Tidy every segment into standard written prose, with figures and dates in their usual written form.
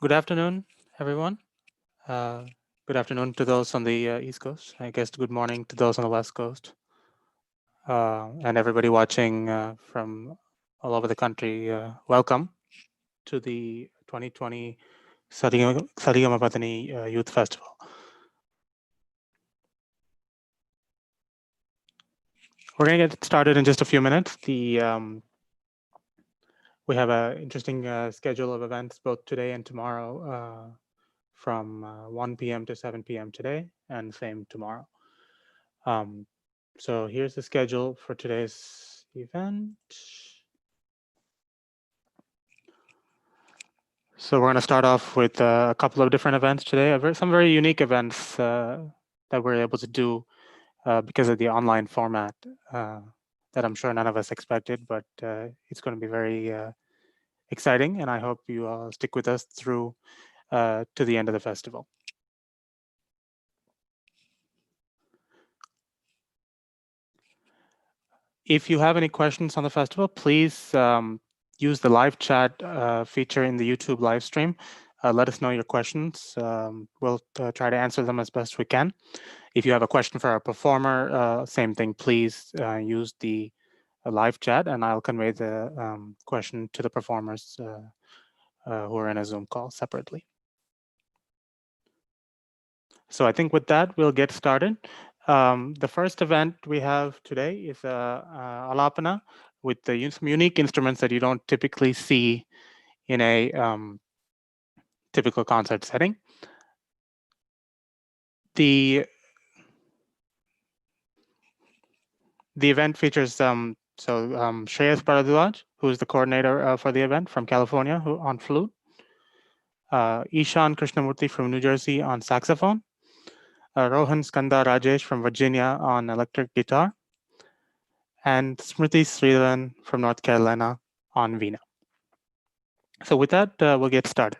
Good afternoon, everyone. Uh, Good afternoon to those on the East Coast. I guess good morning to those on the West Coast, and everybody watching from all over the country. Welcome to the 2020 SRGMPDN Youth Festival. We're going to get started in just a few minutes. We have an interesting schedule of events both today and tomorrow. From 1 p.m. to 7 p.m. today, and same tomorrow. So here's the schedule for today's event. So we're going to start off with a couple of different events today, some very unique events that we're able to do because of the online format that I'm sure none of us expected, but it's going to be very exciting, and I hope you all stick with us through to the end of the festival. If you have any questions on the festival, please use the live chat feature in the YouTube live stream. Let us know your questions. We'll try to answer them as best we can. If you have a question for our performer, same thing, please use the live chat and I'll convey the question to the performers who are in a Zoom call separately. So I think with that, we'll get started. The first event we have today is Alaapana with some unique instruments that you don't typically see in a typical concert setting. The event features Shreyas Bharadwaj, who is the coordinator for the event from California, who on flute. Eashan Krishnamoorthy from New Jersey on saxophone. Rohan, Skanda, Rajesh from Virginia on electric guitar. And Smriti Sridharan from North Carolina on Veena. So with that, we'll get started.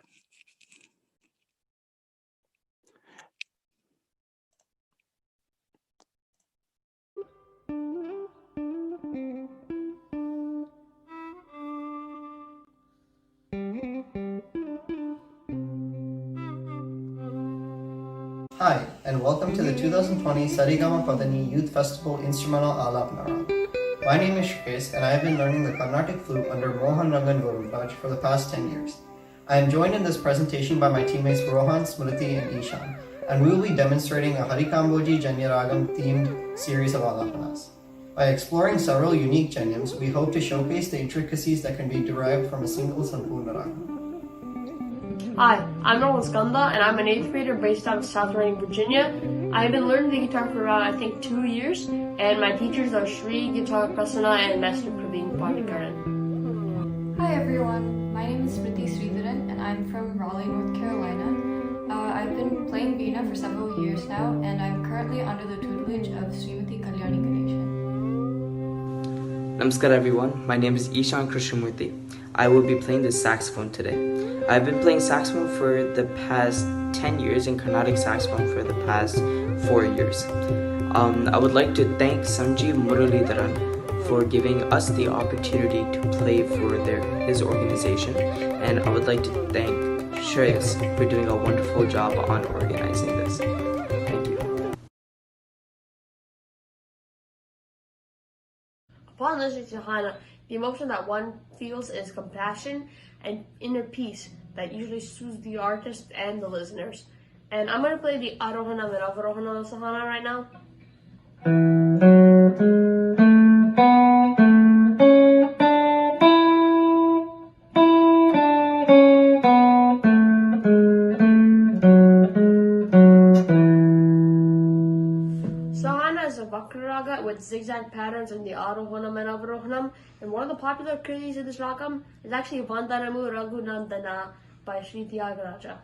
Hi, and welcome to the 2020 SRGMPDN Youth Festival Instrumental Alaapana Round. My name is Shreyas, and I have been learning the Carnatic flute under Rohan and Bharadwaj for the past 10 years. I am joined in this presentation by my teammates Rohan, Smriti, and Eashan, and we will be demonstrating a Harikamboji Janya Ragam themed series of Alaapanas. By exploring several unique janyams, we hope to showcase the intricacies that can be derived from a single Sampurna Ragam. Hi, I'm Skanda, and I'm an 8th grader based out of South Reading, Virginia. I have been learning the guitar for around, 2 years, and my teachers are Shri, Guitar Prasanna, and Master Praveen Pandikaran. Hi everyone, my name is Smriti Sridharan, and I'm from Raleigh, North Carolina. I've been playing Veena for several years now, and I'm currently under the tutelage of Srimati Kalyani Ganeshan. Namaskar everyone, my name is Ishan Krishnamoorthy. I will be playing the saxophone today. I've been playing saxophone for the past 10 years and Carnatic saxophone for the past 4 years. I would like to thank Sanjeev Muralidharan for giving us the opportunity to play for his organization, and I would like to thank Shreyas for doing a wonderful job on organizing this. Thank you. Upon listening to Hana, the emotion that one feels is compassion and inner peace that usually soothes the artist and the listeners. And I'm going to play the Arohana and Avarohana Sahana right now. Sahana is a Vakra raga with zigzag patterns in the Arohanam and Avarohanam, and one of the popular kritis in this ragam is actually Vandanamu Raghunandana by Sri Tyagaraja.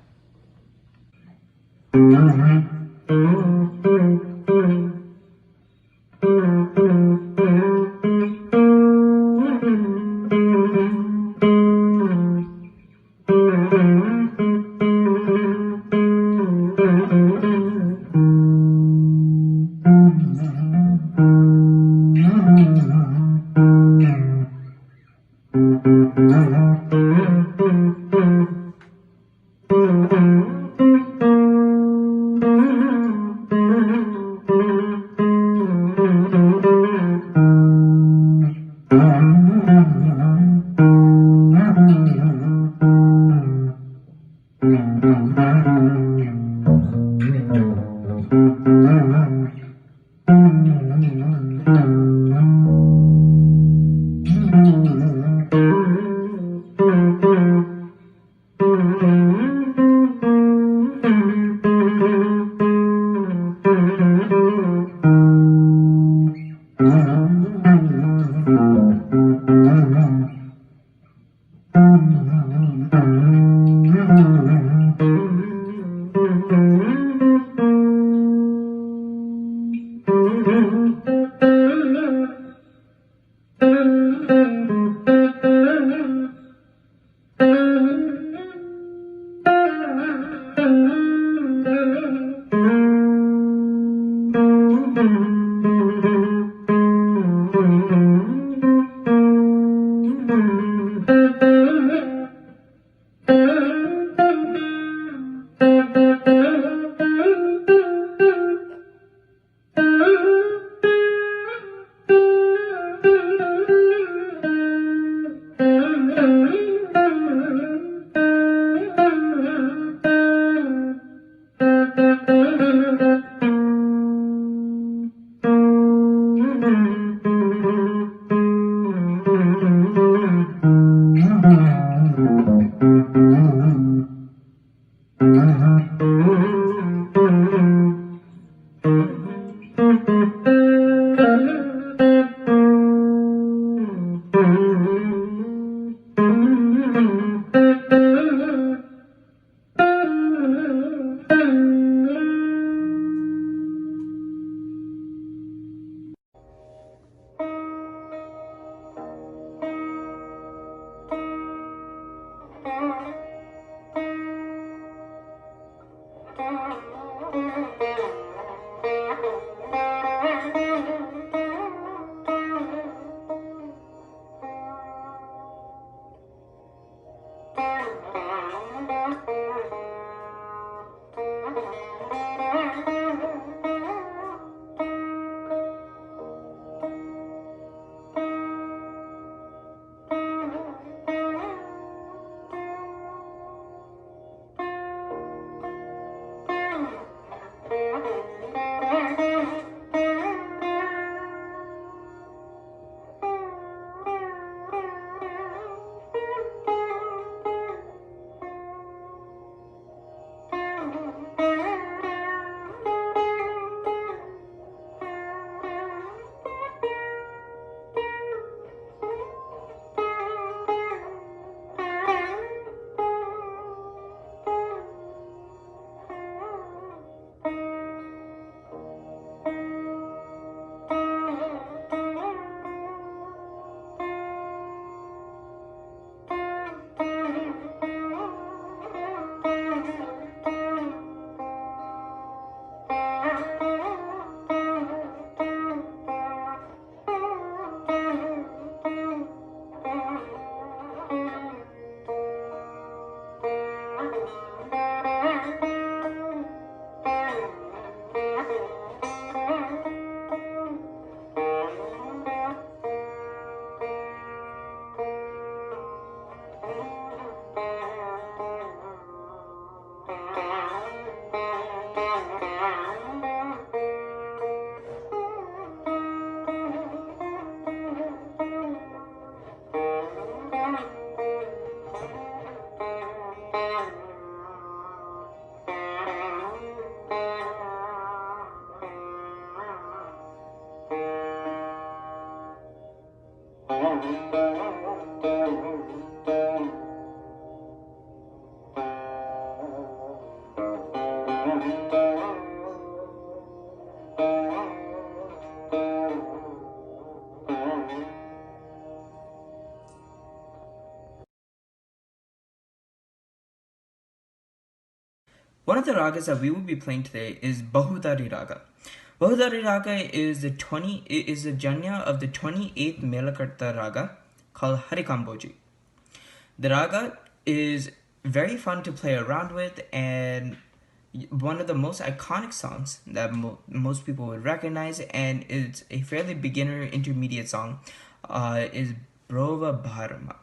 One of the ragas that we will be playing today is Bahudari Raga. Bahudari Raga is the janya of the 28th Melakarta Raga called Harikamboji. The raga is very fun to play around with and one of the most iconic songs that most people would recognize, and it's a fairly beginner intermediate song, is Brova Bharma.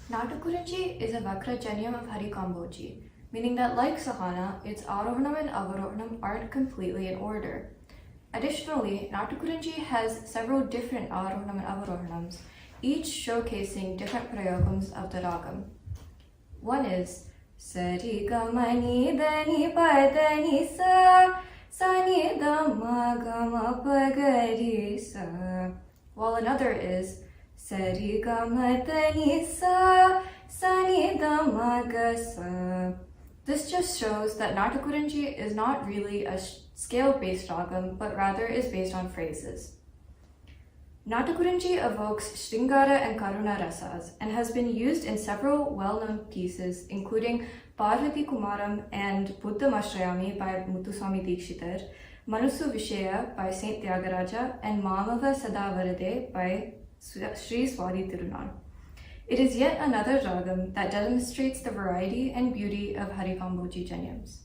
Natakuranji is a Vakrajaniyam of Harikamboji, meaning that like Sahana, its Arohanam and Avarohanam aren't completely in order. Additionally, Natakuranji has several different Arohanam and Avarohanams, each showcasing different prayogams of the ragam. One is Sari Gamani Dani Padani Sa Sani Dama Gama Pagari Sa, while another is Sari Gama Dani Sa Sani Dama Ga Sa. This just shows that Natakuranji is not really a scale-based ragam, but rather is based on phrases. Natakuranji evokes Sringara and Karuna rasas and has been used in several well-known pieces, including Parvati Kumaram and Buddha Mashrayami by Muthuswami Dikshitar, Manusu Vishaya by Saint Tyagaraja, and Mamava Sadavarade by Sri Swadi Tirunal. It is yet another ragam that demonstrates the variety and beauty of Harikamboji Janyams.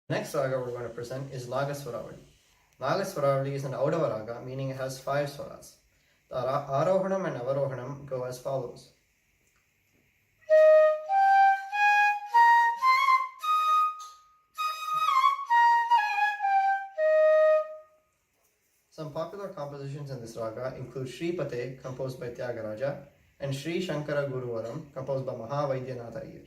The next raga we're going to present is Nagaswaravali. Nagaswaravali is an Audava raga, meaning it has 5 swaras. The Arohanam and Avarohanam go as follows. Some popular compositions in this raga include Shri Pate, composed by Tyagaraja, and Shri Shankara Guruvaram, composed by Mahavaidyanatha Iyer.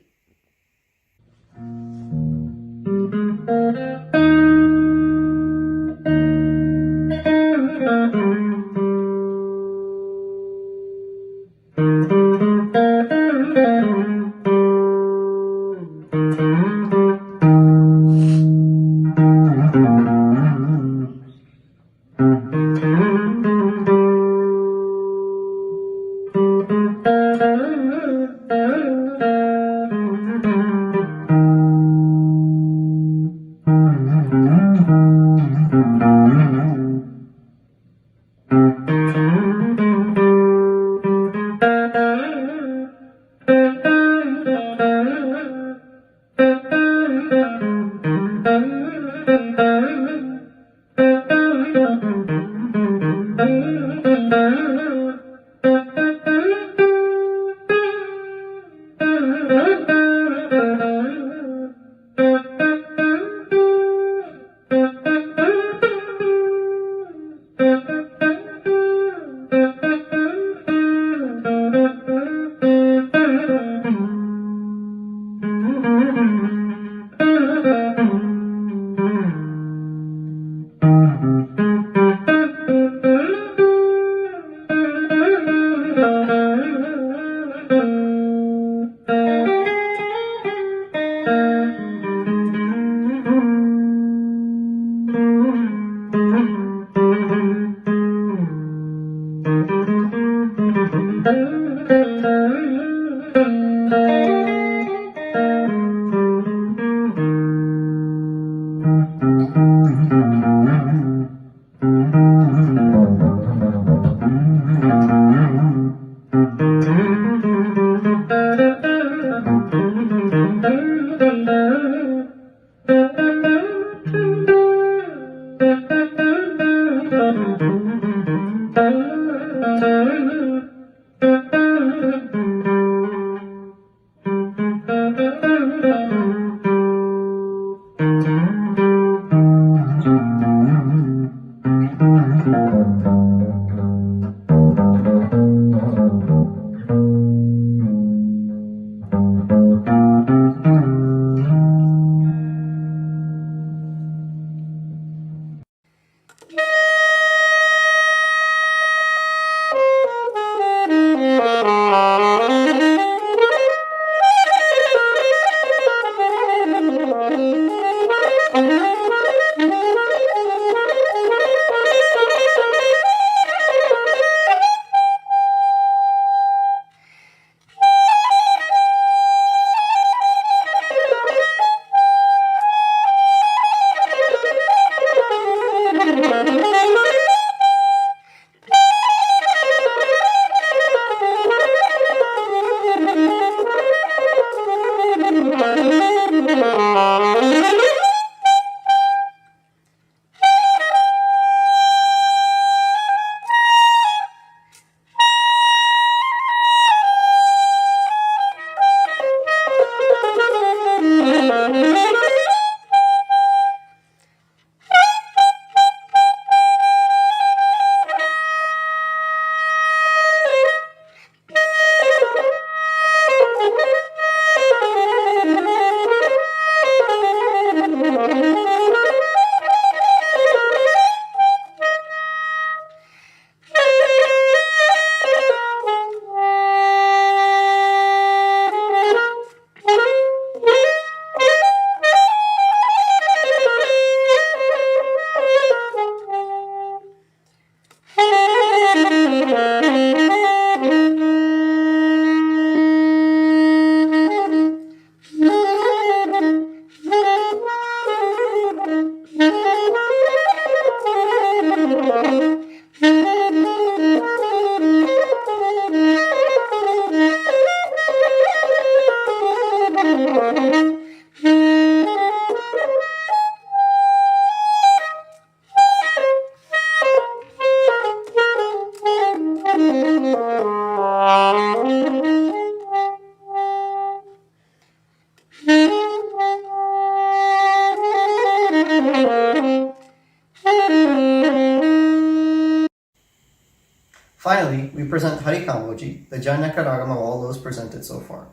Finally, we present Hari Kamboji, the Janaka Ragam of all those presented so far.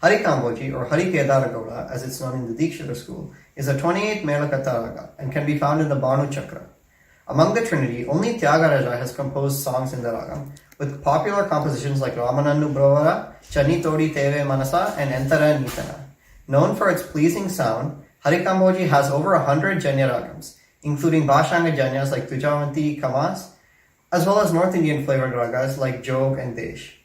Hari Kamboji, or Hari Kedaragoda, as it's known in the Dikshita school, is a 28 Melakata raga and can be found in the Banu Chakra. Among the Trinity, only Tyagaraja has composed songs in the ragam, with popular compositions like Ramanannu Brovara, Chani Todi Teve Manasa, and Entara Nitana. Known for its pleasing sound, Hari Kamboji has over 100 Janya ragams, including Bhashanga Janyas like Tujavanti, Kamas, as well as North Indian flavored ragas like Jog and Desh.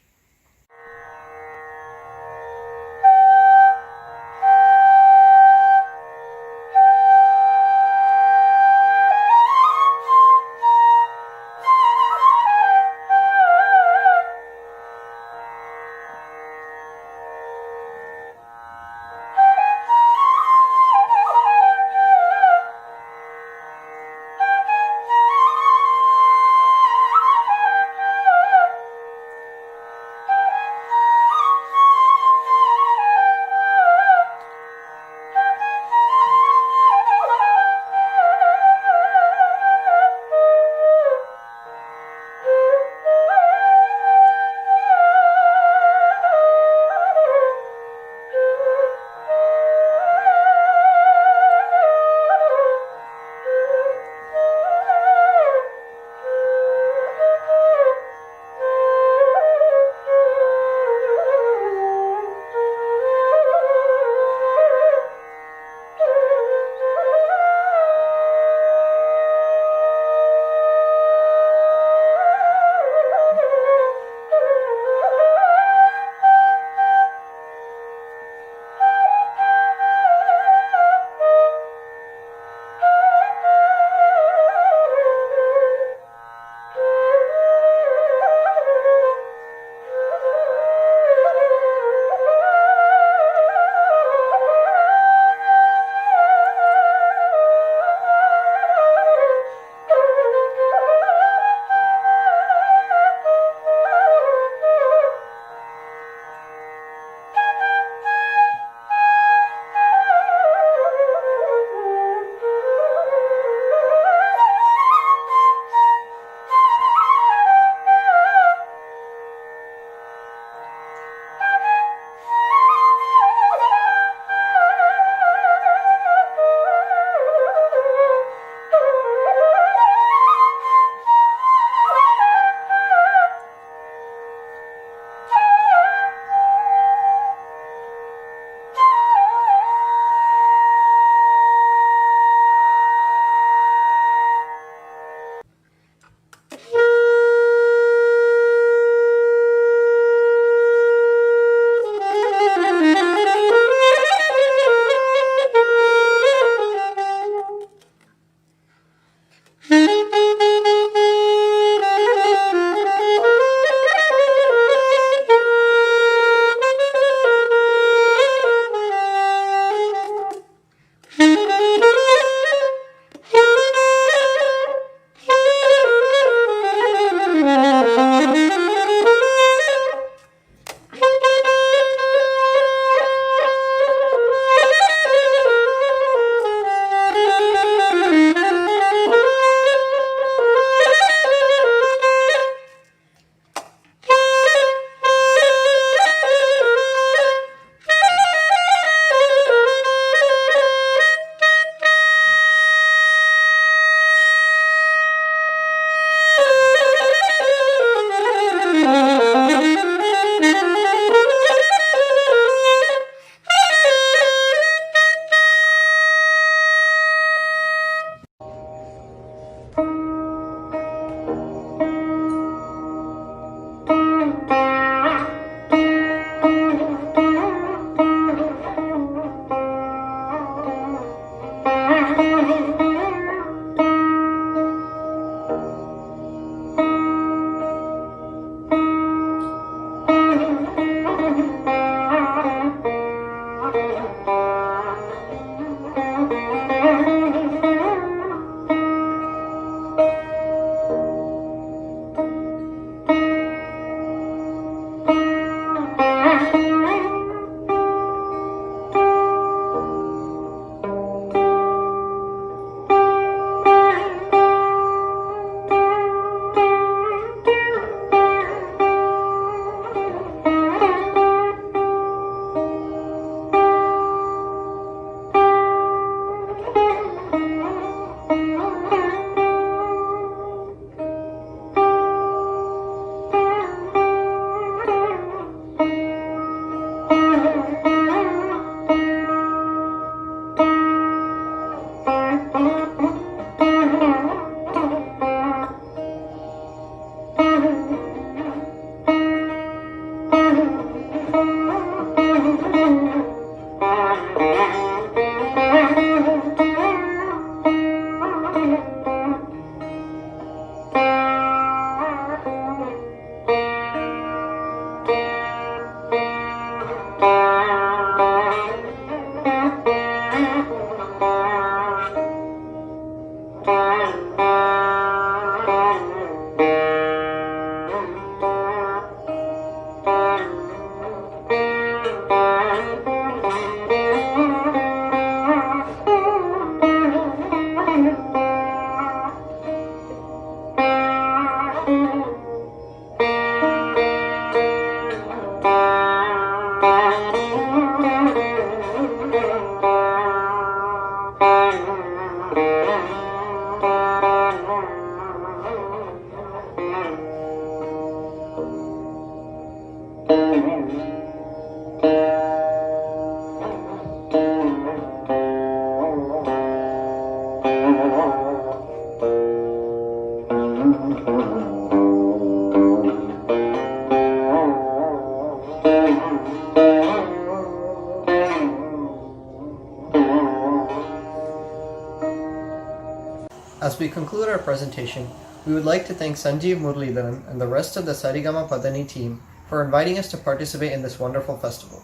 As we conclude our presentation, we would like to thank Sanjeev Muralidharan and the rest of the SRGMPDN team for inviting us to participate in this wonderful festival.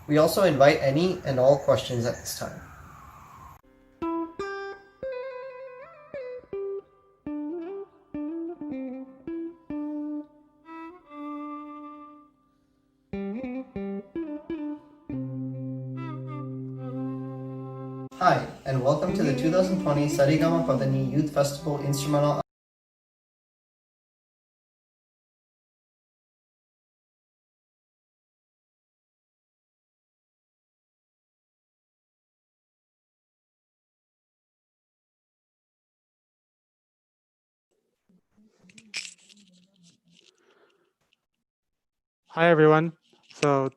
We also invite any and all questions at this time. Hi, and welcome to the 2020 SRGMPDN Youth Festival Instrumental. Hi, everyone. So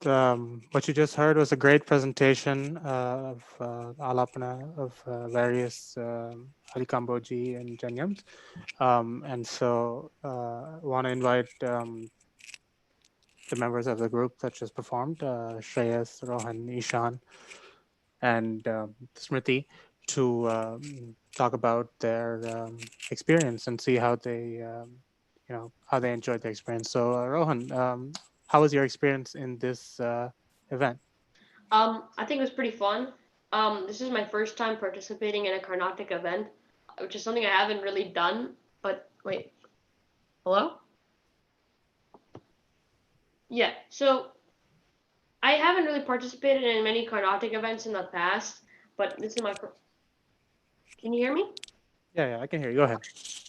what you just heard was a great presentation of Alaapana of various Hari Kamboji and Janyams. And so I want to invite the members of the group that just performed, Shreyas, Rohan, Eashan, and Smriti, to talk about their experience and see how they, how they enjoyed the experience. So Rohan, how was your experience in this event? I think it was pretty fun. This is my first time participating in a Carnatic event, which is something I haven't really done. But wait, hello? Yeah, so I haven't really participated in many Carnatic events in the past, but this is my first. Can you hear me? Yeah, I can hear you. Go ahead.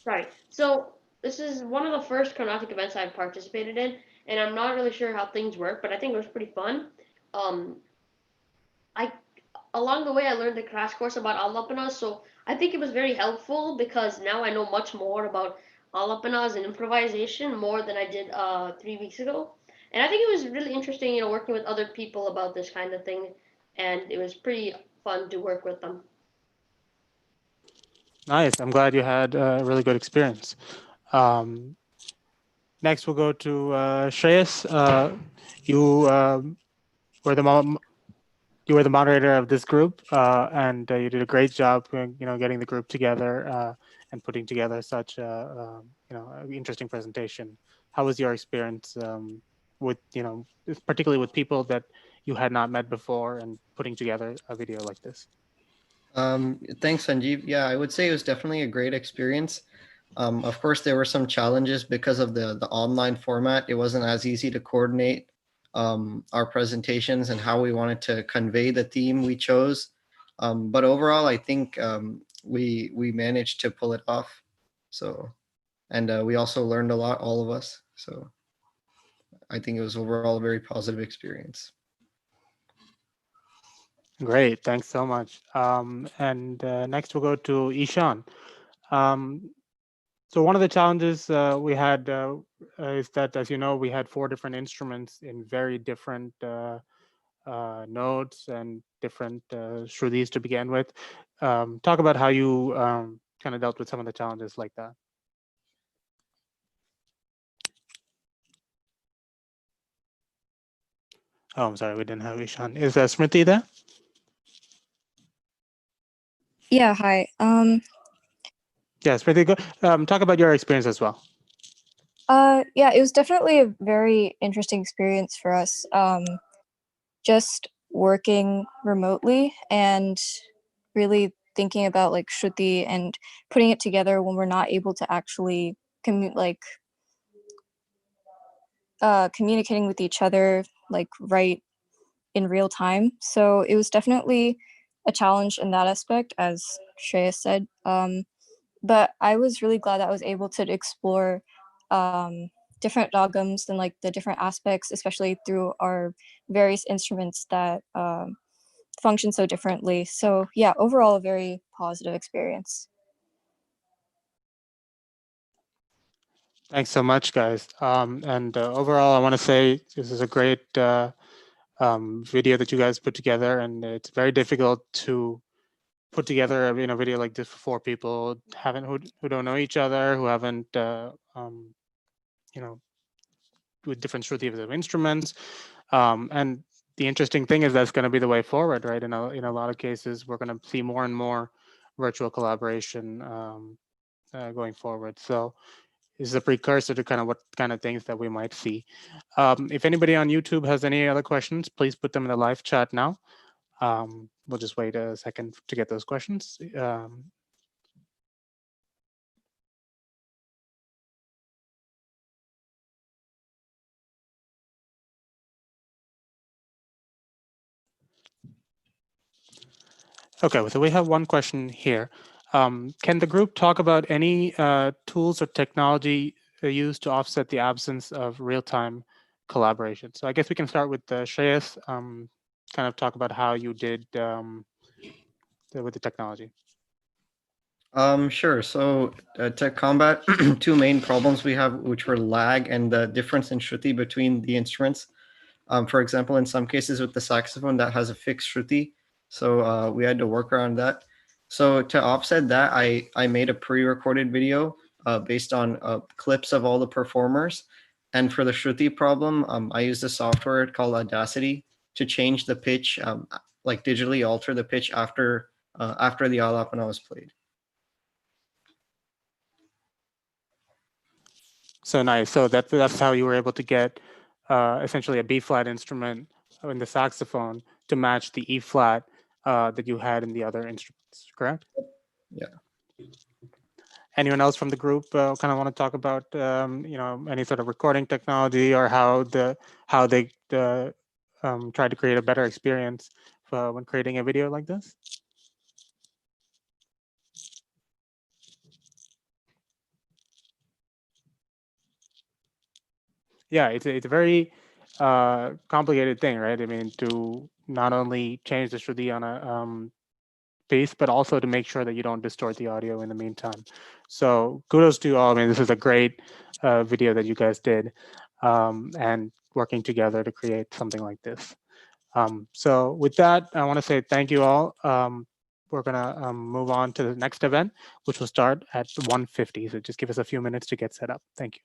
Right. So this is one of the first Carnatic events I've participated in, and I'm not really sure how things work, but I think it was pretty fun. I along the way I learned the crash course about Alaapana, so I think it was very helpful because now I know much more about Alaapanas and improvisation more than I did 3 weeks ago. And I think it was really interesting, working with other people about this kind of thing, and it was pretty fun to work with them. Nice. I'm glad you had a really good experience. Next, we'll go to Shreyas. You were the moderator of this group, and you did a great job, getting the group together and putting together such a, interesting presentation. How was your experience with, particularly with people that you had not met before, and putting together a video like this? Thanks, Sanjeev. Yeah, I would say it was definitely a great experience. Of course, there were some challenges because of the online format. It wasn't as easy to coordinate our presentations and how we wanted to convey the theme we chose. But overall, I think we managed to pull it off. So, and we also learned a lot, all of us. So I think it was overall a very positive experience. Great, thanks so much. And next we'll go to Eashan. So one of the challenges we had is that, as you know, we had 4 different instruments in very different notes and different Shrutis to begin with. Talk about how you kind of dealt with some of the challenges like that. Oh, I'm sorry, we didn't have Ishan. Is Smriti there? Yeah, hi. Yeah, Smriti, go, talk about your experience as well. Yeah, it was definitely a very interesting experience for us. Just working remotely and really thinking about like Shruti and putting it together when we're not able to actually communicating with each other like right in real time. So it was definitely a challenge in that aspect, as Shreyas said. But I was really glad that I was able to explore different dogums and like the different aspects, especially through our various instruments that function so differently. So yeah, overall a very positive experience. Thanks so much, guys. And overall, I want to say this is a great video that you guys put together, and it's very difficult to put together a video like this for 4 people who don't know each other, who haven't you know with different Shrutis of instruments. And the interesting thing is that's going to be the way forward, right? In a lot of cases, we're going to see more and more virtual collaboration going forward. So this is a precursor to kind of what kind of things that we might see. If anybody on YouTube has any other questions, please put them in the live chat now. We'll just wait a second to get those questions. Okay, so we have one question here. Can the group talk about any tools or technology used to offset the absence of real-time collaboration? So I guess we can start with Shreyas, kind of talk about how you did with the technology. Sure. So to combat 2 main problems we have, which were lag and the difference in Shruti between the instruments. For example, in some cases with the saxophone that has a fixed Shruti, so we had to work around that. So to offset that, I made a pre-recorded video based on clips of all the performers. And for the Shruti problem, I used a software called Audacity to change the pitch, like digitally alter the pitch after the Alaapana was played. So nice. So that's how you were able to get essentially a B flat instrument in the saxophone to match the E flat that you had in the other instruments, correct? Yeah. Anyone else from the group kind of want to talk about any sort of recording technology or how they try to create a better experience when creating a video like this? Yeah, it's a very complicated thing, right? I mean, to not only change the Shruti on a piece, but also to make sure that you don't distort the audio in the meantime. So kudos to you all. I mean, this is a great video that you guys did, and working together to create something like this. So with that, I want to say thank you all. We're gonna move on to the next event, which will start at 1:50. So just give us a few minutes to get set up. Thank you.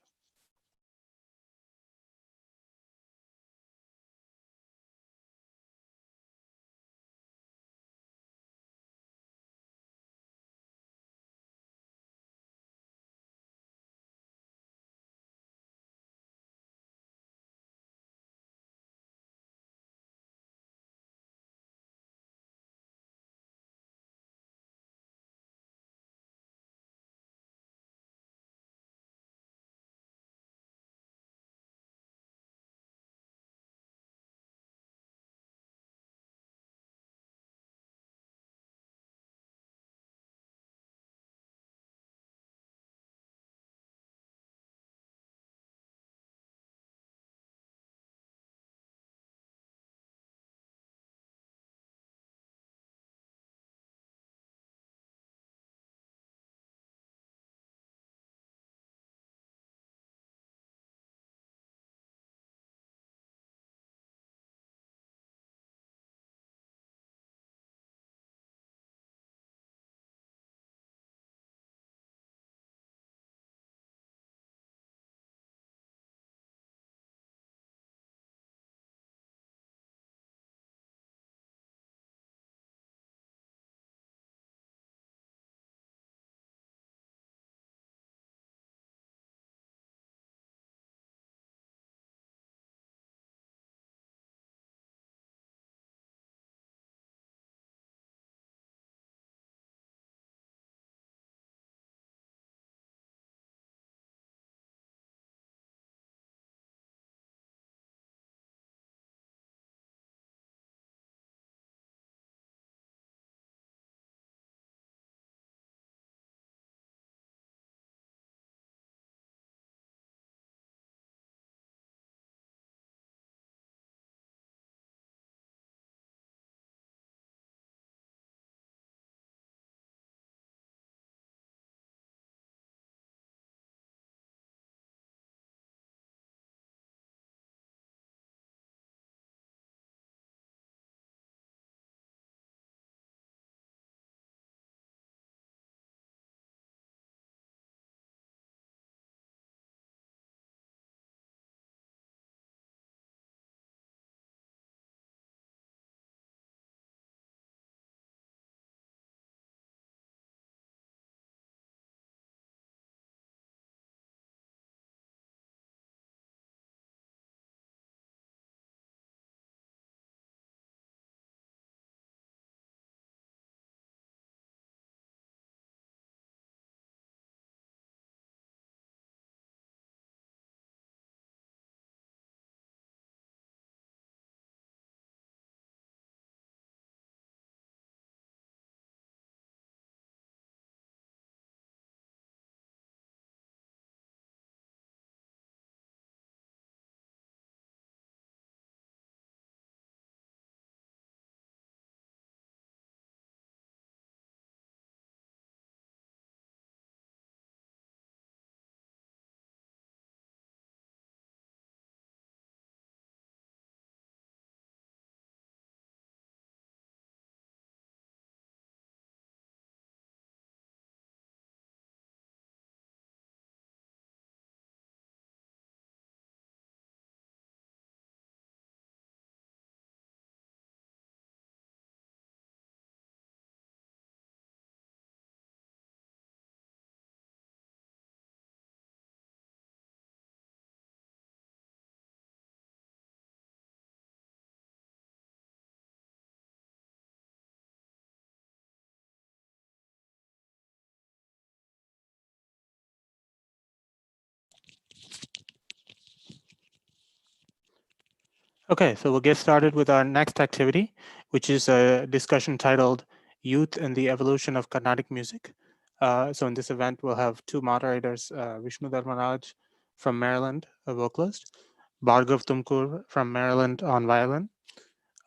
Okay, so we'll get started with our next activity, which is a discussion titled Youth and the Evolution of Carnatic Music. So in this event, we'll have two moderators, Vishnu Dharmaraj from Maryland, a vocalist, Bhargav Tumkur from Maryland on violin,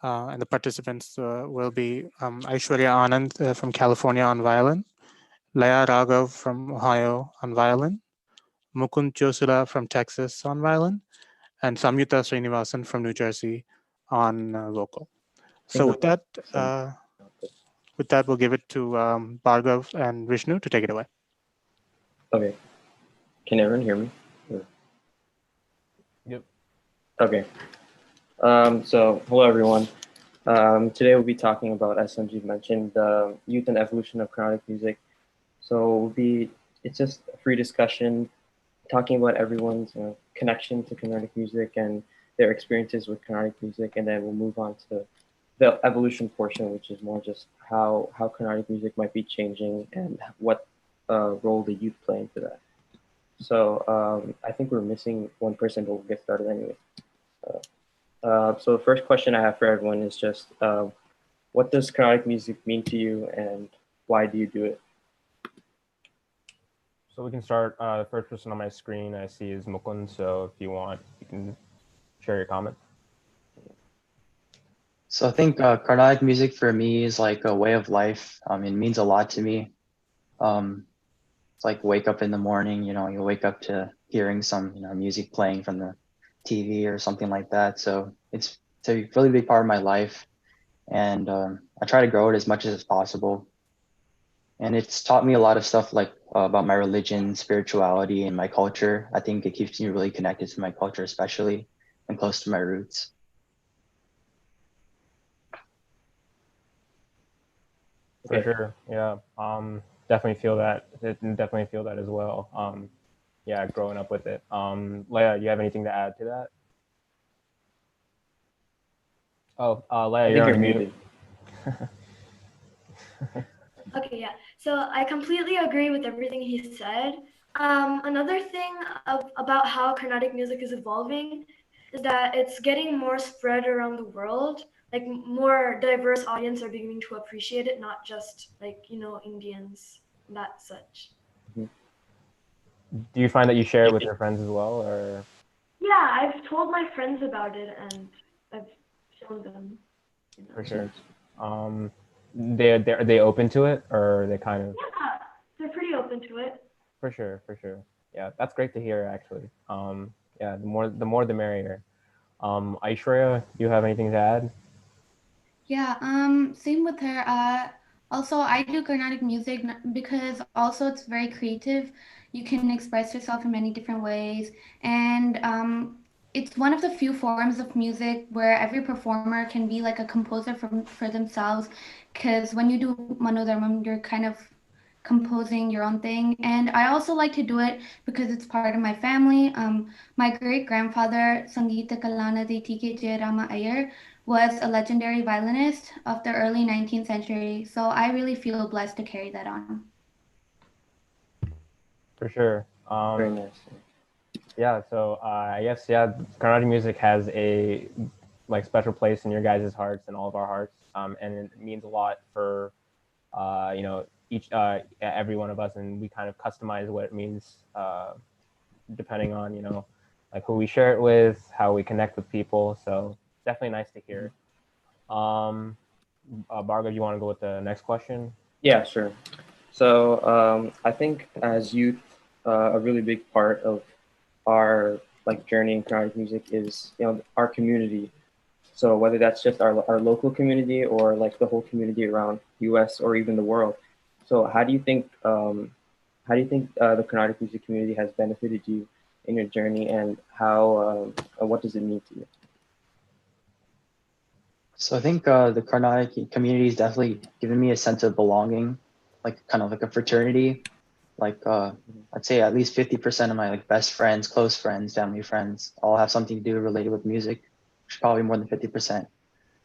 and the participants will be Aishwarya Anand from California on violin, Laya Raghav from Ohio on violin, Mukund Josyula from Texas on violin, and Samyuta Srinivasan from New Jersey on vocal. So with that, we'll give it to Bhargav and Vishnu to take it away. Okay. Can everyone hear me? Yep. Okay. So hello everyone. Today we'll be talking about, as Sanjeev mentioned, the youth and evolution of Carnatic music. So it's just a free discussion, talking about everyone's connection to Carnatic music and their experiences with Carnatic music, and then we'll move on to the evolution portion, which is more just how Carnatic music might be changing and what role the youth play into that. So I think we're missing one person, but we'll get started anyway. So the first question I have for everyone is just, what does Carnatic music mean to you, and why do you do it? So we can start. The first person on my screen I see is Mukund. So if you want, you can share your comment. So I think Carnatic music for me is like a way of life. It means a lot to me. It's like wake up in the morning, you wake up to hearing some, music playing from the TV or something like that. So it's a really big part of my life, and I try to grow it as much as possible. And it's taught me a lot of stuff like about my religion, spirituality, and my culture. I think it keeps me really connected to my culture, especially, and close to my roots. For sure, yeah. Definitely feel that. Definitely feel that as well. Yeah, growing up with it. Laya, you have anything to add to that? Oh, Laya, you're muted. Okay, yeah. So I completely agree with everything he said. Another thing about how Carnatic music is evolving is that it's getting more spread around the world. Like more diverse audience are beginning to appreciate it, not just like, Indians, that such. Do you find that you share it with your friends as well, or? Yeah, I've told my friends about it and I've shown them. For sure. Are they open to it, or are they kind of? Yeah, they're pretty open to it. For sure. Yeah, that's great to hear, actually. Yeah, the more the merrier. Aishwarya, do you have anything to add? Yeah, same with her. Also, I do Carnatic music because also it's very creative. You can express yourself in many different ways, and it's one of the few forms of music where every performer can be like a composer for themselves. Because when you do Manodharmam, you're kind of composing your own thing. And I also like to do it because it's part of my family. My great grandfather, Sangeeta Kalanadi T.K. Jayarama Iyer, was a legendary violinist of the early 19th century. So I really feel blessed to carry that on. For sure. Very nice. Yeah, so I guess, Carnatic music has a special place in your guys' hearts and all of our hearts. And it means a lot for, every one of us, and we kind of customize what it means depending on, who we share it with, how we connect with people. So definitely nice to hear. Bhargav, you want to go with the next question? Yeah, sure. So I think as youth, a really big part of our journey in Carnatic music is our community. So whether that's just our local community or the whole community around US or even the world. So how do you think the Carnatic music community has benefited you in your journey, and what does it mean to you? So I think the Carnatic community has definitely given me a sense of belonging, kind of like a fraternity. I'd say at least 50% of my best friends, close friends, family friends, all have something to do related with music, which is probably more than 50%.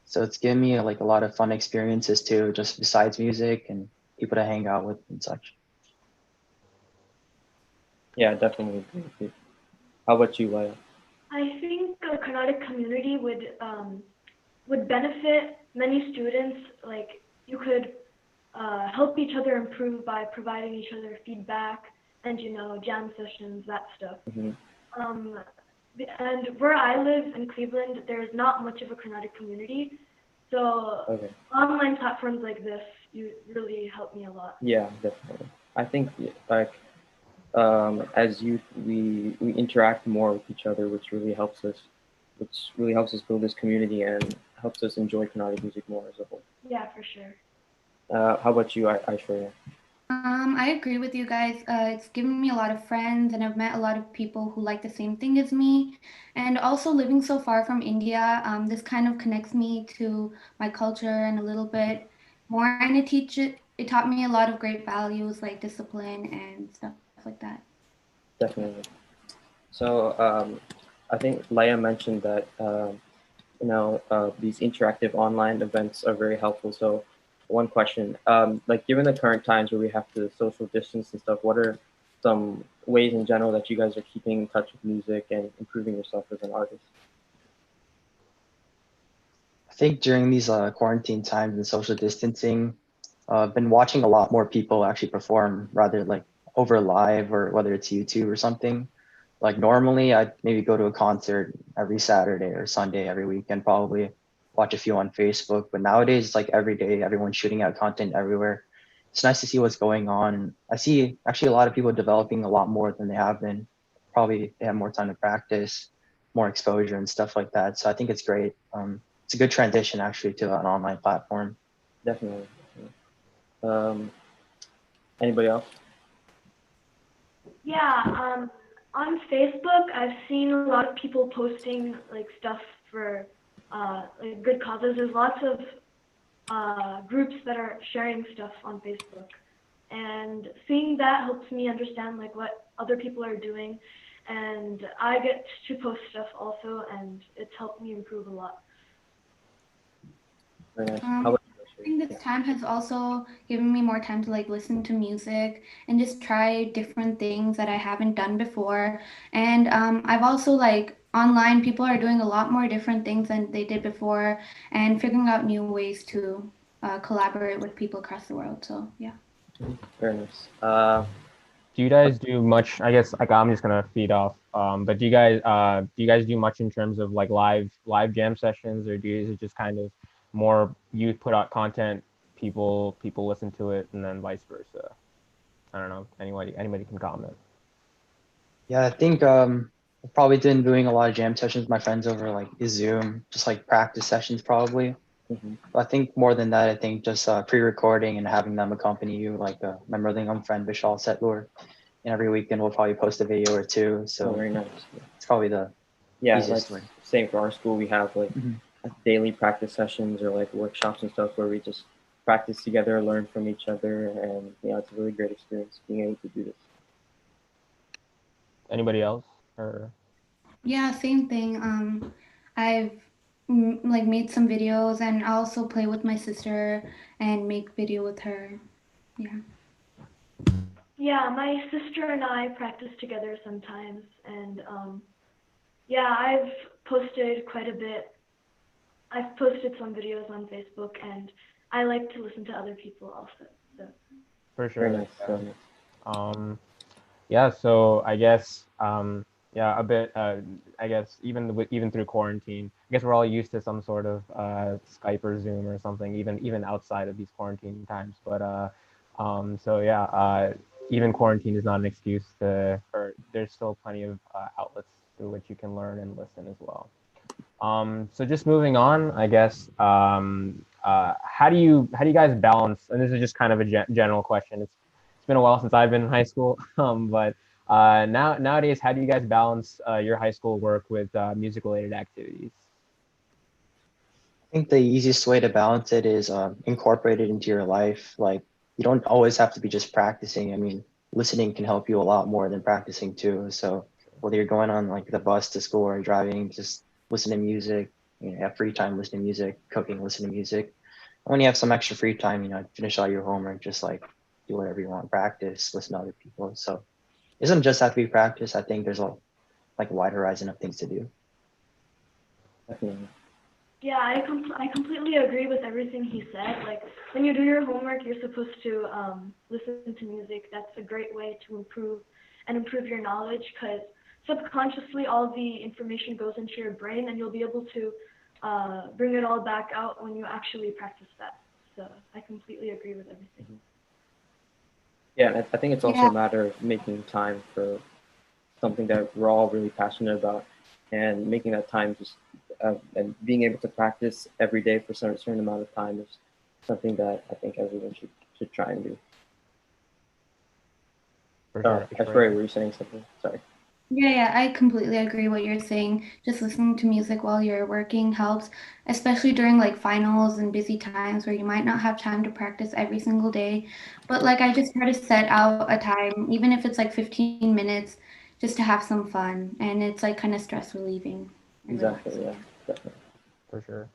So it's given me a lot of fun experiences too, just besides music, and people to hang out with and such. Yeah, definitely. How about you, Laya? I think a Carnatic community would benefit many students. Like you could help each other improve by providing each other feedback and jam sessions, that stuff. And where I live in Cleveland, there's not much of a Carnatic community. So online platforms like this, you really help me a lot. Yeah, definitely. I think like as youth, we interact more with each other, which really helps us build this community and helps us enjoy Carnatic music more as a whole. Yeah, for sure. How about you, Aishwarya? I agree with you guys. It's given me a lot of friends, and I've met a lot of people who like the same thing as me. And also living so far from India, this kind of connects me to my culture and a little bit more. And it taught me a lot of great values like discipline and stuff like that. Definitely. So I think Laya mentioned that these interactive online events are very helpful. So one question, like given the current times where we have to social distance and stuff, what are some ways in general that you guys are keeping in touch with music and improving yourself as an artist? I think during these quarantine times and social distancing, I've been watching a lot more people actually perform rather like over live or whether it's YouTube or something. Like normally I'd maybe go to a concert every Saturday or Sunday every weekend, probably watch a few on Facebook, but nowadays it's like every day, everyone's shooting out content everywhere. It's nice to see what's going on. I see actually a lot of people developing a lot more than they have been. Probably they have more time to practice, more exposure and stuff like that. So I think it's great. It's a good transition actually to an online platform. Definitely. Anybody else? Yeah, on Facebook, I've seen a lot of people posting like stuff for like good causes. There's lots of groups that are sharing stuff on Facebook, and seeing that helps me understand like what other people are doing, and I get to post stuff also, and it's helped me improve a lot. Very nice. I think this time has also given me more time to like listen to music and just try different things that I haven't done before. And I've also like online people are doing a lot more different things than they did before and figuring out new ways to collaborate with people across the world. So yeah. Very nice. Do you guys do much? I guess like I'm just gonna feed off. But do you guys do much in terms of like live jam sessions, or is it just kind of more you put out content, people listen to it, and then vice versa? I don't know. Anybody can comment. Yeah, I think I've probably been doing a lot of jam sessions with my friends over like Zoom, just like practice sessions probably. I think more than that, I think just pre-recording and having them accompany you, like my Murlingham friend Vishal Setlur. And every weekend we'll probably post a video or two. So very nice. It's probably the easiest way. Same for our school. We have like daily practice sessions or like workshops and stuff where we just practice together, learn from each other, and it's a really great experience being able to do this. Anybody else? Or yeah, same thing. I've like made some videos and I also play with my sister and make video with her. Yeah. Yeah, my sister and I practice together sometimes, and yeah, I've posted quite a bit. I've posted some videos on Facebook, and I like to listen to other people also. So. For sure. Very nice. Yeah. So I guess a bit. I guess even through quarantine, I guess we're all used to some sort of Skype or Zoom or something, even outside of these quarantine times. But even quarantine is not an excuse or there's still plenty of outlets through which you can learn and listen as well. So just moving on, I guess, how do you guys balance, and this is just kind of a general question. It's been a while since I've been in high school, but nowadays, how do you guys balance your high school work with music-related activities? I think the easiest way to balance it is incorporate it into your life. Like you don't always have to be just practicing. I mean, listening can help you a lot more than practicing too. So whether you're going on like the bus to school or driving, just listen to music. Have free time, listen to music. Cooking, listen to music. And when you have some extra free time, finish all your homework, just like do whatever you want, practice, listen to other people. So it doesn't just have to be practice. I think there's a wide horizon of things to do. Definitely. Yeah, I completely agree with everything he said. Like, when you do your homework, you're supposed to listen to music. That's a great way to improve your knowledge, because subconsciously all the information goes into your brain, and you'll be able to bring it all back out when you actually practice that. So I completely agree with everything. Yeah, and I think it's also Yeah. a matter of making time for something that we're all really passionate about, and making that time just and being able to practice every day for a certain amount of time is something that I think everyone should try and do. For sure. Aishwarya, were you saying something? Sorry. Yeah, I completely agree what you're saying. Just listening to music while you're working helps, especially during like finals and busy times where you might not have time to practice every single day. But like I just try to set out a time, even if it's like 15 minutes, just to have some fun. And it's like kind of stress relieving. And Exactly. relaxing. Yeah. Definitely. For sure.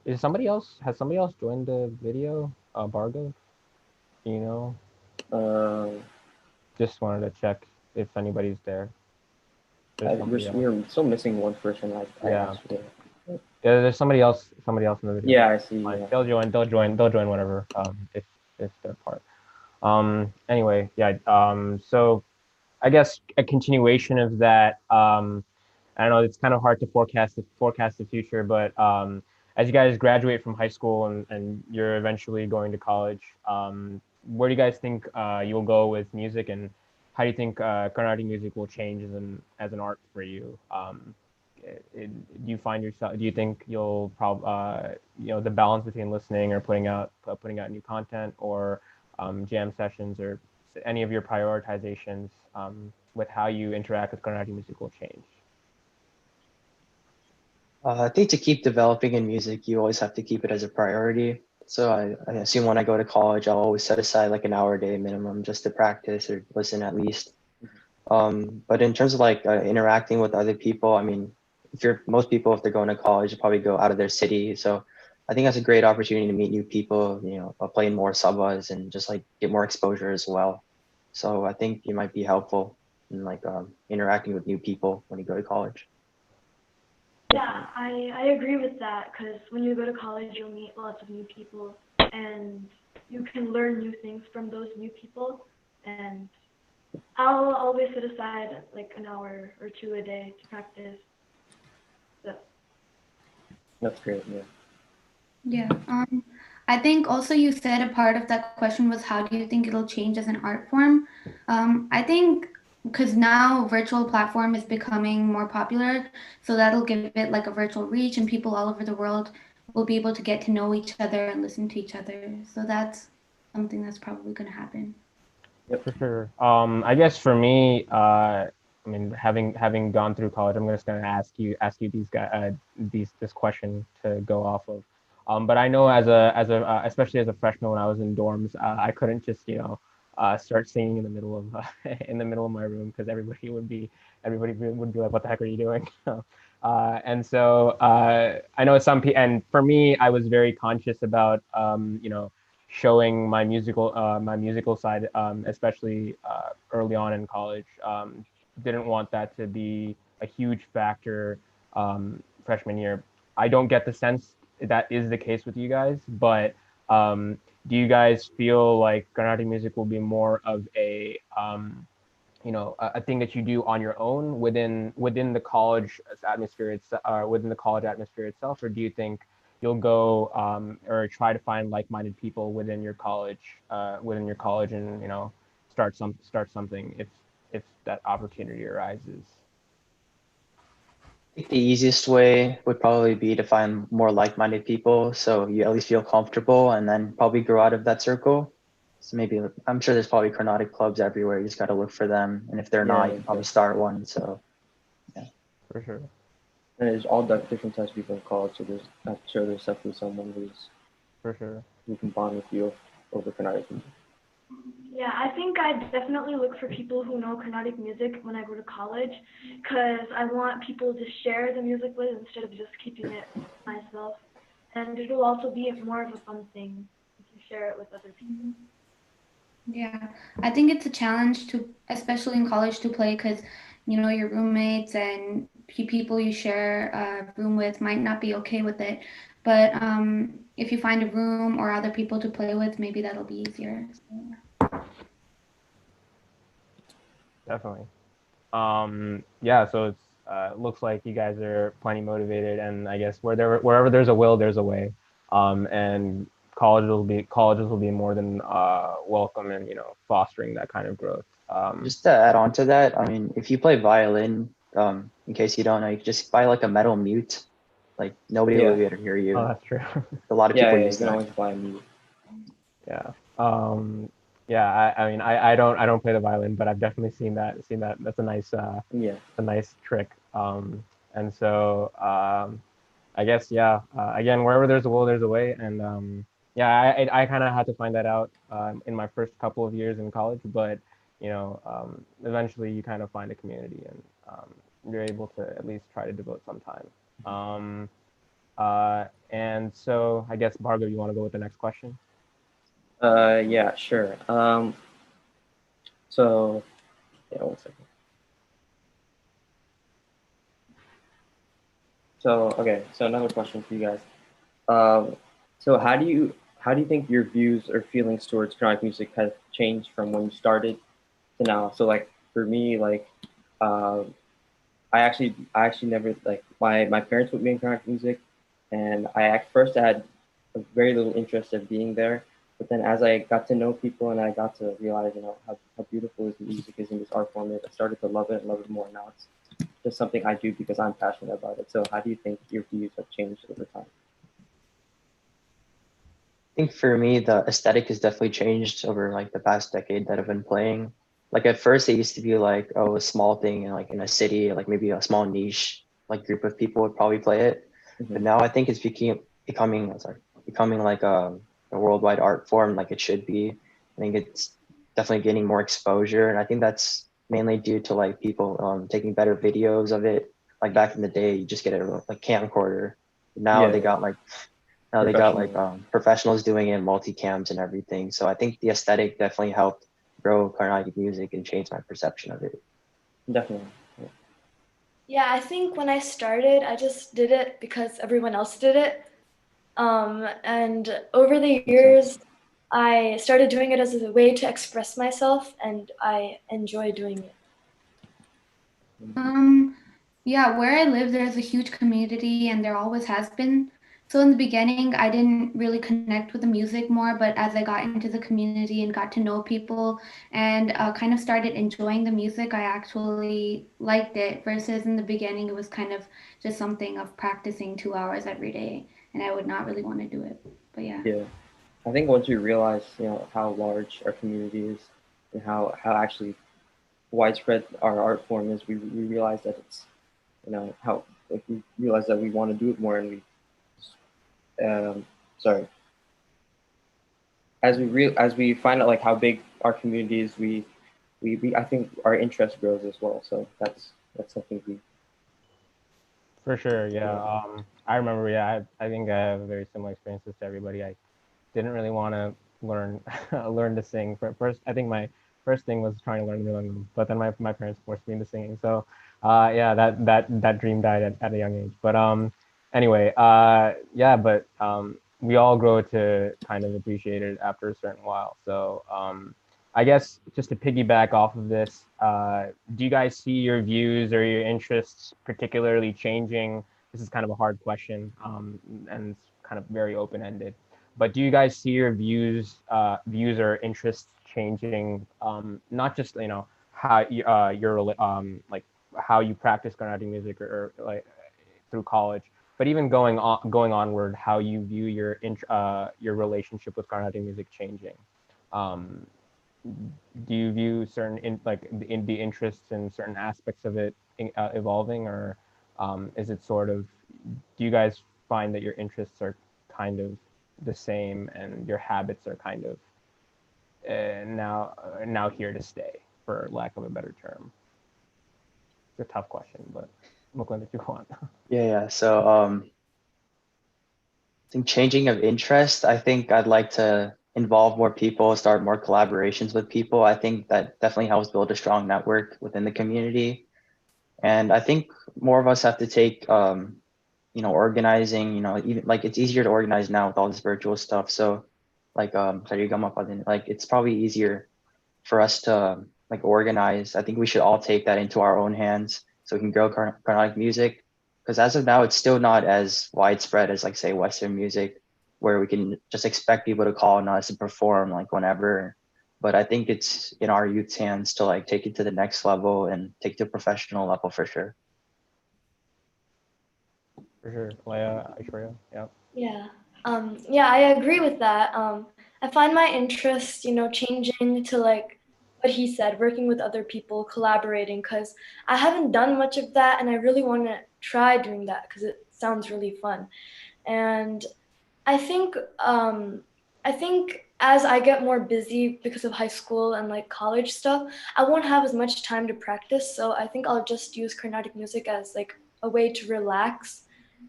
Has somebody else joined the video? Bhargav? You know? Just wanted to check if anybody's there. There's somebody else. We're still missing one person. I asked for. Yeah, there's somebody else in the video. Yeah, I see. Fine. Yeah. They'll join whenever, if they're part. Anyway, yeah, so I guess a continuation of that, I don't know, it's kind of hard to forecast the future, but as you guys graduate from high school and you're eventually going to college, where do you guys think you'll go with music, and how do you think Carnatic music will change as an art for you? Do you find yourself? Do you think you'll the balance between listening or putting out new content, or jam sessions, or any of your prioritizations with how you interact with Carnatic music will change? I think to keep developing in music, you always have to keep it as a priority. So I assume when I go to college, I'll always set aside like an hour a day minimum just to practice or listen at least. But in terms of like interacting with other people, I mean, most people, if they're going to college, probably go out of their city. So I think that's a great opportunity to meet new people, play in more sabas and just like get more exposure as well. So I think it might be helpful in like interacting with new people when you go to college. Yeah, I agree with that, because when you go to college, you'll meet lots of new people, and you can learn new things from those new people. And I'll always set aside like an hour or two a day to practice. So. That's great. Yeah. Yeah. I think also you said a part of that question was how do you think it'll change as an art form? I think because now virtual platform is becoming more popular, so that'll give it like a virtual reach, and people all over the world will be able to get to know each other and listen to each other. So that's something that's probably going to happen. Yep, for sure. I guess for me, I mean, having gone through college, I'm just gonna ask you this question to go off of. But I know especially as a freshman when I was in dorms, I couldn't just start singing in the middle of in the middle of my room, because everybody would be like, what the heck are you doing? And so I know and for me, I was very conscious about showing my musical side, especially early on in college. Didn't want that to be a huge factor freshman year. I don't get the sense that is the case with you guys, but do you guys feel like Carnatic music will be more of a a thing that you do on your own within the college atmosphere itself, or do you think you'll go or try to find like-minded people within your college and start something if that opportunity arises? I think the easiest way would probably be to find more like-minded people, so you at least feel comfortable, and then probably grow out of that circle. So maybe I'm sure there's probably Carnatic clubs everywhere. You just got to look for them, and if they're not, you can probably start one. So, yeah. For sure. And there's all different types of people in college, so I'm sure there's definitely someone who can bond with you over Carnatic music. Yeah, I think I definitely look for people who know Carnatic music when I go to college, because I want people to share the music with instead of just keeping it myself. And it'll also be more of a fun thing if you share it with other people. Yeah, I think it's a challenge especially in college, to play, because your roommates and people you share a room with might not be okay with it. But if you find a room or other people to play with, maybe that'll be easier. Definitely. Yeah, so it's looks like you guys are plenty motivated, and I guess wherever there's a will, there's a way. And colleges will be more than welcome and fostering that kind of growth. Just to add on to that, I mean, if you play violin, in case you don't know, you can just buy like a metal mute. Like nobody will be able to hear you. Oh, that's true. A lot of people Yeah, use you can that. always buy a mute. Yeah. Yeah. I mean, I don't play the violin, but I've definitely seen that. That's a nice a nice trick. And so I guess again, wherever there's a will, there's a way. And yeah, I kind of had to find that out in my first couple of years in college, but eventually you kind of find a community, and you're able to at least try to devote some time. And so I guess Bhargav, you want to go with the next question? Yeah, sure. So, yeah, 1 second. So, okay, so another question for you guys. So how do you think your views or feelings towards Carnatic music has changed from when you started to now? So like for me, like I actually never, like, my parents put me in Carnatic music, and at first I had a very little interest in being there. But then as I got to know people and I got to realize, how beautiful this music is in this art form, I started to love it and love it more. Now it's just something I do because I'm passionate about it. So how do you think your views have changed over time? I think for me, the aesthetic has definitely changed over like the past decade that I've been playing. Like at first it used to be like, oh, a small thing in like in a city, like maybe a small niche, like group of people would probably play it. Mm-hmm. But now I think it's becoming like a worldwide art form like it should be. I think it's definitely getting more exposure. And I think that's mainly due to like people taking better videos of it. Like back in the day, you just get a like camcorder. Now they got like professionals doing it, multicams and everything. So I think the aesthetic definitely helped grow Carnatic music and change my perception of it. Definitely. Yeah, I think when I started, I just did it because everyone else did it. And over the years, I started doing it as a way to express myself, and I enjoy doing it. Yeah, where I live, there's a huge community, and there always has been. So in the beginning, I didn't really connect with the music more, but as I got into the community and got to know people and kind of started enjoying the music, I actually liked it. Versus in the beginning, it was kind of just something of practicing 2 hours every day, and I would not really want to do it. But yeah. Yeah, I think once we realize, how large our community is and how actually widespread our art form is, we realize that it's, how, like, we realize that we want to do it more, and we as we find out like how big our community is, we I think our interest grows as well. So that's something we. For sure, yeah. I remember, I think I have very similar experiences to everybody. I didn't really want to learn learn to sing. First, I think my first thing was trying to learn the language, but then my parents forced me into singing. So yeah, that dream died at a young age. But anyway, we all grow to kind of appreciate it after a certain while. So I guess just to piggyback off of this, do you guys see your views or your interests particularly changing? This is kind of a hard question, and it's kind of very open-ended. But do you guys see your views or interests changing? Not just how your like how you practice Carnatic music or like through college, but even going onward, how you view your relationship with Carnatic music changing. Do you view certain the interests in certain aspects of it evolving, or is it sort of, do you guys find that your interests are kind of the same and your habits are kind of now here to stay, for lack of a better term? It's a tough question, but Mukund, if you want. Yeah. So I think changing of interest, I think I'd like to involve more people, start more collaborations with people. I think that definitely helps build a strong network within the community. And I think more of us have to take, organizing, even like it's easier to organize now with all this virtual stuff. So like, like it's probably easier for us to like organize. I think we should all take that into our own hands so we can grow Carnatic music. Because as of now, it's still not as widespread as like say Western music, where we can just expect people to call on us and perform like whenever. But I think it's in our youth's hands to like take it to the next level and take it to a professional level for sure. For sure. Laya, Aishwarya, yeah. Yeah. Yeah, I agree with that. I find my interest, changing to like what he said, working with other people, collaborating, because I haven't done much of that, and I really want to try doing that because it sounds really fun. And I think, as I get more busy because of high school and like college stuff, I won't have as much time to practice. So I think I'll just use Carnatic music as like a way to relax,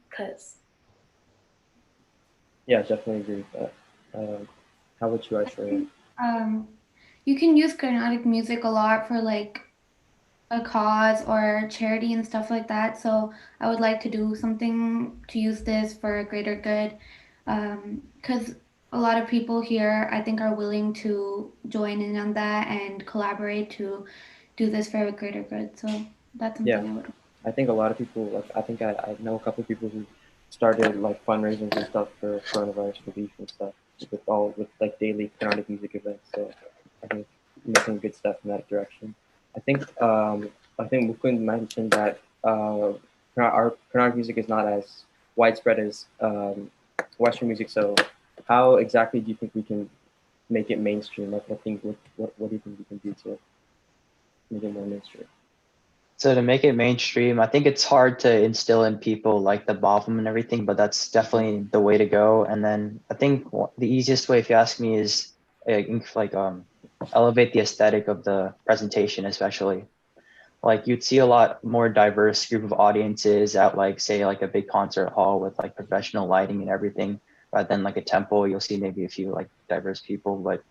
because. Yeah, definitely agree with that. How about you, Aishwarya? You can use Carnatic music a lot for like a cause or charity and stuff like that. So I would like to do something to use this for a greater good, because a lot of people here, I think, are willing to join in on that and collaborate to do this for a greater good. So that's something Yeah, I would. I think a lot of people, like, I think I know a couple of people who started like fundraisers and stuff for coronavirus relief and stuff with like daily Carnatic music events. So I think making good stuff in that direction. I think Mukund mentioned that our Carnatic music is not as widespread as Western music. So how exactly do you think we can make it mainstream? Like, what do you think we can do to make it more mainstream? So to make it mainstream, I think it's hard to instill in people like the bottom and everything, but that's definitely the way to go. And then I think the easiest way, if you ask me, is elevate the aesthetic of the presentation, especially. Like you'd see a lot more diverse group of audiences at like say like a big concert hall with like professional lighting and everything, rather than like a temple. You'll see maybe a few like diverse people, but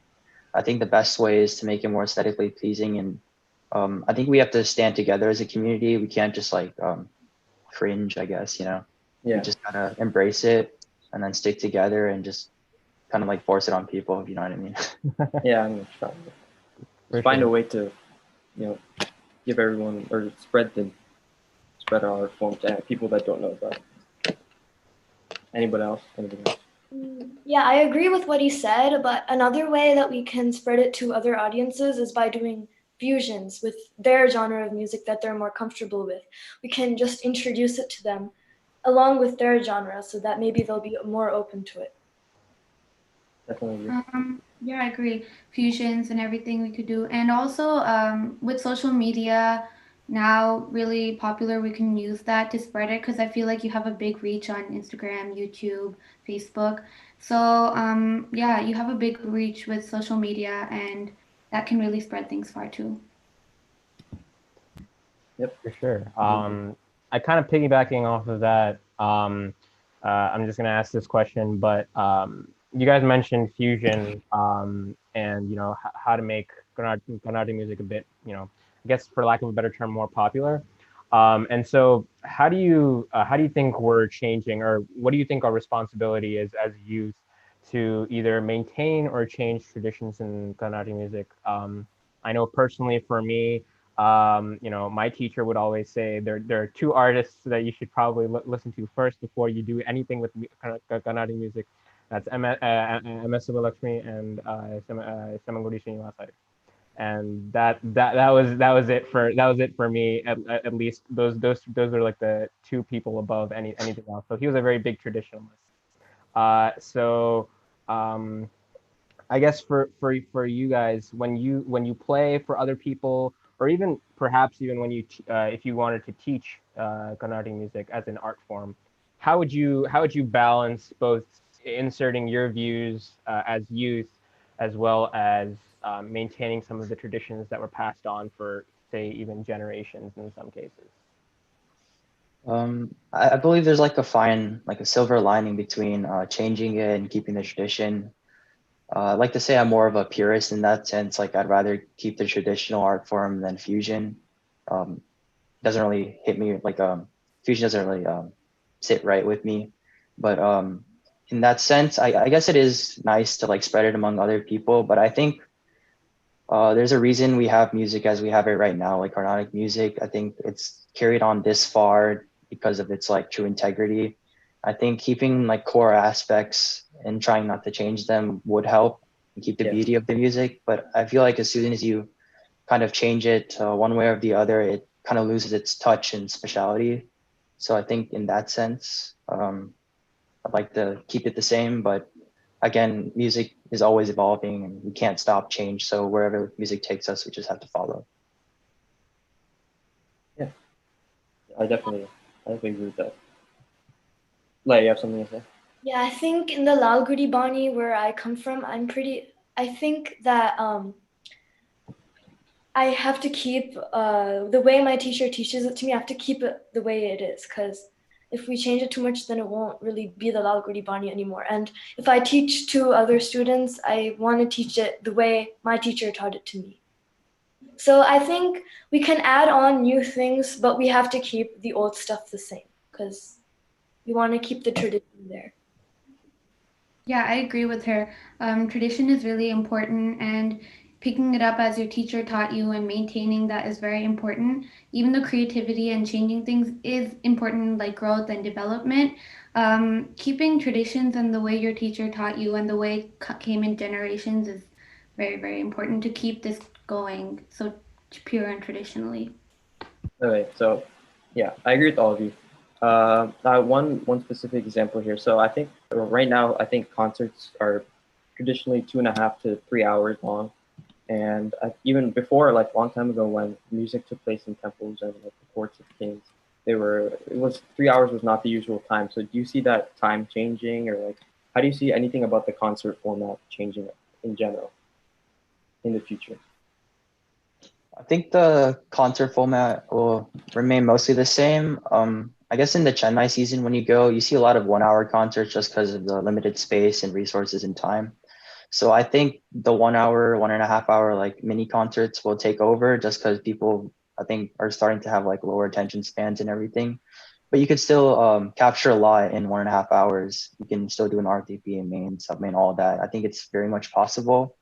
I think the best way is to make it more aesthetically pleasing. And I think we have to stand together as a community. We can't just like cringe, I guess, Yeah. We just gotta embrace it and then stick together and just kind of like force it on people, if you know what I mean. Yeah, I'm gonna try. For Find sure. a way to, give everyone or spread our art form to people that don't know about it. Anybody else? Yeah, I agree with what he said, but another way that we can spread it to other audiences is by doing fusions with their genre of music that they're more comfortable with. We can just introduce it to them along with their genre so that maybe they'll be more open to it. Definitely. Yeah, I agree. Fusions and everything we could do. And also with social media now really popular, we can use that to spread it because I feel like you have a big reach on Instagram, YouTube, Facebook. So yeah, you have a big reach with social media and that can really spread things far too. Yep. For sure. I kind of piggybacking off of that. I'm just gonna ask this question, but you guys mentioned fusion, and how to make Carnatic music a bit, I guess for lack of a better term, more popular. And so, how do you think we're changing, or what do you think our responsibility is as youth to either maintain or change traditions in Carnatic music? I know personally for me, my teacher would always say there are two artists that you should probably listen to first before you do anything with Carnatic music. That's MS Subbulakshmi and Semangudi Srinivasari. And that was it for me, at least those are like the two people above anything else. So he was a very big traditionalist. So I guess for you guys, when you play for other people, or even perhaps even when you if you wanted to teach Carnatic music as an art form, how would you balance both inserting your views as youth, as well as maintaining some of the traditions that were passed on for, say, even generations in some cases? I believe there's like a silver lining between changing it and keeping the tradition. I'd like to say I'm more of a purist in that sense. Like I'd rather keep the traditional art form than fusion. doesn't really hit me like fusion doesn't really sit right with me. But in that sense, I guess it is nice to like spread it among other people. But I think there's a reason we have music as we have it right now, like Carnatic music. I think it's carried on this far because of its like true integrity. I think keeping like core aspects and trying not to change them would help and keep the beauty of the music. But I feel like as soon as you kind of change it one way or the other, it kind of loses its touch and speciality. So I think in that sense, I'd like to keep it the same, but again, music is always evolving and we can't stop change. So wherever music takes us, we just have to follow. Yeah, I definitely agree with that. Laya, you have something to say? Yeah, I think in the Lalgudi Bani where I come from, I think that I have to keep the way my teacher teaches it to me. I have to keep it the way it is, because if we change it too much, then it won't really be the Lalgudi Bani anymore. And if I teach to other students, I want to teach it the way my teacher taught it to me. So I think we can add on new things, but we have to keep the old stuff the same because we want to keep the tradition there. Yeah, I agree with her. Tradition is really important, and picking it up as your teacher taught you and maintaining that is very important. Even though creativity and changing things is important, like growth and development, keeping traditions and the way your teacher taught you and the way it came in generations is very, very important to keep this going so pure and traditionally. All right, so yeah, I agree with all of you. One specific example here. So I think right now, I think concerts are traditionally 2.5 to 3 hours long. And even before, like a long time ago, when music took place in temples and like the courts of kings, it was 3 hours was not the usual time. So do you see that time changing, or like how do you see anything about the concert format changing in general in the future? I think the concert format will remain mostly the same. I guess in the Chennai season, when you go, you see a lot of 1 hour concerts just because of the limited space and resources and time. So I think the 1 hour, 1.5 hour like mini concerts will take over just because people, I think, are starting to have like lower attention spans and everything. But you could still capture a lot in 1.5 hours. You can still do an RTP and main, sub main, all that. I think it's very much possible.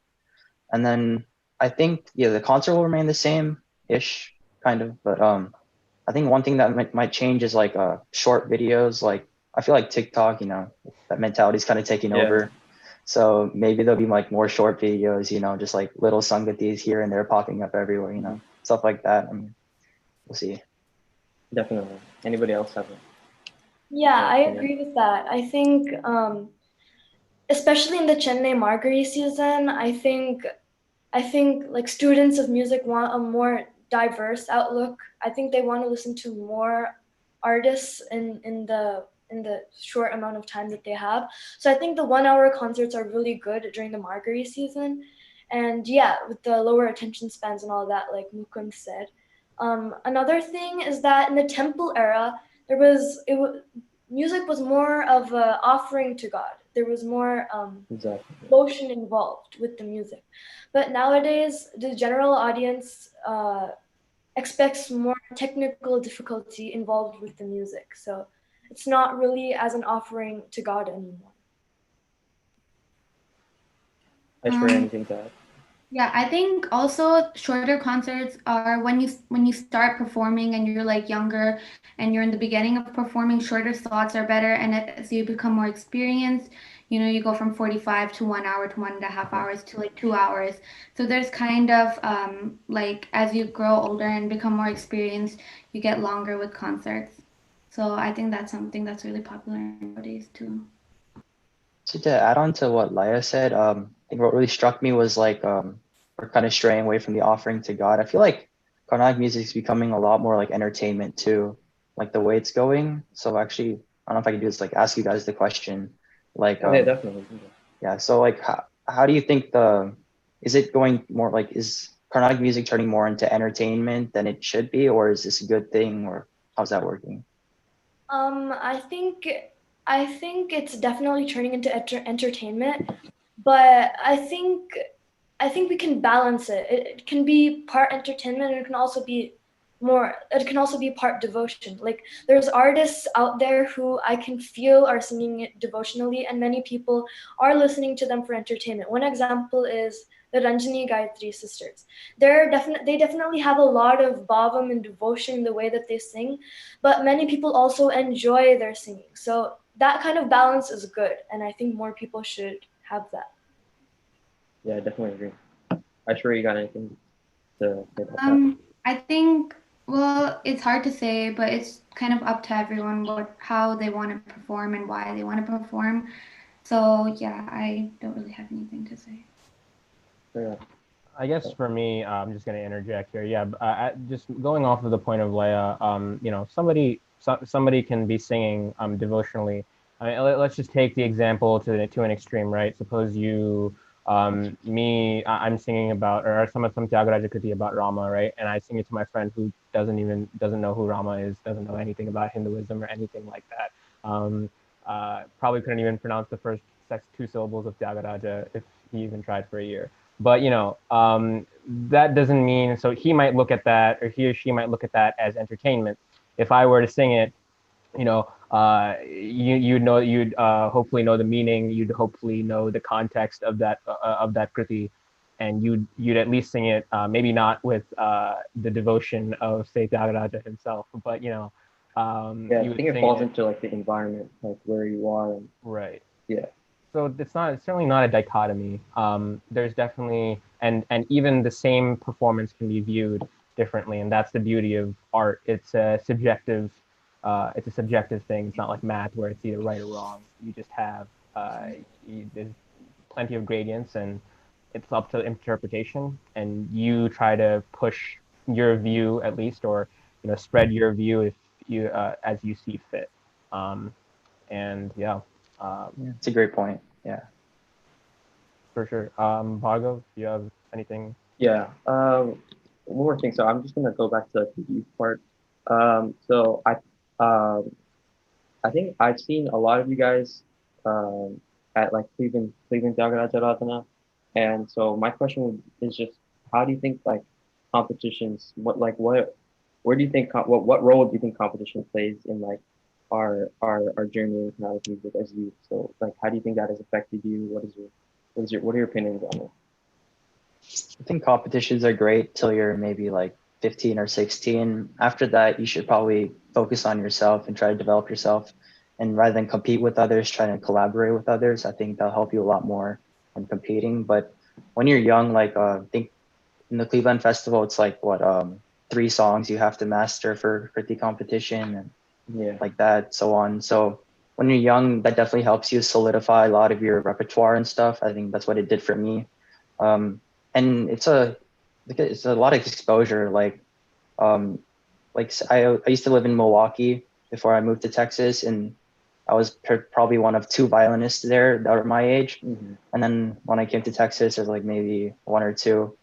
And then I think, yeah, the concert will remain the same-ish, kind of. But I think one thing that might change is like short videos. Like I feel like TikTok, that mentality is kind of taking over. So maybe there'll be like more short videos, just like little sangatis here and there popping up everywhere, stuff like that. I mean, we'll see. Definitely. Anybody else have it? Yeah, I agree with that. I think, especially in the Chennai Margari season, I think like students of music want a more diverse outlook. I think they want to listen to more artists in the short amount of time that they have. So I think the 1 hour concerts are really good during the Margari season. And yeah, with the lower attention spans and all that, like Mukund said. Another thing is that in the temple era, music was more of an offering to God. There was more devotion involved with the music. But nowadays, the general audience expects more technical difficulty involved with the music. So it's not really as an offering to God anymore. Aishwarya, anything to add? Yeah, I think also shorter concerts are when you start performing and you're like younger and you're in the beginning of performing, shorter slots are better. And as you become more experienced, you go from 45 to 1 hour to 1.5 hours to like 2 hours. So there's kind of like as you grow older and become more experienced, you get longer with concerts. So I think that's something that's really popular nowadays too. So to add on to what Laya said, I think what really struck me was like we're kind of straying away from the offering to God. I feel like Carnatic music is becoming a lot more like entertainment too, like the way it's going. So actually, I don't know if I can do this, like ask you guys the question, like yeah, definitely. Yeah. So like, how do you think is it going more like, is Carnatic music turning more into entertainment than it should be, or is this a good thing, or how's that working? I think it's definitely turning into entertainment, but I think we can balance it. It can be part entertainment, and it can also be more, it can also be part devotion. Like there's artists out there who I can feel are singing it devotionally, and many people are listening to them for entertainment. One example is the Ranjani Gayatri sisters. They definitely have a lot of bhavam and devotion in the way that they sing, but many people also enjoy their singing. So that kind of balance is good, and I think more people should have that. Yeah, I definitely agree. Aishwarya, you got anything to say about that? I think, well, it's hard to say, but it's kind of up to everyone how they want to perform and why they want to perform. So yeah, I don't really have anything to say. Yeah. I guess for me, I'm just going to interject here. Yeah, just going off of the point of Laya, you know, somebody can be singing devotionally. I mean, let's just take the example to an extreme, right? Suppose you, I'm singing about, or some Tyagaraja Kriti about Rama, right? And I sing it to my friend who doesn't know who Rama is, doesn't know anything about Hinduism or anything like that. Probably couldn't even pronounce the first two syllables of Tyagaraja if he even tried for a year. But you know, that doesn't mean, so he might look at that, or he or she might look at that as entertainment. If I were to sing it, you know, you'd hopefully know the meaning. You'd hopefully know the context of that kriti, and you'd at least sing it. Maybe not with the devotion of say Tyagaraja himself, but you know, Yeah, you I would think it sing falls it. into like the environment, like where you are. And, Right. yeah. So it's certainly not a dichotomy. There's definitely, and even the same performance can be viewed differently, and that's the beauty of art. It's a subjective thing. It's not like math where it's either right or wrong. You just have there's plenty of gradients, and it's up to interpretation. And you try to push your view at least, or you know, spread your view if you as you see fit. And yeah. Yeah, it's a great point. Yeah. For sure. Bhargav, do you have anything? Yeah. One more thing. So I'm just gonna go back to the youth part. So I think I've seen a lot of you guys at like Cleveland Tyagaraja Ratana, and so my question is just how do you think like competitions? Where do you think what role do you think competition plays in like our journey in Carnatic music as youth? So like how do you think that has affected you? What are your opinions on it? I think competitions are great till you're maybe like 15 or 16. After that, you should probably focus on yourself and try to develop yourself. And rather than compete with others, trying to collaborate with others, I think that'll help you a lot more than competing. But when you're young, like I think in the Cleveland Festival, it's like what 3 songs you have to master for the competition and Yeah. like that, so on. So when you're young, that definitely helps you solidify a lot of your repertoire and stuff. I think that's what it did for me. And it's a lot of exposure. I used to live in Milwaukee before I moved to Texas, and I was probably one of 2 violinists there that were my age. Mm-hmm. And then when I came to Texas, there's like maybe 1 or 2.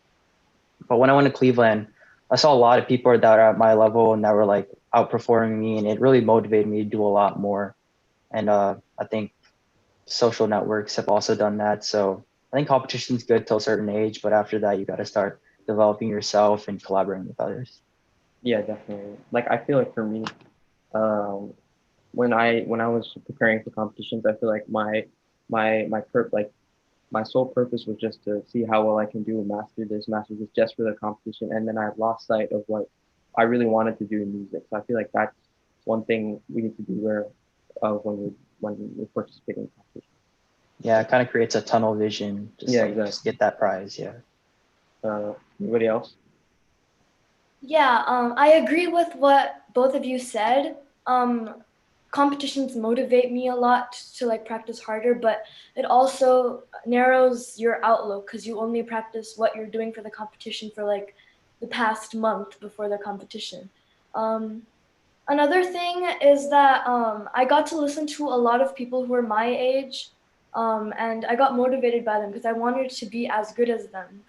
But when I went to Cleveland, I saw a lot of people that are at my level and that were like outperforming me, and it really motivated me to do a lot more. And I think social networks have also done that. So I think competition's good till a certain age, but after that, you got to start developing yourself and collaborating with others. Yeah, definitely. Like I feel like for me, um, when I was preparing for competitions, I feel like my sole purpose was just to see how well I can do and master this just for the competition, and then I lost sight of what I really wanted to do in music. So I feel like that's one thing we need to be aware of when we're participating in competition. Yeah, it kind of creates a tunnel vision. Just get that prize. Yeah. Anybody else? Yeah, I agree with what both of you said. Competitions motivate me a lot to like practice harder, but it also narrows your outlook because you only practice what you're doing for the competition for like the past month before the competition. Another thing is that I got to listen to a lot of people who are my age, and I got motivated by them because I wanted to be as good as them.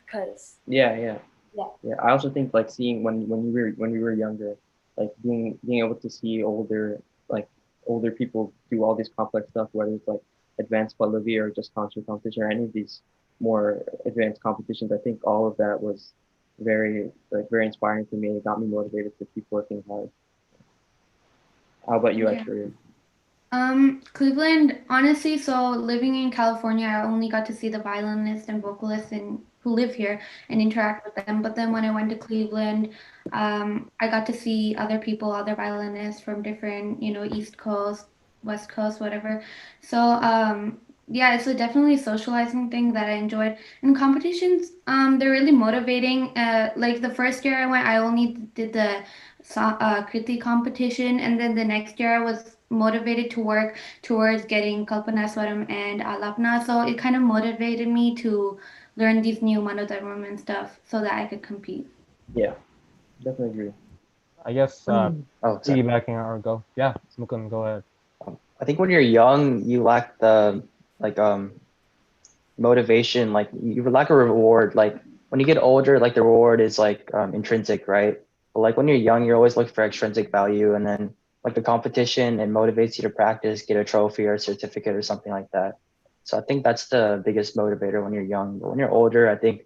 Yeah. I also think like seeing when we were younger, like being able to see older people do all this complex stuff, whether it's like advanced pallavi or just concert competition or any of these more advanced competitions. I think all of that was very inspiring for me. It got me motivated to keep working hard. How about you, Yeah. Aishwarya? Cleveland, honestly, so living in California, I only got to see the violinists and vocalists who live here and interact with them. But then when I went to Cleveland, I got to see other people, other violinists from different, East Coast, West Coast, whatever. So, yeah, it's definitely a socializing thing that I enjoyed. And competitions, they're really motivating. Like the first year I went, I only did the Kriti competition, and then the next year I was motivated to work towards getting Kalpanaswaram and Alaapana. So it kind of motivated me to learn these new Manodharmam and stuff so that I could compete. Yeah, definitely agree. I guess Oh, sorry. piggybacking or go. Yeah, Mukund, go ahead. I think when you're young, you lack the like motivation, like you lack a reward. Like when you get older, like the reward is like intrinsic, right? But like when you're young, you're always looking for extrinsic value, and then like the competition, it motivates you to practice, get a trophy or a certificate or something like that. So I think that's the biggest motivator when you're young. But when you're older, I think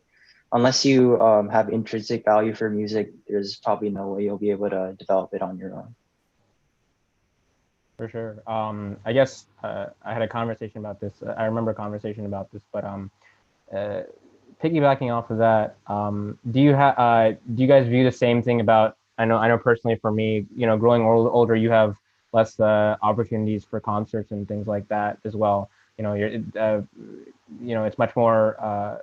unless you have intrinsic value for music, there's probably no way you'll be able to develop it on your own. For sure. I guess I had a conversation about this. I remember a conversation about this, but piggybacking off of that, do you guys view the same thing about? I know personally for me, growing older, you have less opportunities for concerts and things like that as well. It's much more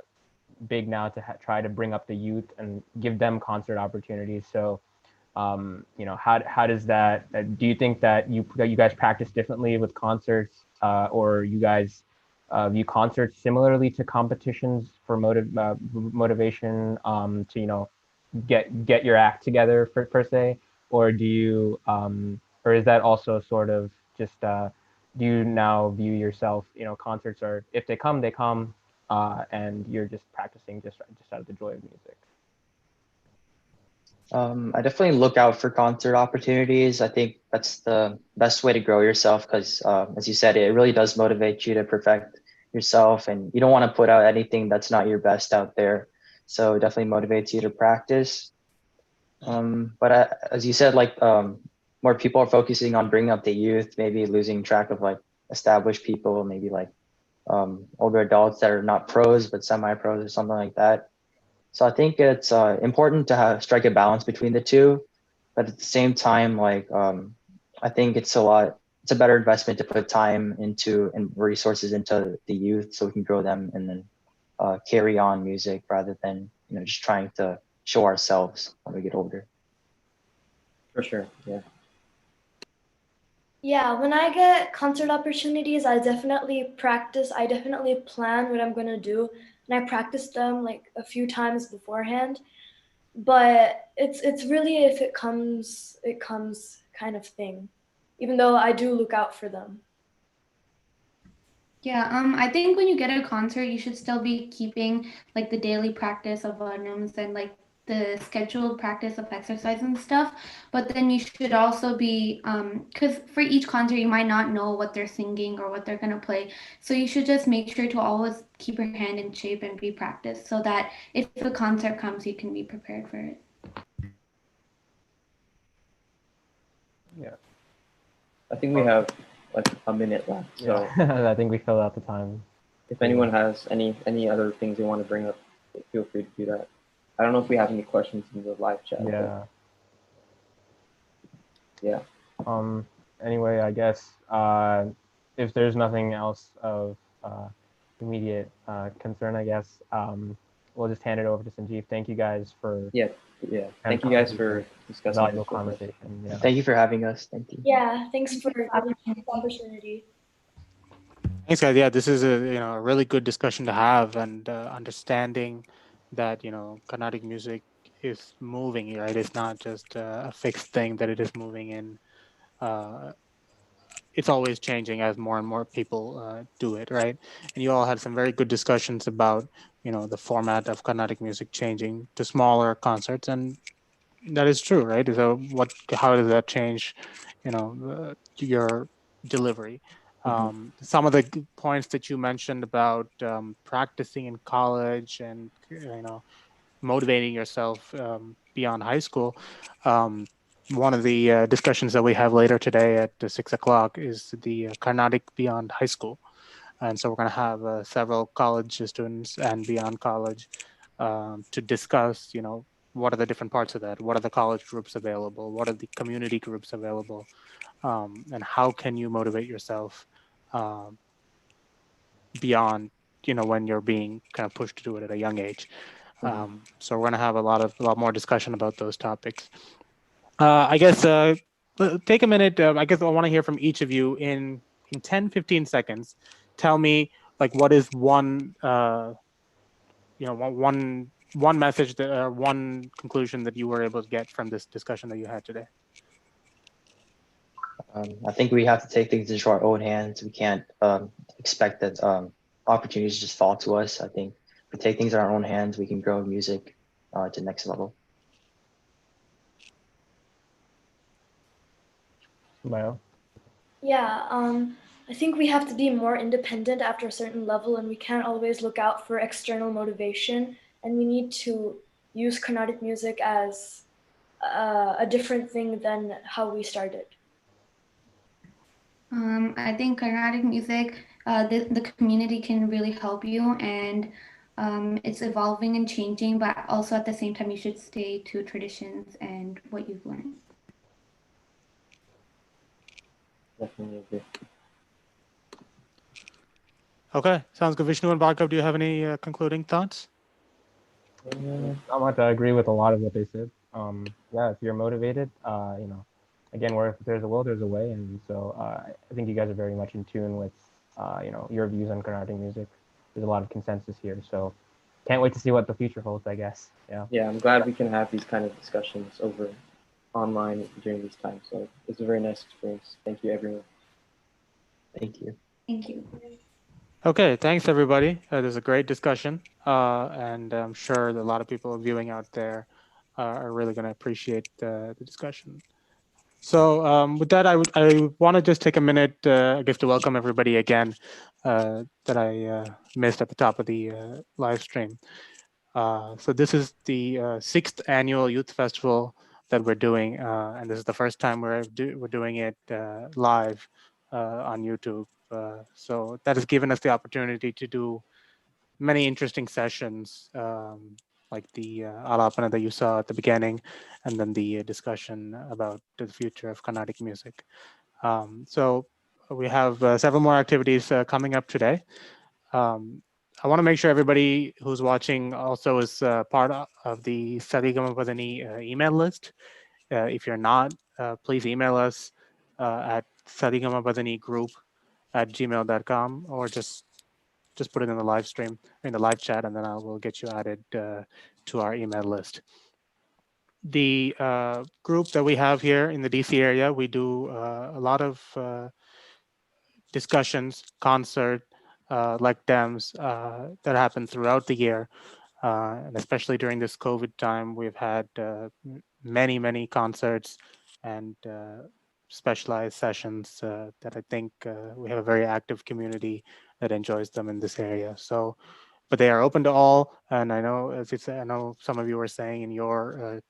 big now to try to bring up the youth and give them concert opportunities. So how does that, do you think that you guys practice differently with concerts, or you guys view concerts similarly to competitions for motivation, to get your act together per se, or do you or is that also sort of just do you now view yourself, concerts are, if they come they come, and you're just practicing just out of the joy of music? I definitely look out for concert opportunities. I think that's the best way to grow yourself because, as you said, it really does motivate you to perfect yourself, and you don't want to put out anything that's not your best out there. So it definitely motivates you to practice. But as you said, like more people are focusing on bringing up the youth, maybe losing track of like established people, maybe like older adults that are not pros but semi-pros or something like that. So I think it's important to strike a balance between the two, but at the same time, like I think it's a better investment to put time into and resources into the youth so we can grow them and then carry on music rather than just trying to show ourselves when we get older. For sure, yeah. Yeah, when I get concert opportunities, I definitely practice. I definitely plan what I'm going to do, and I practice them like a few times beforehand. But it's really if it comes kind of thing, even though I do look out for them. Yeah, I think when you get a concert, you should still be keeping like the daily practice of varnams and like the scheduled practice of exercise and stuff. But then you should also be, because for each concert, you might not know what they're singing or what they're gonna play. So you should just make sure to always keep your hand in shape and be practiced so that if a concert comes, you can be prepared for it. Yeah. I think we have like a minute left. So I think we filled out the time. if anyone has any other things they want to bring up, feel free to do that. I don't know if we have any questions in the live chat. Yeah. Yeah. Anyway, I guess if there's nothing else of immediate concern, I guess we'll just hand it over to Sanjeev. Thank you guys for Thank you guys for discussing valuable this with us. conversation. Yeah. Thank you for having us. Thank you. Yeah, thanks for the opportunity. Thanks, guys. Yeah, this is a really good discussion to have, and understanding that Carnatic music is moving, right? It's not just a fixed thing that it is moving in. It's always changing as more and more people do it, right? And you all had some very good discussions about the format of Carnatic music changing to smaller concerts, and that is true, right? So how does that change your delivery? Some of the points that you mentioned about practicing in college and motivating yourself beyond high school, one of the discussions that we have later today at 6 o'clock is the Carnatic beyond high school. And so we're going to have several college students and beyond college to discuss, what are the different parts of that? What are the college groups available? What are the community groups available? And how can you motivate yourself beyond, when you're being kind of pushed to do it at a young age? So we're going to have a lot more discussion about those topics. I guess take a minute. I guess I want to hear from each of you in 10, 15 seconds. Tell me, like, what is one message that one conclusion that you were able to get from this discussion that you had today. I think we have to take things into our own hands. We can't expect that opportunities just fall to us. I think if we take things in our own hands, we can grow music to the next level. Laya? Yeah, I think we have to be more independent after a certain level, and we can't always look out for external motivation. And we need to use Carnatic music as a different thing than how we started. I think Carnatic music, the community can really help you, and it's evolving and changing, but also at the same time, you should stay to traditions and what you've learned. Definitely agree. Okay, sounds good. Vishnu and Bhargav, do you have any concluding thoughts? I agree with a lot of what they said. Yeah, if you're motivated, again, where if there's a will, there's a way, and so I think you guys are very much in tune with, your views on Carnatic music. There's a lot of consensus here, so can't wait to see what the future holds, I guess. Yeah. Yeah, I'm glad we can have these kind of discussions over online during these times. So it's a very nice experience. Thank you, everyone. Thank you. Thank you. Okay, thanks everybody. There's a great discussion, and I'm sure that a lot of people viewing out there are really going to appreciate the discussion. So with that, I want to just take a minute, I guess, to welcome everybody again that I missed at the top of the live stream. So this is the 6th annual youth festival that we're doing, and this is the first time we're doing it live on YouTube. So that has given us the opportunity to do many interesting sessions, like the Alaapana that you saw at the beginning, and then the discussion about the future of Carnatic music. So we have several more activities coming up today. I want to make sure everybody who's watching also is part of the SRGMPDN email list. If you're not, please email us at SRGMPDNgroup@gmail.com, or just put it in the live stream, in the live chat, and then I will get you added to our email list. The group that we have here in the DC area, we do a lot of discussions, concert, like demos that happen throughout the year. And especially during this COVID time, we've had many concerts and specialized sessions that I think we have a very active community that enjoys them in this area. So, but they are open to all. And I know, as you said, I know some of you were saying in your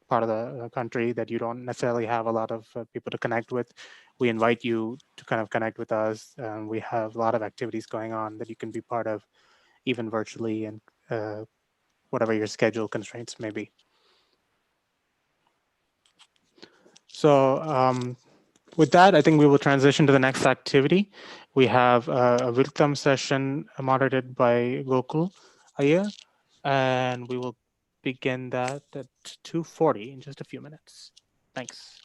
part of the country that you don't necessarily have a lot of people to connect with. We invite you to kind of connect with us. We have a lot of activities going on that you can be part of, even virtually, and whatever your schedule constraints may be. So with that, I think we will transition to the next activity. We have a Viruttam session moderated by Gokul, Iyer, and we will begin that at 2:40 in just a few minutes. Thanks.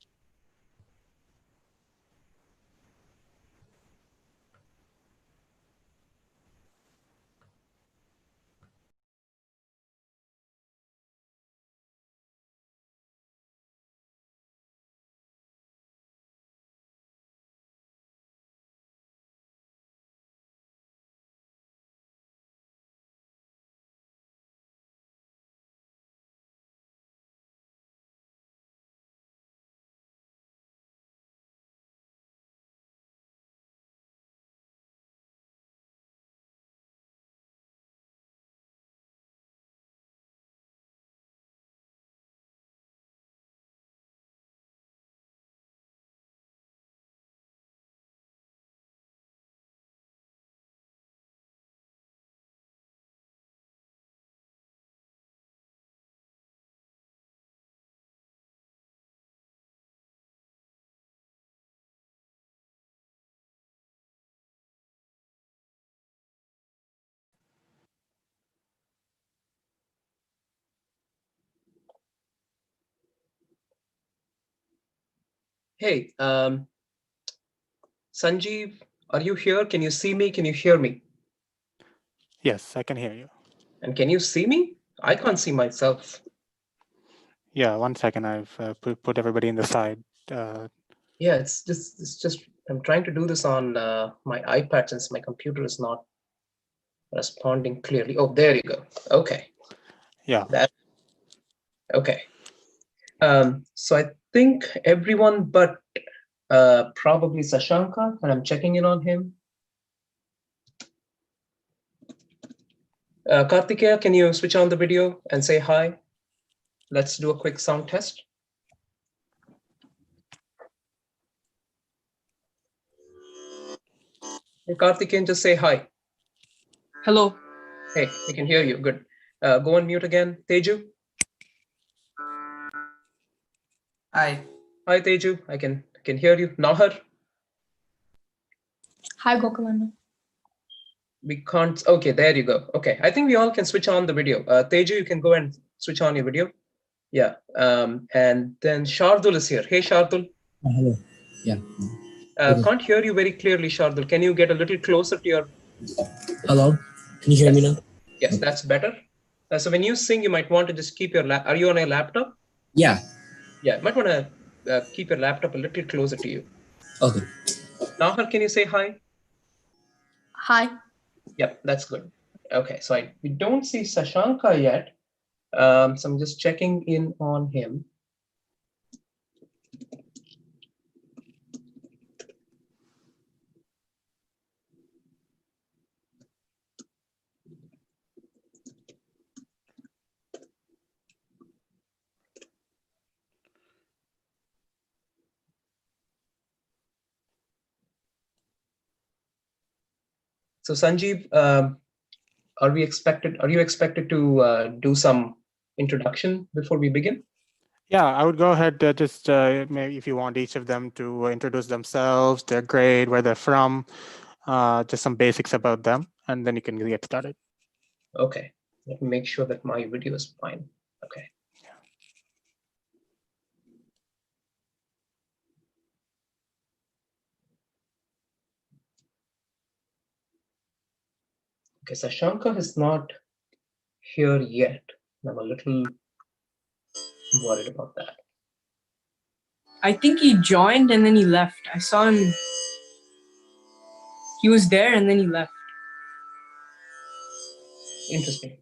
Hey, Sanjeev, are you here? Can you see me? Can you hear me? Yes, I can hear you. And can you see me? I can't see myself. Yeah, 1 second. I've put everybody in the side. Yeah, it's just I'm trying to do this on my iPad since my computer is not responding clearly. Oh, there you go. Okay. Yeah. Okay. So I think everyone but probably Sasanka, and I'm checking in on him. Kartikeya, can you switch on the video and say hi? Let's do a quick sound test. Hey, Kartikeyan, just say hi. Hello. Hey, we can hear you. Good. Go on mute again. Teju. Hi. Hi, Teju. I can hear you. Nahar. Hi, Gokul. We can't. Okay, there you go. Okay, I think we all can switch on the video. Teju, you can go and switch on your video. Yeah. And then Shardul is here. Hey, Shardul. Hello. Yeah. Can't hear you very clearly, Shardul. Can you get a little closer to your... Hello. Can you hear me now? Yes, that's better. So when you sing, you might want to just keep your Are you on a laptop? Yeah. Yeah, you might want to keep your laptop a little closer to you. Okay. Nahar, can you say hi? Hi. Yep, that's good. Okay, so we don't see Sasanka yet. So I'm just checking in on him. So Sanjeev, are you expected to do some introduction before we begin? Yeah, I would go ahead. Just maybe if you want each of them to introduce themselves, their grade, where they're from, just some basics about them, and then you can get started. Okay, let me make sure that my video is fine. Okay. Okay, Sasanka is not here yet. I'm a little worried about that. I think he joined and then he left. I saw him. He was there and then he left. Interesting.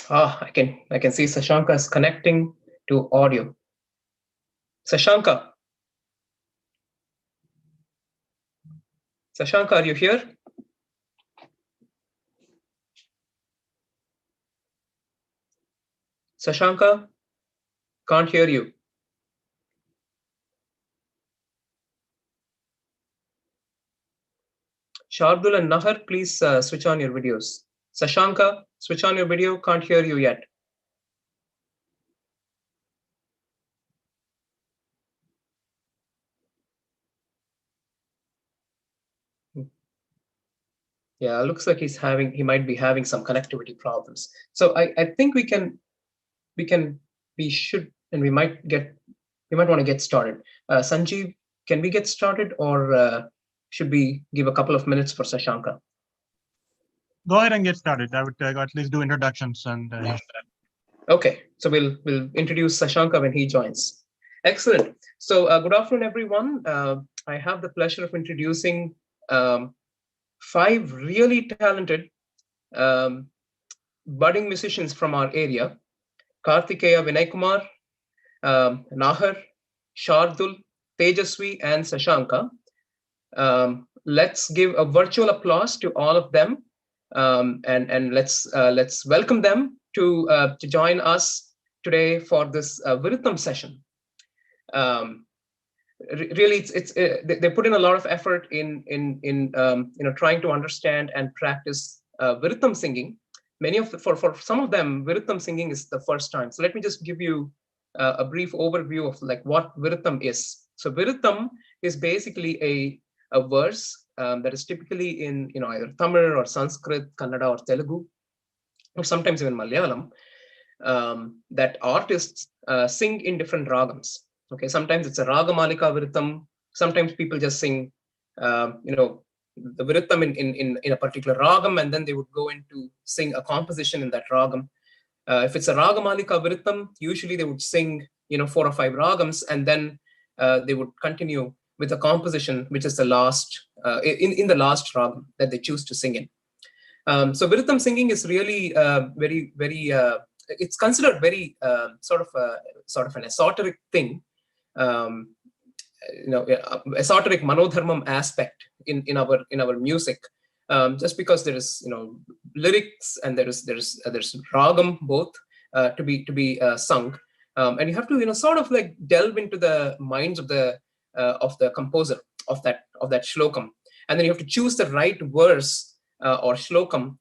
I can see Sasanka is connecting to audio. Sasanka, are you here? Sasanka, can't hear you. Shardul and Nahar, please switch on your videos. Sasanka, switch on your video. Can't hear you yet. Yeah, looks like he might be having some connectivity problems. So I think we might want to get started. Sanjeev, can we get started, or should we give a couple of minutes for Sasanka? Go ahead and get started. I would at least do introductions and. Okay, so we'll introduce Sasanka when he joins. Excellent. So good afternoon, everyone. I have the pleasure of introducing 5 really talented budding musicians from our area: Kartikeya Vinay Kumar, Nahar, Shardul, Tejaswi, and Sasanka. Let's give a virtual applause to all of them, and let's welcome them to join us today for this Viruttam session. Really, they put in a lot of effort in trying to understand and practice Viruttam singing. For some of them, Viruttam singing is the first time. So let me just give you a brief overview of like what Viruttam is. So Viruttam is basically a verse that is typically in either Tamil or Sanskrit, Kannada or Telugu, or sometimes even Malayalam, that artists sing in different ragams. Okay, sometimes it's a Ragamalika Viruttam. Sometimes people just sing, the Viruttam in a particular ragam, and then they would go into sing a composition in that ragam. If it's a Ragamalika Viruttam, usually they would sing 4 or 5 ragams, and then they would continue with a composition which is the last in the last ragam that they choose to sing in. So Viruttam singing is really very it's considered very sort of an esoteric thing, esoteric manodharmam aspect in our music, just because there is lyrics and there's ragam both to be sung, and you have to sort of like delve into the minds of the composer of that shlokam, and then you have to choose the right verse or shlokam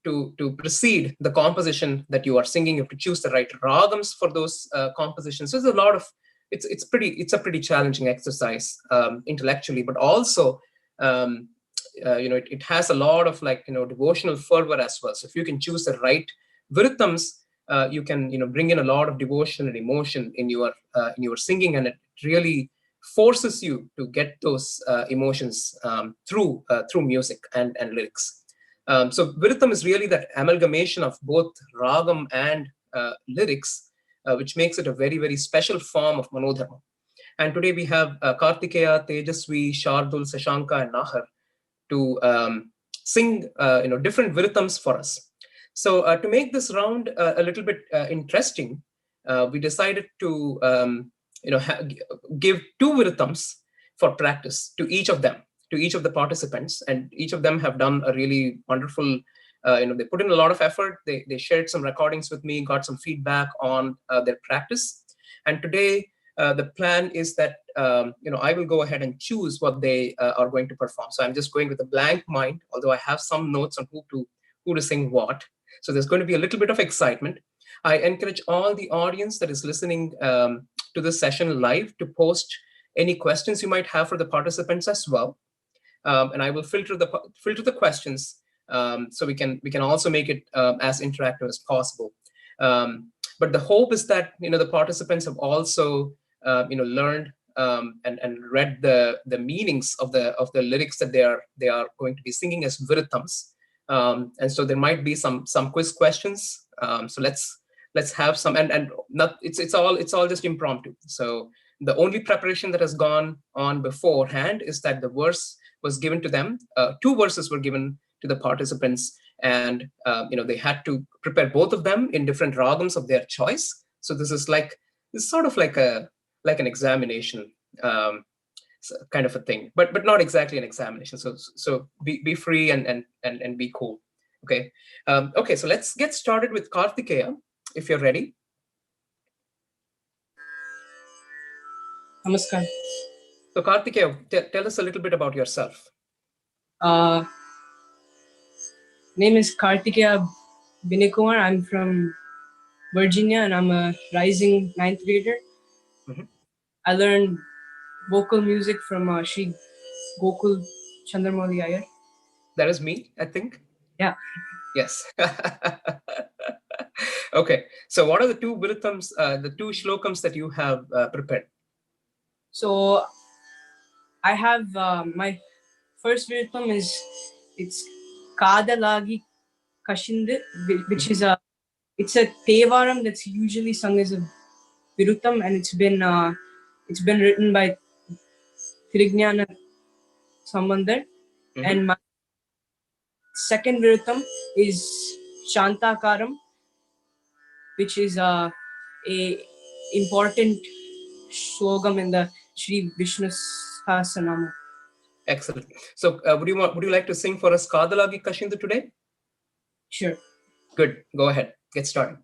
to precede the composition that you are singing. You have to choose the right ragams for those compositions. So there's a lot of it's a pretty challenging exercise intellectually, but also it has a lot of devotional fervor as well. So if you can choose the right Viruttams, you can bring in a lot of devotion and emotion in your singing, and it really forces you to get those emotions through music and lyrics. So Viruttam is really that amalgamation of both ragam and lyrics, which makes it a very, very special form of manodharma. And today we have Kartikeya, Tejasvi, Shardul, Sasanka, and Nahar to sing different Viruttams for us. So to make this round a little bit interesting, we decided to give 2 Viruttams for practice to each of them, to each of the participants, and each of them have done a really wonderful, they put in a lot of effort. They shared some recordings with me, got some feedback on their practice. And today, the plan is that, I will go ahead and choose what they are going to perform. So I'm just going with a blank mind, although I have some notes on who to sing what. So there's going to be a little bit of excitement. I encourage all the audience that is listening to this session live to post any questions you might have for the participants as well. And I will filter the questions so we can also make it as interactive as possible. But the hope is that the participants have also learned and read the meanings of the lyrics that they are going to be singing as Viruttams. And so there might be some quiz questions. So let's have some, and not it's all just impromptu. So the only preparation that has gone on beforehand is that the verse was given to them. 2 verses were given to the participants, and they had to prepare both of them in different ragams of their choice. So this is sort of like an examination kind of a thing, but not exactly an examination. So be free and be cool. Okay. Okay. So let's get started with Kartikeya, if you're ready. Namaskar. So Kartikeya, tell us a little bit about yourself. Name is Kartikeya Binikumar. I'm from Virginia, and I'm a rising 9th grader. Mm-hmm. I learned vocal music from Shri Gokul Chandramouli Iyer. That is me, I think. Yeah. Yes. Okay. So what are the 2 Viruttams, the 2 shlokams that you have prepared? So I have my first Viruttam it's Kadalagi Kashinde, which is it's a Tevaram that's usually sung as a Viruttam, and it's been written by Thirignana Sambandar. Mm-hmm. And my second Viruttam is Shantakaram, which is a important slogam in the Sri Vishnu Sahasranama. Excellent. So would you like to sing for us Kadalagi Kashindu today? Sure. Good. Go ahead. Get started.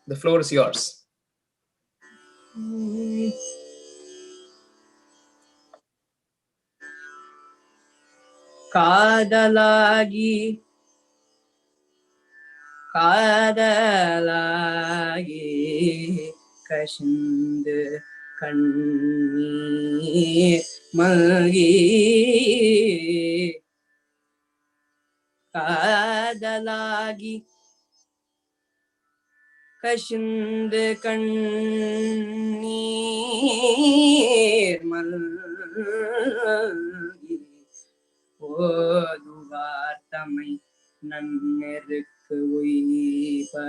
The floor is yours. Kadalagi kashindu kannir malgi Kadalagi kashindu kannir malgi ஓதுவார் தம்மை நன்னெருக்கு உய்ப்பது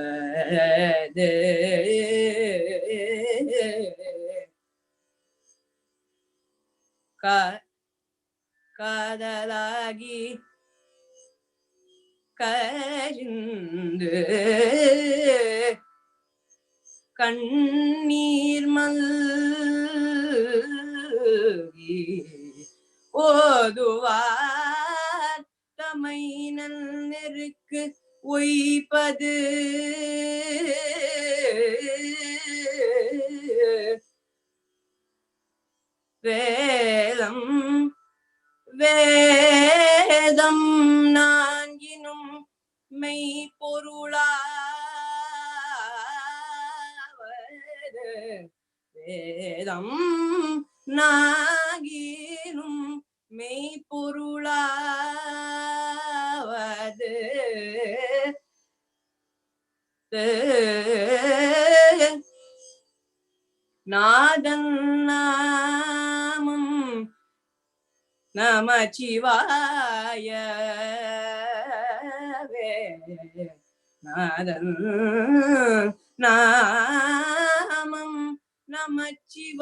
காதலாகி கரிந்து கண்ணீர் மல்கி ஓதுவார் தமை நன்னெருக்கு உய்ப்பது வேதம் வேதம் நான்கினும் மெய்ப்பொருளாவது வேதம் நாகினும் மெய்ப்பொருளாவது நாதன் நாமம் நமச்சிவாயவே நாதன் நாமம் நமச்சிவாயவே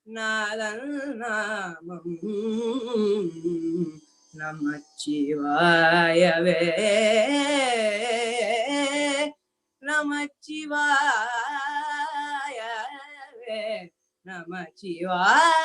நாதன் நாமம் நமச்சிவாயவே நமச்சிவாயவே நமச்சிவாயவே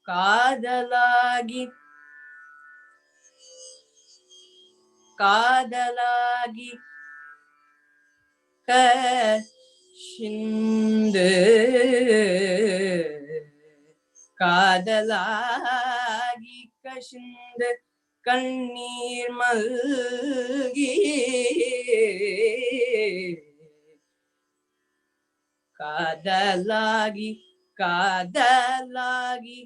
காதலாகி காதலாகி கஷிந்து காதலாகி கஷிந்து கண்ணீர் மல்கி காதலாகி காதலாகி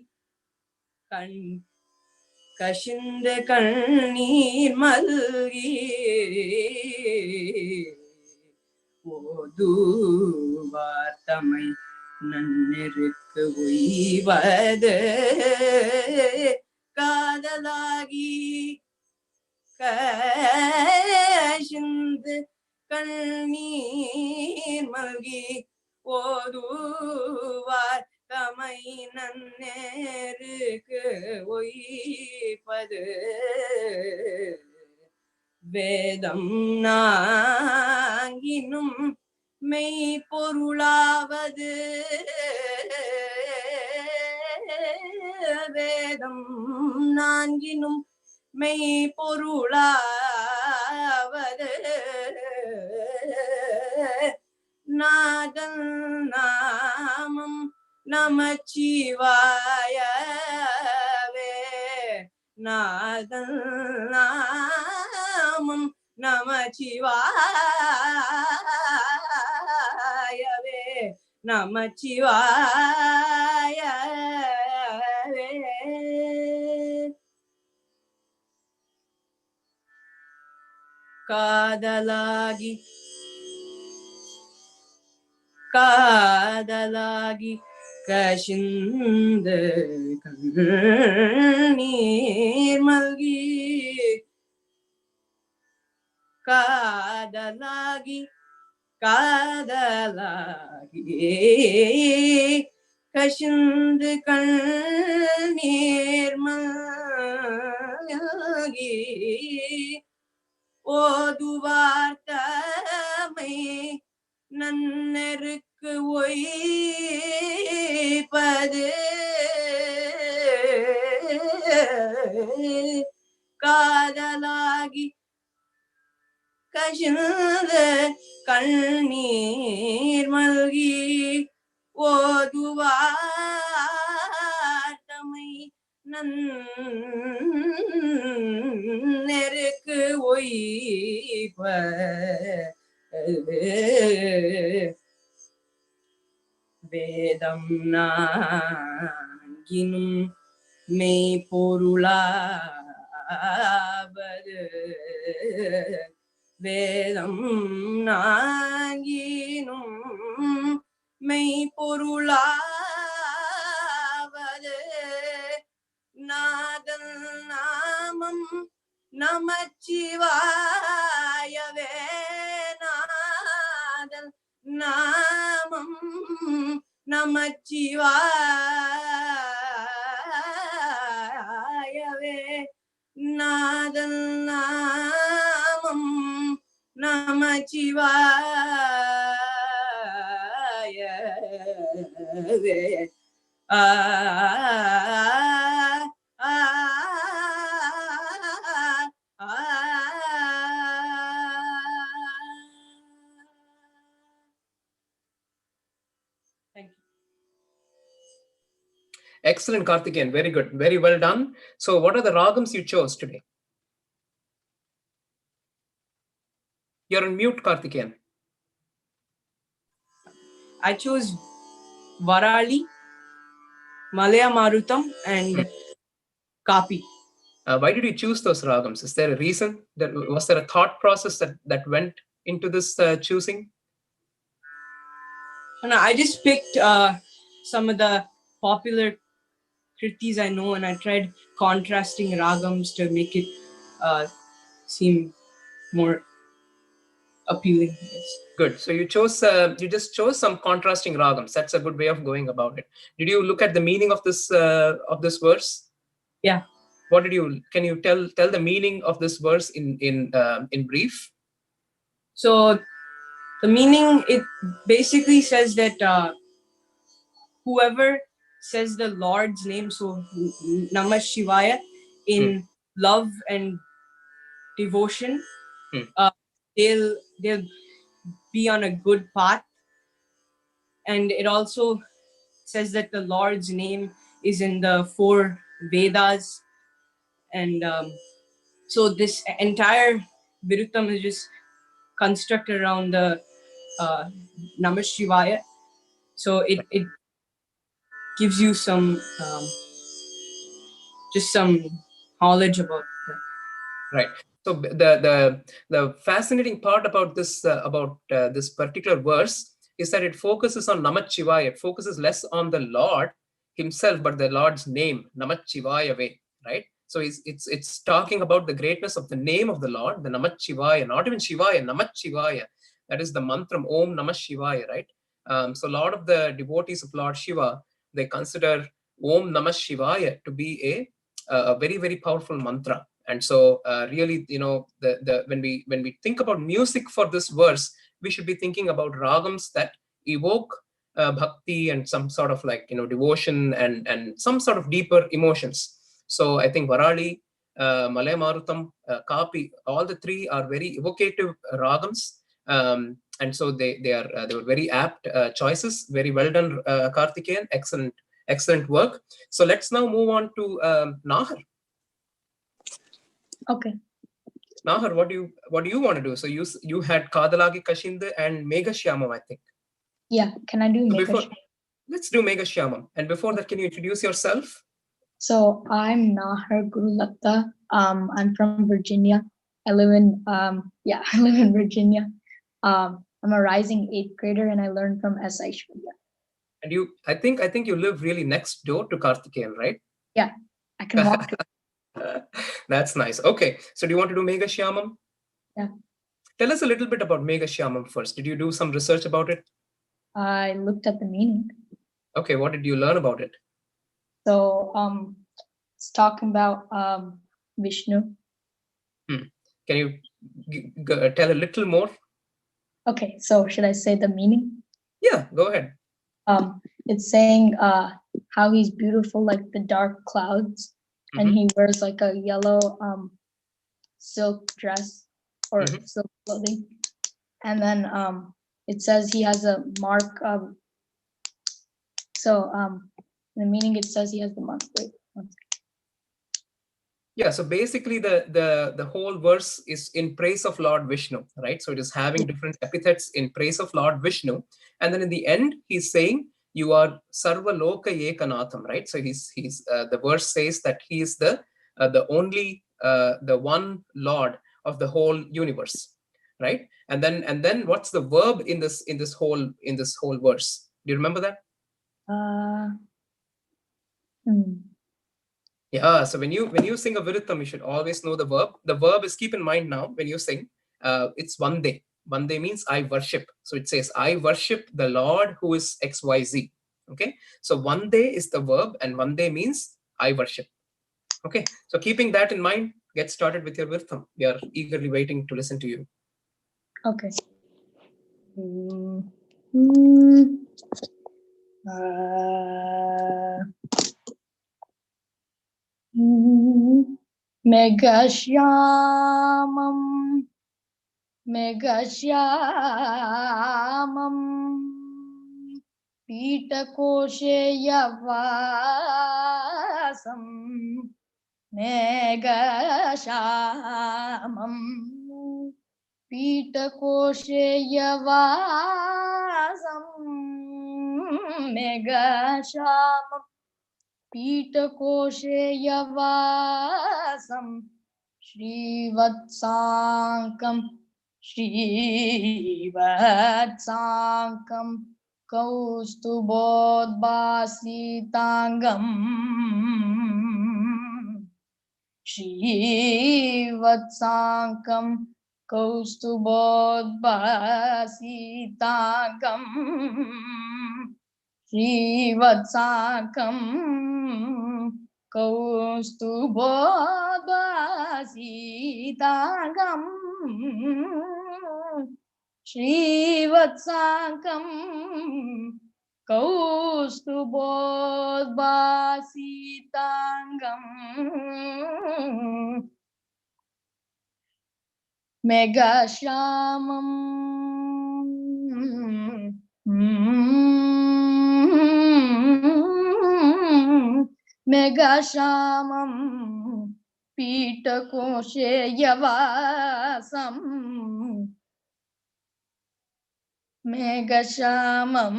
கஷிந்து கண்ணீர் மல்கி ஓதுவார் தமை நன்னெருக்கு உய்வது காதலாகி கஷிந்து கண்ணீர் மல்கி ஓதுவார் தமை நன்னேருக்கு ஒய்ப்பது வேதம் நாங்கினும் மெய்ப்பொருளாவது வேதம் நான்கினும் மெய்ப்பொருளாவது நாதன் நாமம் நமச்சிவாயவே நாதன் நாமம் நமச்சிவாயவே நமச்சிவாயவே காதலாகி காதலாகி கஷிந்து கண்ணீர் மல்கி காதலாகி காதலாகி கசிந்து கண்ணீர் மல்கி ஓதுவார் தமை நன்னருக்கு ஒய்பது காதலாகி கசிந்து கண்ணீர் மல்கி ஓதுவார் தமை நன்னருக்கு ஒய்பது வேதம் நான்கினும் மெய்ப்பொருளாவது வேதம் நான்கினும் மெய்ப்பொருளாவது நாதன் நாமம் நமச்சிவாயவே நாதன் நாமம் நமச்சிவாயவே நாதன் நாமம் நமச்சிவாயவே Excellent, Karthikeyan. Very good. Very well done. So what are the ragams you chose today? You're on mute, Karthikeyan. I chose Varali, Malaya Marutam, and Kapi. Why did you choose those ragams? Is there a reason? Was there a thought process that went into this choosing? No, I just picked some of the popular kritis I know, and I tried contrasting ragams to make it seem more appealing. Good. So you chose, you just chose some contrasting ragams. That's a good way of going about it. Did you look at the meaning of this verse? Yeah. What did you? Can you tell the meaning of this verse in brief? So the meaning, it basically says that whoever says the Lord's name, so Namah Shivaya, in love and devotion, they'll be on a good path. And it also says that the Lord's name is in the 4 Vedas. And so this entire Viruttam is just constructed around the Namah Shivaya. So it gives you some just some knowledge about that. Right. So the fascinating part about this particular verse is that it focuses on Namah Shivaya. It focuses less on the Lord himself, but the Lord's name, Namah Shivaya way, right? So it's talking about the greatness of the name of the Lord, the Namah Shivaya, not even Shivaya, Namah Shivaya. That is the mantra, Om Namah Shivaya, right? So a lot of the devotees of Lord Shiva, they consider Om Namah Shivaya to be a very, very powerful mantra. And so really, you know, when we think about music for this verse, we should be thinking about ragams that evoke bhakti and some sort of like, you know, devotion and some sort of deeper emotions. So I think Varali, Malaya Marutam, Kapi, all the 3 are very evocative ragams. And so they were very apt choices. Very well done, Karthikeyan. Excellent work. So let's now move on to Nahar. Okay. Nahar, what do you want to do? So you had Kadalagi Kashinda and Mega Shyamam, I think. Yeah, can I do Mega Shyamam? Let's do Mega Shyamam. And before that, can you introduce yourself? So I'm Nahar Gurulatta. I'm from Virginia. I live in Virginia. I'm a rising 8th grader and I learn from Aishwarya. And I think you live really next door to Karthikeyan, right? Yeah, I can walk to. That's nice. Okay, so do you want to do Mega Shyamam? Yeah. Tell us a little bit about Mega Shyamam first. Did you do some research about it? I looked at the meaning. Okay, what did you learn about it? So it's talking about Vishnu. Can you tell a little more? Okay, so should I say the meaning? Yeah, go ahead. It's saying how he's beautiful like the dark clouds, and he wears like a yellow silk dress or silk clothing, and then it says he has a mark. The meaning, it says he has the mark. Wait. Yeah, so basically the whole verse is in praise of Lord Vishnu, right? So it is having different epithets in praise of Lord Vishnu, and then in the end he's saying you are Sarva Loka Ekanatham, right? So he's the verse says that he is the only the one Lord of the whole universe, right? And then what's the verb in this whole verse? Do you remember that? Yeah, so when you sing a Viruttam, you should always know the verb. The verb is, keep in mind now when you sing, it's Vande. Vande means I worship. So it says I worship the Lord who is XYZ. Okay, so Vande is the verb and Vande means I worship. Okay, so keeping that in mind, get started with your Viruttam. We are eagerly waiting to listen to you. Okay. Megashyamam Pitakoshe Yavasam Megashyamam Pitakoshe Yavasam Megashyamam Pitakoshe Yavasam Shrivatsankam Kaustubodhbasitangam Shrivatsankam Kaustubodhbasitangam Shrivatsankam Kaustubodhbasitangam Shrivatsankam Kaustubodhbasitangam Megashyamam Megashyamam Pitakoshe Yavasam Megashyamam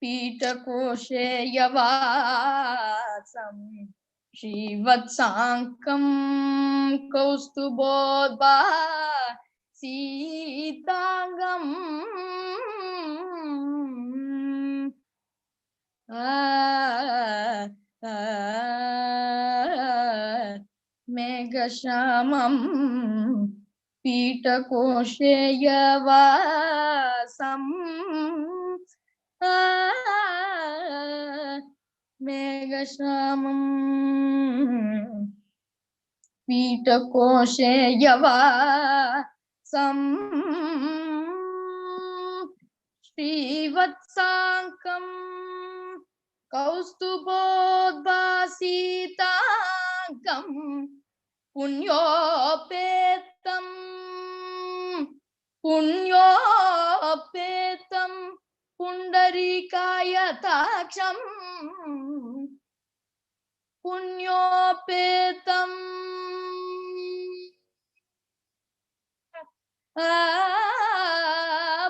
Pitakoshe Yavasam Shrivatsankam Kaustubodhbasitangam Megashyamam Pitakoshe Yavasam Megashyamam Pitakoshe Yavasam Shrivatsankam Kaustubodhbasitangam Punyopetam Pundarikayataksam Punyopetam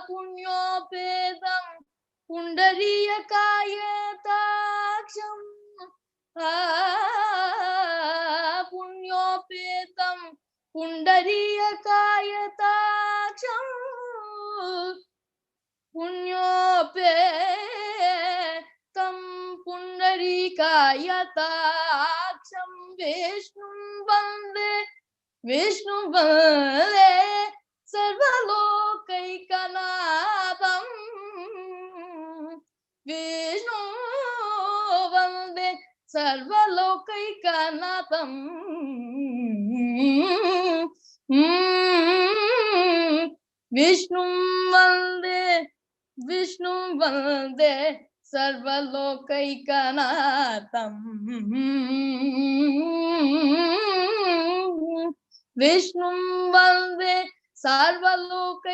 Punyopetam Pundarikayataksam Punyopetam Pundarikayataksam Punyopetam Pundarikayataksam Vishnu Vande सर्वलोकैकनाथं Vishnu वन्दे सर्वलोकैकनाथं विष्णुं वन्दे सर्वलोकैकनाथं विष्णुं वन्दे सर्वलोकैकनाथं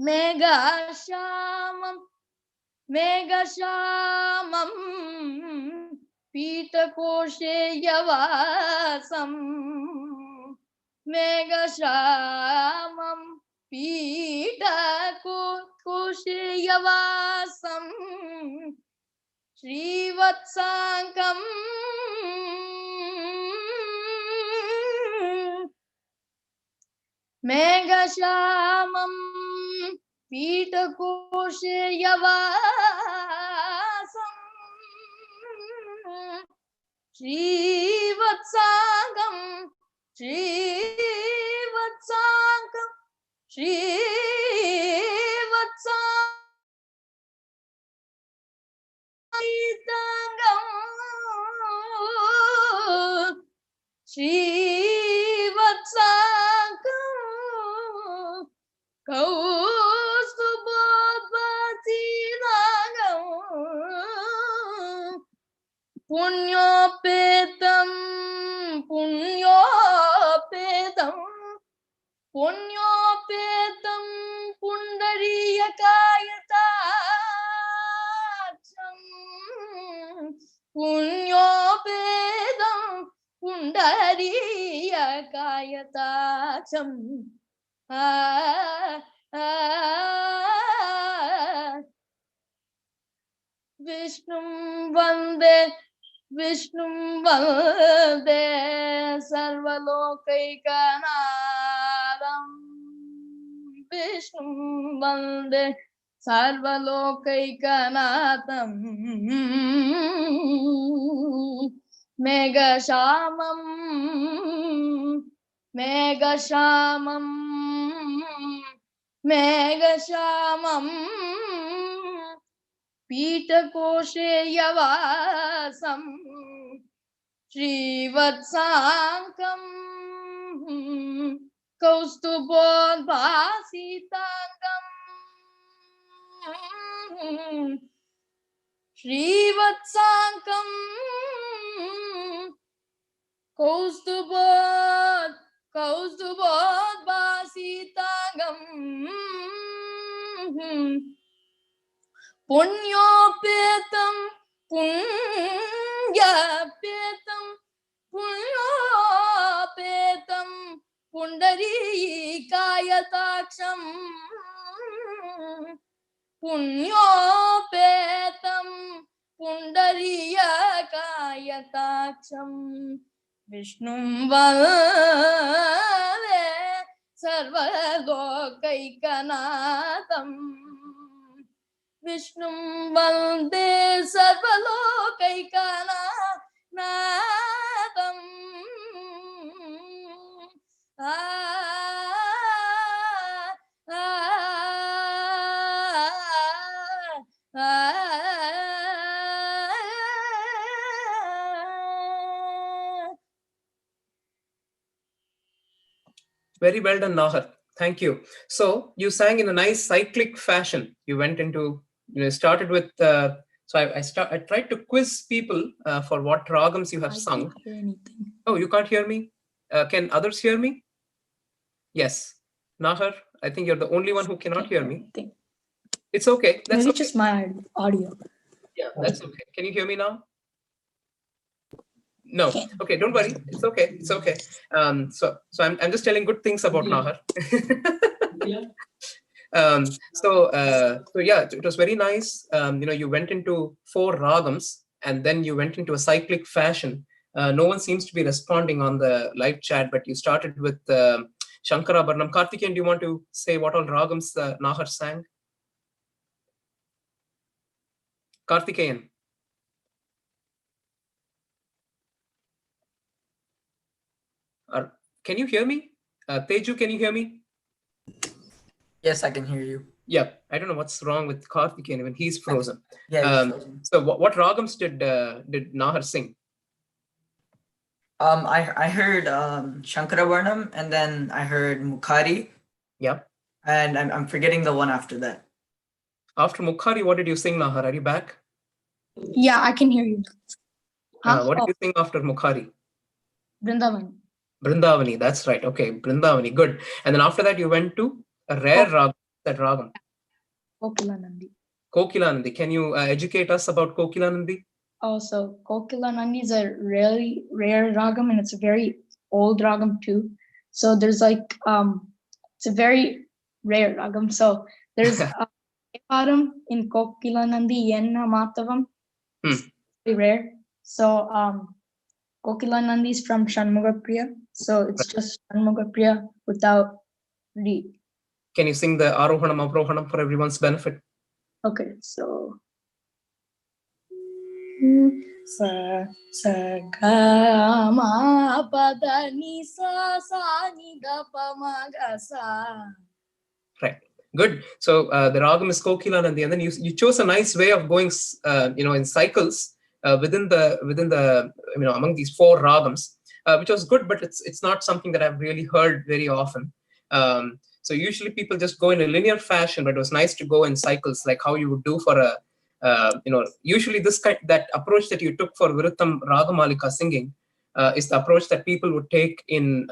मेघश्यामं पीठकोशे यवासं मेघश्यामं पीठकोशे यवासं श्रीवत्साङ्कं मेघश्यामं पीठकोशे यवासं श्रीवत्साङ्कं कौस्तुभोद्भसीदाङ्गम् पुण्योपेतं पुण्डरीयकायताक्षं पुण्योपेतं पुण्डरीयकायताक्षं विष्णुं वन्दे सर्वलोकैकनाथं विष्णुं वन्दे सर्वलोकैकनाथं मेघश्यामं पीठकोशे यवासं श्रीवत्साङ्कं कौस्तुभोद्भासिताङ्गम् श्रीवत्साङ्कं कौस्तुभोद्भासिताङ्गम् पुण्योपेतं पुण्डरीकायताक्षं पुण्योपेतं पुण्डरीकायताक्षं विष्णुं वन्दे सर्वलोकैकनाथं विष्णुं वन्दे सर्वलोकैकनाथं Very well done, Nahar. Thank you. So you sang in a nice cyclic fashion. You went into, started with, so I tried to quiz people for what ragams you have sung. Can't hear anything. Oh, you can't hear me? Can others hear me? Yes. Nahar, I think you're the only one who cannot hear me. It's okay. That's Maybe okay. just my audio. Yeah, that's okay. Can you hear me now? No. Okay, don't worry. It's okay. It's okay. So I'm just telling good things about Nahar. So yeah, it was very nice. You went into 4 ragams and then you went into a cyclic fashion. No one seems to be responding on the live chat, but you started with Shankarabharanam. Karthikeyan, do you want to say what all ragams Nahar sang? Karthikeyan. Can you hear me? Teju, can you hear me? Yes, I can hear you. Yeah, I don't know what's wrong with Karthikeyan, even he's frozen. Yeah, he's frozen. So what ragams did Nahar sing? I heard Shankaravarnam, and then I heard Mukhari. Yeah. And I'm forgetting the one after that. After Mukhari, what did you sing, Nahar? Are you back? Yeah, I can hear you. What did you sing after Mukhari? Vrindavani. Brindavani, that's right. Okay, Brindavani, good. And then after that, you went to a rare ragam. That ragam. Kokilanandi. Kokilanandi. Can you educate us about Kokilanandi? Oh, so Kokilanandi is a really rare ragam, and it's a very old ragam too. So there's like it's a very rare ragam. So there's Tevaram in Kokilanandi Yenna Matavam. It's very rare. So Kokilanandi is from Shanmugapriya. So it's just Shanmugapriya without reed. Can you sing the Arohanam Avrohanam for everyone's benefit? Okay, so sa sa ga ma pa da ni sa sa ni da pa ma ga sa. Right. Good. So the ragam is Kokilanandi, and then you chose a nice way of going, in cycles within the among these four ragams, which was good, but it's not something that I've really heard very often. So usually people just go in a linear fashion, but it was nice to go in cycles, like how you would do for a usually that approach that you took for Viruttam Ragamalika singing is the approach that people would take in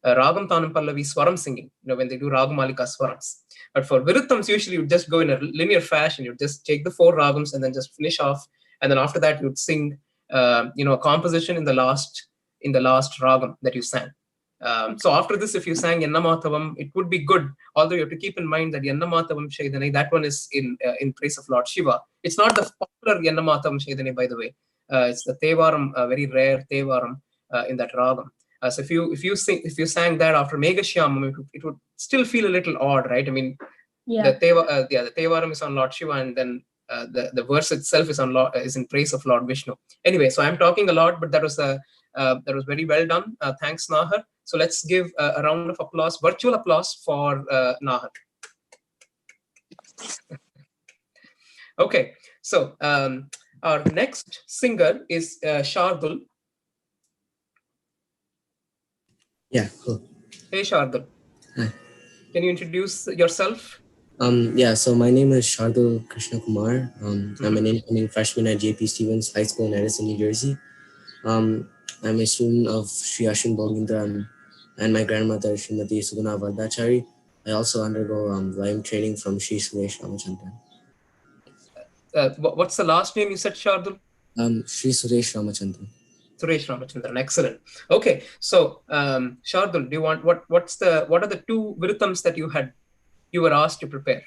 Ragam Tanam Pallavi Swaram singing, when they do Ragamalika Swarams. But for Viruttams, usually you just go in a linear fashion. You just take the four ragams and then just finish off. And then after that, you'd sing, a composition in the last ragam that you sang. So after this, if you sang Yannamatavam, it would be good. Although you have to keep in mind that Yannamatavam Shaidane, that one is in praise of Lord Shiva. It's not the popular Yannamatavam Shaidane, by the way. It's the Tevaram, a very rare Tevaram in that ragam. So if you sang that after Meghashyamam, it would still feel a little odd, right? I mean, the Tevaram is on Lord Shiva, and then the verse itself is in praise of Lord Vishnu. Anyway, so I'm talking a lot, but that was very well done. Thanks, Nahar. So let's give a round of applause, virtual applause for Nahar. Okay, so our next singer is Shardul. Yeah, cool. Hey, Shardul. Hi. Can you introduce yourself? Yeah, so my name is Shardul Krishnakumar. I'm an incoming freshman at JP Stevens High School in Edison, New Jersey. I'm a student of Sri Ashin Bolindra and my grandmother, Srimati Sudhana Vardachari. I also undergo violin training from Sri Suresh Ramachandran. What's the last name you said, Shardul? Sri Suresh Ramachandran. Suresh Ramachandran, excellent. Okay, so Shardul, do you want what are the two Viruttams that you were asked to prepare?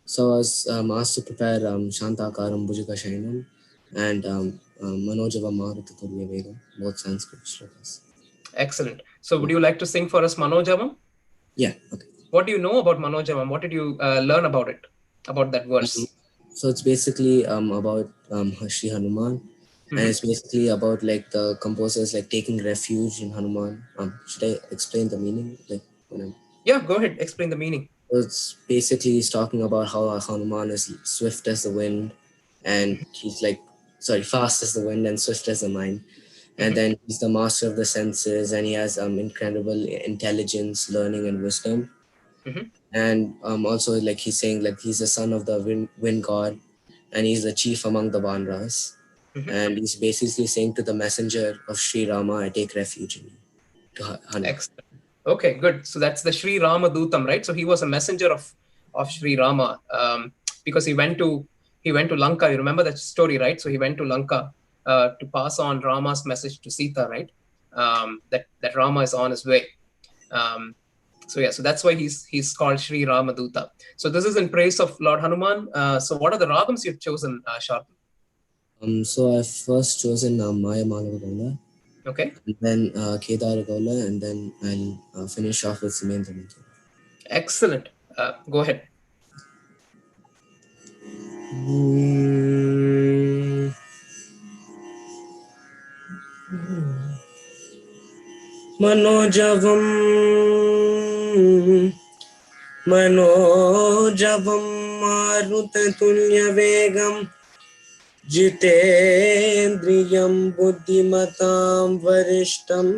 So I was asked to prepare Shantakaram Bhujika Shainam and Manojava Maruta Turya Vedam, both Sanskrit shlokas. Excellent. So would you like to sing for us Manojavam? Yeah, okay. What do you know about Manojavam? What did you learn about it, about that verse? So it's basically about Shri Hanuman, and it's basically about like the composers like taking refuge in Hanuman. Should I explain the meaning? Yeah, go ahead. Explain the meaning. It's basically talking about how Hanuman is swift as the wind, and he's fast as the wind and swift as the mind. And then he's the master of the senses, and he has incredible intelligence, learning, and wisdom. And also, like he's saying, like he's the son of the wind god, and he's the chief among the Vanras. And he's basically saying to the messenger of Sri Rama, I take refuge in you. To Hanuman. Excellent. Okay, good. So that's the Sri Rama Dutam, right? So he was a messenger of Sri Rama because he went to Lanka. You remember that story, right? So he went to Lanka to pass on Rama's message to Sita, right? That Rama is on his way. So that's why he's called Sri Rama Duta. So this is in praise of Lord Hanuman. So what are the ragams you've chosen, Shardul? So I've first chosen Maya Malava. Okay. And then Kedar Gaula, and then I'll finish off with Simendra Mitra. Excellent. Go ahead. मनोजवं मनोजवं मारुततुल्यवेगं जितेन्द्रियं बुद्धिमतां वरिष्ठं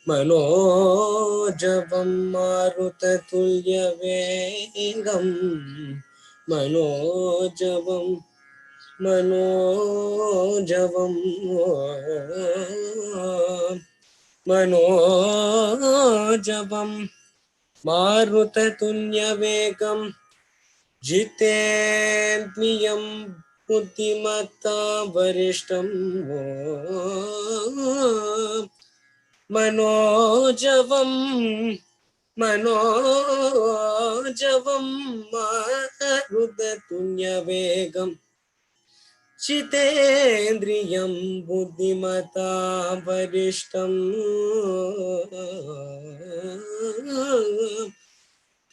मनोजवं मारुततुल्यवेगं मनोजवं मनोजवं मारुततुल्यवेगं जितेन्द्रियं बुद्धिमतां वरिष्ठं मनोजवं मारुततुल्यवेगं जितेन्द्रियं बुद्धिमतां वरिष्ठं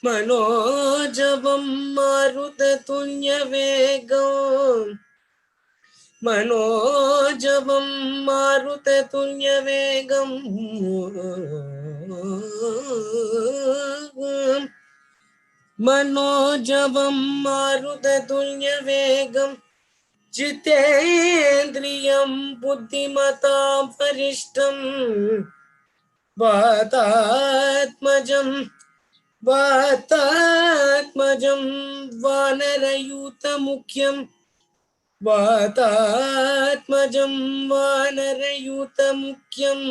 मनोजवं मारुततुल्यवेगं मनोजवं मारुततुल्यवेगं मनोजवं मारुततुल्यवेगं जितेन्द्रियं बुद्धिमतां वरिष्ठं वातात्मजं वानरयूतमुख्यं वातात्मजं वानरयूतमुख्यं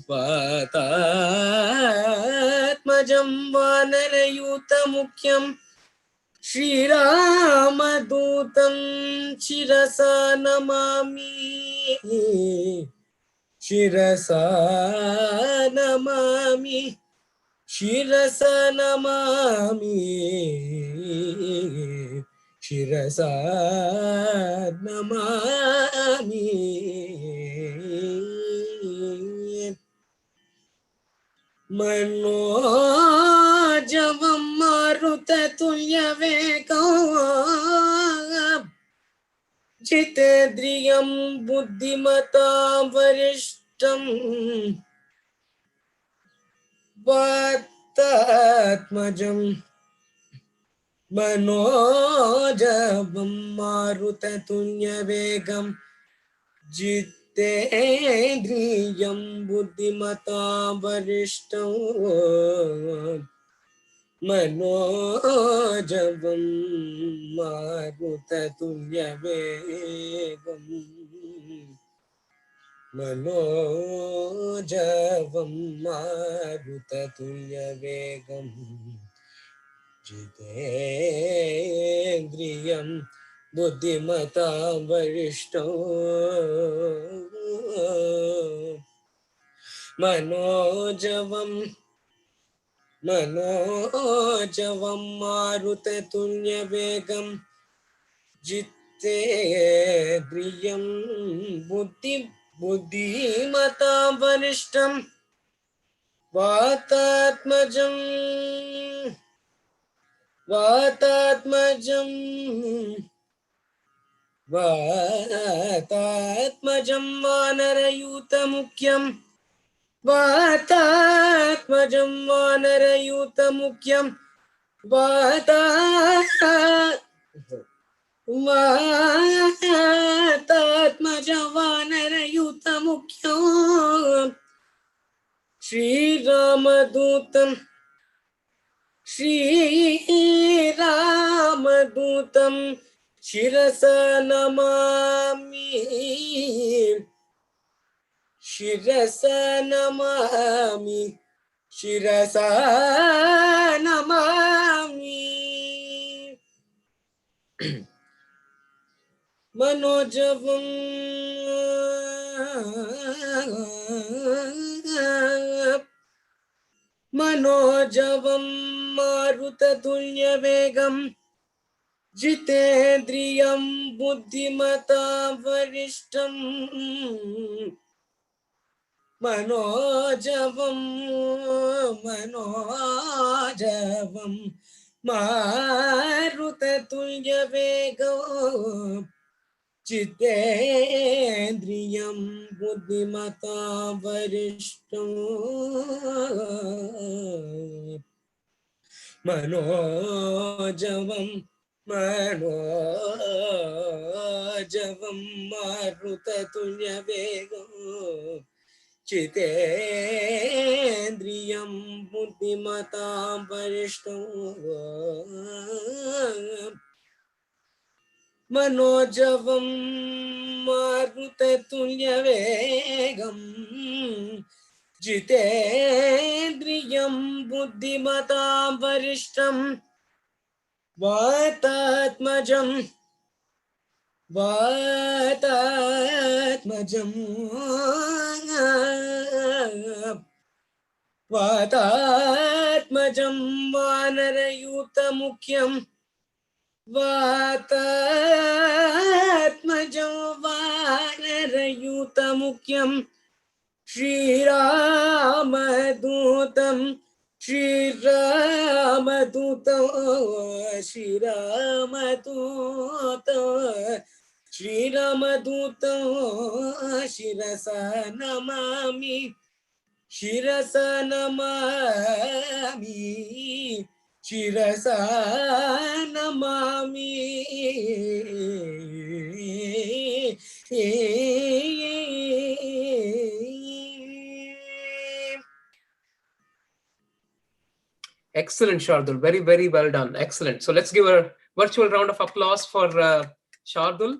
वातात्मजं वानरयूतमुख्यं श्रीरामदूतं शिरसा नमामि शिरसा नमामि शिरसा नमामि शिरसा नमामि मनोजवं मारुततुल्यवेगं जितेन्द्रियं बुद्धिमतां वरिष्ठं वातात्मजं मनोजवं मारुततुल्यवेगं जितेन्द्रियं बुद्धिमतां वरिष्ठं मनोजवं मारुततुल्यवेगं मनोजवं मारुततुल्यवेगं जितेन्द्रियं बुद्धिमतां वरिष्ठं मनोजवं मारुततुल्यवेगं जितेन्द्रियं बुद्धिमतां वरिष्ठं वातात्मजं वानरयूतमुख्यं वातात्मजं वानरयूतमुख्यं वातात्मजं वानरयूतमुख्यं श्रीरामदूतं शिरसा नमामि शिरसा नमामि शिरसा नमामि मनोजवं मनोजवं मारुततुल्यवेगं जितेन्द्रियं बुद्धिमतां वरिष्ठं मनोजवं मारुततुल्यवेगो चित्तेन्द्रियं बुद्धिमतां वरिष्ठं मनोजवं मारुततुल्यवेगो चितेन्द्रियं बुद्धिमतां वरिष्ठं मनोजवं मारुततुल्यवेगं जितेन्द्रियं बुद्धिमतां वरिष्ठं वातात्मजं वातात्मजं वानरयूतमुख्यं वातात्मजं वानरयूतमुख्यं श्रीरामदूतं श्रीरामदूतं श्रीरामदूतं शिरसा नमामि शिरसा नमामि शिरसा Namami Excellent, Shardul. Very, very well done. Excellent. So let's give a virtual round of applause for Shardul.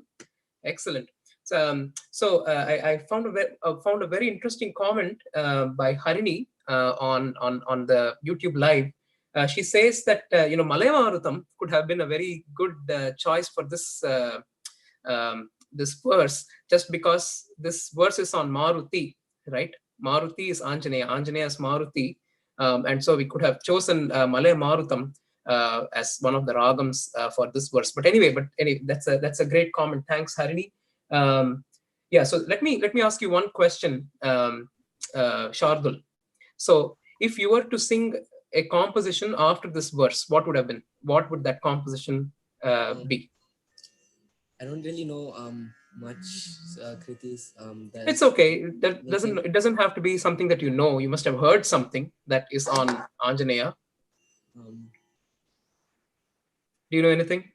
Excellent. I found a very interesting comment by Harini on the YouTube live. She says that Malaya Maruttam could have been a very good choice for this this verse, just because this verse is on Maruti, right? Maruti is Anjaneya, Anjaneya is Maruti, and so we could have chosen Malaya Maruttam as one of the ragams for this verse. But anyway, that's a great comment. Thanks, Harini. Yeah, so let me ask you one question, Shardul. So if you were to sing a composition after this verse, what would that composition be? I don't really know much kritis. It's okay. It doesn't have to be something that you know. You must have heard something that is on Anjaneya. Do you know anything?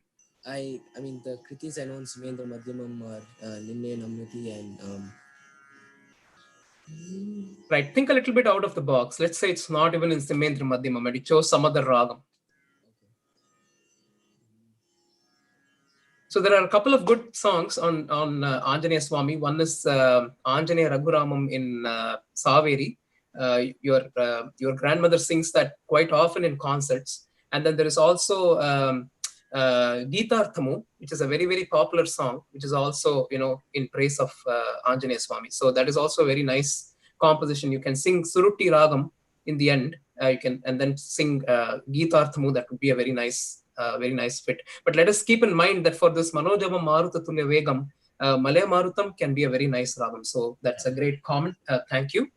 I mean, the kritis I know in Sumendra Madhyamam are Ninne Namriti and Right. Think a little bit out of the box. Let's say it's not even in Simendra Madhyamam, and you chose some other ragam. So there are a couple of good songs on Anjaneya Swami. One is Anjaneya Raghuramam in Saveri. Your grandmother sings that quite often in concerts. And then there is also Geetharthamu, which is a very, very popular song, which is also in praise of Anjaneya Swami. So that is also a very nice composition. You can sing Surutti Ragam in the end. And then sing Geetharthamu. That would be a very nice fit. But let us keep in mind that for this Manojavam Marutatulya Vegam, Malaya Marutam can be a very nice ragam. So that's a great comment. Thank you.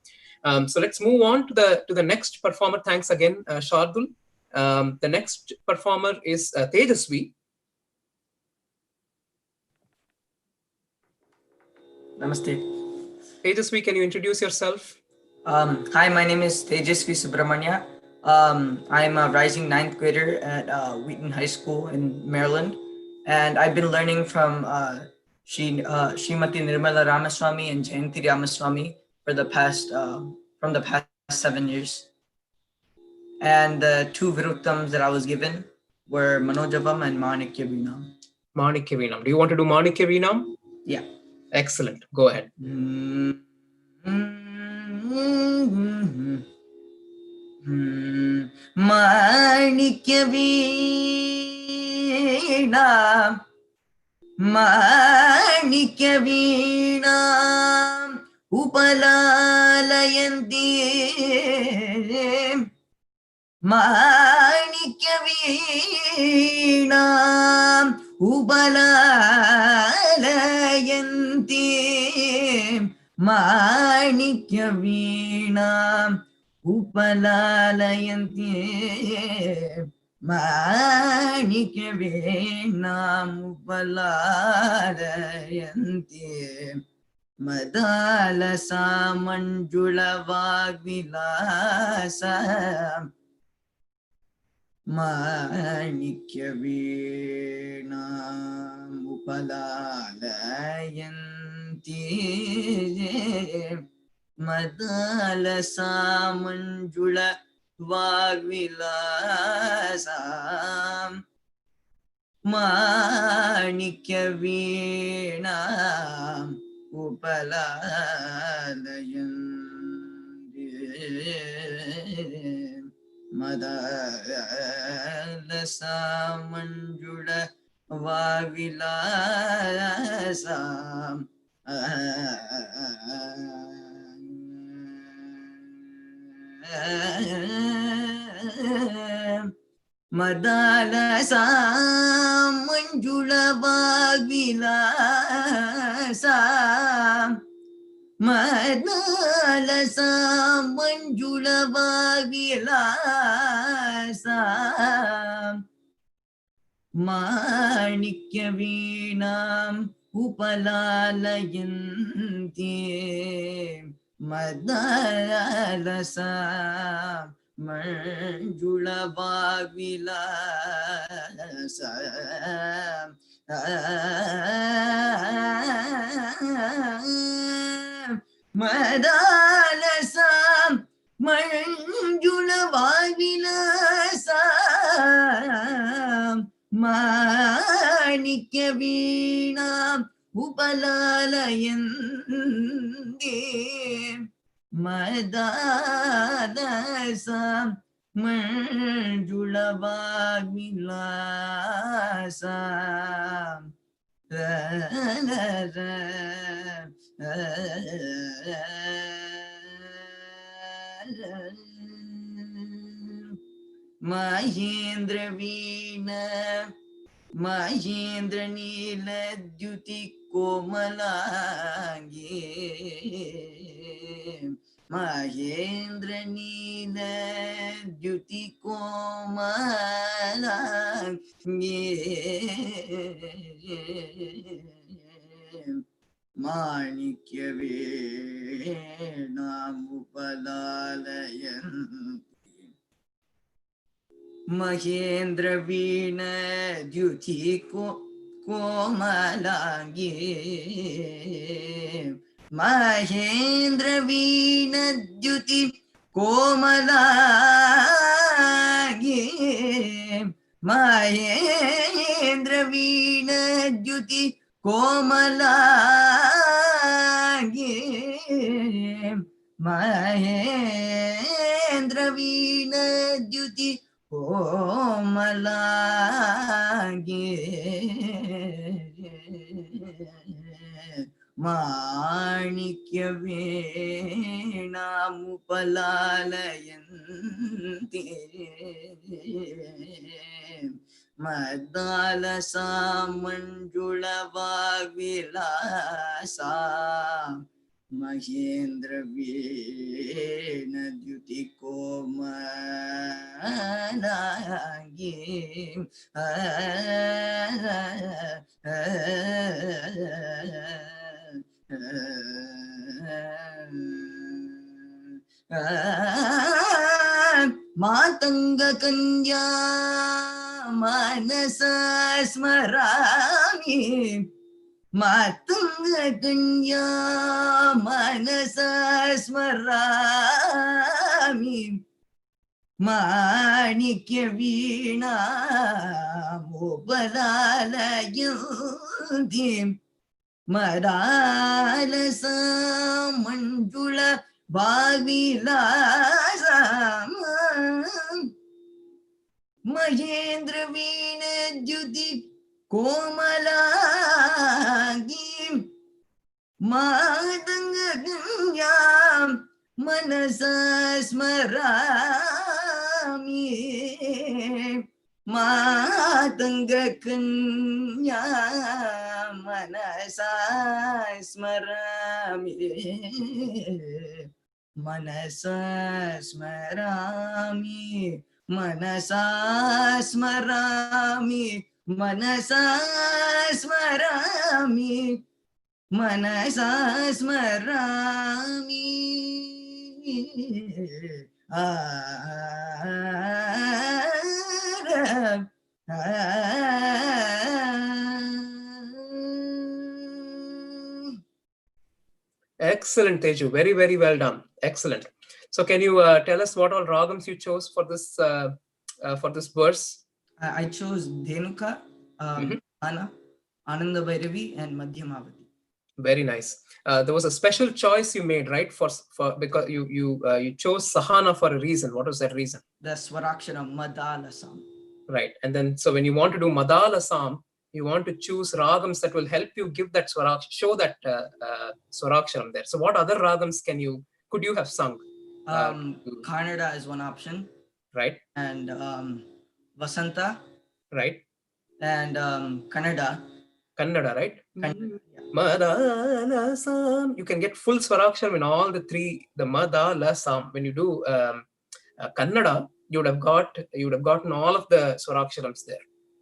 So let's move on to the next performer. Thanks again, Shardul. The next performer is Tejasvi. Namaste. Tejasvi, can you introduce yourself? Hi, my name is Tejasvi Subramanya. I'm a rising 9th grader at Wheaton High School in Maryland, and I've been learning from Srimati Nirmala Ramaswamy and Jayanti Ramaswamy for the past 7 years. And the two Viruttams that I was given were Manojavam and Manikya Veenam. Manikya Veenam. Do you want to do Manikya Veenam? Yeah. Excellent. Go ahead. Manikya Veenam, Manikya Veenam, Upalalayanti, Manikya Veenam, Upalalayanti, Manikya Veenam, Upalalayanti, माणिक्यवीणामुपलालयन्ति Madalasa मञ्जुळवाग्विलास माणिक्यवीणामुपलालयन्ति Madalasa मञ्जुळवाग्विलासा माणिक्यवीणा उपलालयन्ति मदालसा मञ्जुळवाग्विलासा मदालसा मञ्जुळवाग्विलासा मदालसा मञ्जुळवाग्विलासा माणिक्यवीणाम् उपलालयन्ति मदालसा मञ्जुळवाग्विलासा मदालसा मञ्जुळवाग्विलासा माणिक्यवीणा उपलालयन्ति मदालसा मञ्जुळवाग्विलासा महेन्द्रवीणा महेन्द्रनीलद्युति कोमलाङ्गी महेन्द्रनीलद्युति कोमलाङ्गी माणिक्यवीणामुपलालयन्ति महेन्द्रवीणद्युति कोमलाङ्गी महेन्द्रवीणद्युति कोमलाङ्गी महेन्द्रवीणद्युति कोमलाङ्गी महेन्द्रवीणद्युति कोमलाङ्गी माणिक्यवीणामुपलालयन्ति मदालसा मञ्जुळवाग्विलासा महेन्द्रवीणद्युति कोमलाङ्गी मातङ्गकन्या मनसा स्मरामि मातङ्गकन्या मनसा स्मरामि माणिक्यवीणामुपलालयन्ति मदालसा मञ्जुळवाग्विलासा महेन्द्रवीणद्युति कोमलाङ्गी मातङ्गकन्यां मनसा स्मरामि मातङ्गकन्या मनसा स्मरामि मनसा स्मरामि Manasa Smarami, Manasa Smarami, Manasa Smarami. Excellent, Teju. Very, very well done. Excellent. So, can you tell us what all ragams you chose for this verse? I chose Dhenuka, Ana, Ananda Bhairavi, and Madhyamavati. Very nice. There was a special choice you made, right? For because you chose Sahana for a reason. What was that reason? The Swarakshara Madala Sam. Right. And then, so when you want to do Madala Sam, you want to choose ragams that will help you give that show that Swaraksharam there. So, what other ragams could you have sung? Kannada is one option. Right. And Vasanta. Right. And Kannada. Kannada, right? Kannada. Madala Sam. You can get full Swaraksharam in all the three. The Madala Sam. When you do Kannada, you would have gotten all of the Swaraksharams there,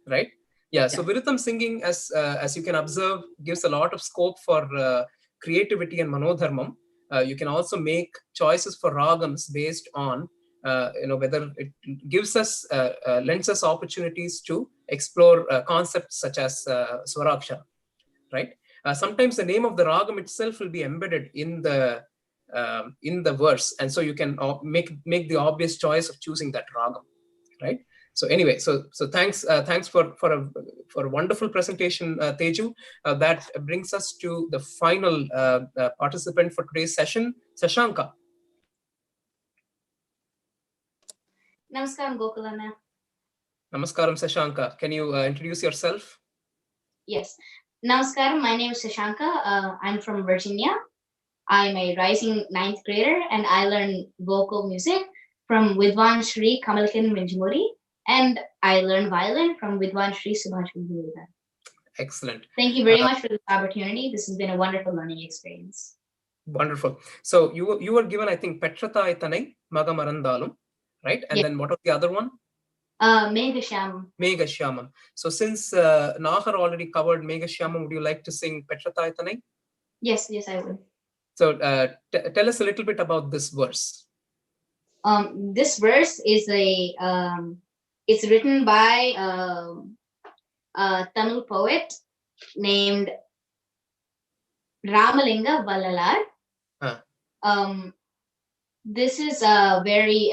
right? Yeah. So Viruttam singing, as you can observe, gives a lot of scope for creativity and manodharmam. You can also make choices for ragams based on whether it gives us lends us opportunities to explore concepts such as Swarakshara, right? Sometimes the name of the ragam itself will be embedded in the verse, and so you can make the obvious choice of choosing that ragam, right? So anyway, so thanks for a wonderful presentation, Teju. That brings us to the final participant for today's session, Sasanka. Namaskaram, Gokulana. Namaskaram, Sasanka. Can you introduce yourself? Yes. Namaskaram, my name is Sasanka. I'm from Virginia. I'm a rising 9th grader and I learn vocal music from Vidwan Shri Kamalkan Minjamuri, and I learn violin from Vidwan Shri Subhash Viveka. Excellent. Thank you very much for this opportunity. This has been a wonderful learning experience. Wonderful. So you were given, I think, Petrathai Tanai Magamarandalum, right? And then what was the other one? Meghashyamam. Meghashyamam. So since Nahar already covered Meghashyamam, would you like to sing Petrathai Tanai? Yes, I would. So tell us a little bit about this verse. This verse is it's written by a Tamil poet named Ramalinga Vallalar. This is a very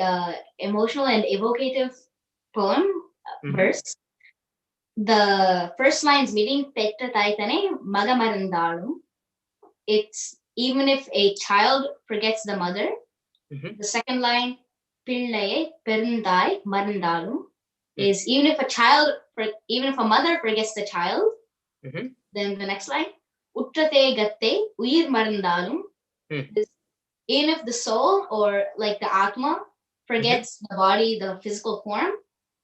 emotional and evocative poem verse. The first line's meaning Petta Taitane Magamarandalum. It's even if a child forgets the mother. The second line, Pillaye Perundai Marandalum, is even if a mother forgets the child. Then the next line, Uttrate Gatte Uir Marandalum, is even if the soul or like the Atma forgets the body, the physical form.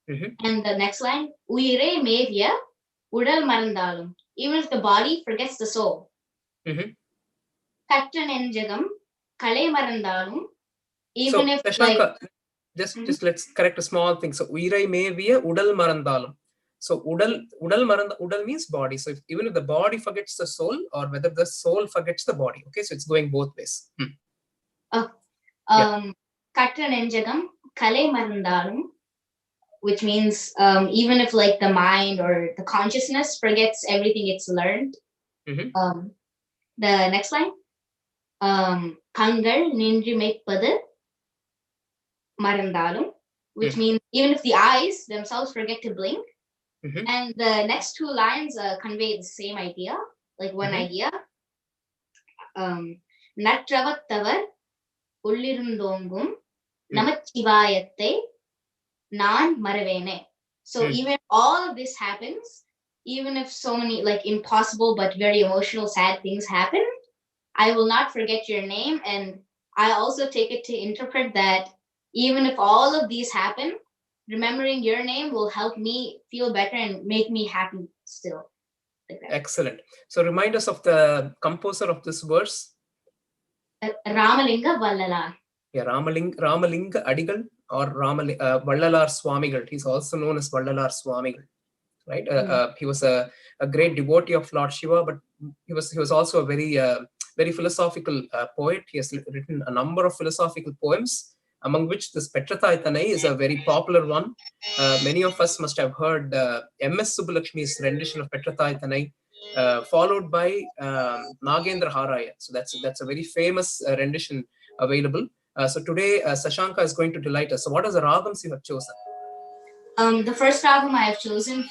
And the next line, Uire Mevya Udal Marandalum, even if the body forgets the soul. Kattanenjagam Kale Marandalum, even if Sasanka, just let's correct a small thing. So Uirai Mevya Udal Marandalum. So udal means body. So even if the body forgets the soul, or whether the soul forgets the body. Okay, so it's going both ways. Kattanenjagam Kale Marandalum, which means even if like the mind or the consciousness forgets everything it's learned. The next line, Kangal Nindrimekpada Marandalum, which means even if the eyes themselves forget to blink. And the next two lines convey the same idea, like one idea. Natravattavar Ullirundongum Namachivayate Nan Maravene. So even all of this happens, even if so many like impossible but very emotional, sad things happen, I will not forget your name. And I also take it to interpret that even if all of these happen, remembering your name will help me feel better and make me happy still. Like that. Excellent. So remind us of the composer of this verse. Ramalinga Vallalar. Yeah, Ramalinga Adigal or Vallalar Swamigal. He's also known as Vallalar Swamigal, right? He was a great devotee of Lord Shiva, but he was also a very philosophical poet. He has written a number of philosophical poems, among which this Petrathai Thanai is a very popular one. Many of us must have heard M.S. Subbulakshmi's rendition of Petrathai Thanai, followed by Nagendra Haraya. So that's a very famous rendition available. So today, Sasanka is going to delight us. So what are the ragams you have chosen? The first ragam I have chosen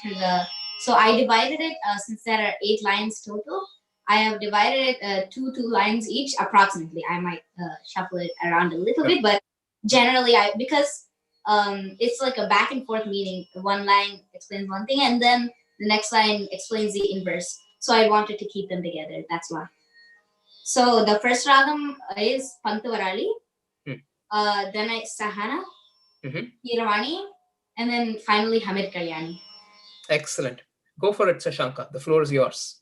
so I divided it, since there are 8 lines total, I have divided it 2 lines each, approximately. I might shuffle it around a little bit, but generally because it's like a back and forth meaning. One line explains one thing, and then the next line explains the inverse. So I wanted to keep them together, that's why. So the first ragam is Pantavarali, then it's Sahana, Hiravani, and then finally Hamid Kalyani. Excellent. Go for it, Sasanka. The floor is yours.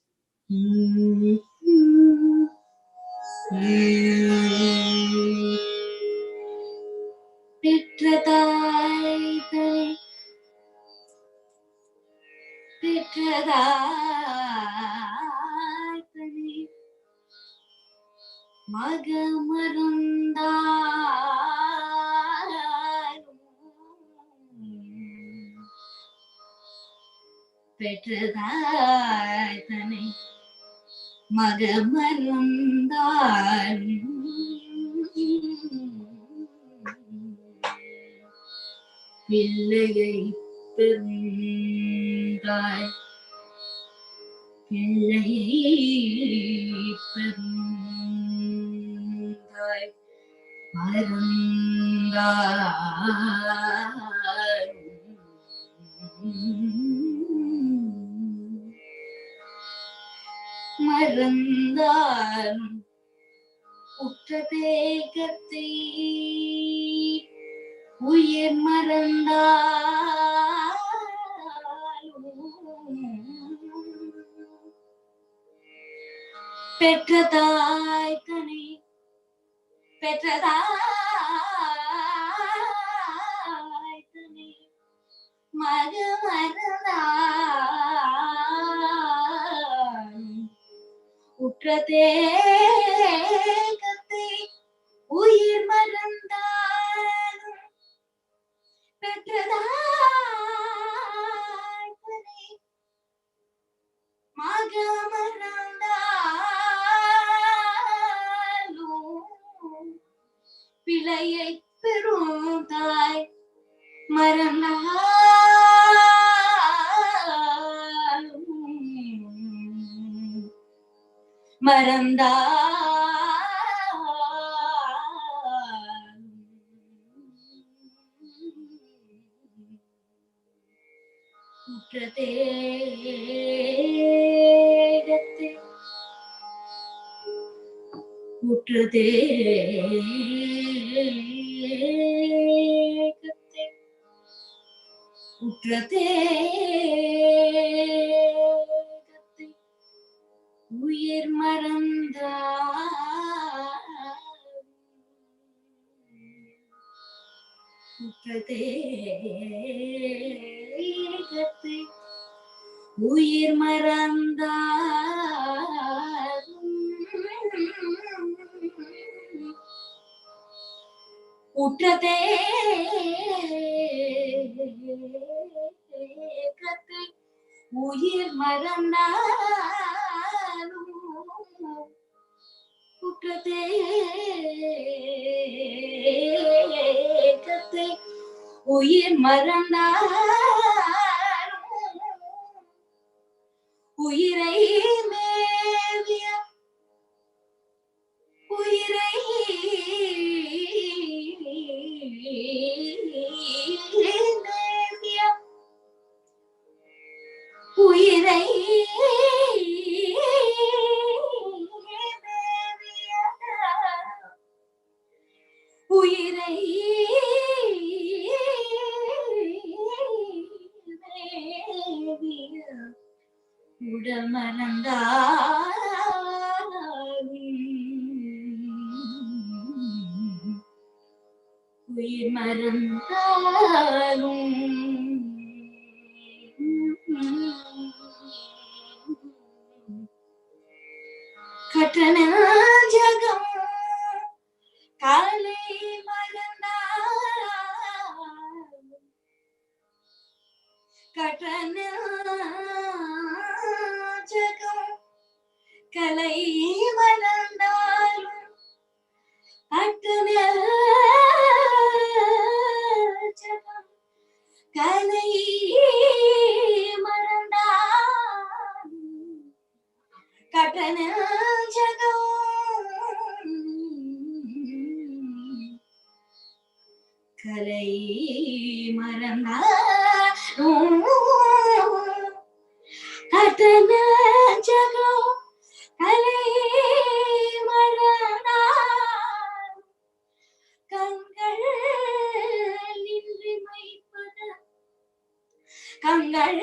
Petrathai Magamarandal Pillai Perundai Pillai Perundai Marandal மறந்தால் உற்றதேகத்தை உயிர் மறந்தால் பெற்றதாய் தனி பெற்றதாய் தனி மக மறந்தால் உற்றதேகத்தை உயிர் மறந்தாலும் பெற்றதாய் தனி மக மறந்தாலும் பிழையை பெறுந்தாய் உயிர் மறந்தால் உற்றதேகத்தை உயிர் மறந்தாலும் உற்றதேகத்தை உயிர் மறந்தாலும் உயிரை மேவிய உயிரை மேவிய உயிரை மேவிய உயிரை மேவிய உடல் மறந்தாலும் உயிர் கட்டண ஜகம் காலை மறந்தாலும் கட்டண ஜகம் கலை மறந்தாலும் கட்டண ஜகம் கலை மறந்தாலும் கட்டண ஜகம் கலை மறந்தாலும் கட்டண ஜகம் கலை மறந்தாலும் கண்கள் நின்றிமைப்பது கண்கள்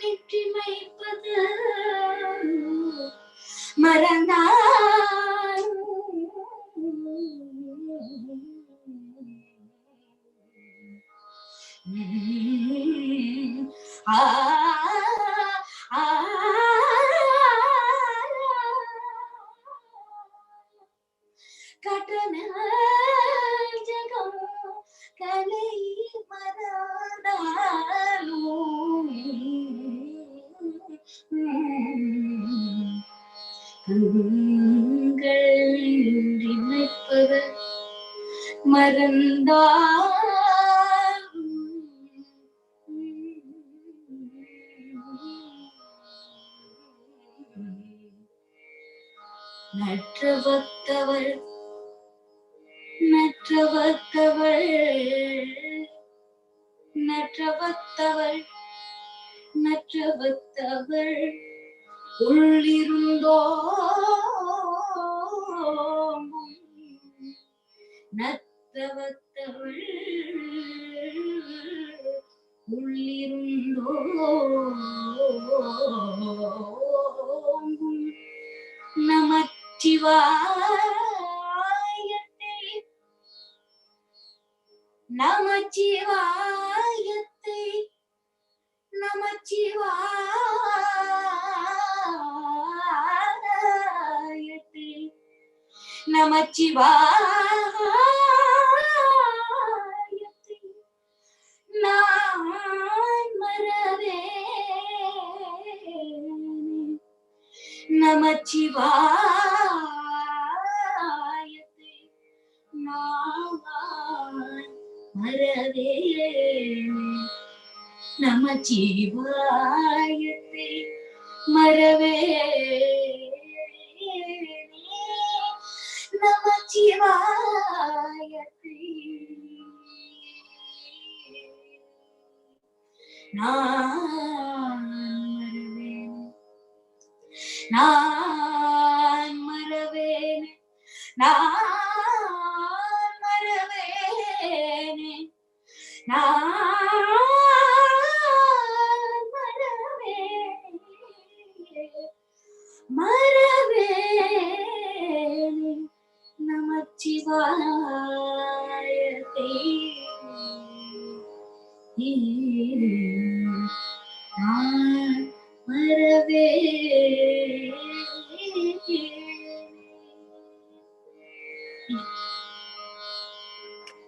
நின்றிமைப்பது மறந்தாலும் கட்டண ஜகம் கலை மறந்தாலும் கண்கள் நினைப்பது மறந்தாலும் நற்றவத்தவள் நற்றவத்தவள் நற்றவத்தவள் நற்றவத்தவள் உள்ளிருந்தோ நற்றவத்தவள் உள்ளிருந்தோ நமச்சிவாயத்தை நமச்சிவாயத்தை நமச்சிவாயத்தை நமச்சிவாயத்தை நான் மறவே நமச்சிவாயத்தை நான் மறவே நமச்சிவாயத்தை மறவே நமச்சிவாயத்தை நான் மறவேன் நான் மறவேன் நான் மறவேன் மறவேன் நமச்சிவாயத்தை நான் மறவே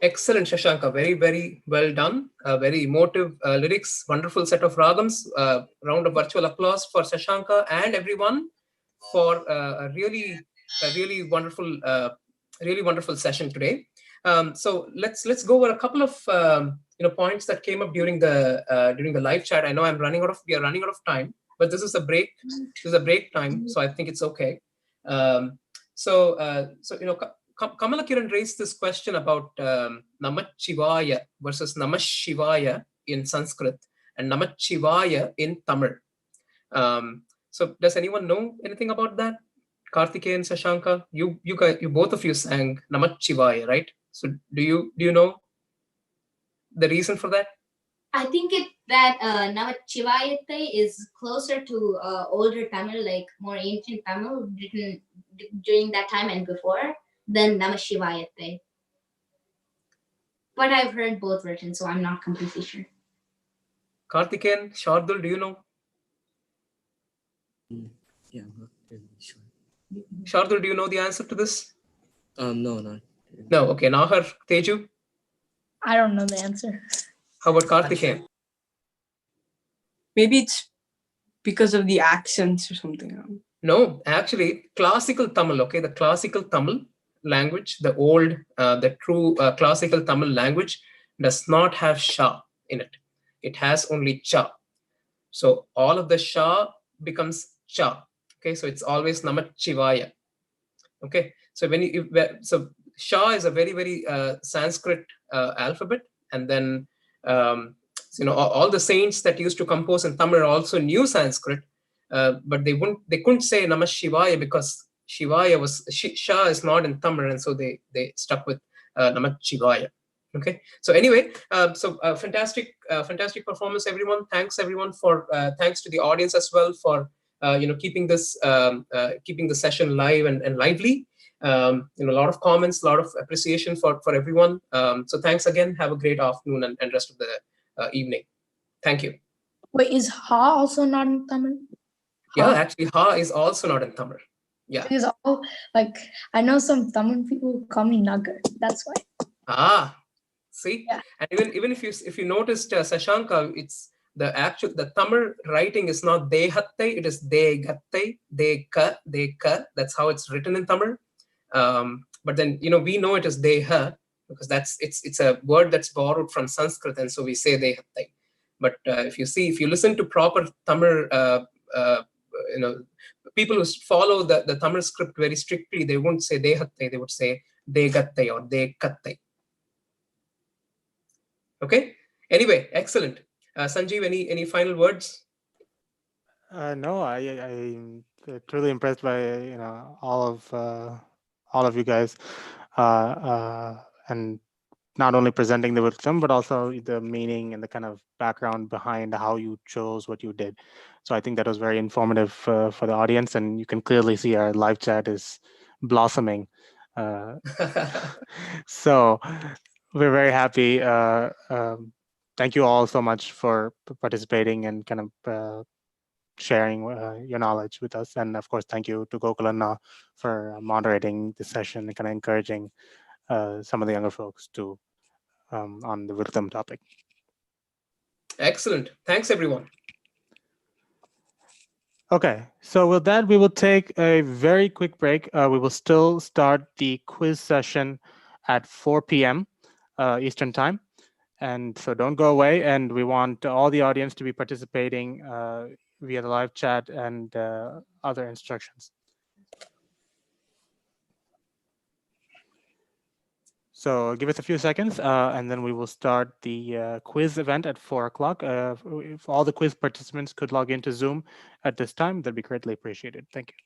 Excellent, Sasanka. Very, very well done. Very emotive lyrics. Wonderful set of ragams. Round of virtual applause for Sasanka and everyone for a really wonderful session today. So let's go over a couple of points that came up during the live chat. I know we are running out of time, but this is a break. This is a break time, so I think it's okay. Kamala Kiran raised this question about Namah Shivaya versus Namah Shivaya in Sanskrit and Namah Shivaya in Tamil. So does anyone know anything about that? Karthikeyan and Sasanka, you both of you sang Namah Shivaya, right? So do you know the reason for that? I think that Namah Shivayate is closer to older Tamil, like more ancient Tamil written during that time and before, than Namah Shivayate. but I've heard both versions, so I'm not completely sure. Karthikeyan, Shardul, do you know? Yeah, I'm not really sure. Shardul, do you know the answer to this? No, not. No. Okay. Nahar, Teju, I don't know the answer. how about Karthikeyan? Maybe it's because of the accents or something. No, actually, classical Tamil, okay, the classical Tamil language, the old, the true classical Tamil language does not have sha in it. It has only cha. So all of the sha becomes cha. Okay, so it's always namachivaya. Okay, so so sha is a very, very Sanskrit alphabet, and then all the saints that used to compose in Tamil also knew Sanskrit. But they couldn't say Namah Shivaya because Shivaya was Sha is not in Tamil, and so they stuck with Namah Shivaya. Okay. So anyway, fantastic performance, everyone. Thanks everyone for thanks to the audience as well for keeping this keeping the session live and lively. A lot of comments, a lot of appreciation for everyone. So thanks again. Have a great afternoon and rest of the evening. Thank you. Wait, is ha also not in Tamil? Yeah, actually, ha is also not in Tamil. Yeah. Because I know some Tamil people who call me Nagar. That's why. See, yeah. And even if you noticed Sasanka, it's the Tamil writing is not dehatte, it is degatte, deka. That's how it's written in Tamil. But then we know it is deha because it's a word that's borrowed from Sanskrit, and so we say dehatte. But if you listen to proper Tamil, people who follow the Tamil script very strictly, they won't say dehatte, they would say degatte or dekatte. Okay. Anyway, excellent. Sanjeev, any final words? No, I'm truly impressed by all of you guys, and not only presenting the Viruttam, but also the meaning and the kind of background behind how you chose what you did. So I think that was very informative for the audience, and you can clearly see our live chat is blossoming. So we're very happy. Thank you all so much for participating and kind of sharing your knowledge with us. And of course, thank you to Gokul and Na for moderating the session and kind of encouraging some of the younger folks to on the Viruttam topic. Excellent. Thanks, everyone. Okay, so with that, we will take a very quick break. We will still start the quiz session at 4 p.m. Eastern time. And so don't go away. And we want all the audience to be participating via the live chat and other instructions. So give us a few seconds, and then we will start the quiz event at 4 o'clock. If all the quiz participants could log into Zoom at this time, that'd be greatly appreciated. Thank you.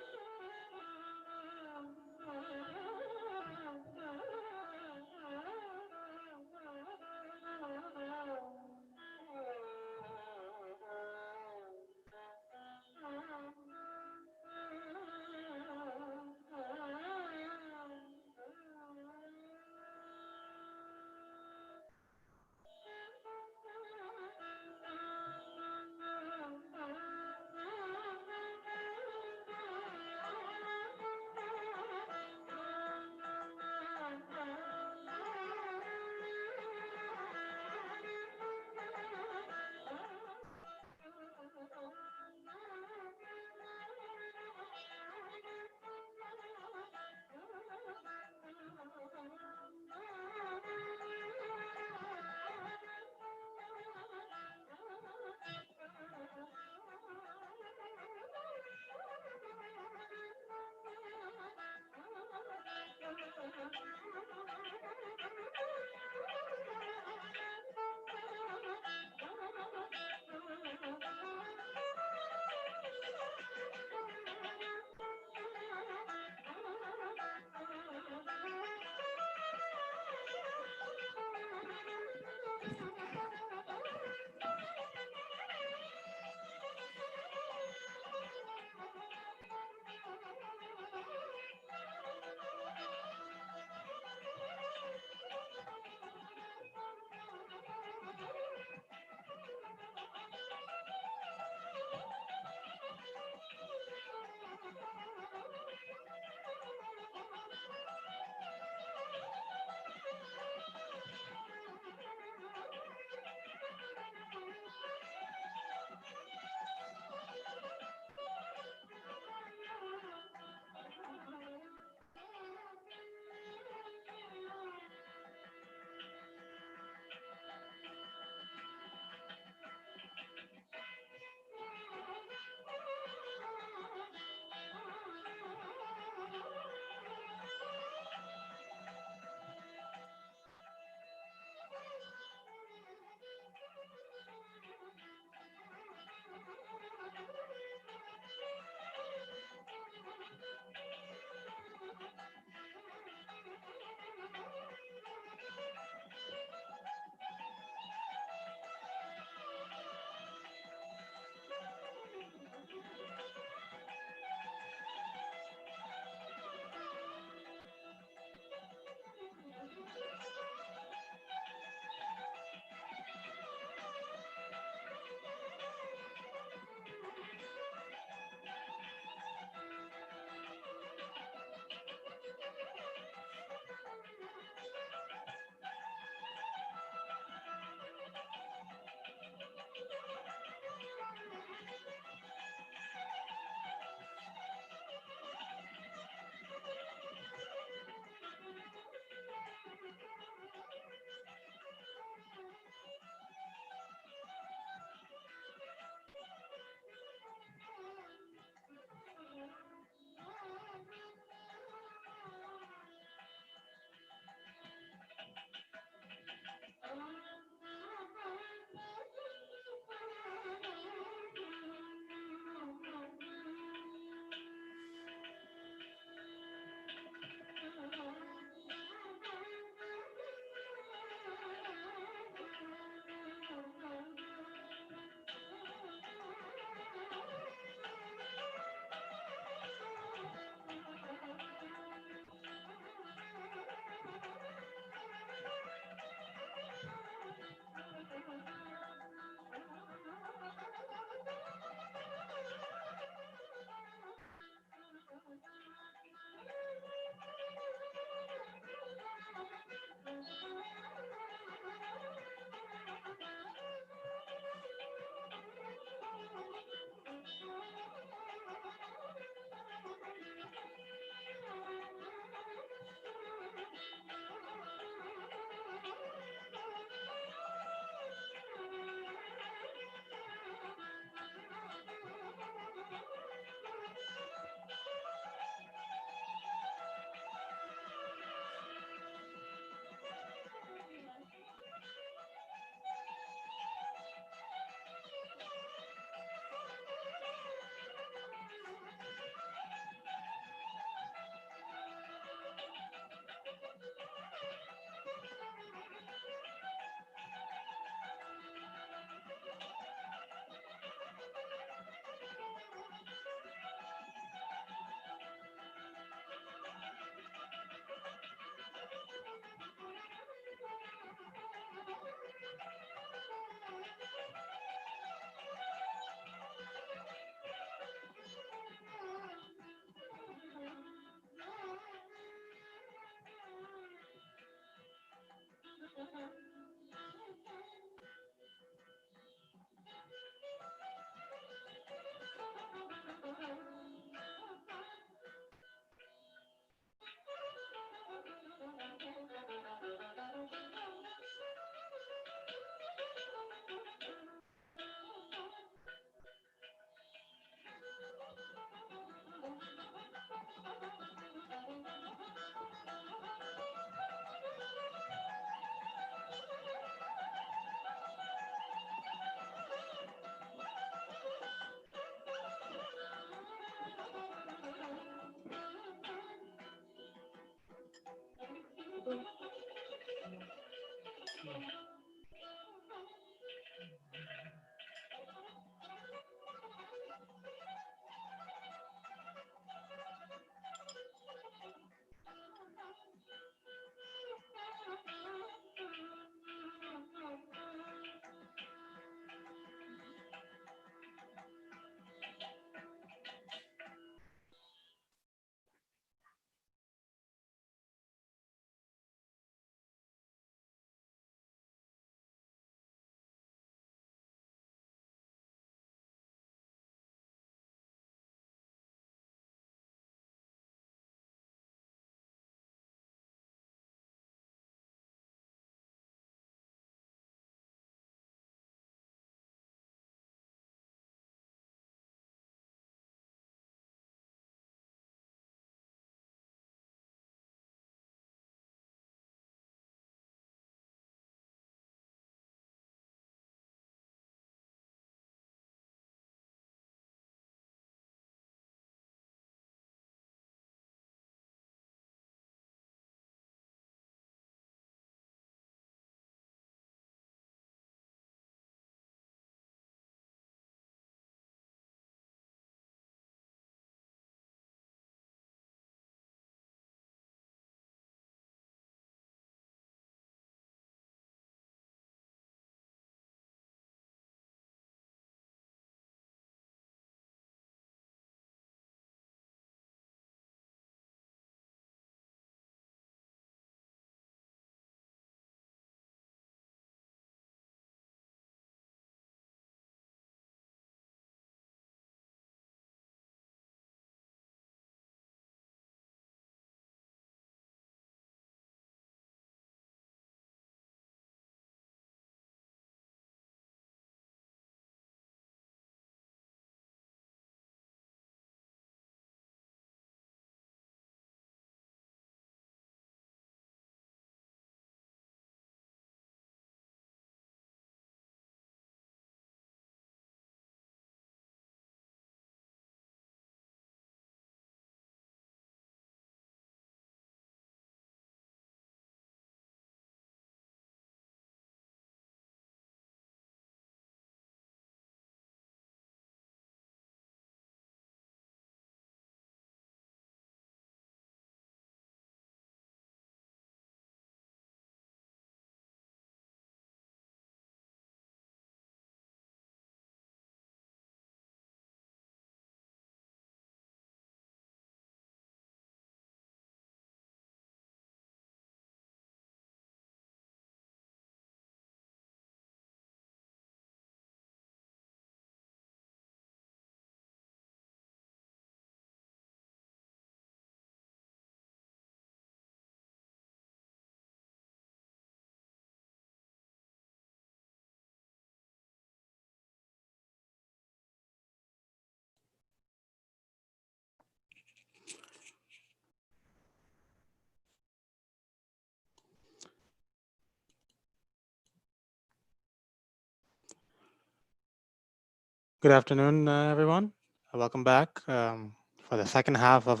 Good afternoon, everyone. Welcome back for the second half of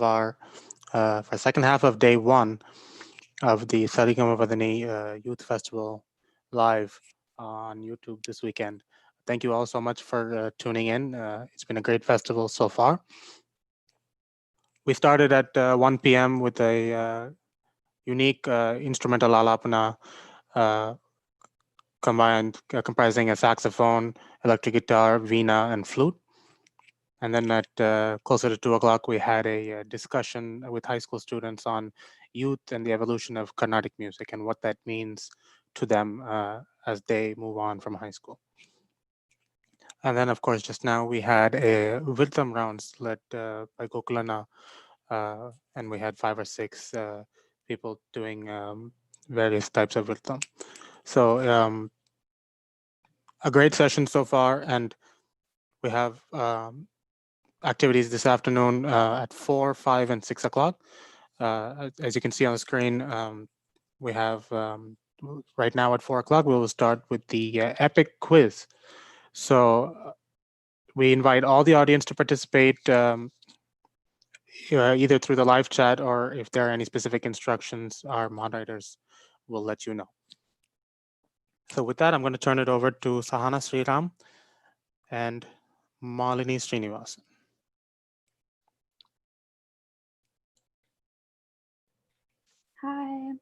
day one of the SRGMPDN Youth Festival live on YouTube this weekend. Thank you all so much for tuning in. It's been a great festival so far. We started at 1 p.m. with a unique instrumental Alaapana comprising a saxophone, electric guitar, Veena, and flute. And then at closer to 2 o'clock, we had a discussion with high school students on youth and the evolution of Carnatic music and what that means to them as they move on from high school. And then, of course, just now we had a Viruttam Rounds led by Gokul, and we had 5 or 6 people doing various types of Viruttam. So a great session so far, and we have activities this afternoon at 4, 5, and 6 o'clock. As you can see on the screen, we have right now at 4 o'clock, we will start with the epic quiz. So we invite all the audience to participate either through the live chat or if there are any specific instructions, our moderators will let you know. So with that, I'm going to turn it over to Sahana Sriram and Malini Srinivasan. Hi.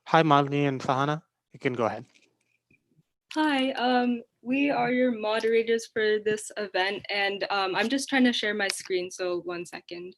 Hi, Malini and Sahana. You can go ahead. Hi, we are your moderators for this event, and I'm just trying to share my screen, so 1 second.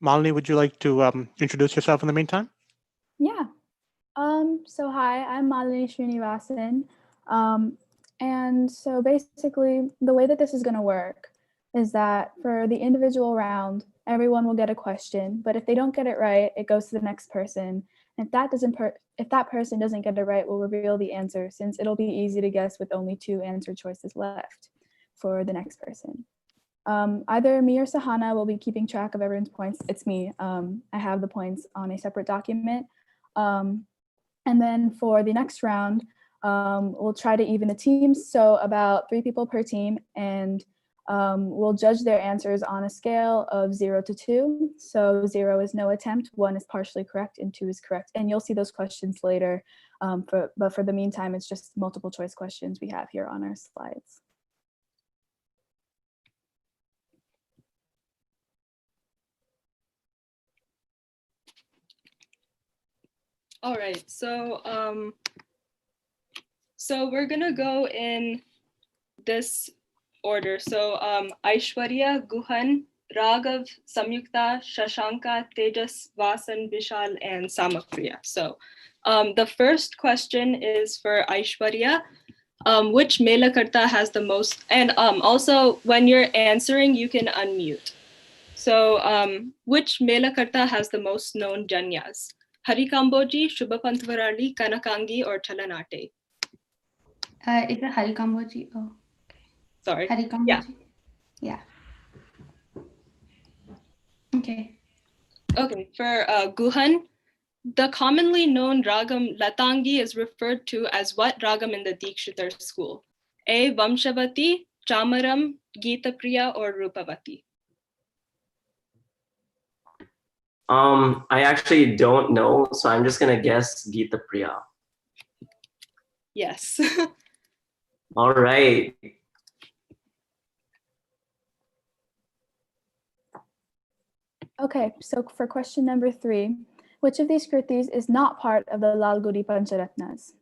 Malini, would you like to introduce yourself in the meantime? Yeah. So hi, I'm Malini Srinivasan. And so basically the way that this is going to work is that for the individual round, everyone will get a question, but if they don't get it right, it goes to the next person. And if that person doesn't get it right, we'll reveal the answer, since it'll be easy to guess with only 2 answer choices left for the next person. Either me or Sahana will be keeping track of everyone's points. It's me. I have the points on a separate document. And then for the next round, we'll try to even the teams. So about 3 people per team, and we'll judge their answers on a scale of 0 to 2. So 0 is no attempt, 1 is partially correct, and 2 is correct. And you'll see those questions later. But for the meantime, it's just multiple choice questions we have here on our slides. All right, so we're gonna go in this order. So Aishwarya, Guhan, Raghav, Samyukta, Sasanka, Tejas, Vasan, Vishal, and Samapriya. So the first question is for Aishwarya. Which Melakarta has the most, and also when you're answering, you can unmute. So which Melakarta has the most known janyas? Harikamboji, Shubhapantvarali, Kanakangi, or Chalanate? Is it Harikamboji? Oh, sorry. Harikamboji? Yeah. Yeah. Okay. Okay, for Guhan, the commonly known ragam Latangi is referred to as what ragam in the Dikshitar school? A. Vamshavati, Chamaram, Gita Priya, or Rupavati? I actually don't know, so I'm just gonna guess Gita Priya. Yes. All right. Okay, so for question number 3, which of these kritis is not part of the Lal Gudi Pancharatnas?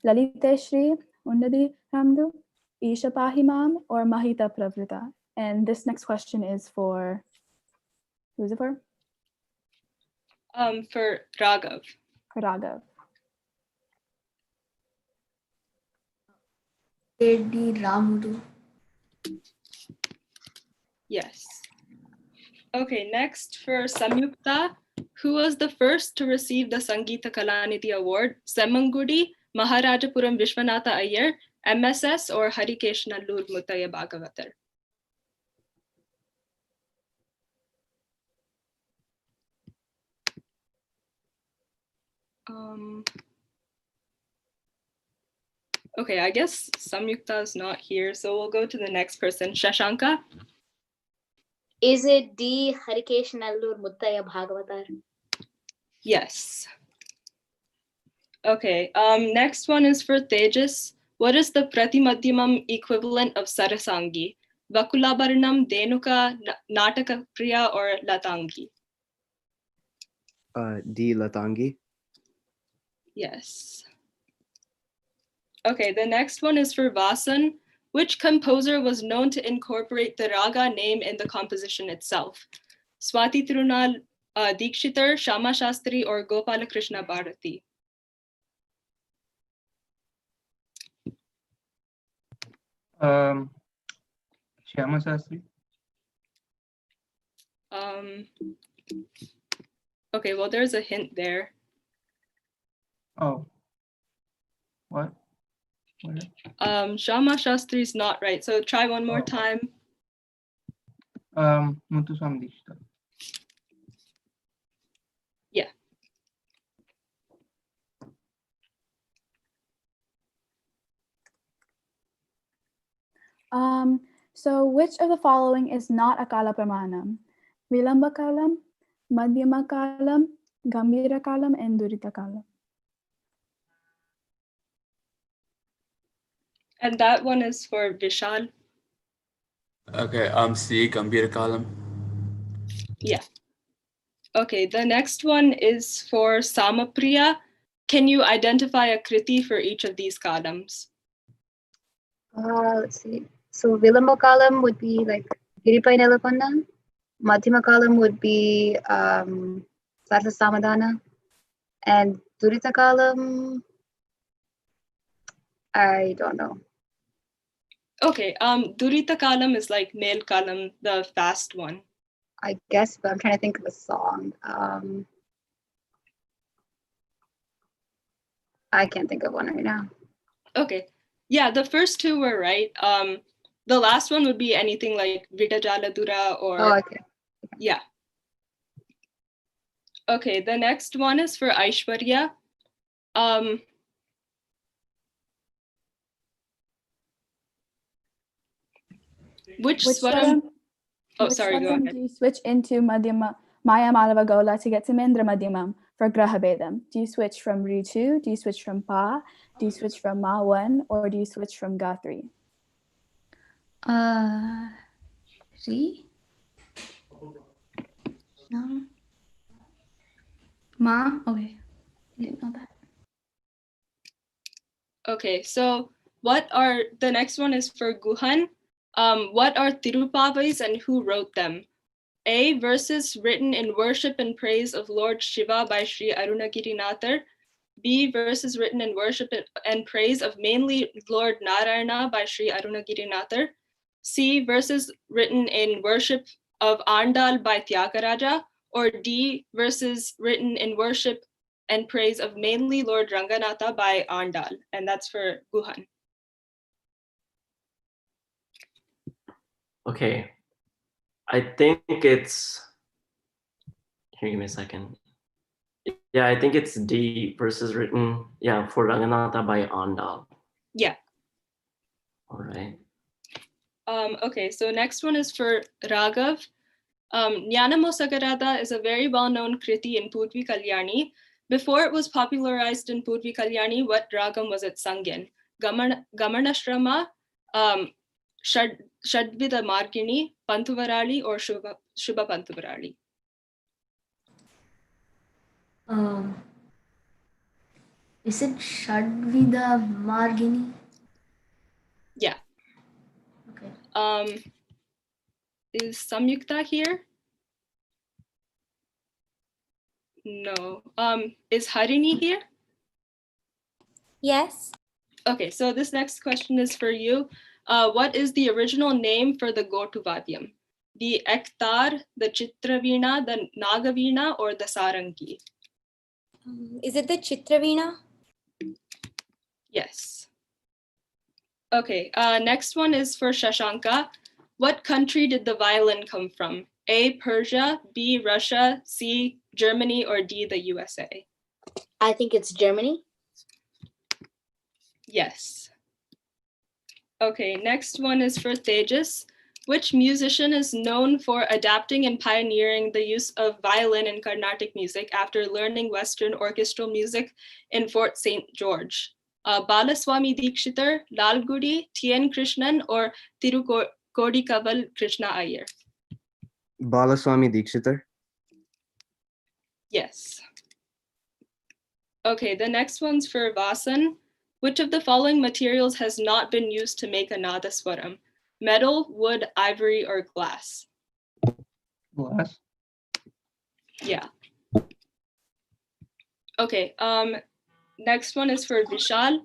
Lalite Shri, Unnadi Ramdu, Isha Pahimam, or Mahita Pravrita? And this next question is for, who's it for? For Raghav. For Raghav. Reddy Ramudu. Yes. Okay, next for Samyukta, who was the first to receive the Sangeeta Kalanidhi Award? Semangudi, Maharajapuram Vishwanatha Iyer, MSS, or Harikeshnallur Muttaya Bhagavatar? Okay, I guess Samyukta is not here, so we'll go to the next person. Sasanka? Is it D. Harikeshnallur Muttaya Bhagavatar? Yes. Okay, next one is for Tejas. What is the Pratimadhyamam equivalent of Sarasangi? Vakulabaranam, Denuka, Nataka Priya, or Latangi? D. Latangi. Yes. Okay, the next one is for Vasan. Which composer was known to incorporate the raga name in the composition itself? Swati Tirunal Dikshitar, Shama Shastri, or Gopala Krishna Bharati? Shyama Shastri. Okay, well, there's a hint there. Oh. What? Shama Shastri is not right. So try one more time. Muthuswami Dikshita. Yeah. So which of the following is not a kala pramanam? Vilamba kalam, madhyama kalam, gambira kalam, and durita kalam. And that one is for Vishal. Okay, C, Gambhir Kalam. Yeah. Okay, the next one is for Samapriya. Can you identify a kriti for each of these kadams? Let's see. So Vilamba Kalam would be like Giripai Nelapandan. Madhyama Kalam would be Sarsa Samadhana. And Durita Kalam, I don't know. Okay, Durita kalam is like Mel kalam, the fast one. I guess, but I'm trying to think of a song. I can't think of one right now. Okay, yeah, the first two were right. The last one would be anything like Vitajala Dura or... Oh, okay. Yeah. Okay, the next one is for Aishwarya. Which swaram? Oh, sorry, go ahead. Do you switch into Madhyama, Maya Malava Gola to get to Mendra Madhyamam for Graha Bedam? Do you switch from Ritu? Do you switch from Pa? Do you switch from Ma 1? Or do you switch from Ga 3? Ri? No. Ma? Okay. I didn't know that. Okay, so the next one is for Guhan. What are Tirupavais and who wrote them? A, verses written in worship and praise of Lord Shiva by Sri Arunagirinathar. B, verses written in worship and praise of mainly Lord Narayana by Sri Arunagirinathar. C, verses written in worship of Andal by Tyagaraja. Or D, verses written in worship and praise of mainly Lord Ranganatha by Andal. And that's for Guhan. Okay, I think it's, here, give me a second. Yeah, I think it's D, verses written, yeah, for Ranganatha by Andal. Yeah. All right. Okay, so next one is for Raghav. Jnanamo Sagarada is a very well-known kriti in Purvi Kalyani. Before it was popularized in Purvi Kalyani, what ragam was it sung in? Gamanashrama, Shadvida Margini, Pantuvarali, or Shubha Pantuvarali? Is it Shadvida Margini? Yeah. Okay. Is Samyukta here? No. Is Harini here? Yes. Okay, so this next question is for you. What is the original name for the Gotu Vadyam? The Ektar, the Chitraveena, the Nagaveena, or the Sarangi? Is it the Chitraveena? Yes. Okay, next one is for Sasanka. What country did the violin come from? A, Persia, B, Russia, C, Germany, or D, the USA? I think it's Germany. Yes. Okay, next one is for Tejas. Which musician is known for adapting and pioneering the use of violin in Carnatic music after learning Western orchestral music in Fort St. George? Balaswami Dikshitar, Lalgudi, T.N. Krishnan, or Tirukodi Krishna Iyer? Balaswami Dikshitar. Yes. Okay, the next one's for Vasan. Which of the following materials has not been used to make a Nadaswaram? Metal, wood, ivory, or glass? Glass. Yeah. Okay, next one is for Vishal.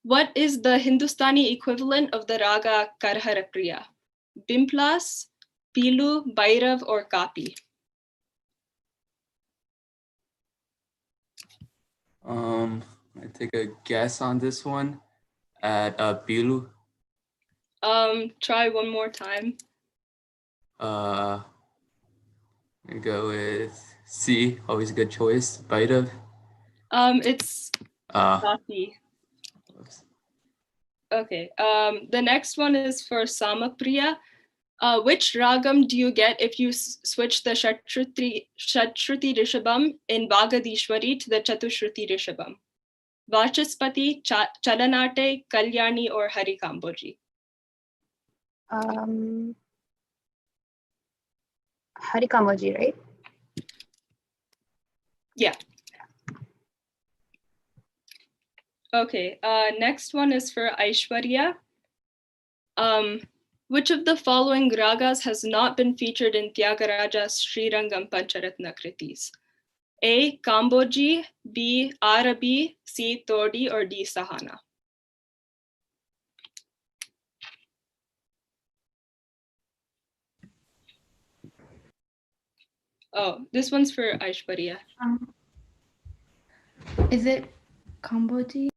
What is the Hindustani equivalent of the raga Karhara Priya? Bimplas, Pilu, Bhairav, or Kapi? I take a guess on this one at Pilu. Try one more time. I go with C. Always a good choice. Bhairav. It's Kapi. Okay. The next one is for Samapriya. Which ragam do you get if you switch the Shatshruti Rishabam in Bhagadishwari to the Chatushruti Rishabam? Vachaspati, Chalanate, Kalyani, or Hari Kamboji? Hari Kamboji, right? Yeah. Okay, next one is for Aishwarya. Which of the following ragas has not been featured in Tyagaraja's Srirangam Pancharatna Kritis? A. Kamboji, B. Arabi, C. Todi, or D. Sahana? Oh, this one's for Aishwarya. Is it Kamboji?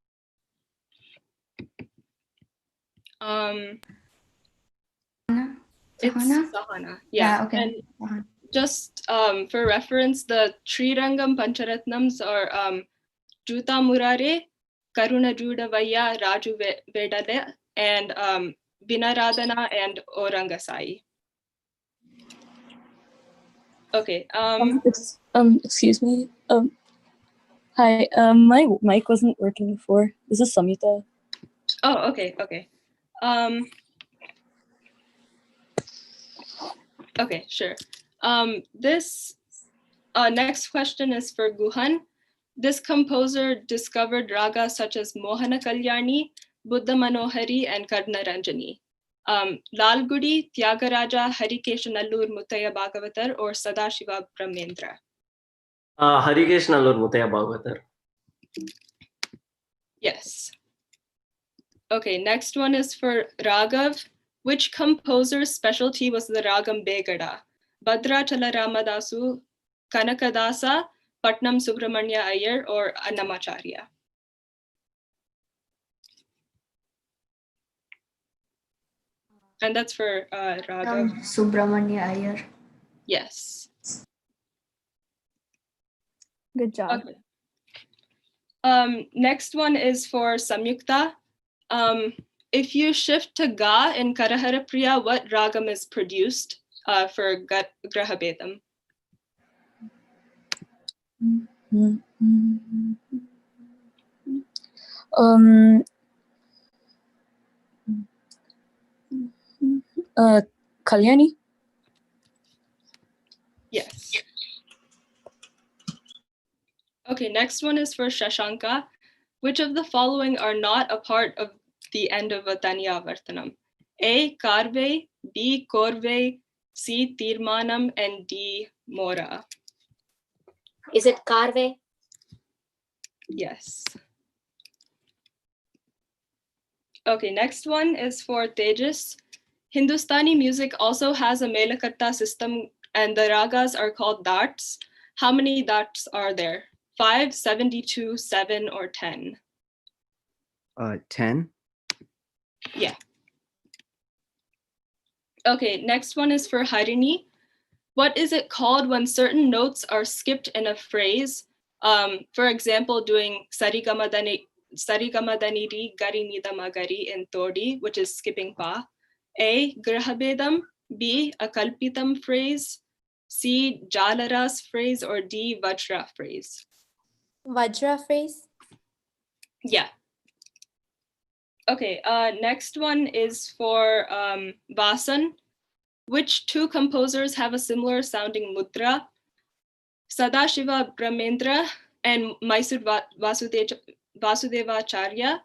It's Sahana. Yeah. Okay. And just for reference, the Srirangam Pancharatnams are Juta Murare, Karuna Judavaya, Raju Vedale, and Vinaradana and Orangasai. Okay. Excuse me. Hi. My mic wasn't working before. This is Samita. Oh, okay. Okay. Okay, sure. This next question is for Guhan. This composer discovered ragas such as Mohana Kalyani, Buddha Manohari, and Karna Ranjani. Lalgudi, Tyagaraja, Harikesh Nallur Mutaya Bhagavatar, or Sadashiva Brahmendra? Harikesh Nallur Mutaya Bhagavatar. Yes. Okay, next one is for Raghav. Which composer's specialty was the ragam Begada? Bhadrachala Ramadasu, Kanakadasa, Patnam Subramanya Iyer, or Annamacharya? And that's for Raghav. Subramanya Iyer. Yes. Good job. Okay. Next one is for Samyukta. If you shift to Ga in Karahara Priya, what ragam is produced for Grahabedam? Kalyani? Yes. Okay, next one is for Shashanka. Which of the following are not a part of the end of Vatanya Vartanam? A. Karve, B. Korve, C. Tirmanam, and D. Mora. Is it Karve? Yes. Okay, next one is for Tejas. Hindustani music also has a Melakatta system and the ragas are called dats. How many dats are there? 5, 72, 7, or 10? 10. Yeah. Okay, next one is for Harini. What is it called when certain notes are skipped in a phrase? For example, doing Sarigama Daniri Gari Nidama Gari in Todi, which is skipping pa. A. Grahabedam, B. A Kalpitam phrase, C. Jalaras phrase, or D. Vajra phrase? Vajra phrase? Yeah. Okay, next one is for Vasan. Which two composers have a similar sounding mudra? Sadashiva Brahmendra and Mysore Vasudevacharya,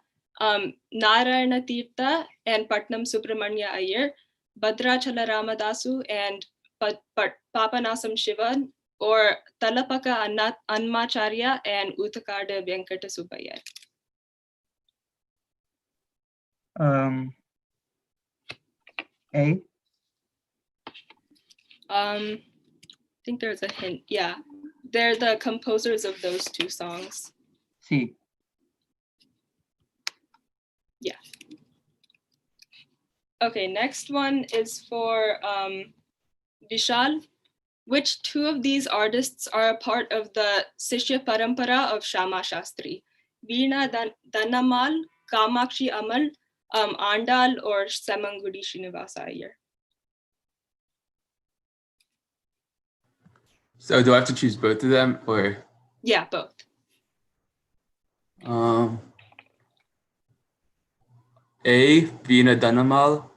Narayana Tirtha and Patnam Subramanya Iyer, Bhadrachala Ramadasu and Papanasam Shiva or Talapaka Anmacharya and Utakada Venkata Subbayar? A. I think there's a hint. Yeah, they're the composers of those two songs. C. Yeah. Okay, next one is for Vishal. Which two of these artists are a part of the Sishya Parampara of Shama Shastri? Veena Danamal, Kamakshi Amal, Andal, or Semangudi Srinivasa Iyer? So do I have to choose both of them or? Yeah, both. A, Veena Danamal,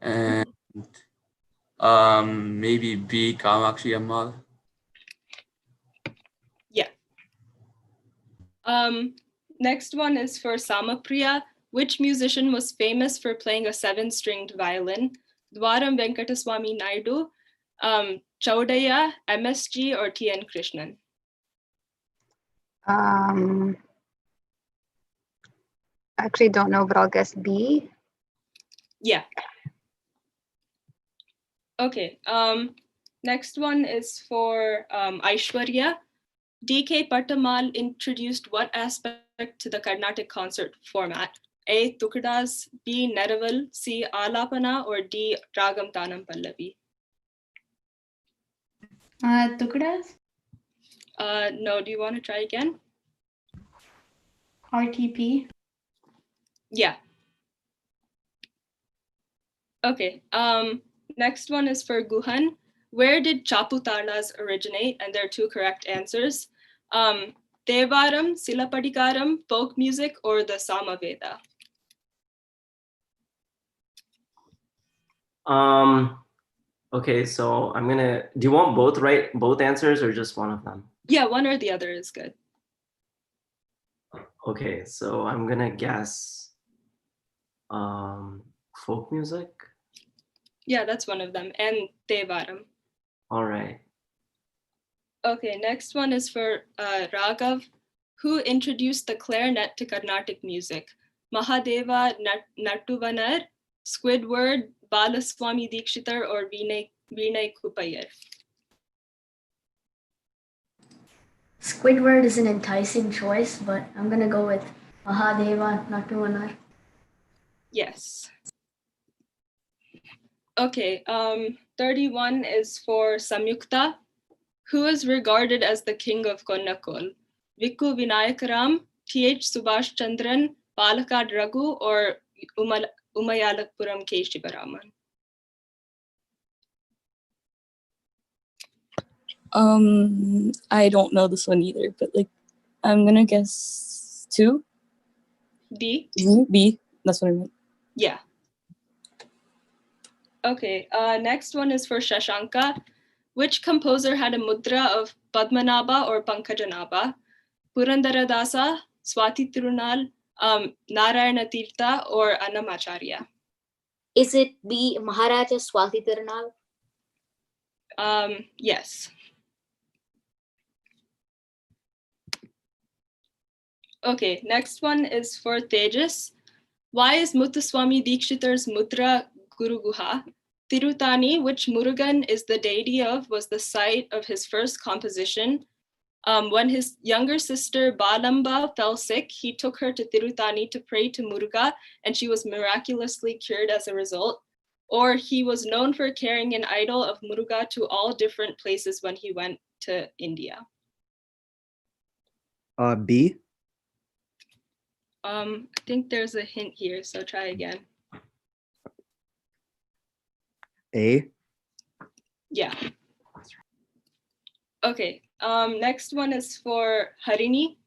and maybe B, Kamakshi Ammal. Yeah. Next one is for Samapriya. Which musician was famous for playing a 7-stringed violin? Dwaram Venkataswamy Naidu, Chaudhaya, MSG, or T.N. Krishnan? Actually don't know, but I'll guess B. Yeah. Okay. Next one is for Aishwarya. D.K. Pattamal introduced what aspect to the Carnatic concert format? A. Tukadas, B. Neraval, C. Alaapana, or D. Ragam Tanam Pallavi? Tukadas? No, do you want to try again? RTP? Yeah. Okay. Next one is for Guhan. Where did Chaputalas originate? And there are two correct answers. Devaram, Silapadikaram, folk music, or the Samaveda? Okay, so I'm gonna, do you want both answers or just one of them? Yeah, one or the other is good. Okay, so I'm gonna guess folk music. Yeah, that's one of them. And Devaram. All right. Okay, next one is for Raghav. Who introduced the clarinet to Carnatic music? Mahadeva Nattuvanar, Squidward, Balaswamy Dikshitar, or Vinay Kupayar? Squidward is an enticing choice, but I'm gonna go with Mahadeva Nattuvanar. Yes. Okay, 31 is for Samyukta. Who is regarded as the king of Konnakol? Vikku Vinayakaram, T.H. Subhash Chandran, Palakkad Raghu, or Umayalakpuram K. Shivaraman? I don't know this one either, but like, I'm gonna guess 2. D? B. That's what I meant. Yeah. Okay, next one is for Shashanka. Which composer had a mudra of Padmanabha or Pankajanabha? Purandaradasa, Swati Tirunal, Narayana Tirtha, or Annamacharya? Is it B. Maharaja Swati Tirunal? Yes. Okay, next one is for Tejas. Why is Muthuswamy Dikshitar's mudra Guru Guha? Tirutani, which Murugan is the deity of, was the site of his first composition. When his younger sister Balamba fell sick, he took her to Tirutani to pray to Muruga, and she was miraculously cured as a result. Or he was known for carrying an idol of Muruga to all different places when he went to India. B. I think there's a hint here, so try again. A. Yeah. Okay, next one is for Harini.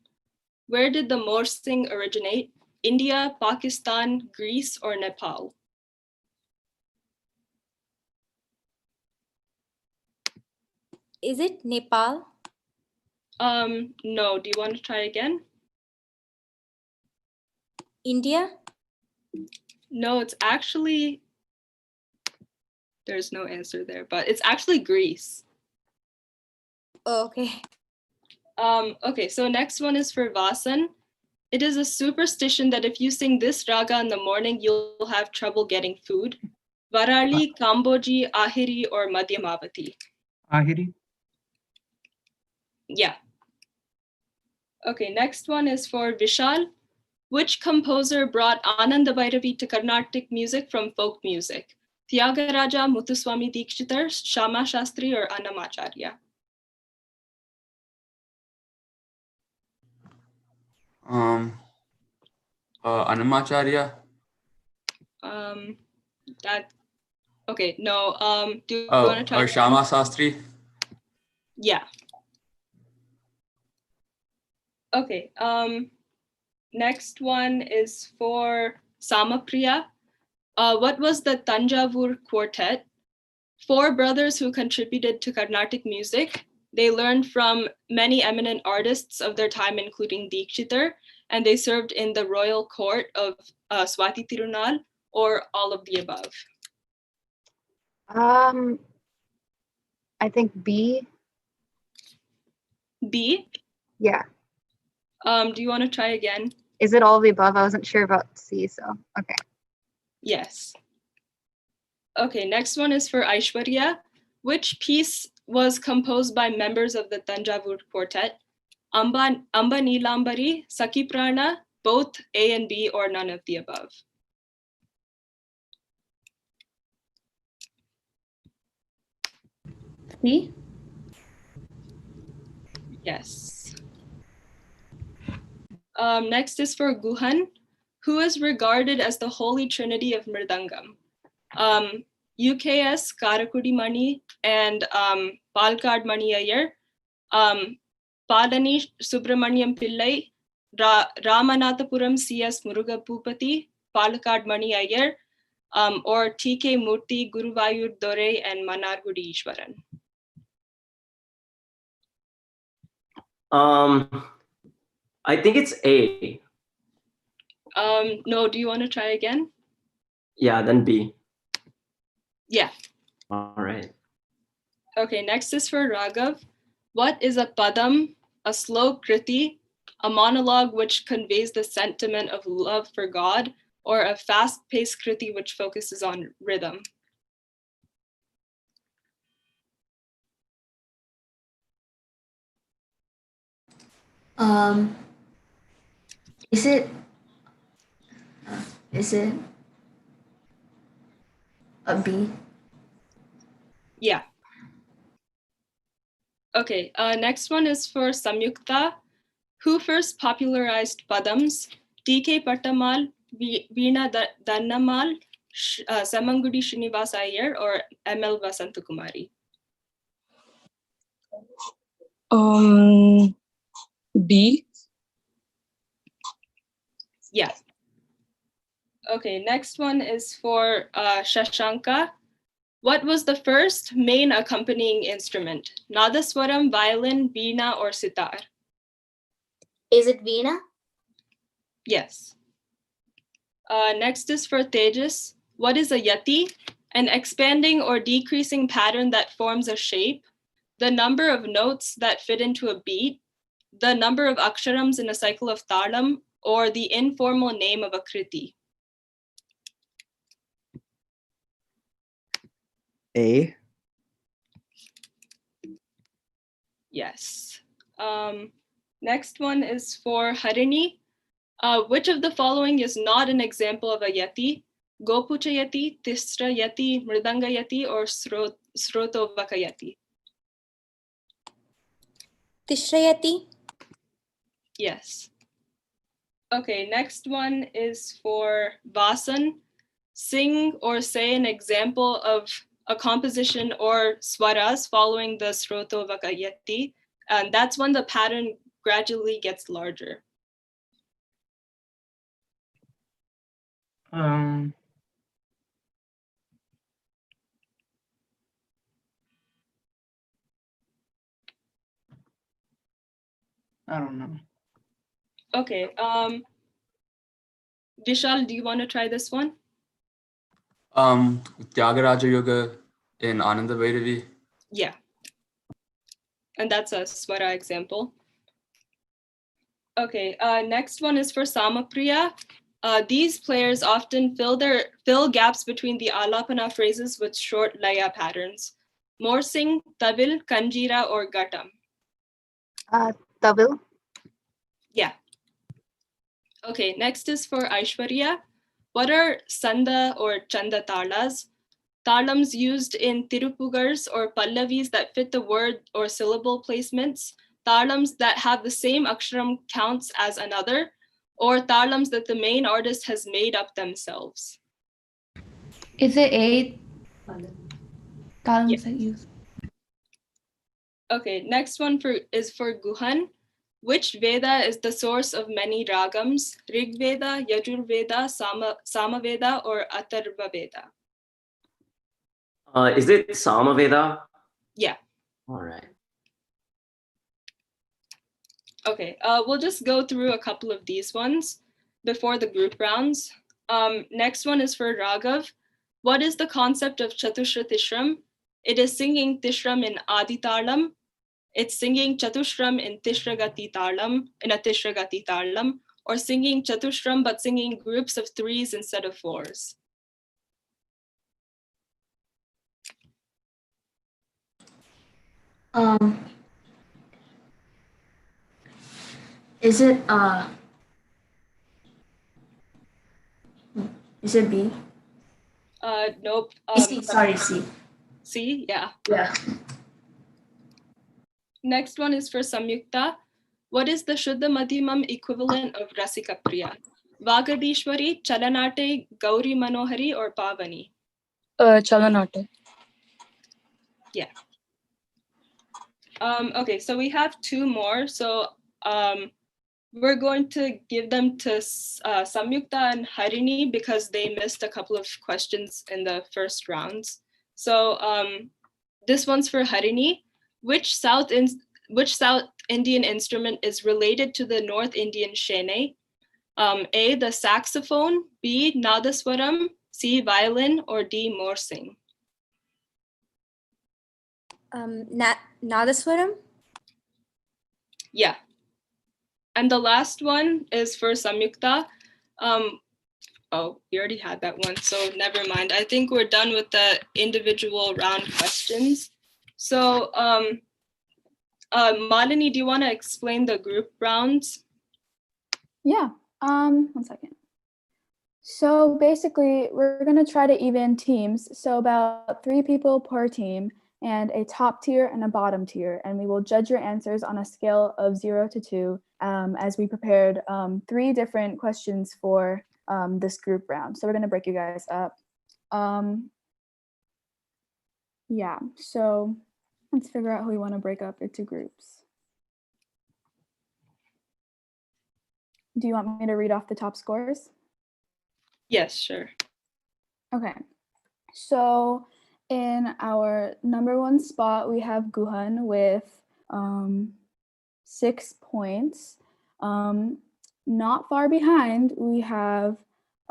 Where did the Morsing originate? India, Pakistan, Greece, or Nepal? Is it Nepal? No, do you want to try again? India? No, it's actually, there's no answer there, but it's actually Greece. Okay. Okay, so next one is for Vasan. It is a superstition that if you sing this raga in the morning, you'll have trouble getting food. Varali, Kamboji, Ahiri, or Madhyamavati? Ahiri. Yeah. Okay, next one is for Vishal. Which composer brought Anand Bhairavi to Carnatic music from folk music? Tyagaraja, Muthuswami Dikshitar, Shama Shastri, or Annamacharya? Annamacharya. That okay. No. Do you Oh, want to try? or Shama Shastri. Yeah. Okay. Next one is for Samapriya. What was the Tanjavur Quartet? 4 brothers who contributed to Carnatic music. They learned from many eminent artists of their time, including Dikshitar, and they served in the royal court of Swati Tirunal, or all of the above. I think B. B? Yeah. Do you want to try again? Is it all of the above? I wasn't sure about C, so okay. Yes. Okay, next one is for Aishwarya. Which piece was composed by members of the Tanjavur Quartet? Amba Nilambari, Saki Prana, both A and B, or none of the above? C? Yes. Next is for Guhan, who is regarded as the Holy Trinity of Mridangam. UKS Karakudi Mani and Palkad Mani Iyer, Padani Subramaniam Pillai, Ramanathapuram CS Muruga Pupati, Palkad Mani Iyer, or TK Murthy, Guruvayur Dore, and Manargudi Ishwaran. I think it's A. No, do you want to try again? Yeah, then B. Yeah. All right. Okay, next is for Raghav. What is a padam, a slow kriti, a monologue which conveys the sentiment of love for God, or a fast-paced kriti which focuses on rhythm? Is it a B? Yeah. Okay, next one is for Samyukta. Who first popularized padams? D.K. Pattamal, Veena Dhannamal, Samangudi Srinivas Iyer, or M.L. Vasantakumari? B. Yeah. Okay, next one is for Sasanka. What was the first main accompanying instrument? Nadaswaram, violin, veena, or sitar? Is it Veena? Yes. Next is for Tejas. What is a yati? An expanding or decreasing pattern that forms a shape, the number of notes that fit into a beat, the number of aksharams in a cycle of talam, or the informal name of a kriti? A. Yes. Next one is for Harini. Which of the following is not an example of a yati? Gopucha yati, Tisra yati, Mridanga yati, or Srotovaka yati? Tishrayati? Yes. Okay, next one is for Vasan. Sing or say an example of a composition or swaras following the Srotovaka yati, and that's when the pattern gradually gets larger. I don't know. Okay. Vishal, do you want to try this one? Tyagaraja Yoga in Ananda Bhairavi. Yeah. And that's a Swara example. Okay, next one is for Samapriya. These players often fill gaps between the Alaapana phrases with short Laya patterns. Morsing, Tavil, Kanjira, or Gatam? Tavil. Yeah. Okay, next is for Aishwarya. What are Sanda or Chanda talas? Talams used in Tirupugars or Pallavis that fit the word or syllable placements, talams that have the same aksharam counts as another, or talams that the main artist has made up themselves. Is it 8 talams that use? Okay, next one is for Guhan. Which Veda is the source of many ragams? Rig Veda, Yajur Veda, Sama Veda, or Atharva Veda? Is it Samaveda? Yeah. All right. Okay, we'll just go through a couple of these ones before the group rounds. Next one is for Raghav. What is the concept of Chatushra Tishram? It is singing Tishram in Adi Talam. It's singing Chatushram in Tishragati Talam, or singing Chatushram but singing groups of 3s instead of 4s. Is it B? Nope. C, sorry, C. C, yeah. Yeah. Next one is for Samyukta. What is the Shuddha Madhimam equivalent of Rasika Priya? Vagadishwari, Chalanate, Gauri Manohari, or Pavani? Chalanate. Yeah. Okay, so we have 2 more. So we're going to give them to Samyukta and Harini because they missed a couple of questions in the first rounds. So this one's for Harini. Which South Indian instrument is related to the North Indian Shene? A, the saxophone, B, nadaswaram, C, violin, or D, morsing? Nadaswaram? Yeah. And the last one is for Samyukta. Oh, we already had that one, so never mind. I think we're done with the individual round questions. So Malini, do you want to explain the group rounds? Yeah, 1 second. So basically, we're going to try to even teams. So about 3 people per team, and a top tier and a bottom tier. And we will judge your answers on a scale of 0 to 2 as we prepared 3 different questions for this group round. So we're going to break you guys up. Yeah, so let's figure out who we want to break up into groups. Do you want me to read off the top scores? Yes, sure. Okay, so in our number 1 spot, we have Guhan with 6 points. Not far behind, we have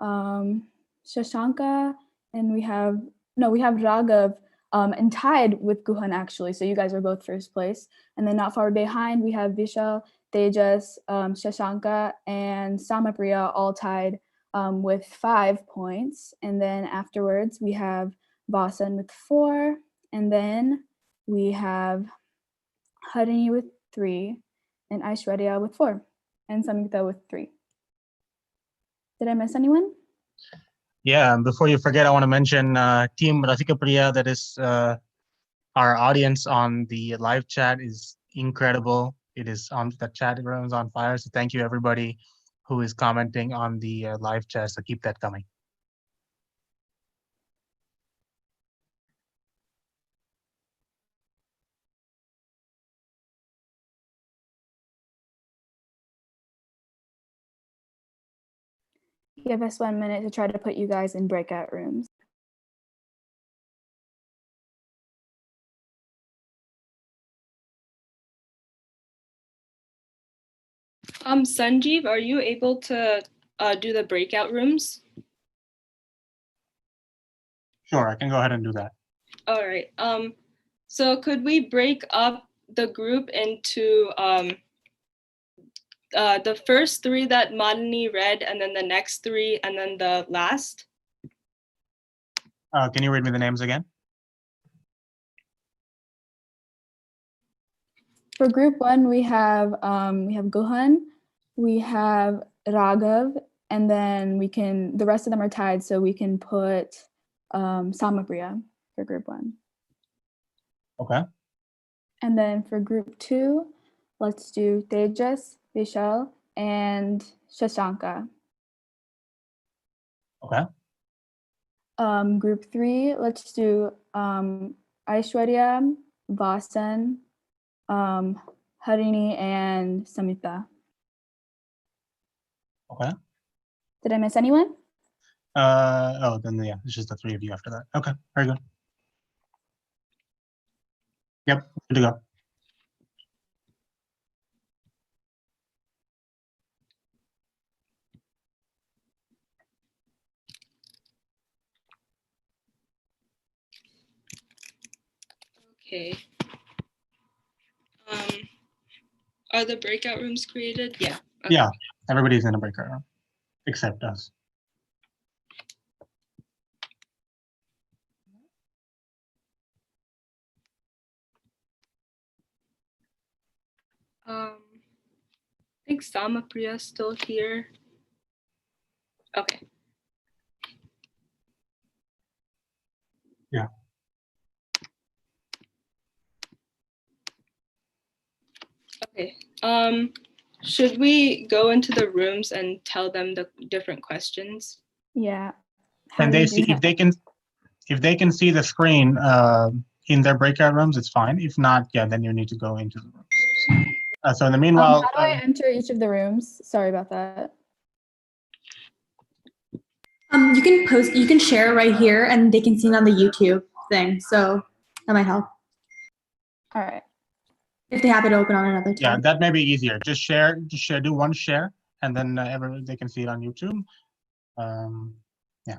Sasanka, and we have Raghav, and tied with Guhan actually. So you guys are both first place. And then not far behind, we have Vishal, Tejas, Sasanka, and Samapriya all tied with 5 points. And then afterwards, we have Vasan with 4, and then we have Harini with 3, and Aishwarya with 4, and Samyukta with 3. Did I miss anyone? Yeah, and before you forget, I want to mention Team Rasika Priya, that is our audience on the live chat is incredible. It is on the chat room is on fire. So thank you everybody who is commenting on the live chat. So keep that coming. Give us 1 minute to try to put you guys in breakout rooms. Sanjeev, are you able to do the breakout rooms? Sure, I can go ahead and do that. All right. So could we break up the group into the first three that Malini read, and then the next three, and then the last. Can you read me the names again? For group one, we have Guhan, we have Raghav, and then the rest of them are tied, so we can put Samapriya for group one. Okay. And then for group two, let's do Tejas, Vishal, and Sasanka. Okay. Group three, let's do Aishwarya, Vasan, Harini, and Samita. Okay. Did I miss anyone? Then yeah, it's just the three of you after that. Okay, very good. Yep, good to go. Okay. Are the breakout rooms created? Yeah. Okay. Yeah, everybody's in a breakout room, except us. I think Samapriya is still here. Okay. Yeah. Okay. Should we go into the rooms and tell them the different questions? Yeah. And they see if they can see the screen in their breakout rooms, it's fine. If not, yeah, then you need to go into the rooms. So in the meanwhile, how do I enter each of the rooms? Sorry about that. You can share right here and they can see it on the YouTube thing. So that might help. All right. If they have it open on another tab. yeah, that may be easier. Just share, do one share, and then they can see it on YouTube. Yeah.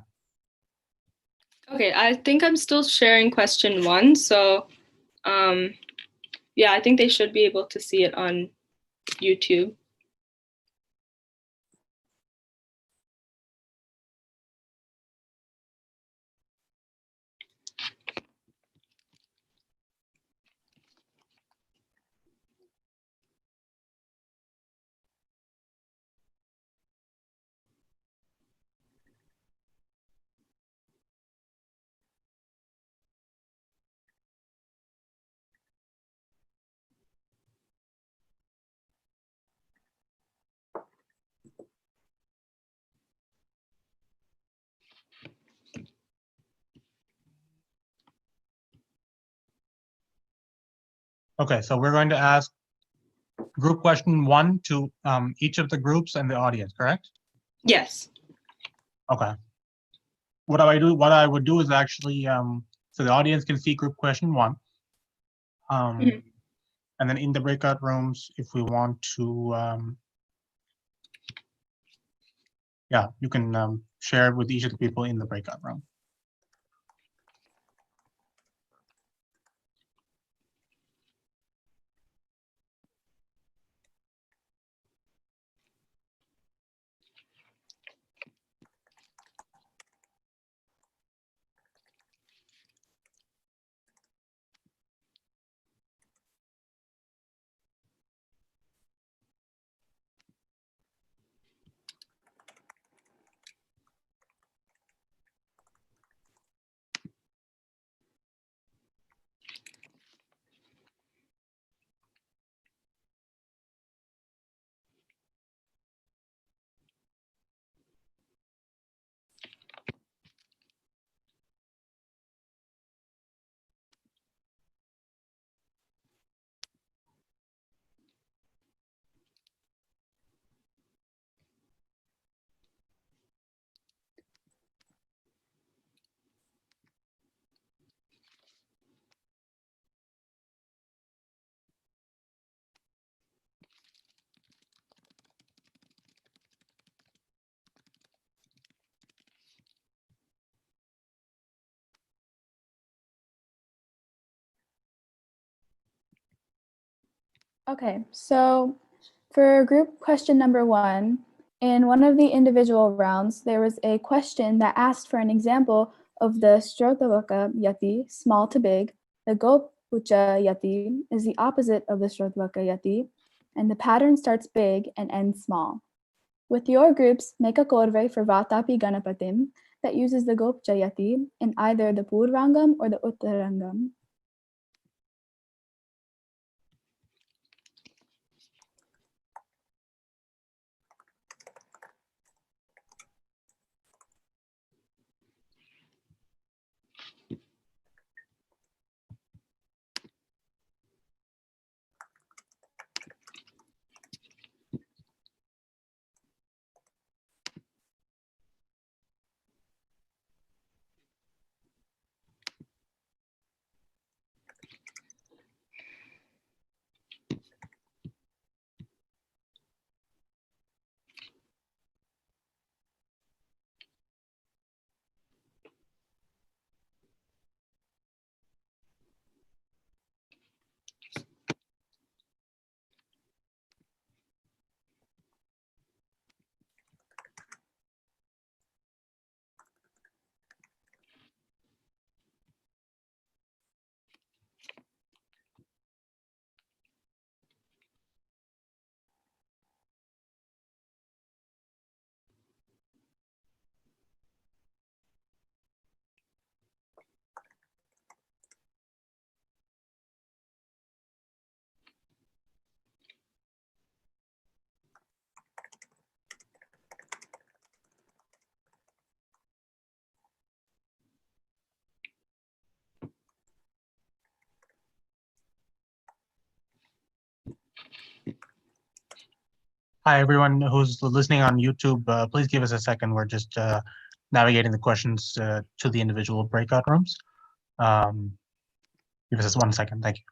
Okay, I think I'm still sharing question one. So yeah, I think they should be able to see it on YouTube. Okay, so we're going to ask group question one to each of the groups and the audience, correct? Yes. Okay. What I would do is actually, so the audience can see group question one. And then in the breakout rooms, if we want to, yeah, you can share it with each of the people in the breakout room. Okay, so for group question number 1, in one of the individual rounds, there was a question that asked for an example of the Shrotavaka Yati, small to big. The Gopucha Yati is the opposite of the Shrotavaka Yati, and the pattern starts big and ends small. With your groups, make a korve for Vatapi Ganapatim that uses the Gopucha Yati in either the Purvangam or the Uttarangam. Hi, everyone who's listening on YouTube. Please give us a second. We're just navigating the questions to the individual breakout rooms. Give us 1 second. Thank you.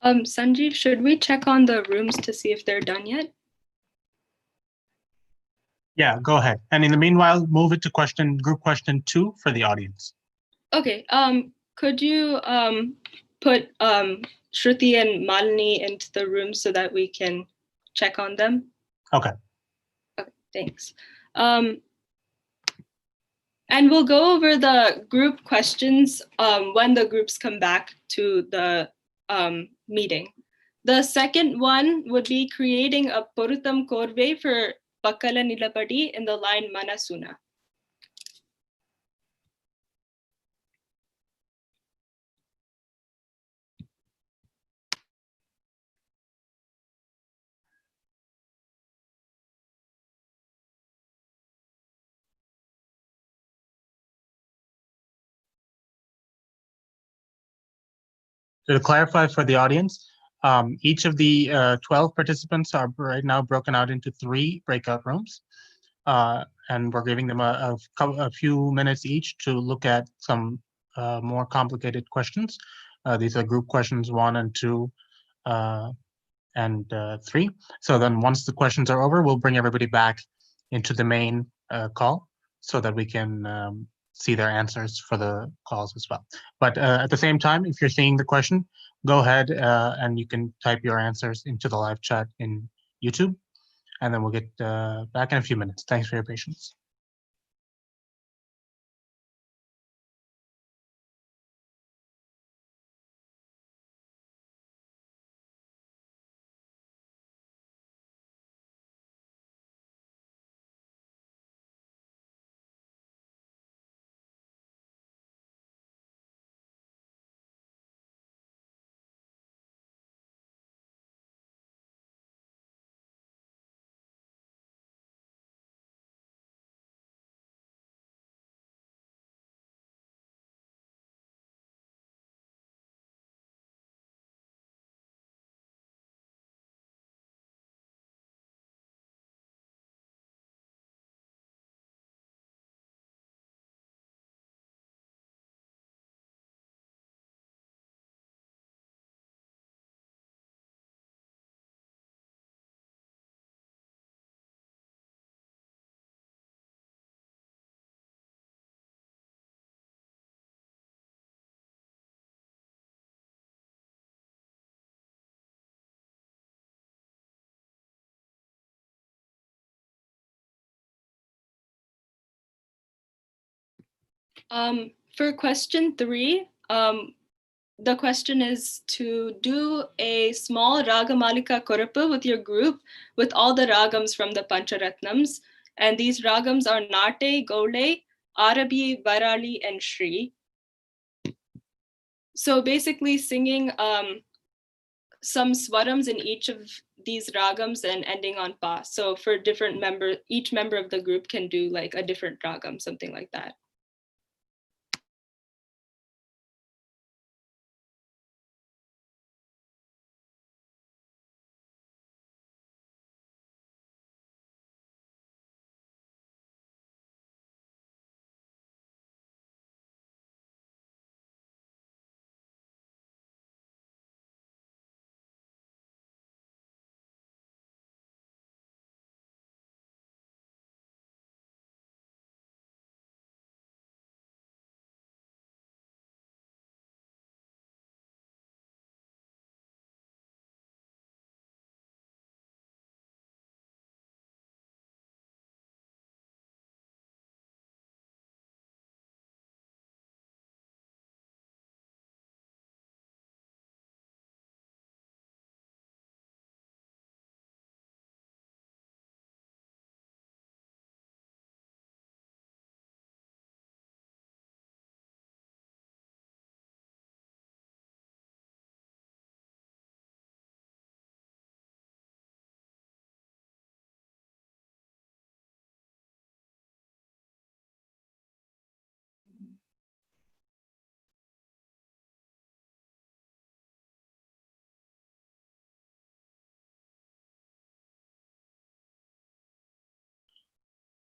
Sanjeev, should we check on the rooms to see if they're done yet? Yeah, go ahead. And in the meanwhile, move it to group question 2 for the audience. Okay. Could you put Shruti and Malini into the room so that we can check on them? Okay. Okay, thanks. And we'll go over the group questions when the groups come back to the meeting. The second one would be creating a Viruttam Korve for Pakkala Nilapadi in the line Manasuna. to clarify for the audience, each of the 12 participants are right now broken out into 3 breakout rooms. And we're giving them a few minutes each to look at some more complicated questions. These are group questions 1 and 2 and 3. So then once the questions are over, we'll bring everybody back into the main call so that we can see their answers for the calls as well. But at the same time, if you're seeing the question, go ahead and you can type your answers into the live chat in YouTube, and then we'll get back in a few minutes. Thanks for your patience. For question 3, the question is to do a small Ragamalika Korapu with your group with all the ragams from the Pancharatnams. And these ragams are Nate, Gole, Arabi, Varali, and Shri. So basically singing some swarams in each of these ragams and ending on pa. So for different members, each member of the group can do like a different ragam, something like that.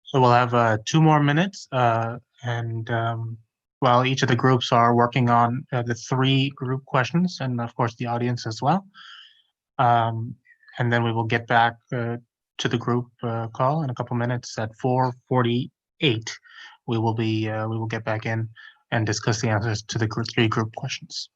So we'll have 2 more minutes, and while each of the groups are working on the 3 group questions, and of course the audience as well, and then we will get back to the group call in a couple minutes at 4:48. We will get back in and discuss the answers to the 3 group questions.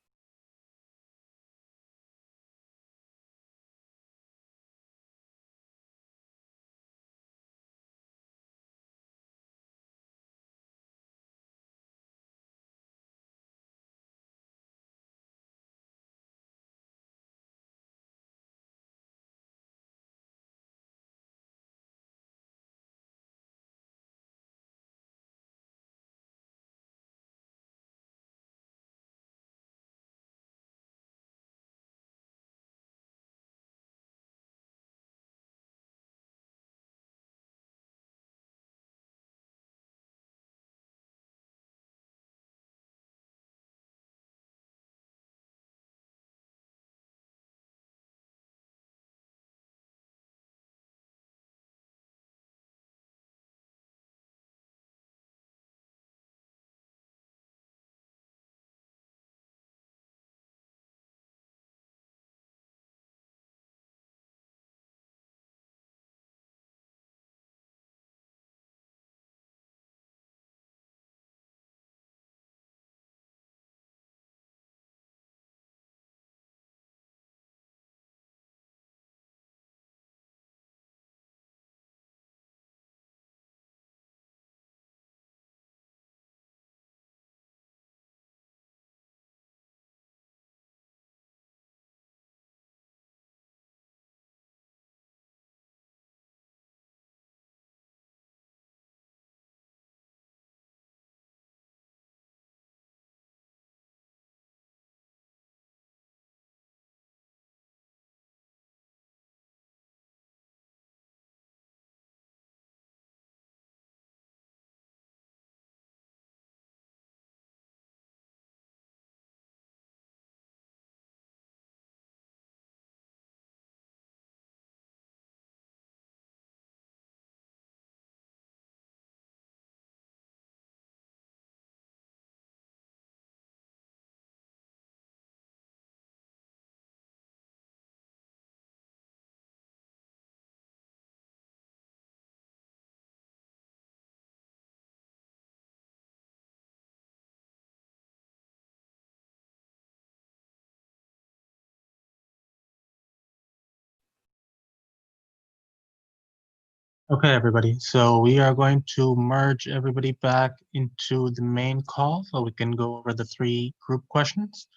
Okay, everybody. So we are going to merge everybody back into the main call so we can go over the 3 group questions.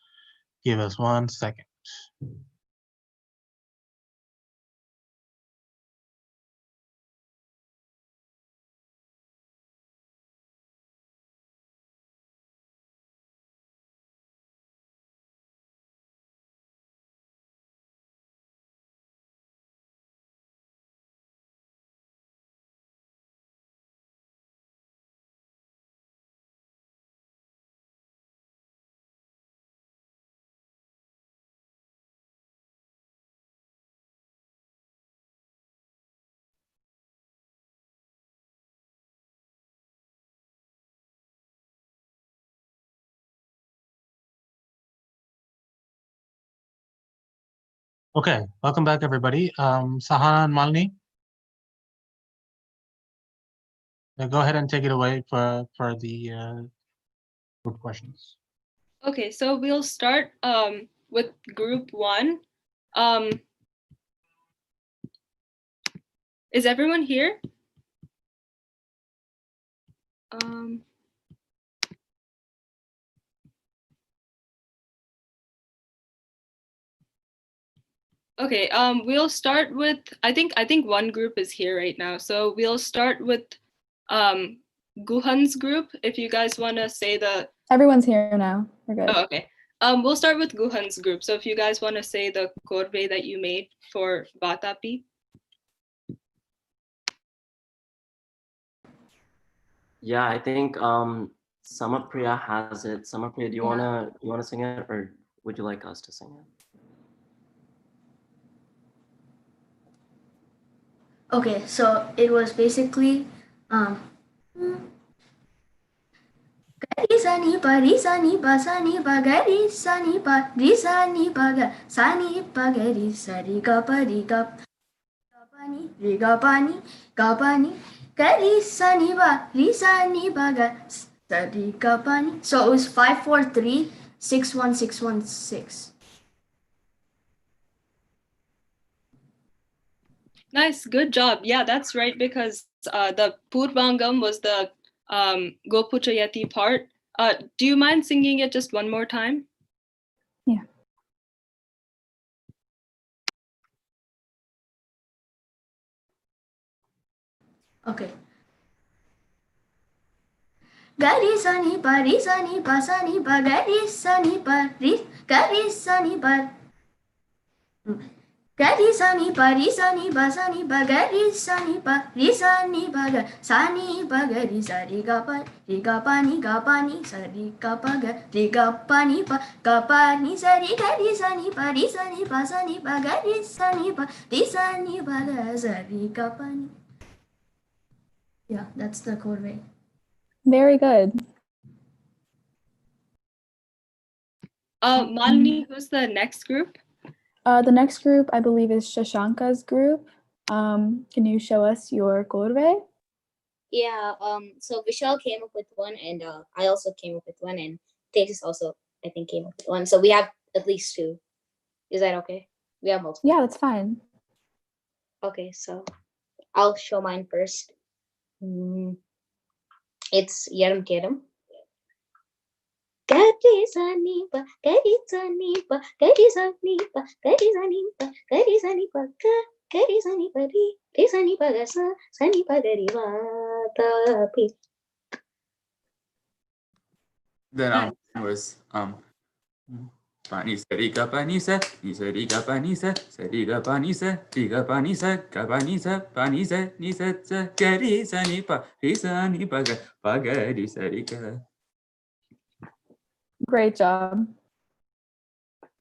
Give us 1 second. Okay, welcome back, everybody. Sahana and Malini, go ahead and take it away for the group questions. Okay, so we'll start with group 1. Is everyone here? Okay, we'll start with, I think one group is here right now. So we'll start with Guhan's group. If you guys want to say the... Everyone's here now. We're good. Oh, okay. We'll start with Guhan's group. So if you guys want to say the korve that you made for Vatapi. Yeah, I think Samapriya has it. Samapriya, do you wanna sing it, or would you like us to sing it? Okay, so it was basically Gari sani pa ri sani pa sani pa gari sani pa ri sani pa ga sani pa gari sari ga pa ri ga pani ri ga pani gari sani pa ri sani pa ga sari ga pani. So it was 5-4-3 6-1-6-1-6. Nice, good job. Yeah, that's right, because the Purvangam was the Gopuchayati part. Do you mind singing it just one more time? Yeah. Okay. Gari sani pa ri sani pa sani pa gari sani pa ri gari sani pa gari sani pa ri sani pa sani pa gari sani pa ri sani pa ga sani pa gari sari ga pa ri ga pa ni sari ga pa ga ri ga pa ni sari gari sani pa sani pa gari sani pa ri sani pa ga sari ga pa ni. Yeah, that's the korve. Very good. Malini, who's the next group? The next group, I believe, is Sasanka's group. Can you show us your korve? Yeah, so Vishal came up with one, and I also came up with one, and Tejas also, I think, came up with one. So we have at least 2. Is that okay? We have multiple. Yeah, that's fine. Okay, so I'll show mine first. It's Yaram Keram. Gari sani pa, gari sani pa, gari sani pa, gari sani pa, gari sani pa, gari sani pa ri sani pa ga sa, sani pa gari va ta pi. Then was pani sa ri ga pani sa, ni sa ri ga pani sa ri ga pani sa, ri ga pani sa, ga pani sa, ni sa gari sani pa, ri sani pa ga ri sa ri ga. Great job.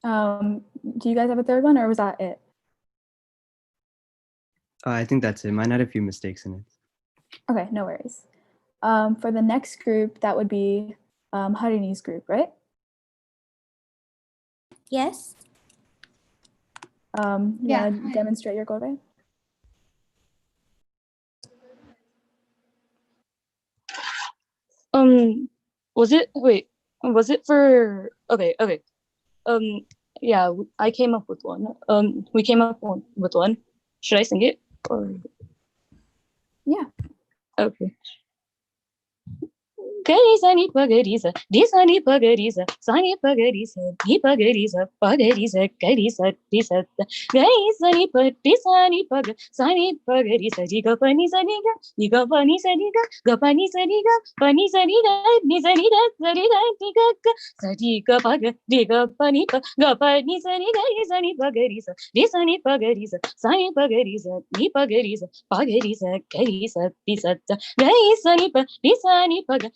Do you guys have a third one, or was that it? I think that's it. Mine had a few mistakes in it. Okay, no worries. For the next group, that would be Harini's group, right? Yes. Yeah. Demonstrate your korve. Was it for okay. Yeah, I came up with one. We came up with one. Should I sing it or Yeah. Okay. Gari sani pagarisa, di sani pagarisa, sani pagarisa, di pagarisa, pagarisa, garisa, disa, gari sani pa, di sani pag, sani pagarisa, di ga pani saniga, di ga pani saniga, ga pani saniga, pani saniga, di saniga, saniga, di ga ga, sani ga pag, di ga pani pa, ga pani saniga, di sani pagarisa, di sani pagarisa, sani pagarisa, di pagarisa, pagarisa, garisa, disa, gari sani pa, di sani pag.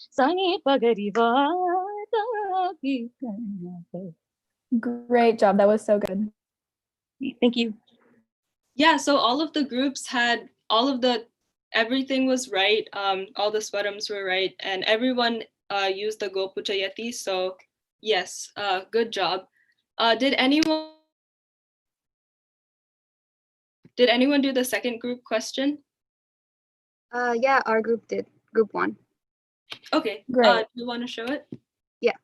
Great job. That was so good. Thank you. Yeah, so all of the groups had everything was right. All the swarams were right, and everyone used the Gopuchayati. So yes, good job. Did anyone do the second group question? Yeah, our group did. Group 1. Okay. Great. Do you want to show it? Yeah.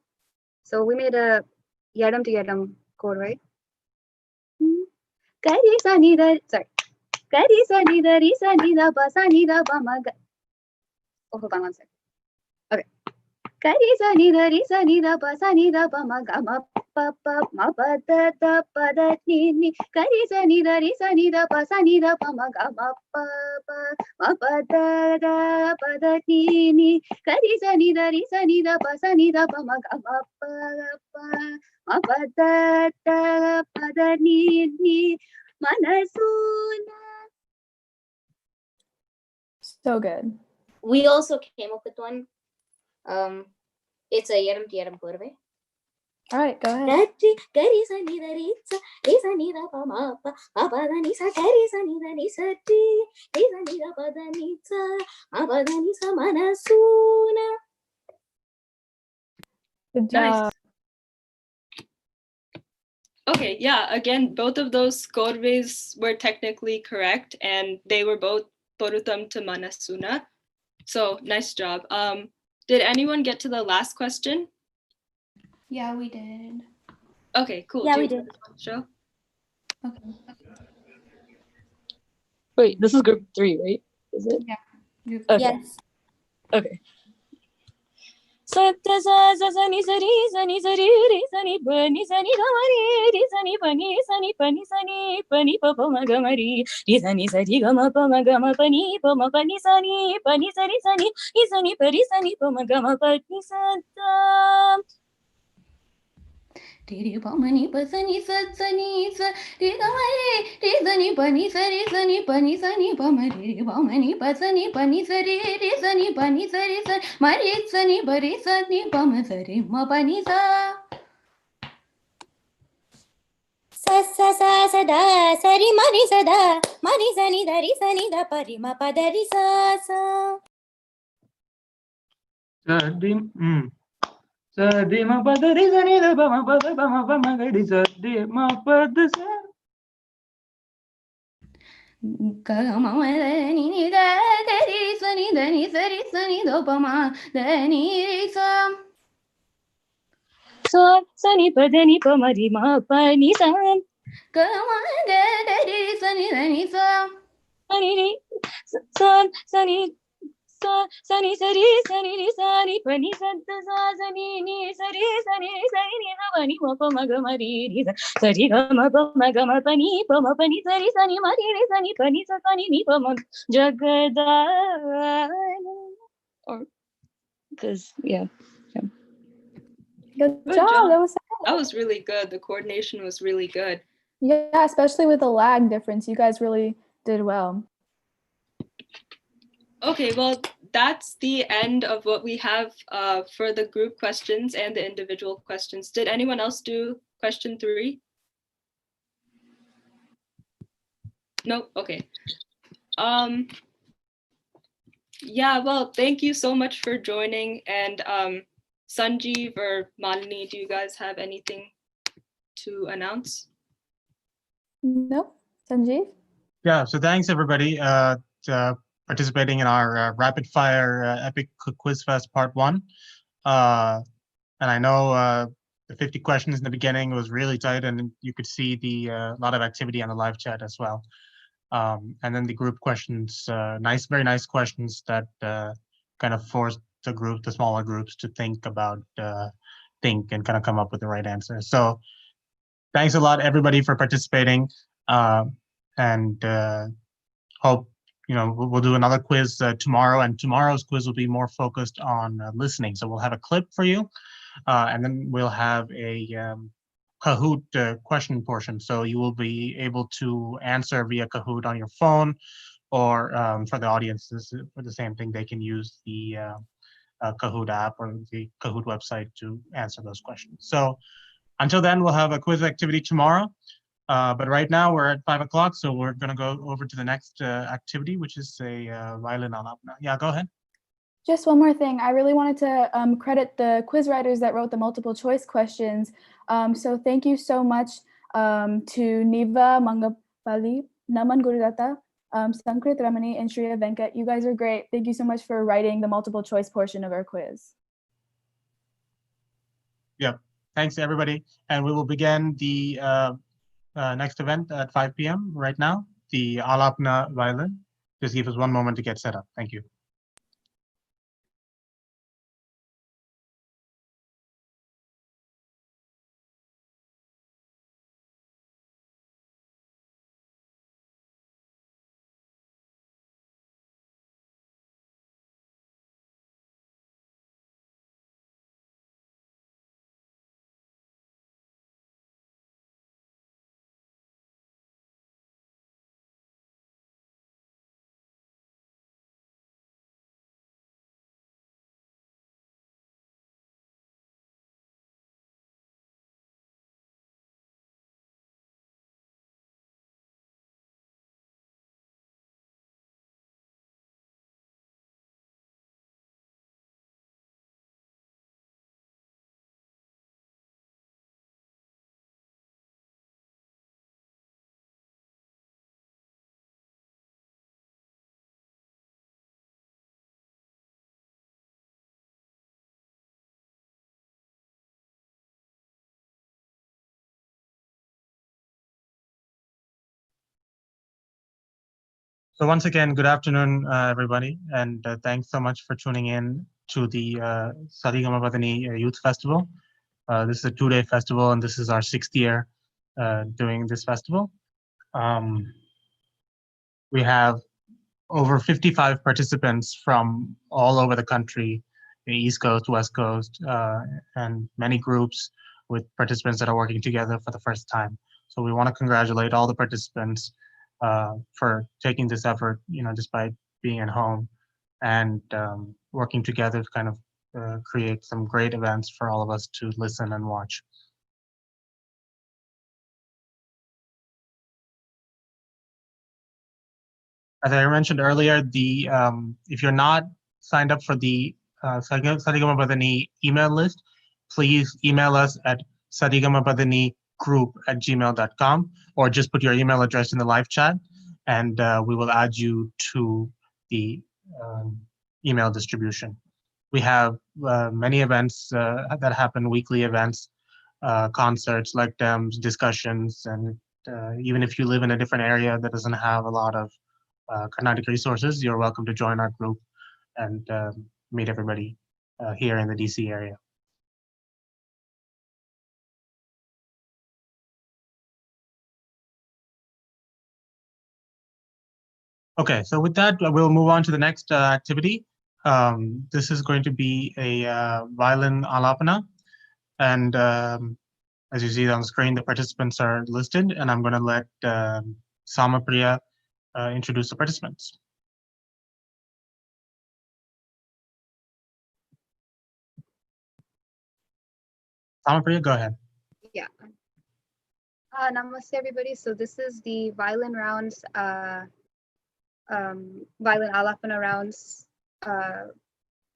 So we made a yadam to yadam chord, right? Sorry. Kari sa ni da ri sa ni da ba sa ni da ba ma ga. Oh, hold on one second. Okay. Kari sa ni da ri sa ni da ba sa ni da ba ma ga ma pa pa ma pa da da pa da ni ni. Kari sa ni da ri sa ni da ba sa ni da ba ma ga ma pa pa ma pa da da pa da ni ni. Kari sa ni da ri sa ni da ba sa ni da ba ma ga ma pa pa ma pa da da pa da ni ni. Manasuna. So good. We also came up with one. It's a Yeram to Yeram Kurve. All right, go ahead. Good job. Nice. Okay, yeah, again, both of those korves were technically correct, and they were both Viruttam to Manasuna. So nice job. Did anyone get to the last question? Yeah, we did. Okay, cool. Yeah, Do we you did. want to show? Okay. Wait, this is group 3, right? Is it? Yeah. Okay. Yes. Okay. Satta sa sa sa ni sa ri sa ni sa ri ri sa ni pa ni sa ni ga ma ri sa ni pa ni sa ni pa ni sa ni pa ni pa pa ma ga ma ri sa ni ga ma pa ni pa ma pa ni sa ni pa ni sa ni sa ni pa ri sa ni pa ma ga ma pa ni sa ta. Ri pa ma ni pa sa ni sa ri ga ma ri sa ni pa ni sa ni pa ni sa ni pa ma ri pa ma ni pa sa ni sa ri sa ni pa ni sa ma ri sa ni pa ma sa ri ma pa ni sa. Sa sa sa sa da sa ri ma ni sa da ma ni sa ni da ri sa ni da pa ri ma pa da ri sa sa. Sa di ma pa da ri sa ni da ba ma pa da ba ma pa ma ga di sa di ma pa da sa. Ga ma ma da ni ni da ri sa ni da ni sa ri sa ni do pa ma da ni ri sa. Sa ni pa da ni pa ma ri ma pa ni sa. Ga ma da ri sa ni da ni sa. Sa ni ri sa ni sa ni sa ri pa ni sa da sa ni sa ri ni ga ma ni ma pa ma ga ma ri sa ri ga ma pa ni sa ri sa ni ma ri sa ni pa ni sa ni pa ma jagada. Or because yeah. Good Good job. job. That was so good. That was really good. The coordination was really good. Yeah, especially with the lag difference. You guys really did well. Okay, well, that's the end of what we have for the group questions and the individual questions. Did anyone else do question 3? Nope. Okay. Yeah, well, thank you so much for joining. And Sanjeev or Malini, do you guys have anything to announce? No, Sanjeev? Yeah, so thanks everybody participating in our rapid fire epic quiz fest part 1. And I know the 50 questions in the beginning was really tight, and you could see the lot of activity on the live chat as well. And then the group questions, very nice questions that kind of force the smaller groups to think and kind of come up with the right answer. So thanks a lot, everybody, for participating. And hope, we'll do another quiz tomorrow, and tomorrow's quiz will be more focused on listening. So we'll have a clip for you, and then we'll have a Kahoot question portion. So you will be able to answer via Kahoot on your phone, or for the audiences, for the same thing, they can use the Kahoot app or the Kahoot website to answer those questions. So until then, we'll have a quiz activity tomorrow. But right now we're at 5 o'clock, so we're going to go over to the next activity, which is a violin Alaapana. Yeah, go ahead. Just one more thing. I really wanted to credit the quiz writers that wrote the multiple choice questions. So thank you so much to Niva Mangapali, Naman Gurudata, Sankrit Ramani, and Shreya Venkat. You guys are great. Thank you so much for writing the multiple choice portion of our quiz. Yep. Thanks, everybody. And we will begin the next event at 5 p.m. right now, the Alaapana violin. Just give us one moment to get set up. Thank you. So once again, good afternoon, everybody, and thanks so much for tuning in to the SRGMPDN Youth Festival. This is a 2-day festival, and this is our 6th year doing this festival. We have over 55 participants from all over the country, the East Coast, West Coast, and many groups with participants that are working together for the first time. So we want to congratulate all the participants for taking this effort, despite being at home, and working together to kind of create some great events for all of us to listen and watch. As I mentioned earlier, if you're not signed up for the SRGMPDN email list, please email us at sarigamapadani@gmail.com, or just put your email address in the live chat, and we will add you to the email distribution. We have many events that happen, weekly events, concerts, leg dems, discussions, and even if you live in a different area that doesn't have a lot of Carnatic resources, you're welcome to join our group and meet everybody here in the DC area. Okay, so with that, we'll move on to the next activity. This is going to be a violin Alaapana, and as you see on the screen, the participants are listed, and I'm going to let Samapriya introduce the participants. Samapriya, go ahead. Yeah. Namaste, everybody. So this is the Violin Rounds, Violin Alaapana Rounds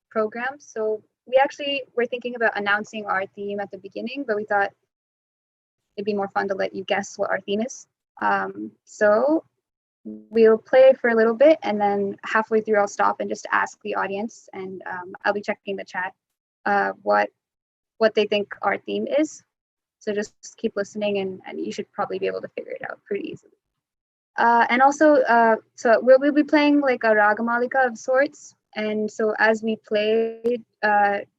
program. So we actually were thinking about announcing our theme at the beginning, but we thought it'd be more fun to let you guess what our theme is. So we'll play for a little bit, and then halfway through I'll stop and just ask the audience, and I'll be checking the chat what they think our theme is. So just keep listening, and you should probably be able to figure it out pretty easily. And also, so we'll be playing like a ragamalika of sorts. And so as we play,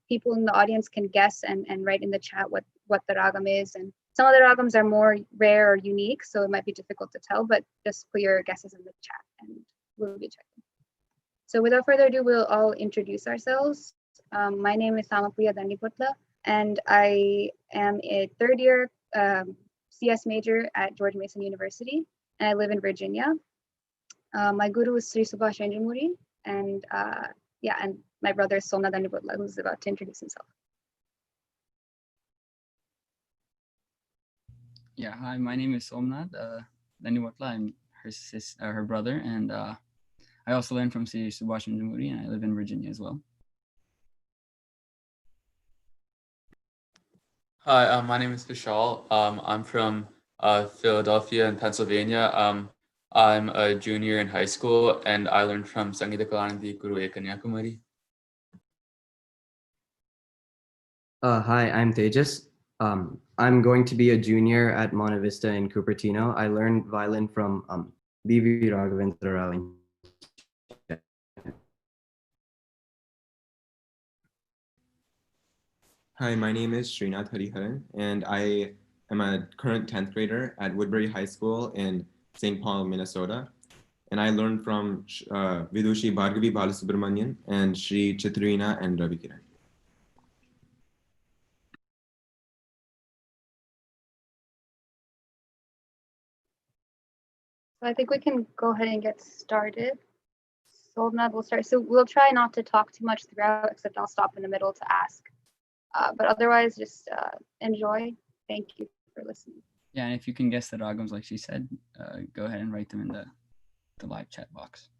people in the audience can guess and write in the chat what the ragam is. And some of the ragams are more rare or unique, so it might be difficult to tell, but just put your guesses in the chat and we'll be checking. So without further ado, we'll all introduce ourselves. My name is Samapriya Dandiputla, and I am a third year CS major at George Mason University, and I live in Virginia. My guru is Sri Subhash Chandramuri, and yeah, and my brother is Somnath Dandiputla, who's about to introduce himself. Yeah, hi, my name is Somnath Dandiputla. I'm her brother, and I also learned from Sri Subhash Chandramuri, and I live in Virginia as well. Hi, my name is Vishal. I'm from Philadelphia and Pennsylvania. I'm a junior in high school, and I learned from Sangeeta Kalanidhi Guru Kanyakumari. Hi, I'm Tejas. I'm going to be a junior at Monte Vista in Cupertino. I learned violin from B.V. Raghavendra Rao. Hi, my name is Srinath Hariharan, and I am a current 10th grader at Woodbury High School in St. Paul, Minnesota. And I learned from Vidushi Bhargavi Balasubramanian and Shri Chitrina and Ravi Kiran. So I think we can go ahead and get started. Somnath will start. So we'll try not to talk too much throughout, except I'll stop in the middle to ask. But otherwise, just enjoy. Thank you for listening. Yeah, and if you can guess the ragams, like she said, go ahead and write them in the live chat box.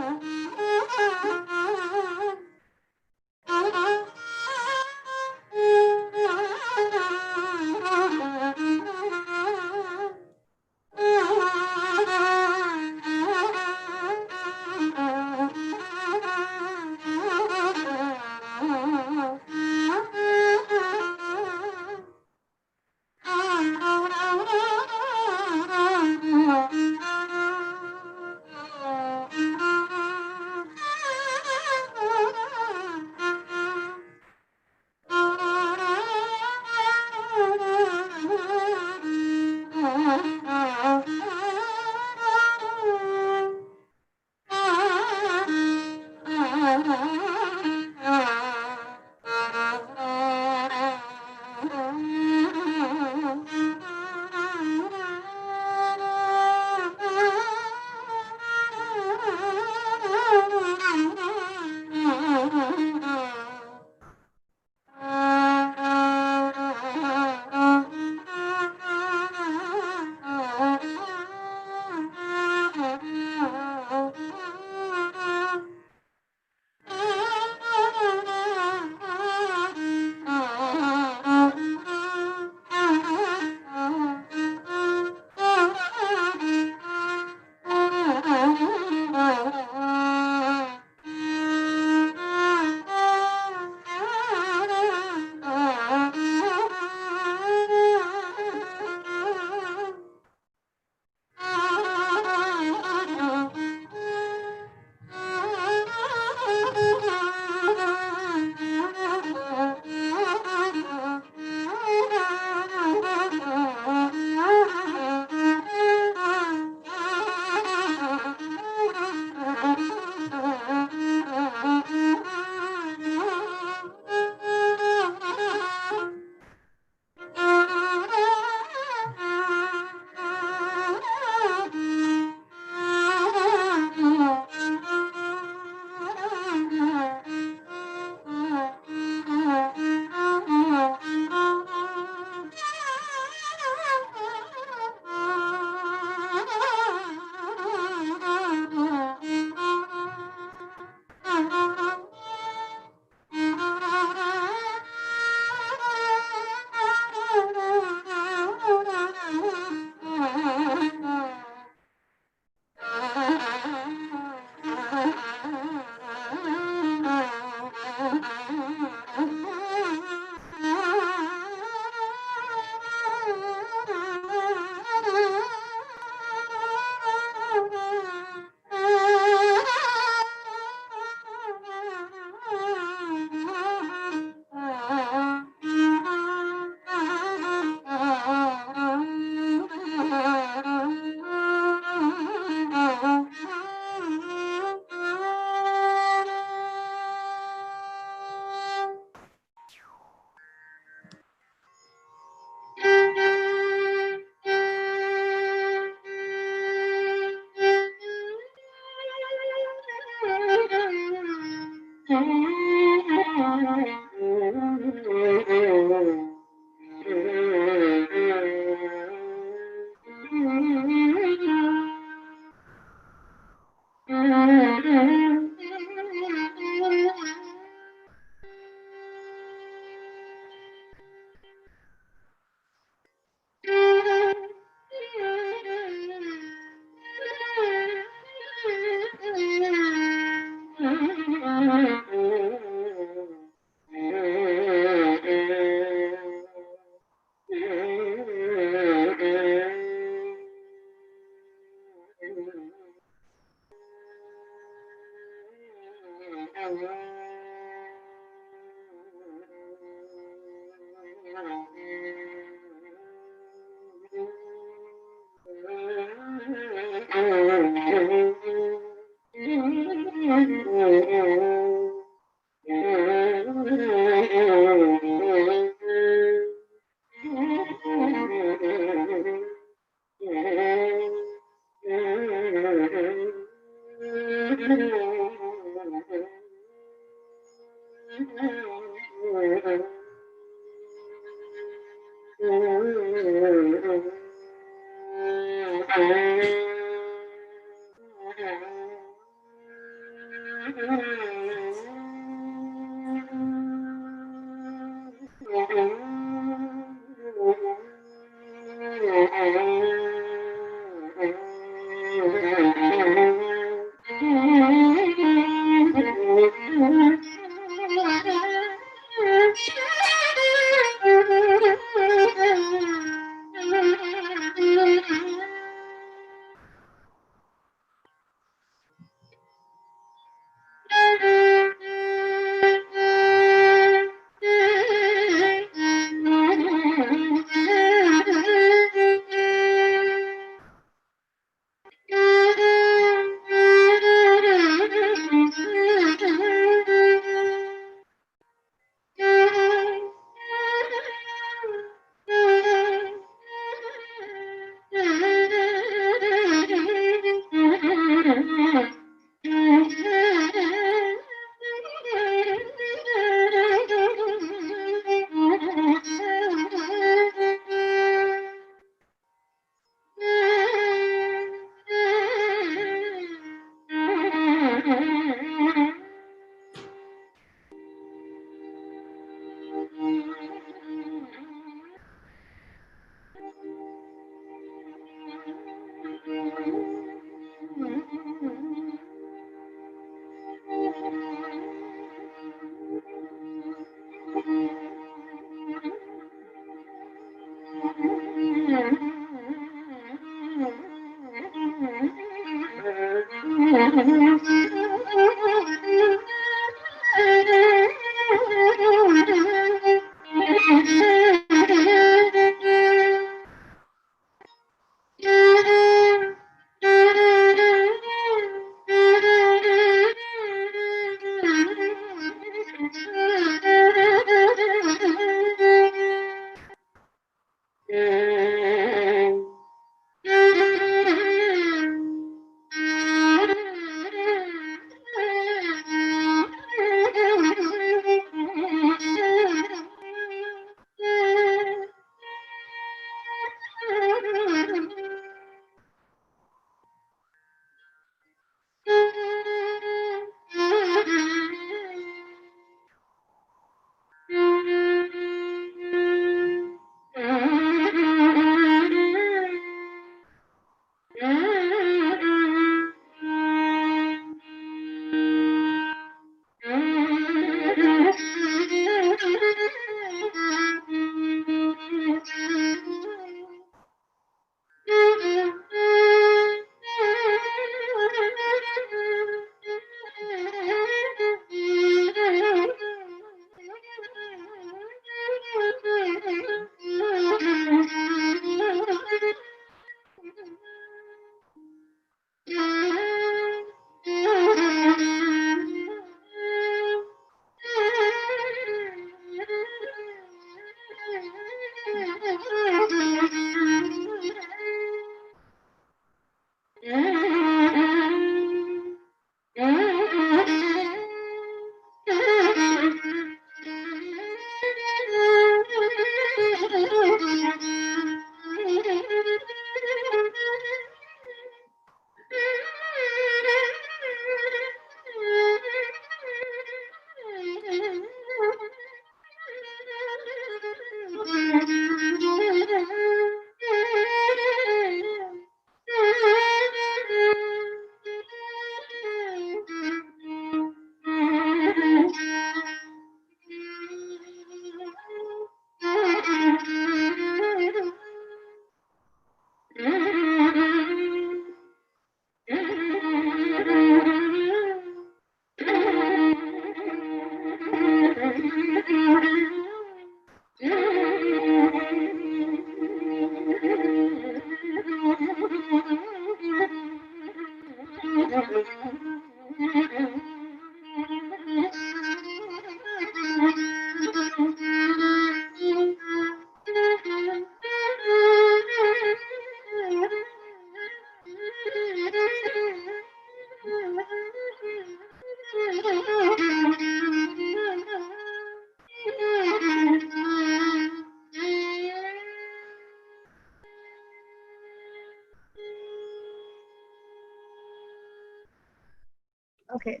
Okay,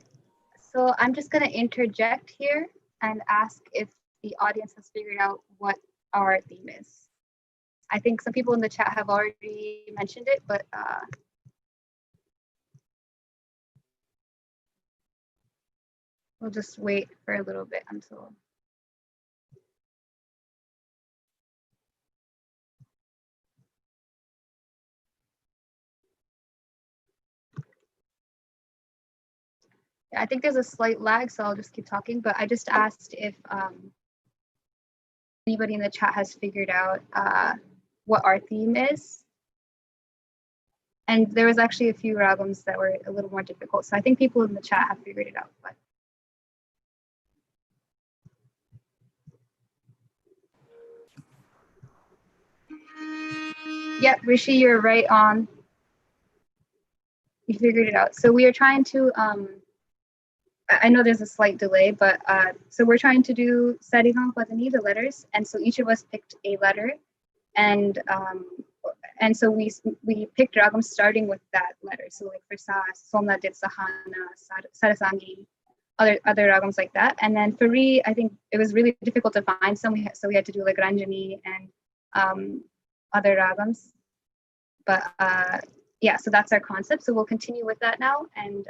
so I'm just going to interject here and ask if the audience has figured out what our theme is. I think some people in the chat have already mentioned it, but we'll just wait for a little bit until. Yeah, I think there's a slight lag, so I'll just keep talking, but I just asked if anybody in the chat has figured out what our theme is. And there was actually a few ragams that were a little more difficult. So I think people in the chat have figured it out. But yeah, Rishi, you're right on. You figured it out. So we are trying to, I know there's a slight delay, but so we're trying to do Sarivam Padani, the letters. And so each of us picked a letter. And so we picked ragams starting with that letter. So like for Sa, Somnath did Sahana, Sarasangi, other ragams like that. And then for Re, I think it was really difficult to find some. So we had to do like Ranjani and other ragams. But yeah, so that's our concept. So we'll continue with that now and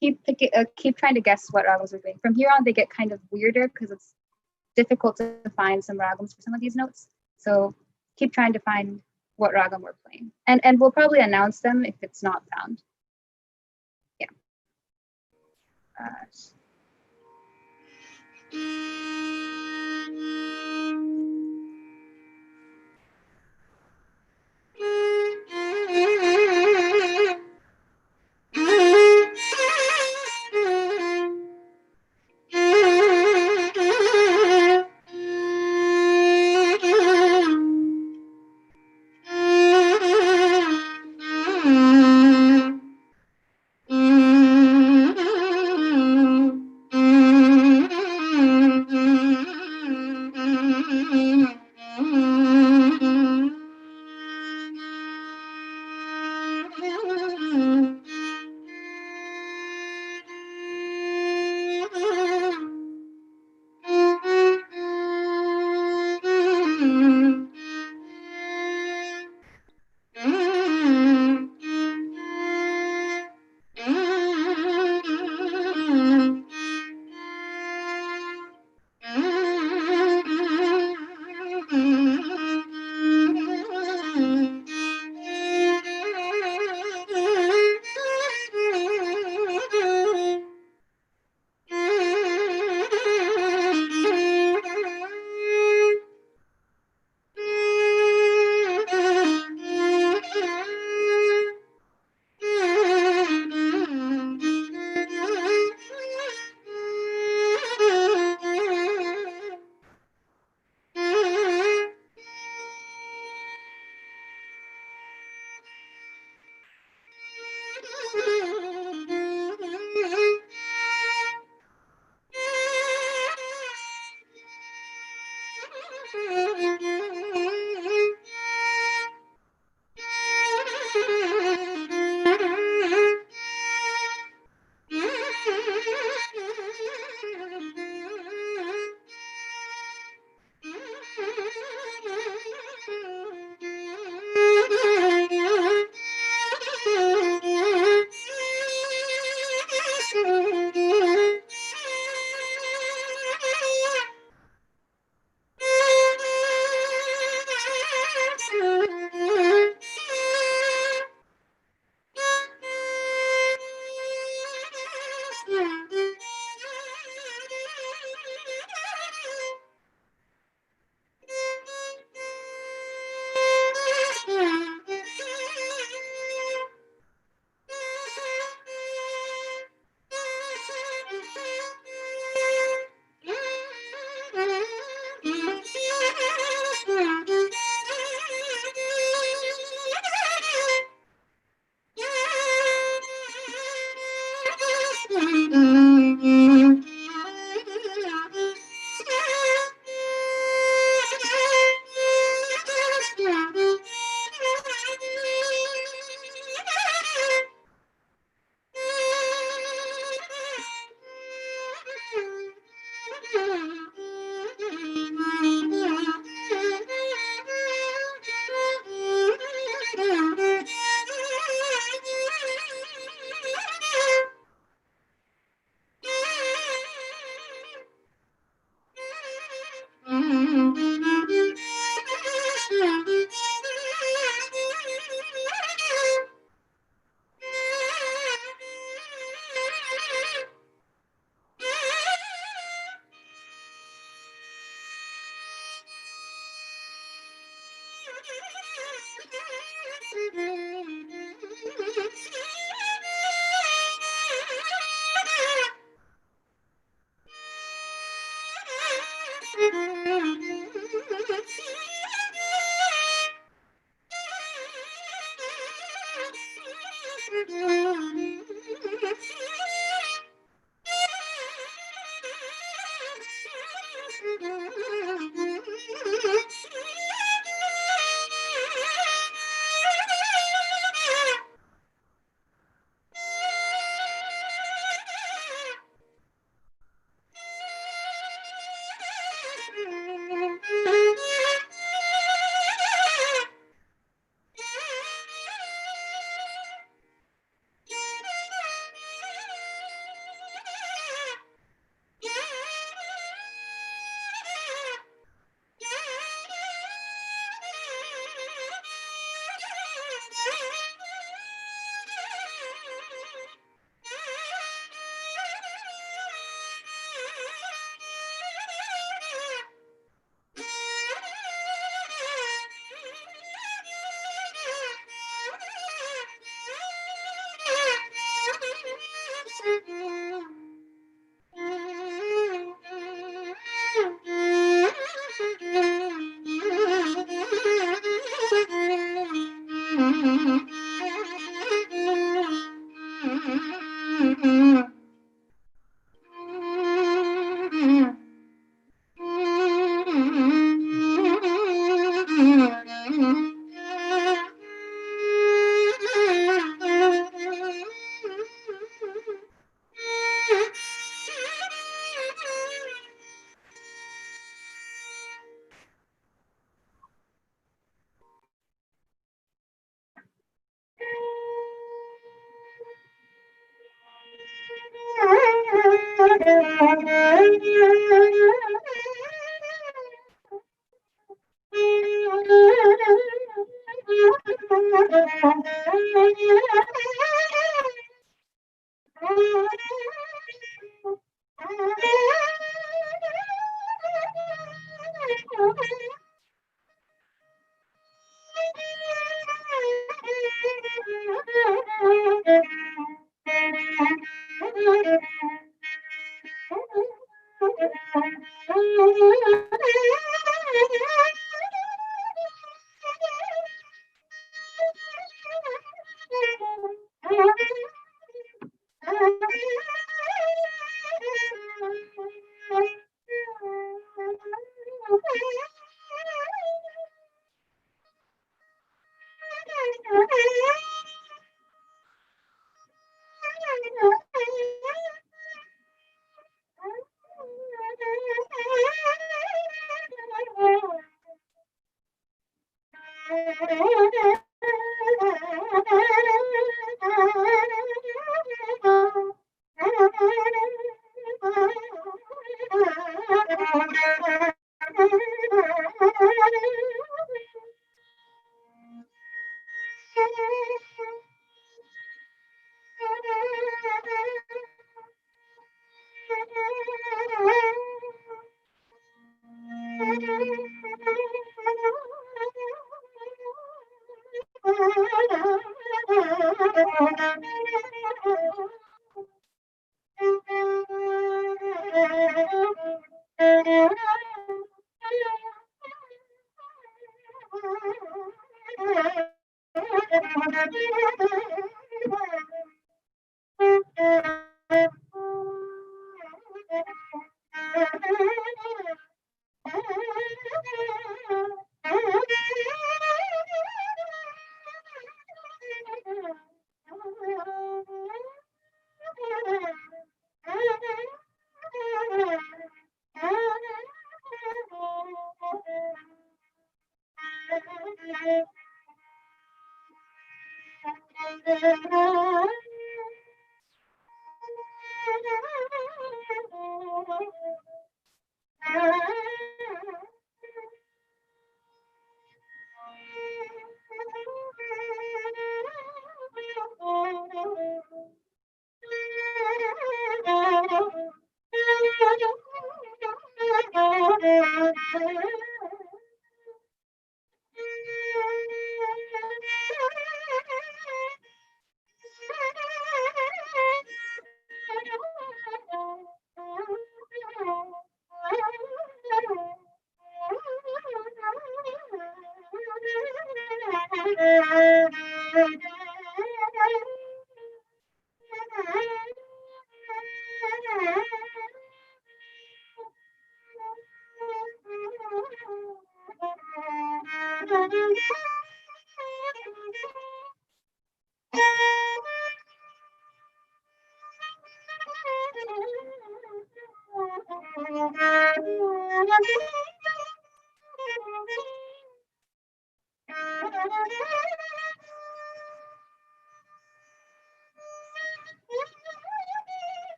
keep trying to guess what ragams we're doing. From here on, they get kind of weirder because it's difficult to find some ragams for some of these notes. So keep trying to find what ragam we're playing. And we'll probably announce them if it's not found. Yeah.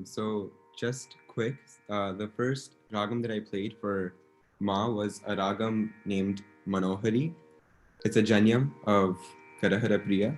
So just quick, the first ragam that I played for Ma was a ragam named Manohari. It's a janyam of Karahara Priya.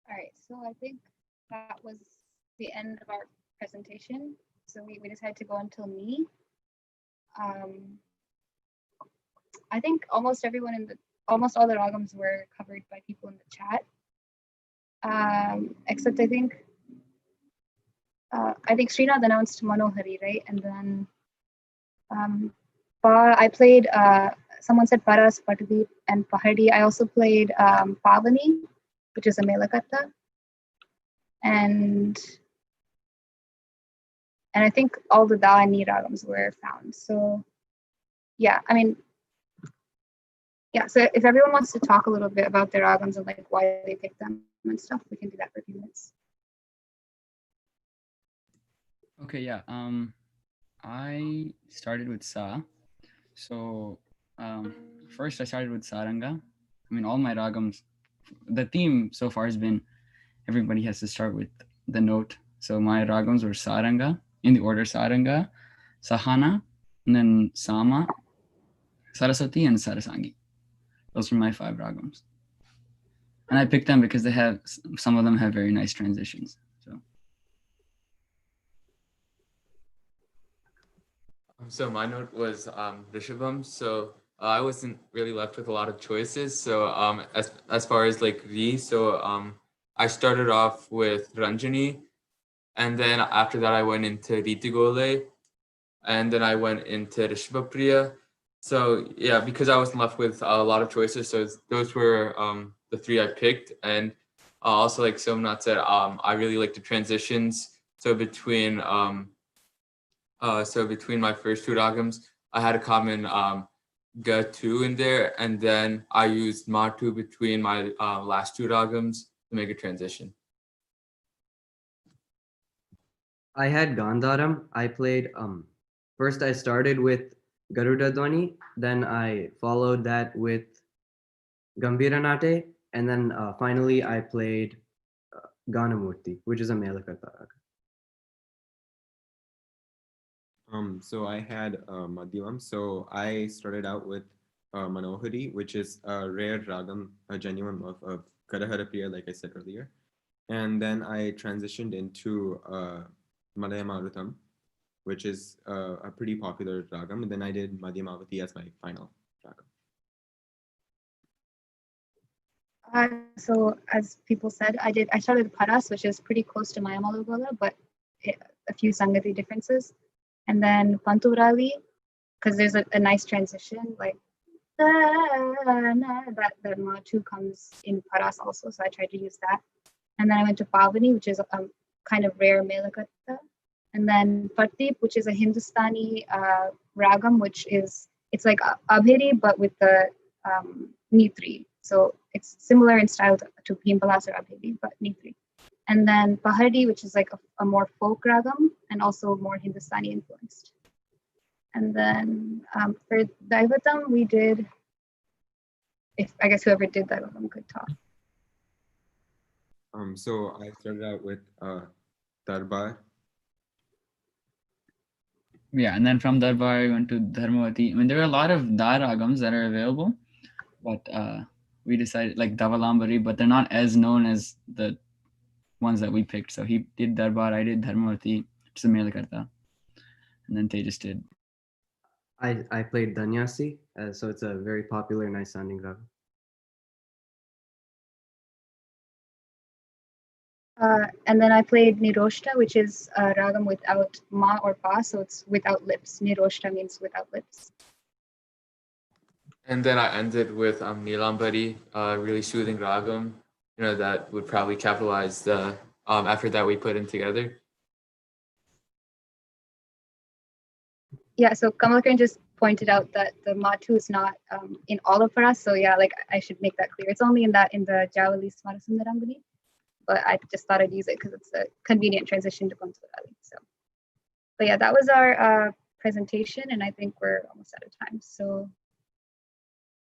All right, so I think that was the end of our presentation. So we decided to go until me. I think almost everyone almost all the ragams were covered by people in the chat. Except I think Srinath announced Manohari, right? And then I played, someone said Paras, Patadi, and Pahadi. I also played Pavani, which is a Melakatta. And I think all the Da and Ni ragams were found. So yeah, I mean, yeah, so if everyone wants to talk a little bit about their ragams and like why they picked them and stuff, we can do that for a few minutes. Okay, yeah. I started with Sa. So first I started with Saranga. I mean, all my ragams, the theme so far has been everybody has to start with the note. So my ragams were Saranga, in the order Saranga, Sahana, and then Sama, Saraswati, and Sarasangi. Those were my 5 ragams. And I picked them because they have, some of them have very nice transitions. So my note was Rishabham. So I wasn't really left with a lot of choices. So as far as like Ri, so I started off with Ranjani, and then after that I went into Ritigole, and then I went into Rishabhapriya. So yeah, because I wasn't left with a lot of choices, so those were the 3 I picked. And also, like Somnath said, I really like the transitions. So between my first 2 ragams, I had a common Ga2 in there, and then I used Ma2 between my last 2 ragams to make a transition. I had Gandharam. I played, first I started with Garuda Dwani, then I followed that with Gambhiranate, and then finally I played Ganamurti, which is a Melakatta raga. So I had Madhyamam. So I started out with Manohari, which is a rare ragam, a genuine love of Kadahara Priya, like I said earlier. And then I transitioned into Viruttam, which is a pretty popular ragam. And then I did Madhyamavati as my final ragam. So as people said, I started with Paras, which is pretty close to Mayamalugola, but a few Sangati differences. And then Panturali, because there's a nice transition, like that Matu comes in Paras also, so I tried to use that. And then I went to Pavani, which is a kind of rare Melakata. And then Partip, which is a Hindustani ragam, which is, it's like Abhiri, but with the Nitri. So it's similar in style to Pimpalas or Abhiri, but Nitri. And then Pahadi, which is like a more folk ragam and also more Hindustani influenced. And then for Daivatam, we did, I guess whoever did Daivatam could talk. So I started out with Darbar. Yeah, and then from Darbar, we went to Dharmavati. I mean, there were a lot of Dar ragams that are available, but we decided like Davalambari, but they're not as known as the ones that we picked. So he did Darbar, I did Dharmavati, which is a Melakarta, and then Tejas did. I played Danyasi, so it's a very popular, nice sounding raga. And then I played Niroshta, which is a ragam without ma or pa, so it's without lips. Niroshta means without lips. And then I ended with Nilambari, really soothing ragam, that would probably capitalize the effort that we put in together. Yeah, so Kamalakaran just pointed out that the Matu is not in all of us. So yeah, like I should make that clear. It's only in the Javali Smarasundarangani, but I just thought I'd use it because it's a convenient transition to Panturali. So, but yeah, that was our presentation, and I think we're almost out of time. So,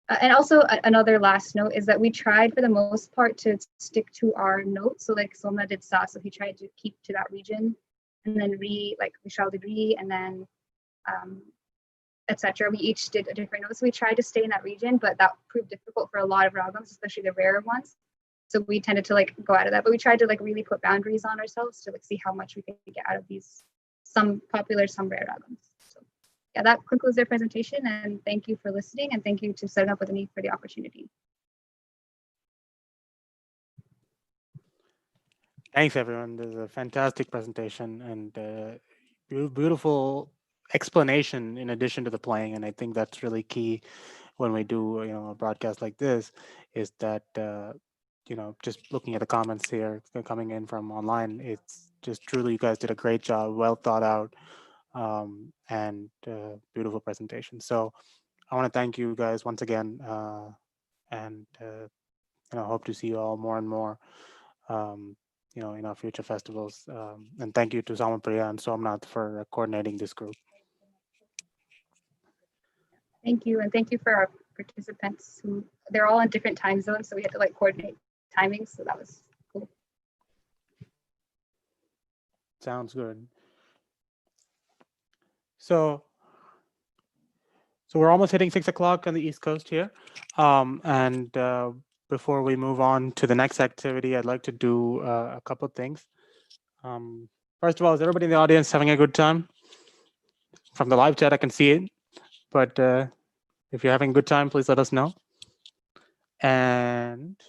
and also another last note is that we tried for the most part to stick to our notes. So like Somna did Sa, so he tried to keep to that region, and then like Vishal did Re, and then etc. We each did a different note. So we tried to stay in that region, but that proved difficult for a lot of ragams, especially the rarer ones. So we tended to like go out of that, but we tried to like really put boundaries on ourselves to like see how much we could get out of these, some popular, some rare ragams. So yeah, that concludes their presentation, and thank you for listening, and thank you to Setting Up With Me for the opportunity. Thanks, everyone. This is a fantastic presentation and beautiful explanation in addition to the playing. And I think that's really key when we do, a broadcast like this, is that, just looking at the comments here coming in from online, it's just truly, you guys did a great job, well thought out, and beautiful presentation. So I want to thank you guys once again, and hope to see you all more and more, in our future festivals. And thank you to Samapriya and Somnath for coordinating this group. Thank you, and thank you for our participants who, they're all in different time zones, so we had to like coordinate timings, so that was cool. Sounds good. So we're almost hitting 6 o'clock on the East Coast here. And before we move on to the next activity, I'd like to do a couple of things. First of all, is everybody in the audience having a good time? From the live chat, I can see it. But if you're having a good time, please let us know. And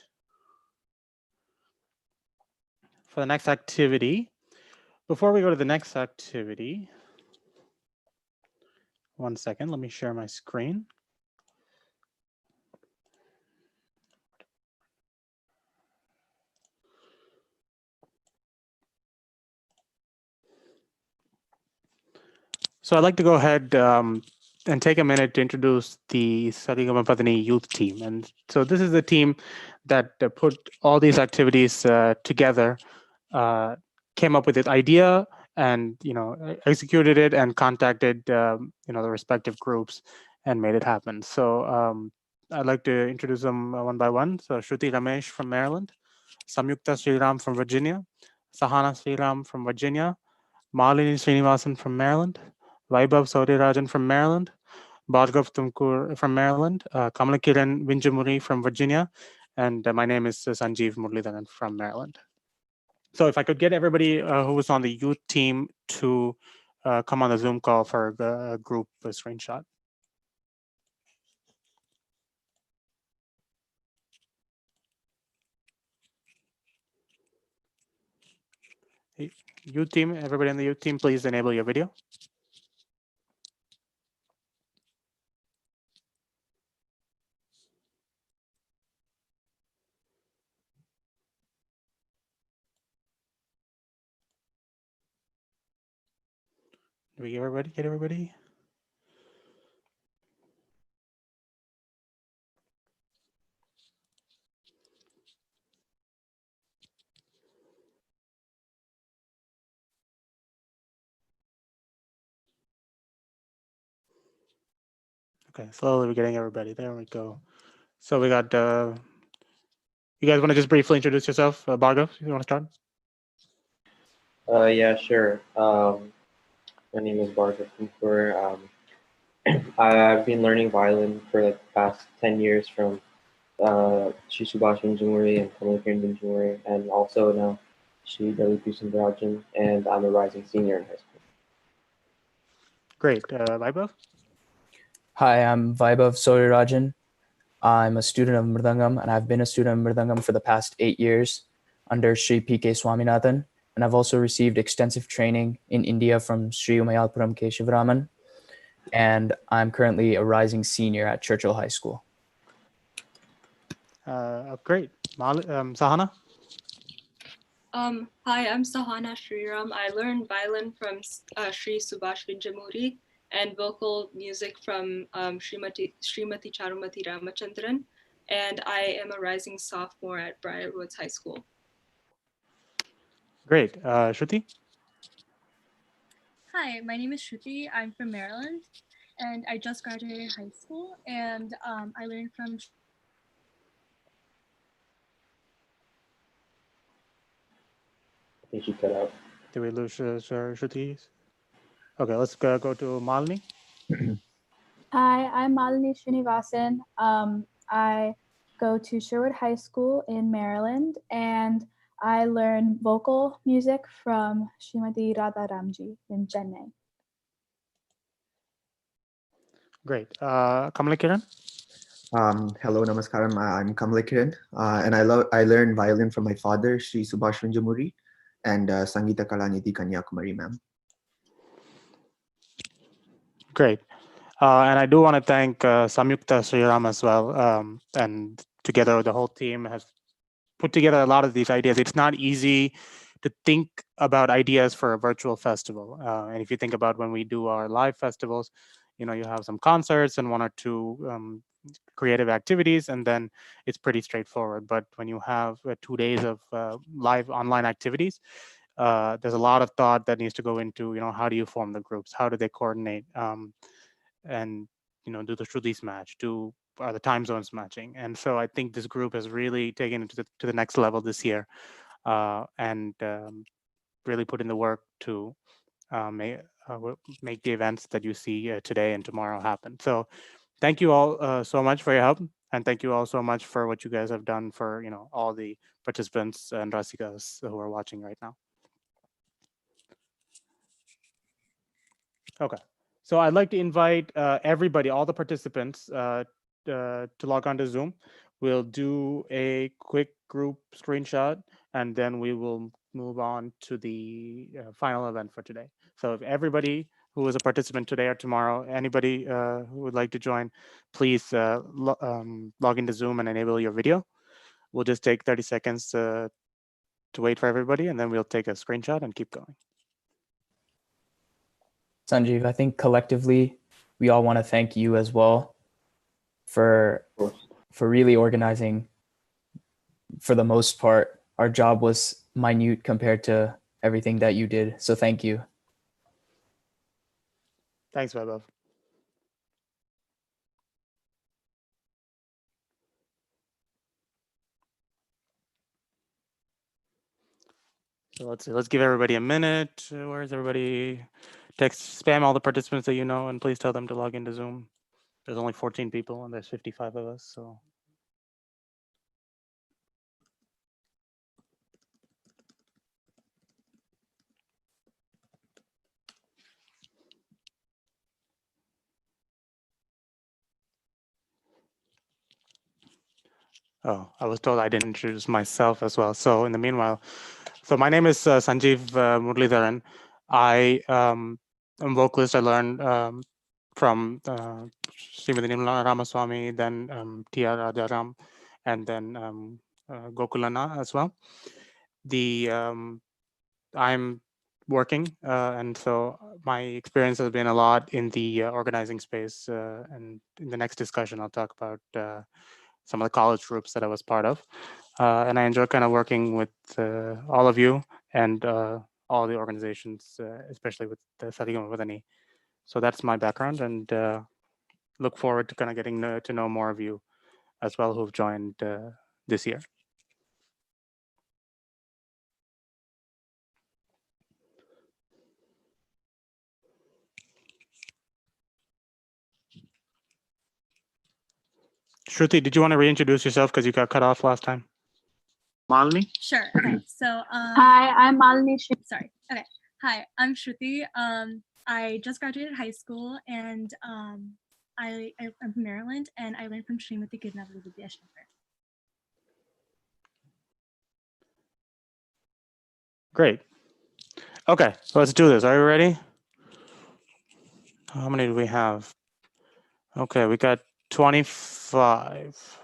for the next activity, before we go to the next activity, one second, let me share my screen. So I'd like to go ahead and take a minute to introduce the SRGMPDN Youth Team. And so this is the team that put all these activities together, came up with this idea, and executed it and contacted the respective groups and made it happen. So I'd like to introduce them one by one. So Shruti Ramesh from Maryland, Samyukta Sriram from Virginia, Sahana Sriram from Virginia, Malini Srinivasan from Maryland, Vaibhav Saurirajan from Maryland, Bhargav Tumkur from Maryland, Kamalakiran Vinjamuri from Virginia, and my name is Sanjeev Muralidharan from Maryland. So if I could get everybody who was on the youth team to come on the Zoom call for the group screenshot. youth team, everybody in the youth team, please enable your video. Do we get everybody? Get everybody? Okay, slowly we're getting everybody. There we go. So we got, you guys want to just briefly introduce yourself? Bhargav, you want to start? Yeah, sure. My name is Bhargav Tumkur. I've been learning violin for like the past 10 years from Shri Subhash Binjumuri and Kamalakiran Binjumuri, and also now Shri Dalipi Sundararajan, and I'm a rising senior in high school. Great. Vaibhav? Hi, I'm Vaibhav Soyarajan. I'm a student of Mridangam, and I've been a student of Mridangam for the past 8 years under Sri P.K. Swaminathan. And I've also received extensive training in India from Sri Umayalpuram Keshivaraman. And I'm currently a rising senior at Churchill High School. Great. Sahana? Hi, I'm Sahana Sriram. I learned violin from Sri Subhash Binjamuri and vocal music from Srimati Charumati Ramachandran. And I am a rising sophomore at Briarwoods High School. Great. Shruti? Hi, my name is Shruti. I'm from Maryland, and I just graduated high school, and I learned from. I think she cut out. Did we lose Shruti? Okay, let's go to Malini. Hi, I'm Malini Srinivasan. I go to Sherwood High School in Maryland, and I learn vocal music from Srimati Radha Ramji in Chennai. Great. Kamalakiran? Hello, namaskaram. I'm Kamalakiran, and I learned violin from my father, Sri Subhash Ranjamuri, and Sangeeta Kalanidhi Kanyakumari, ma'am. Great. And I do want to thank Samyukta Sriram as well. And together the whole team has put together a lot of these ideas. It's not easy to think about ideas for a virtual festival. And if you think about when we do our live festivals, you know, you have some concerts and 1 or 2 creative activities, and then it's pretty straightforward. But when you have 2 days of live online activities, there's a lot of thought that needs to go into, you know, how do you form the groups? How do they coordinate? And, you know, do the Shrutis match? Are the time zones matching? And so I think this group has really taken it to the next level this year, and really put in the work to make the events that you see today and tomorrow happen. So thank you all so much for your help, and thank you all so much for what you guys have done for, you know, all the participants and Rasikas who are watching right now. Okay, so I'd like to invite everybody, all the participants, to log on to Zoom. We'll do a quick group screenshot, and then we will move on to the final event for today. So if everybody who is a participant today or tomorrow, anybody who would like to join, please log into Zoom and enable your video. We'll just take 30 seconds to wait for everybody, and then we'll take a screenshot and keep going. Sanjeev, I think collectively, we all want to thank you as well for really organizing. For the most part, our job was minute compared to everything that you did. So thank you. Thanks, Vaibhav. So let's give everybody a minute. Where's everybody? Spam all the participants that you know, and please tell them to log into Zoom. There's only 14 people, and there's 55 of us, so. Oh, I was told I didn't introduce myself as well. So in the meanwhile, So my name is Sanjeev Muralidharan. I am vocalist. I learned from Srimati Nirmala Ramaswamy, then T.R. Rajaram, and then Gokulana as well. I'm working, and so my experience has been a lot in the organizing space. And in the next discussion, I'll talk about some of the college groups that I was part of. And I enjoy kind of working with all of you and all the organizations, especially with the Sarigama Vadani. So that's my background, and look forward to kind of getting to know more of you as well who've joined this year. Shruti, did you want to reintroduce yourself because you got cut off last time? Malini? Sure. Okay. So Hi, I'm Malini. Sorry. Okay. Hi, I'm Shruti. I just graduated high school, and I'm from Maryland, and I learned from Srimati Vidya Shankar. Great. Okay, let's do this. Are you ready? How many do we have? Okay, we got 25.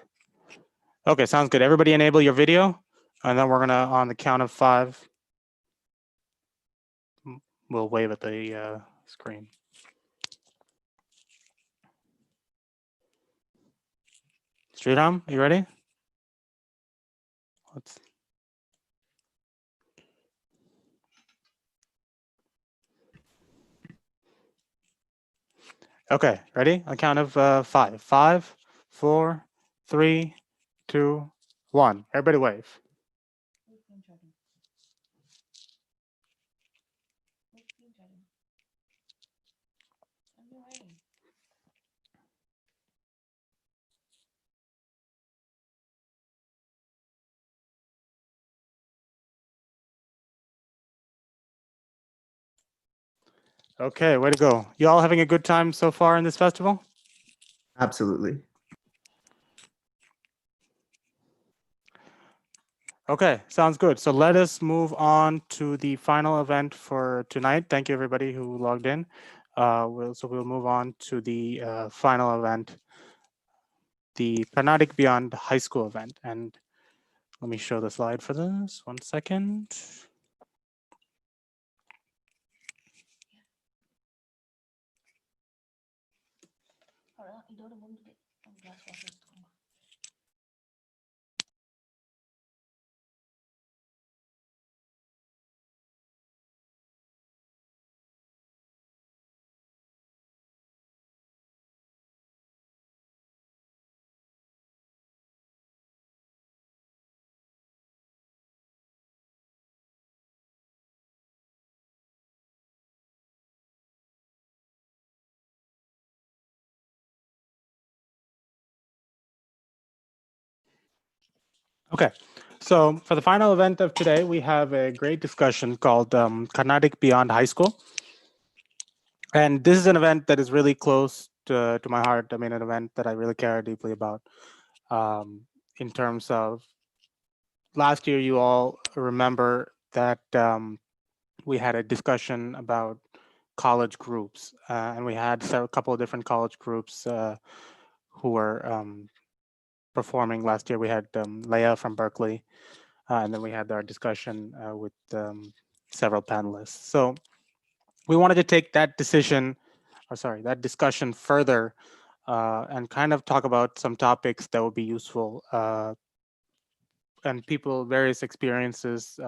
Okay, sounds good. Everybody enable your video, and then we're gonna, on the count of 5, we'll wave at the screen. Sridharan, you ready? Okay, ready? On count of 5. 5, 4, 3, 2, 1. Everybody wave. Okay, way to go. You all having a good time so far in this festival? Absolutely. Okay, sounds good. So let us move on to the final event for tonight. Thank you everybody who logged in. We'll move on to the final event, the Carnatic Beyond High School event. And let me show the slide for this. 1 second. Okay, so for the final event of today, we have a great discussion called Carnatic Beyond High School. And this is an event that is really close to my heart. I mean, an event that I really care deeply about in terms of last year, you all remember that we had a discussion about college groups, and we had a couple of different college groups who were performing last year. We had Laya from Berkeley, and then we had our discussion with several panelists. So we wanted to take that that discussion further and kind of talk about some topics that would be useful and various experiences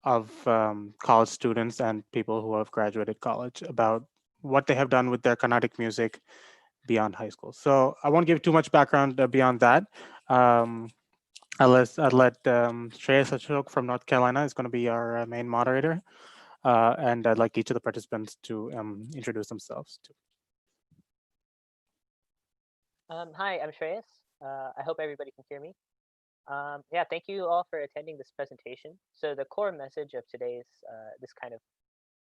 of college students and people who have graduated college about what they have done with their Carnatic music beyond high school. So I won't give too much background beyond that. I'll let Shreyas Ashok from North Carolina is going to be our main moderator. And I'd like each of the participants to introduce themselves too. Hi, I'm Shreyas. I hope everybody can hear me. Yeah, thank you all for attending this presentation. So the core message of today's this kind of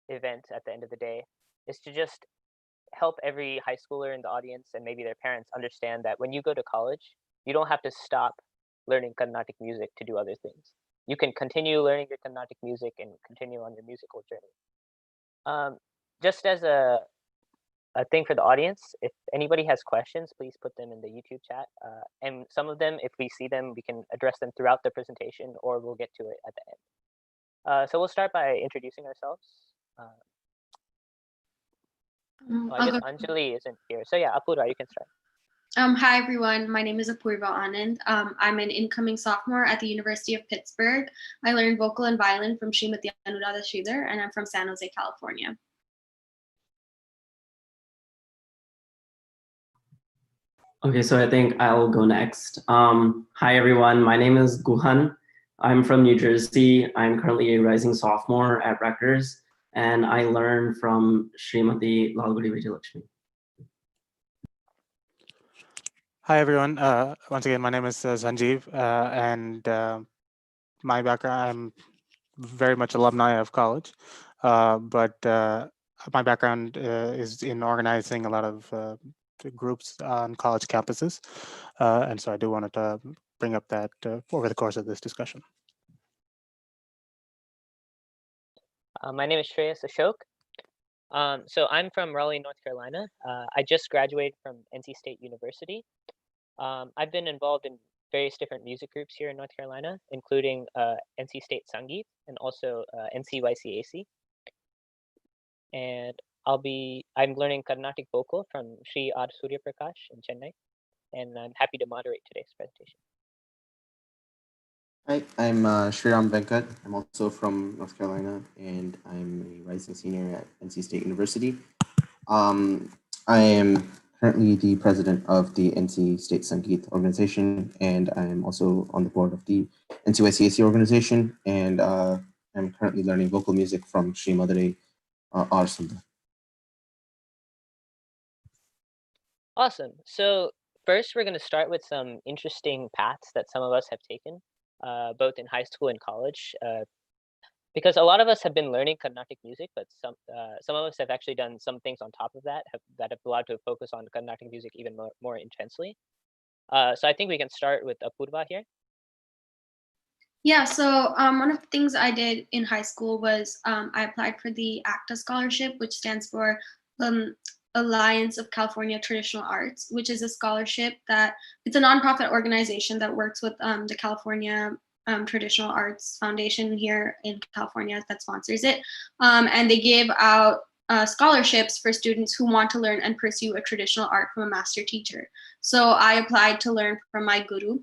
event at the end of the day is to just help every high schooler in the audience and maybe their parents understand that when you go to college, you don't have to stop learning Carnatic music to do other things. you can continue learning your Carnatic music and continue on your musical journey. Just as a thing for the audience, if anybody has questions, please put them in the YouTube chat. And some of them, if we see them, we can address them throughout the presentation, or we'll get to it at the end. So we'll start by introducing ourselves. I guess Anjali isn't here. So yeah, Apurva, you can start. Hi, everyone. My name is Apurva Anand. I'm an incoming sophomore at the University of Pittsburgh. I learned vocal and violin from Srimati Anuradha Sridhar, and I'm from San Jose, California. Okay, so I think I'll go next. Hi, everyone. My name is Guhan. I'm from New Jersey. I'm currently a rising sophomore at Rutgers, and I learned from Srimati Lalgudi Vijayalakshmi. Hi, everyone. Once again, my name is Sanjeev, and my background, I'm very much alumni of college, but my background is in organizing a lot of groups on college campuses, and so I do want to bring up that over the course of this discussion. My name is Shreyas Ashok. So I'm from Raleigh, North Carolina. I just graduated from NC State University. I've been involved in various different music groups here in North Carolina, including NC State Sangeet and also NCYCAC. And I'm learning Carnatic vocal from Sri R. Surya Prakash in Chennai, and I'm happy to moderate today's presentation. Hi, I'm Sriram Venkat. I'm also from North Carolina, and I'm a rising senior at NC State University. I am currently the president of the NC State Sangeet organization, and I'm also on the board of the NCYCAC organization, and I'm currently learning vocal music from Sri Madare R. Sundar. Awesome. So first, we're going to start with some interesting paths that some of us have taken, both in high school and college, because a lot of us have been learning Carnatic music, but some of us have actually done some things on top of that that have allowed to focus on Carnatic music even more intensely. So I think we can start with Apurva here. Yeah, so one of the things I did in high school was I applied for the ACTA scholarship, which stands for Alliance of California Traditional Arts, which is a scholarship that it's a nonprofit organization that works with the California Traditional Arts Foundation here in California that sponsors it. And they give out scholarships for students who want to learn and pursue a traditional art from a master teacher. So I applied to learn from my guru.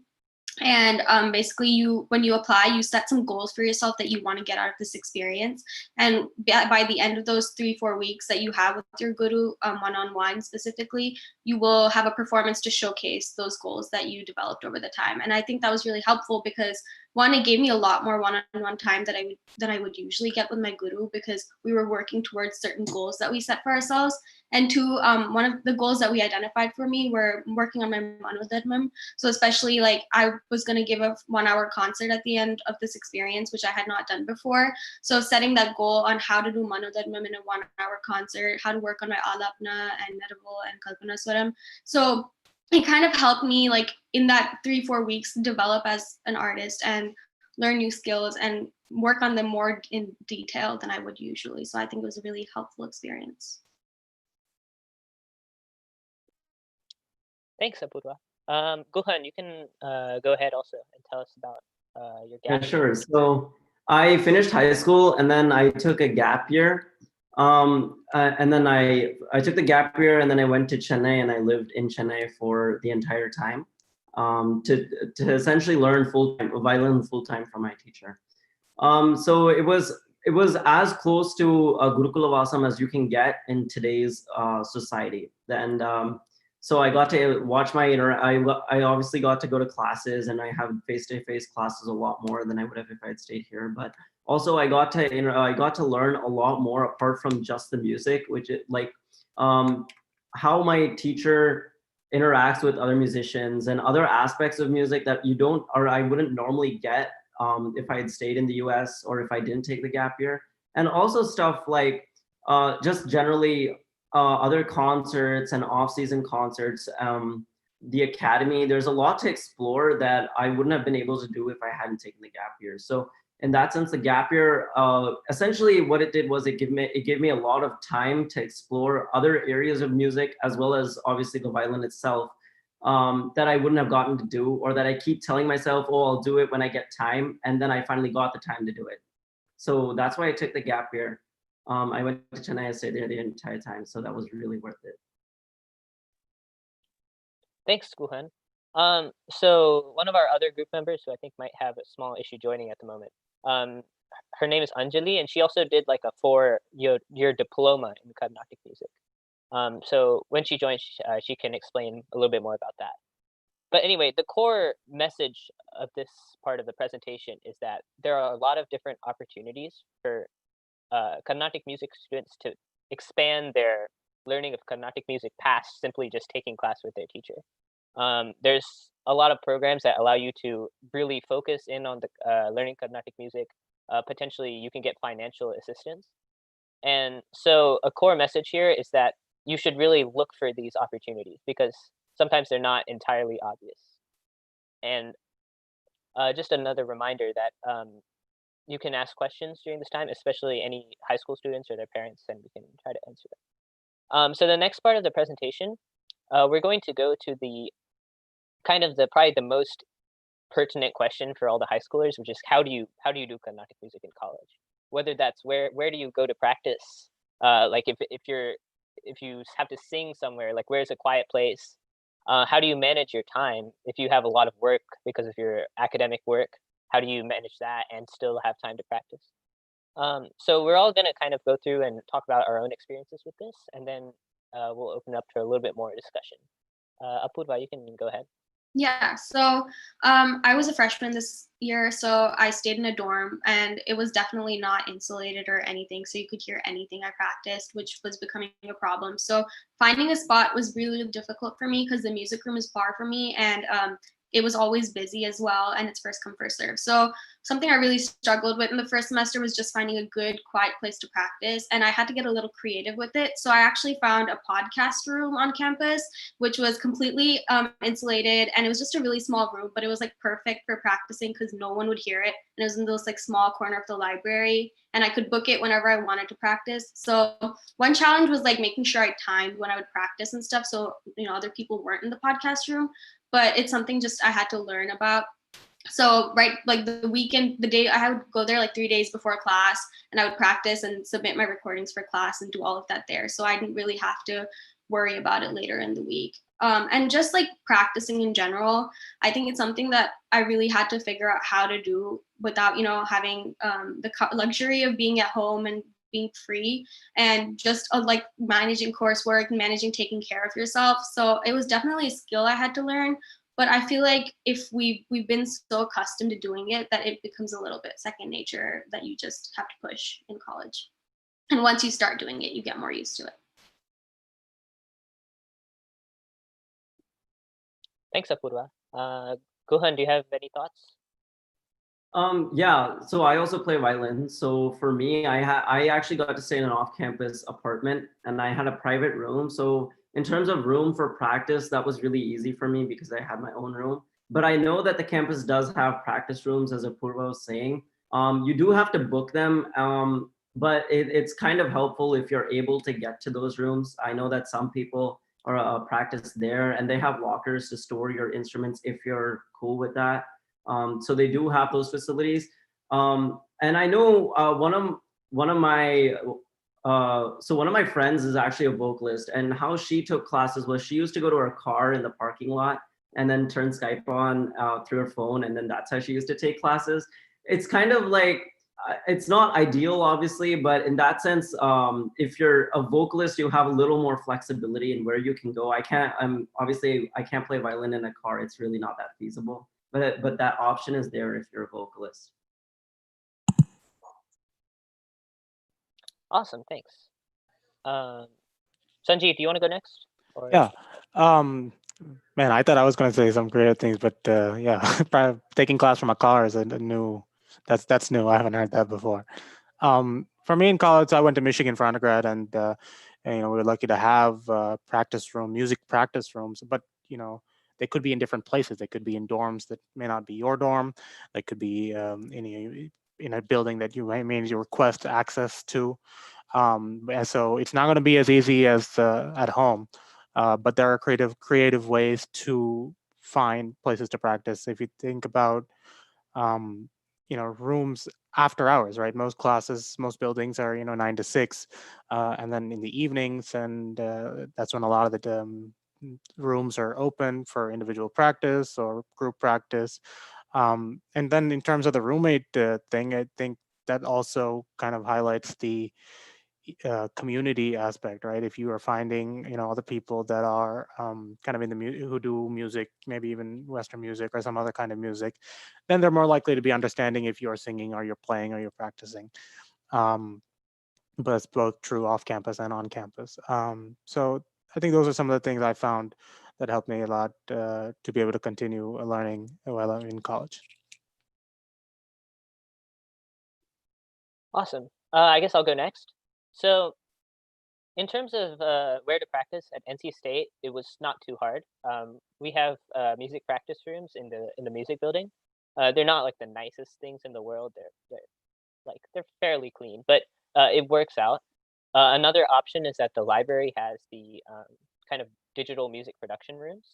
And basically, when you apply, you set some goals for yourself that you want to get out of this experience. And by the end of those 3-4 weeks that you have with your guru, one-on-one specifically, you will have a performance to showcase those goals that you developed over the time. And I think that was really helpful because one, it gave me a lot more one-on-one time than I would usually get with my guru, because we were working towards certain goals that we set for ourselves. And two, one of the goals that we identified for me were working on my Manodharmam. So especially like I was going to give a 1-hour concert at the end of this experience, which I had not done before. So setting that goal on how to do Manodharmam in a 1-hour concert, how to work on my Alaapana and Metaval and Kalpana Swaram. So it kind of helped me like in that 3-4 weeks develop as an artist and learn new skills and work on them more in detail than I would usually. So I think it was a really helpful experience. Thanks, Apurva. Guhan, you can go ahead also and tell us about your gap. Yeah, sure. So I finished high school and then I took a gap year. And then I took the gap year and then I went to Chennai and I lived in Chennai for the entire time to essentially learn violin full-time from my teacher. So it was as close to a Gurukula Vasam as you can get in today's society. And so I got to watch I obviously got to go to classes and I have face-to-face classes a lot more than I would have if I had stayed here. But also I got to learn a lot more apart from just the music, which is like how my teacher interacts with other musicians and other aspects of music that you don't, or I wouldn't normally get if I had stayed in the US or if I didn't take the gap year. And also stuff like just generally other concerts and off-season concerts the academy. There's a lot to explore that I wouldn't have been able to do if I hadn't taken the gap year. So in that sense, the gap year, essentially what it did was it gave me a lot of time to explore other areas of music, as well as obviously the violin itself, that I wouldn't have gotten to do, or that I keep telling myself, oh, I'll do it when I get time. And then I finally got the time to do it. So that's why I took the gap year. I went to Chennai and stayed there the entire time. So that was really worth it. Thanks, Guhan. So one of our other group members, who I think might have a small issue joining at the moment, her name is Anjali, and she also did like a 4-year diploma in Carnatic music. So when she joins, she can explain a little bit more about that. But anyway, the core message of this part of the presentation is that there are a lot of different opportunities for Carnatic music students to expand their learning of Carnatic music past simply just taking class with their teacher. There's a lot of programs that allow you to really focus in on the learning Carnatic music. Potentially, you can get financial assistance. And so a core message here is that you should really look for these opportunities, because sometimes they're not entirely obvious. And just another reminder that you can ask questions during this time, especially any high school students or their parents, and we can try to answer them. So the next part of the presentation, we're going to go to the probably the most pertinent question for all the high schoolers, which is how do you do Carnatic music in college? Whether that's where do you go to practice? Like if you have to sing somewhere, like where's a quiet place? How do you manage your time if you have a lot of work because of your academic work? How do you manage that and still have time to practice? So we're all going to kind of go through and talk about our own experiences with this, and then we'll open up for a little bit more discussion. Apurva, you can go ahead. Yeah, so I was a freshman this year, so I stayed in a dorm, and it was definitely not insulated or anything, so you could hear anything I practiced, which was becoming a problem. So finding a spot was really difficult for me because the music room is far from me, and it was always busy as well, and it's first come, first serve. So something I really struggled with in the first semester was just finding a good, quiet place to practice, and I had to get a little creative with it. So I actually found a podcast room on campus, which was completely insulated, and it was just a really small room, but it was like perfect for practicing because no one would hear it, and it was in this like small corner of the library, and I could book it whenever I wanted to practice. So one challenge was like making sure I timed when I would practice and stuff, so other people weren't in the podcast room, but it's something just I had to learn about. So like the weekend, the day I would go there like 3 days before class, and I would practice and submit my recordings for class and do all of that there. So I didn't really have to worry about it later in the week. And just like practicing in general, I think it's something that I really had to figure out how to do without, having the luxury of being at home and being free, and just like managing coursework and managing taking care of yourself. So it was definitely a skill I had to learn. But I feel like if we've been so accustomed to doing it that it becomes a little bit second nature, that you just have to push in college. And once you start doing it, you get more used to it. Thanks, Apurva. Guhan, do you have any thoughts? Yeah, so I also play violin. So for me, I actually got to stay in an off-campus apartment, and I had a private room. So in terms of room for practice, that was really easy for me because I had my own room. But I know that the campus does have practice rooms, as Apurva was saying. You do have to book them, but it's kind of helpful if you're able to get to those rooms. I know that some people are practice there, and they have lockers to store your instruments if you're cool with that. So they do have those facilities. And I know one of my friends is actually a vocalist, and how she took classes was she used to go to her car in the parking lot and then turn Skype on through her phone, and then that's how she used to take classes. It's kind of like, it's not ideal, obviously, but in that sense, if you're a vocalist, you have a little more flexibility in where you can go. I can't play violin in a car. It's really not that feasible. But that option is there if you're a vocalist. Awesome, thanks. Sanjeev, do you want to go next? Or... Yeah. Man, I thought I was going to say some creative things, but yeah, taking class from a car is a new. That's new. I haven't heard that before. For me in college, I went to Michigan for undergrad, and we were lucky to have music practice rooms. But they could be in different places. They could be in dorms that may not be your dorm. They could be in a building that you may request access to. And so it's not going to be as easy as at home, but there are creative ways to find places to practice. If you think about rooms after hours, right? Most classes, most buildings are 9 to 6, and then in the evenings, and that's when a lot of the rooms are open for individual practice or group practice. And then in terms of the roommate thing, I think that also kind of highlights the community aspect, right? If you are finding other people that are kind of in the who do music, maybe even Western music or some other kind of music, then they're more likely to be understanding if you're singing or you're playing or you're practicing. But it's both true off campus and on campus. So I think those are some of the things I found that helped me a lot to be able to continue learning while I'm in college. Awesome. I guess I'll go next. So in terms of where to practice at NC State, it was not too hard. We have music practice rooms in the music building. They're not like the nicest things in the world. They're fairly clean, but it works out. Another option is that the library has the kind of digital music production rooms,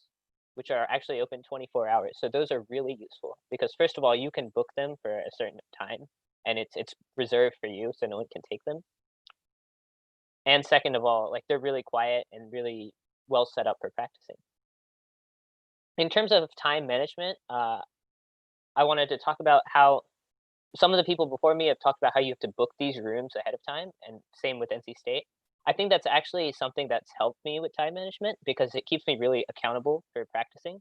which are actually open 24 hours. So those are really useful because first of all, you can book them for a certain time, and it's reserved for you, so no one can take them. And second of all, like they're really quiet and really well set up for practicing. In terms of time management, I wanted to talk about how some of the people before me have talked about how you have to book these rooms ahead of time, and same with NC State. I think that's actually something that's helped me with time management because it keeps me really accountable for practicing,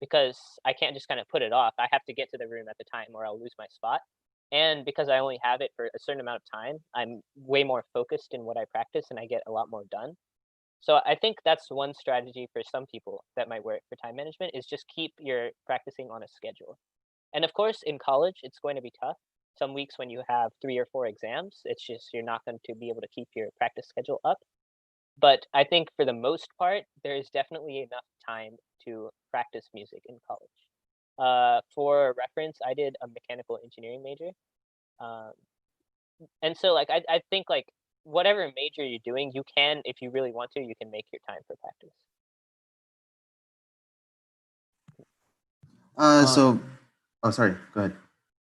because I can't just kind of put it off. I have to get to the room at the time or I'll lose my spot. And because I only have it for a certain amount of time, I'm way more focused in what I practice and I get a lot more done. So I think that's one strategy for some people that might work for time management, is just keep your practicing on a schedule. And of course, in college, it's going to be tough. Some weeks when you have 3 or 4 exams, it's just you're not going to be able to keep your practice schedule up. But I think for the most part, there is definitely enough time to practice music in college. For reference, I did a mechanical engineering major. And so like I think like whatever major you're doing, you can, if you really want to, you can make your time for practice. Sorry, go ahead.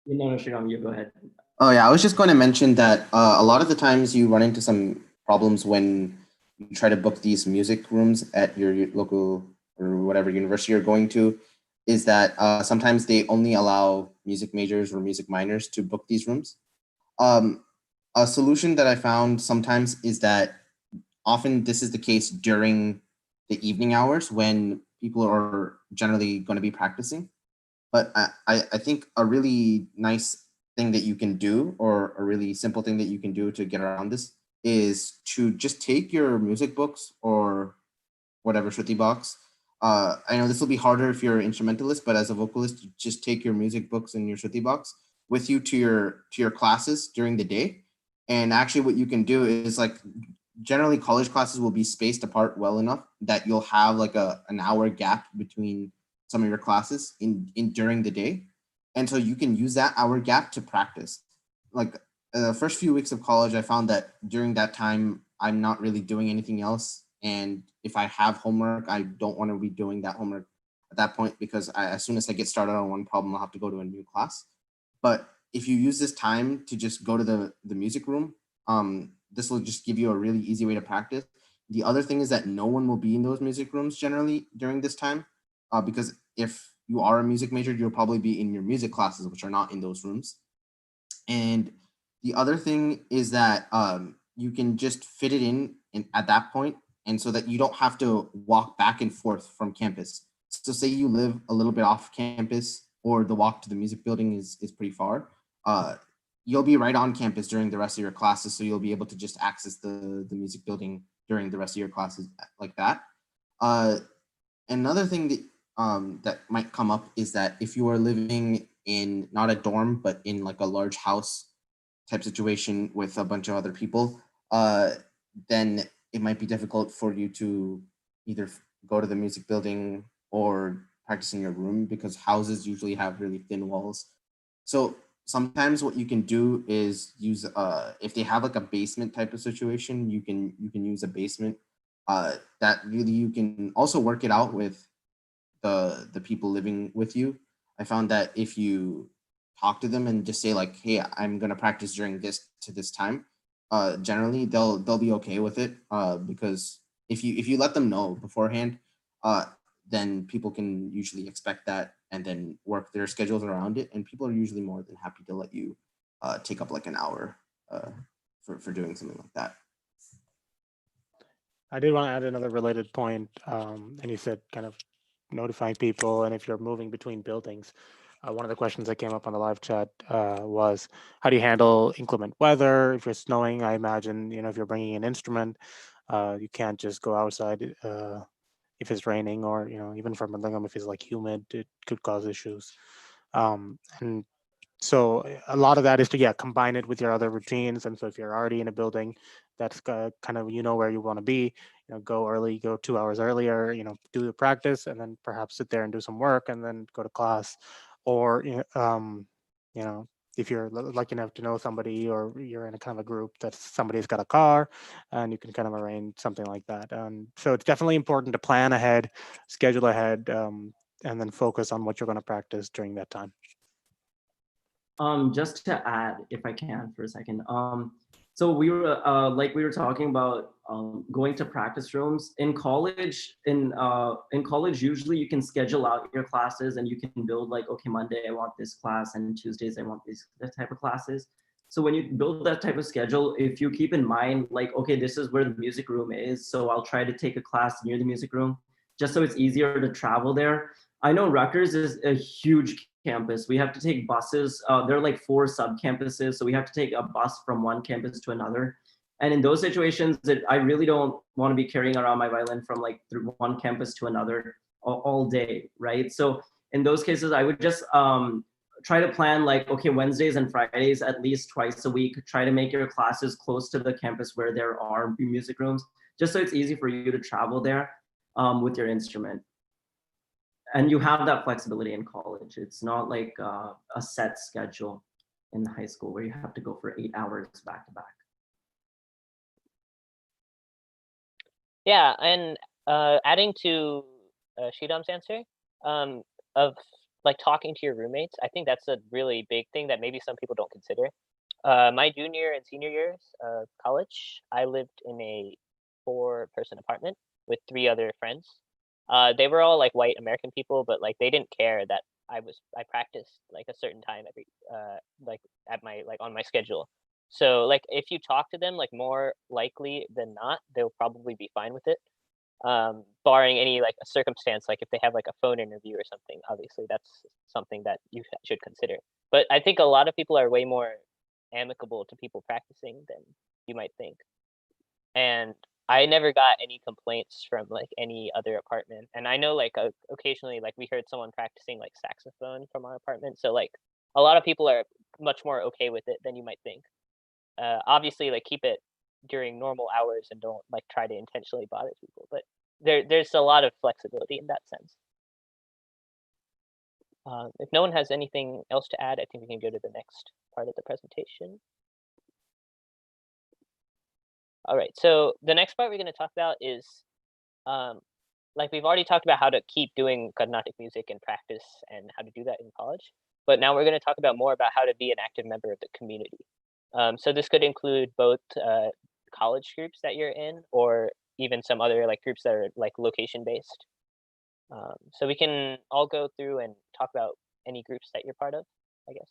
No, Sridharan, you go ahead. Oh yeah, I was just going to mention that a lot of the times you run into some problems when you try to book these music rooms at your local or whatever university you're going to, is that sometimes they only allow music majors or music minors to book these rooms. A solution that I found sometimes is that often this is the case during the evening hours when people are generally going to be practicing. But I think a really nice thing that you can do, or a really simple thing that you can do to get around this, is to just take your music books or whatever Shruti box. I know this will be harder if you're an instrumentalist, but as a vocalist, just take your music books and your Shruti box with you to your classes during the day. And actually what you can do is, like, generally college classes will be spaced apart well enough that you'll have like an hour gap between some of your classes in during the day. And so you can use that hour gap to practice. Like the first few weeks of college, I found that during that time, I'm not really doing anything else. And if I have homework, I don't want to be doing that homework at that point, because as soon as I get started on one problem, I'll have to go to a new class. But if you use this time to just go to the music room, this will just give you a really easy way to practice. The other thing is that no one will be in those music rooms generally during this time, because if you are a music major, you'll probably be in your music classes, which are not in those rooms. And the other thing is that you can just fit it in at that point, and so that you don't have to walk back and forth from campus. So say you live a little bit off campus, or the walk to the music building is pretty far. You'll be right on campus during the rest of your classes, so you'll be able to just access the music building during the rest of your classes like that. Another thing that that might come up is that if you are living in not a dorm, but in like a large house type situation with a bunch of other people, then it might be difficult for you to either go to the music building or practice in your room, because houses usually have really thin walls. So sometimes what you can do is use if they have like a basement type of situation, you can use a basement. That really, you can also work it out with the people living with you. I found that if you talk to them and just say like, hey, I'm gonna practice during this to this time, generally they'll be okay with it, because if you let them know beforehand, then people can usually expect that and then work their schedules around it, and people are usually more than happy to let you take up like an hour for doing something like that. I did want to add another related point, and you said kind of notifying people, and if you're moving between buildings. One of the questions that came up on the live chat was, how do you handle inclement weather? If you're snowing, I imagine, if you're bringing an instrument, you can't just go outside if it's raining, or, even from Mandangam, if it's like humid, it could cause issues. And so a lot of that is to combine it with your other routines. And so if you're already in a building that's kind of where you want to be, go early, go 2 hours earlier, do the practice, and then perhaps sit there and do some work and then go to class. Or if you're lucky enough to know somebody, or you're in a kind of a group that somebody's got a car, and you can kind of arrange something like that. And so it's definitely important to plan ahead, schedule ahead, and then focus on what you're going to practice during that time. Just to add, if I can, for a second. So we were talking about going to practice rooms in college. In college, usually you can schedule out your classes, and you can build like, okay, Monday I want this class, and Tuesdays I want this type of classes. So when you build that type of schedule, if you keep in mind like, okay, this is where the music room is, so I'll try to take a class near the music room, just so it's easier to travel there. I know Rutgers is a huge campus. We have to take buses. There are like 4 sub-campuses, so we have to take a bus from one campus to another. And in those situations, I really don't want to be carrying around my violin from like through one campus to another all day, right? So in those cases, I would just try to plan like, okay, Wednesdays and Fridays, at least twice a week, try to make your classes close to the campus where there are music rooms, just so it's easy for you to travel there with your instrument. And you have that flexibility in college. It's not like a set schedule in high school where you have to go for 8 hours back to back. Yeah, and adding to Sridham's answer, of like talking to your roommates, I think that's a really big thing that maybe some people don't consider. My junior and senior years of college, I lived in a 4-person apartment with 3 other friends. They were all like white American people, but like they didn't care that I practiced like a certain time every like at my on my schedule. So like if you talk to them, like more likely than not, they'll probably be fine with it. Barring any like a circumstance, like if they have like a phone interview or something, obviously that's something that you should consider. But I think a lot of people are way more amicable to people practicing than you might think. And I never got any complaints from like any other apartment. And I know like occasionally like we heard someone practicing like saxophone from our apartment. So like a lot of people are much more okay with it than you might think. Obviously like keep it during normal hours and don't like try to intentionally bother people. But there's a lot of flexibility in that sense. If no one has anything else to add, I think we can go to the next part of the presentation. All right, so the next part we're going to talk about is, like we've already talked about how to keep doing Carnatic music in practice and how to do that in college. But now we're going to talk about more about how to be an active member of the community. So this could include both college groups that you're in, or even some other like groups that are like location based. So we can all go through and talk about any groups that you're part of, I guess.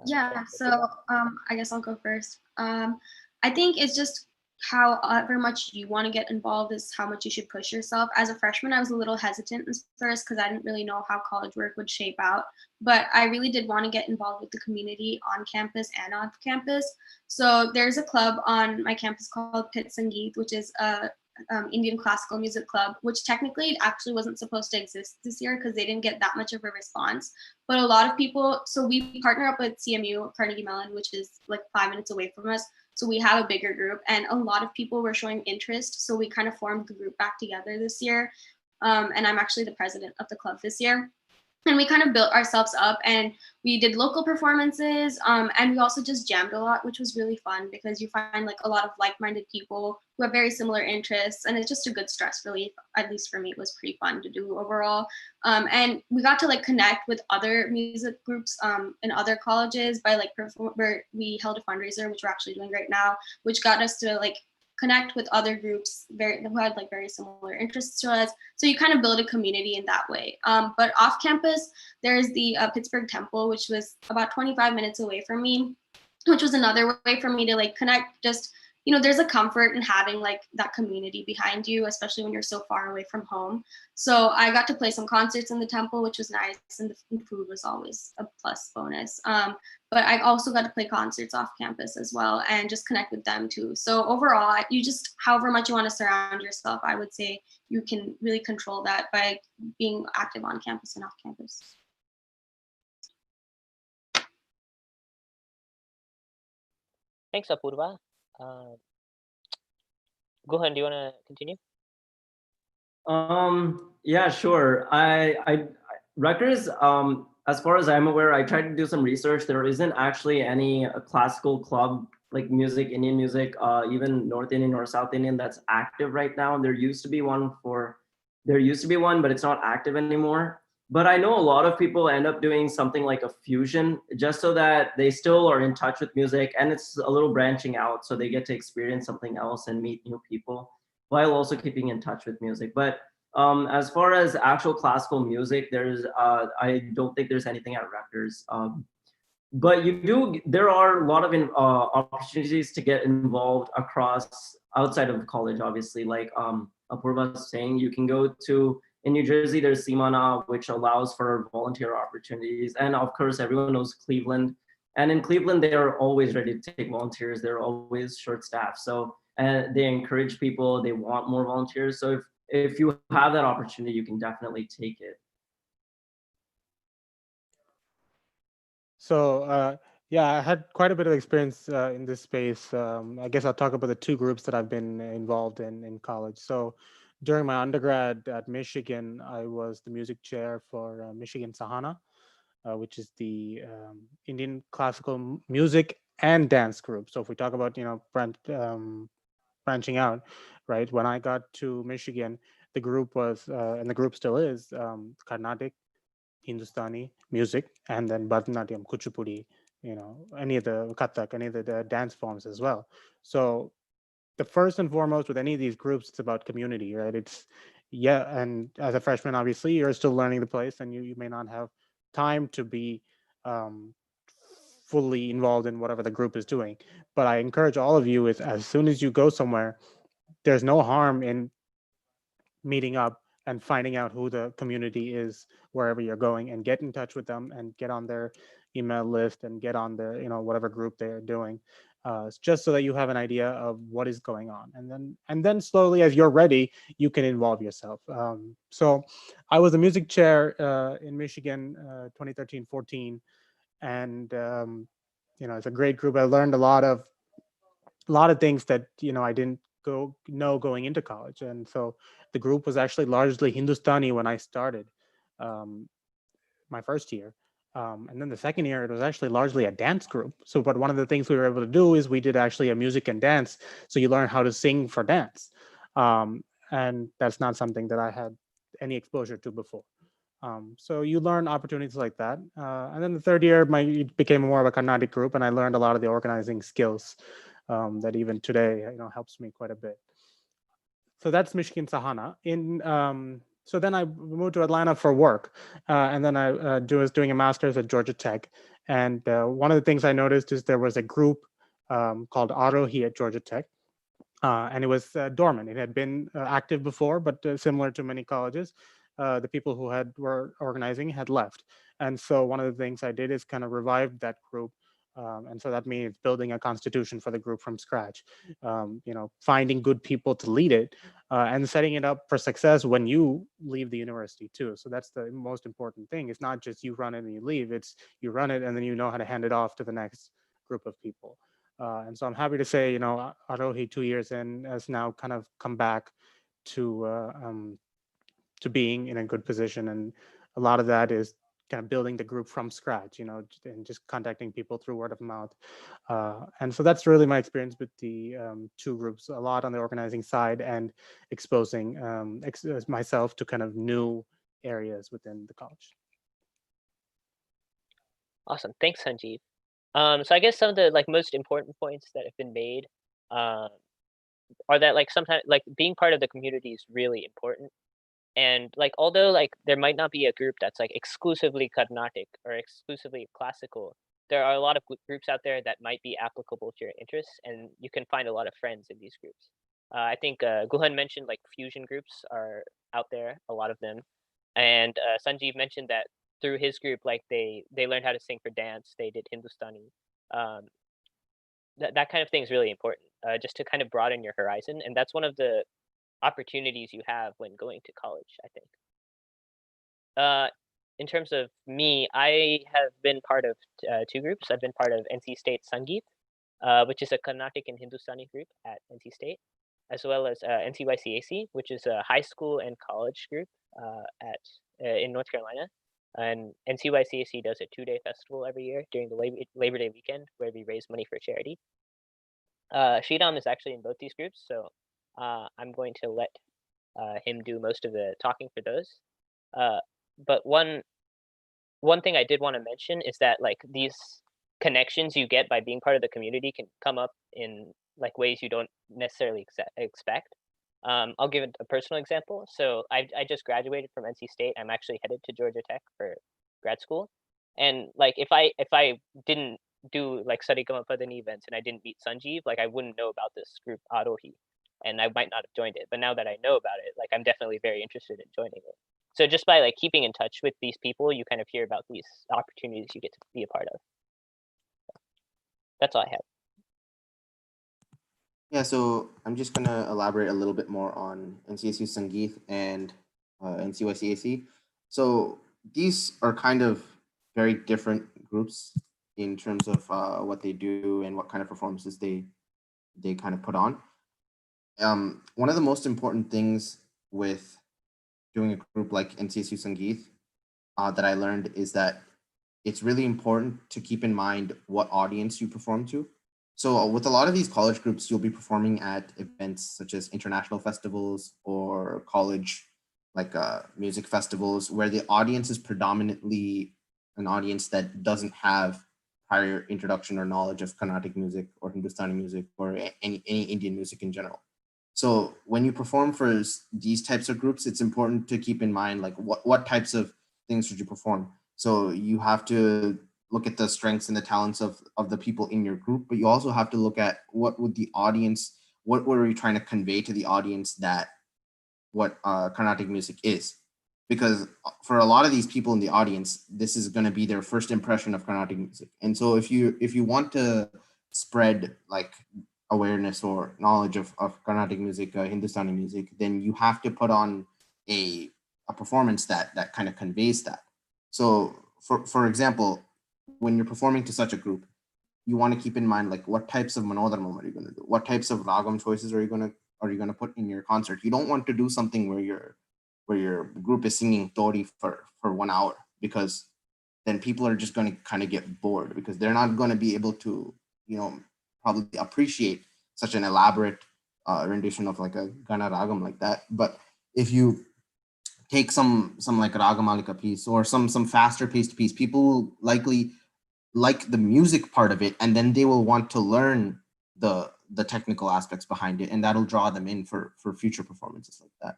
Yeah, so I guess I'll go first. I think it's just however much you want to get involved is how much you should push yourself. As a freshman, I was a little hesitant at first because I didn't really know how college work would shape out, but I really did want to get involved with the community on campus and off campus. So there's a club on my campus called Pit Sangeet, which is a Indian classical music club, which technically actually wasn't supposed to exist this year because they didn't get that much of a response. But a lot of people, so we partner up with CMU, Carnegie Mellon, which is like 5 minutes away from us. So we have a bigger group and a lot of people were showing interest. So we kind of formed the group back together this year. and I'm actually the president of the club this year. And we kind of built ourselves up, and we did local performances, and we also just jammed a lot, which was really fun because you find like a lot of like-minded people who have very similar interests, and it's just a good stress relief. At least for me, it was pretty fun to do overall. And we got to like connect with other music groups in other colleges by like we held a fundraiser, which we're actually doing right now, which got us to like connect with other groups who had like very similar interests to us. So you kind of build a community in that way. But off campus, there's the Pittsburgh Temple, which was about 25 minutes away from me, which was another way for me to like connect. Just, you know, there's a comfort in having like that community behind you, especially when you're so far away from home. So I got to play some concerts in the temple, which was nice, and the food was always a plus bonus. But I also got to play concerts off campus as well and just connect with them too. So overall, you just, however much you want to surround yourself, I would say you can really control that by being active on campus and off campus. Thanks, Apurva. Gohan, do you want to continue? Yeah, sure. Rutgers, as far as I'm aware, I tried to do some research. There isn't actually any classical club like music, Indian music, even North Indian or South Indian that's active right now. There used to be one, but it's not active anymore. But I know a lot of people end up doing something like a fusion just so that they still are in touch with music, and it's a little branching out so they get to experience something else and meet new people while also keeping in touch with music. But as far as actual classical music, I don't think there's anything at Rutgers. But there are a lot of opportunities to get involved outside of college, obviously. Like Apurva was saying, you can go in New Jersey, there's Simana, which allows for volunteer opportunities. And of course, everyone knows Cleveland. And in Cleveland, they are always ready to take volunteers. They're always short staffed. So they encourage people, they want more volunteers. So if you have that opportunity, you can definitely take it. So yeah, I had quite a bit of experience in this space. I guess I'll talk about the two groups that I've been involved in college. So during my undergrad at Michigan, I was the music chair for Michigan Sahana, which is the Indian classical music and dance group. So if we talk about, branching out, right? When I got to Michigan, the group was, and the group still is, Carnatic, Hindustani music, and then Bharatanatyam, Kuchipudi, any of the Kathak, any of the dance forms as well. So the first and foremost with any of these groups, it's about community, right? And as a freshman, obviously, you're still learning the place, and you may not have time to be fully involved in whatever the group is doing. But I encourage all of you, is as soon as you go somewhere, there's no harm in meeting up and finding out who the community is wherever you're going, and get in touch with them and get on their email list and get on their, whatever group they're doing, just so that you have an idea of what is going on. And then slowly, as you're ready, you can involve yourself. So I was a music chair in Michigan, 2013-14. And, it's a great group. I learned a lot of things that, I didn't know going into college. And so the group was actually largely Hindustani when I started my first year. And then the second year, it was actually largely a dance group. So, but one of the things we were able to do is we did actually a music and dance. So you learn how to sing for dance. And that's not something that I had any exposure to before. So you learn opportunities like that. And then the third year, it became more of a Carnatic group, and I learned a lot of the organizing skills that even today, helps me quite a bit. So that's Michigan Sahana. So then I moved to Atlanta for work, and then I was doing a master's at Georgia Tech. And one of the things I noticed is there was a group called Arohi at Georgia Tech. And it was dormant. It had been active before, but similar to many colleges, the people who were organizing had left. And so one of the things I did is kind of revive that group. And so that means building a constitution for the group from scratch, finding good people to lead it, and setting it up for success when you leave the university too. So that's the most important thing. It's not just you run it and you leave, it's you run it and then you know how to hand it off to the next group of people. And so I'm happy to say, Arohi 2 years in has now kind of come back to to being in a good position. And a lot of that is kind of building the group from scratch, you know, and just contacting people through word of mouth. And so that's really my experience with the two groups, a lot on the organizing side and exposing myself to kind of new areas within the college. Awesome. Thanks, Sanjeev. So I guess some of the like most important points that have been made are that like sometimes like being part of the community is really important. And like although like there might not be a group that's like exclusively Carnatic or exclusively classical, there are a lot of groups out there that might be applicable to your interests, and you can find a lot of friends in these groups. I think Guhan mentioned like fusion groups are out there, a lot of them, and Sanjeev mentioned that through his group, like they learned how to sing for dance, they did Hindustani. That kind of thing is really important, just to kind of broaden your horizon, and that's one of the opportunities you have when going to college, I think. In terms of me, I have been part of two groups. I've been part of NC State Sangeet, which is a Carnatic and Hindustani group at NC State, as well as NCYCAC, which is a high school and college group in North Carolina. And NCYCAC does a 2-day festival every year during the Labor Day weekend where we raise money for charity. Sridharan is actually in both these groups, so I'm going to let him do most of the talking for those. But one thing I did want to mention is that like these connections you get by being part of the community can come up in like ways you don't necessarily expect. I'll give a personal example. So I just graduated from NC State. I'm actually headed to Georgia Tech for grad school. And like if I didn't do like Sarigama Padani events and I didn't meet Sanjeev, like I wouldn't know about this group Arohi, and I might not have joined it. But now that I know about it, like I'm definitely very interested in joining it. So just by like keeping in touch with these people, you kind of hear about these opportunities you get to be a part of. That's all I have. Yeah, so I'm just gonna elaborate a little bit more on NCSU Sangeet and NCYCAC. So these are kind of very different groups in terms of what they do and what kind of performances they kind of put on. One of the most important things with doing a group like NCSU Sangeet that I learned is that it's really important to keep in mind what audience you perform to. So with a lot of these college groups, you'll be performing at events such as international festivals or college like music festivals where the audience is predominantly an audience that doesn't have prior introduction or knowledge of Carnatic music or Hindustani music or any Indian music in general. So when you perform for these types of groups, it's important to keep in mind like what types of things should you perform. So you have to look at the strengths and the talents of the people in your group, but you also have to look at what were we trying to convey to the audience that what Carnatic music is. Because for a lot of these people in the audience, this is going to be their first impression of Carnatic music. And so if you want to spread like awareness or knowledge of Carnatic music, Hindustani music, then you have to put on a performance that kind of conveys that. So for example, when you're performing to such a group, you want to keep in mind like what types of manodharmam are you going to do? What types of ragam choices are you going to put in your concert? You don't want to do something where your group is singing tori for 1 hour, because then people are just going to kind of get bored because they're not going to be able to, probably appreciate such an elaborate rendition of like a Gana ragam like that. But if you take some like Ragamalika piece or some faster paced piece, people will likely like the music part of it, and then they will want to learn the technical aspects behind it, and that'll draw them in for future performances like that.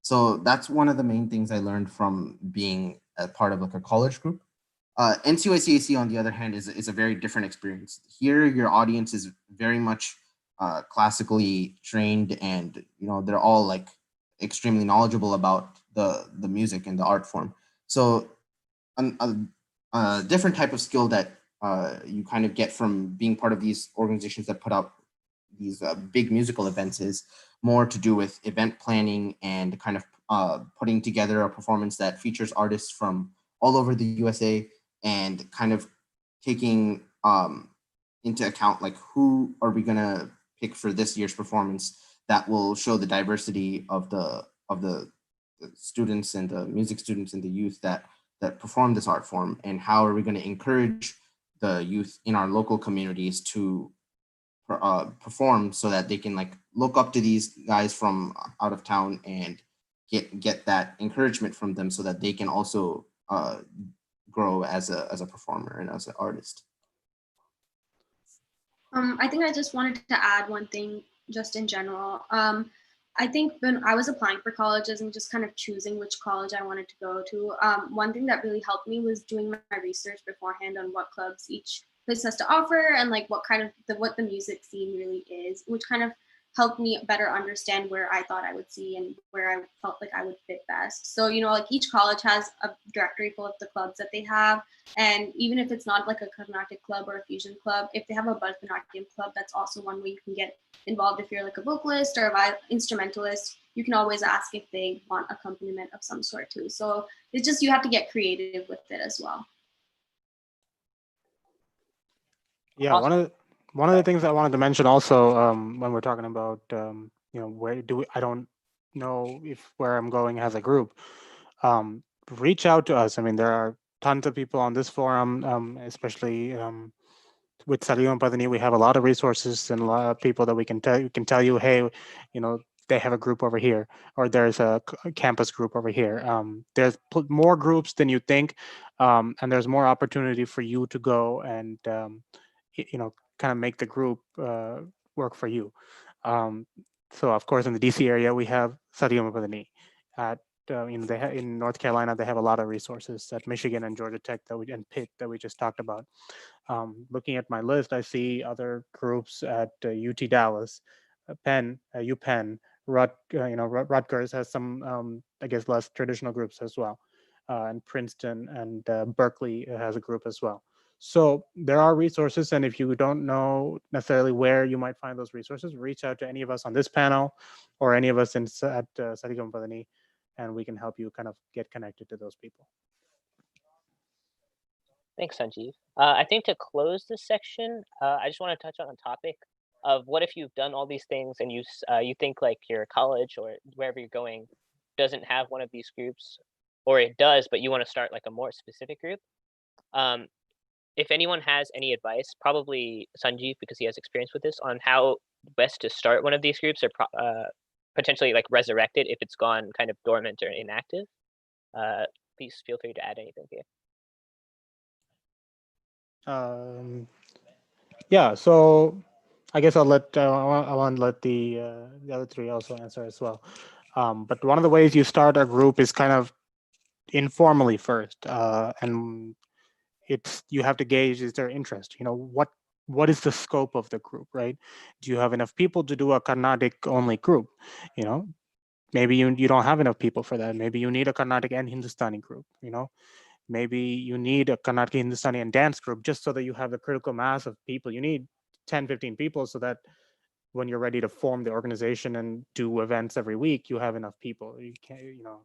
So that's one of the main things I learned from being a part of like a college group. NCYCAC, on the other hand, is a very different experience. Here, your audience is very much classically trained, and they're all like extremely knowledgeable about the music and the art form. So a different type of skill that you kind of get from being part of these organizations that put out these big musical events is more to do with event planning and kind of putting together a performance that features artists from all over the USA, and kind of taking into account like who are we going to pick for this year's performance that will show the diversity of the the students and the music students and the youth that perform this art form, and how are we going to encourage the youth in our local communities to perform so that they can like look up to these guys from out of town and get that encouragement from them so that they can also grow as a performer and as an artist. I think I just wanted to add one thing just in general. I think when I was applying for colleges and just kind of choosing which college I wanted to go to, one thing that really helped me was doing my research beforehand on what clubs each place has to offer and like what kind of what the music scene really is, which kind of helped me better understand where I thought I would see and where I felt like I would fit best. So, you know, like each college has a directory full of the clubs that they have. And even if it's not like a Carnatic club or a fusion club, if they have a Bharatanatyam club, that's also one way you can get involved. If you're like a vocalist or a instrumentalist, you can always ask if they want accompaniment of some sort too. So it's just, you have to get creative with it as well. Yeah, one of the things I wanted to mention also when we're talking about you know, where do we, I don't know if where I'm going as a group, reach out to us. I mean, there are tons of people on this forum, especially with SRGMPDN. We have a lot of resources and a lot of people that we can tell you, hey, you know, they have a group over here, or there's a campus group over here. There's more groups than you think, and there's more opportunity for you to go and you know, kind of make the group work for you. So of course, in the DC area, we have SRGMPDN. At you know, in North Carolina, they have a lot of resources. At Michigan and Georgia Tech and Pitt that we just talked about. Looking at my list, I see other groups at UT Dallas, Penn, UPenn, you know, Rutgers has some, I guess, less traditional groups as well, and Princeton and Berkeley has a group as well. So there are resources, and if you don't know necessarily where you might find those resources, reach out to any of us on this panel or any of us at SRGMPDN, and we can help you kind of get connected to those people. Thanks, Sanjeev. I think to close this section, I just want to touch on a topic of what if you've done all these things and you think like your college or wherever you're going doesn't have one of these groups, or it does, but you want to start like a more specific group. If anyone has any advice, probably Sanjeev, because he has experience with this, on how best to start one of these groups or potentially like resurrect it if it's gone kind of dormant or inactive, please feel free to add anything here. Yeah, so I guess I'll let I want to let the other three also answer as well. But one of the ways you start a group is kind of informally first, and it's you have to gauge is their interest. You know, what is the scope of the group, right? Do you have enough people to do a Carnatic only group? You know, maybe you don't have enough people for that. Maybe you need a Carnatic and Hindustani group. You know, maybe you need a Carnatic, Hindustani, and dance group just so that you have the critical mass of people. You need 10, 15 people so that when you're ready to form the organization and do events every week, you have enough people. You can't, you know,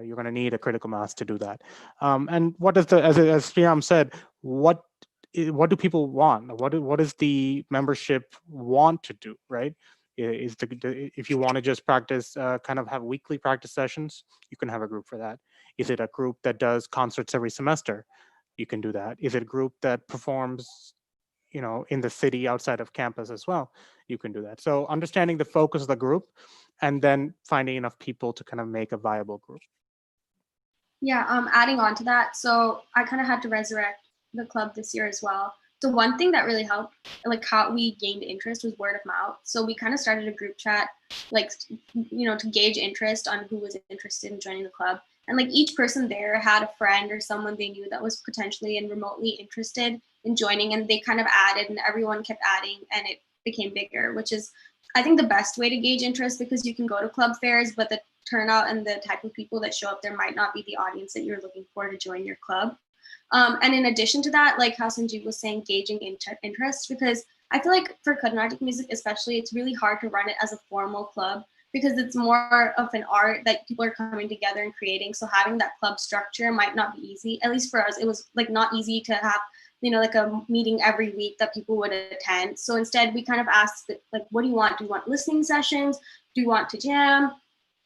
you're going to need a critical mass to do that. And what does as Sriram said, what do people want? What does the membership want to do, right? Is if you want to just practice, kind of have weekly practice sessions, you can have a group for that. Is it a group that does concerts every semester? You can do that. Is it a group that performs, you know, in the city outside of campus as well? You can do that. So understanding the focus of the group and then finding enough people to kind of make a viable group. Yeah, adding on to that, so I kind of had to resurrect the club this year as well. So one thing that really helped, like how we gained interest, was word of mouth. So we kind of started a group chat, like, you know, to gauge interest on who was interested in joining the club. And like each person there had a friend or someone they knew that was potentially and remotely interested in joining, and they kind of added, and everyone kept adding, and it became bigger, which is, I think, the best way to gauge interest, because you can go to club fairs, but the turnout and the type of people that show up there might not be the audience that you're looking for to join your club. And in addition to that, like how Sanjeev was saying, gauging interest, because I feel like for Carnatic music especially, it's really hard to run it as a formal club because it's more of an art that people are coming together and creating. So having that club structure might not be easy. At least for us, it was like not easy to have, you know, like a meeting every week that people would attend. So instead we kind of asked, like, what do you want? Do you want listening sessions? Do you want to jam?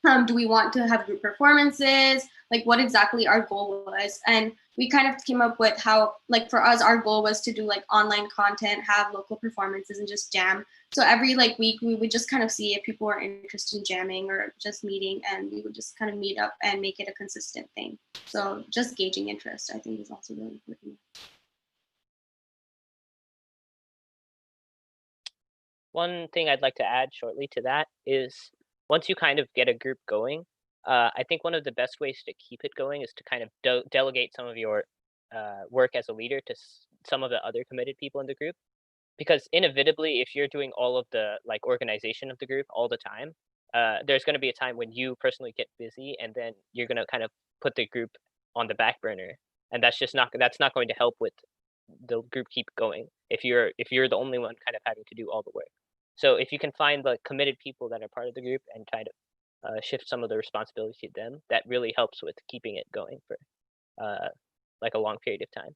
Do we want to have group performances? Like what exactly our goal was. And we kind of came up with how, like for us, our goal was to do like online content, have local performances and just jam. So every like week we would just kind of see if people were interested in jamming or just meeting, and we would just kind of meet up and make it a consistent thing. So just gauging interest, I think, is also really important. One thing I'd like to add shortly to that is once you kind of get a group going, I think one of the best ways to keep it going is to kind of delegate some of your work as a leader to some of the other committed people in the group. Because inevitably, if you're doing all of the like organization of the group all the time, there's going to be a time when you personally get busy, and then you're going to kind of put the group on the back burner, and that's not going to help with the group keep going if you're the only one kind of having to do all the work. So if you can find the committed people that are part of the group and kind of shift some of the responsibility to them, that really helps with keeping it going for like a long period of time.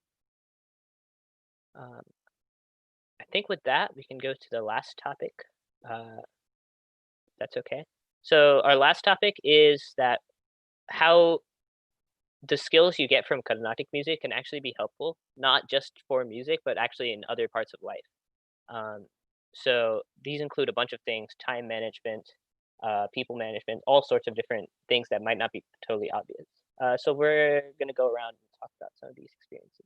I think with that, we can go to the last topic. That's okay. So our last topic is that how the skills you get from Carnatic music can actually be helpful, not just for music, but actually in other parts of life. So these include a bunch of things: time management, people management, all sorts of different things that might not be totally obvious. So we're going to go around and talk about some of these experiences.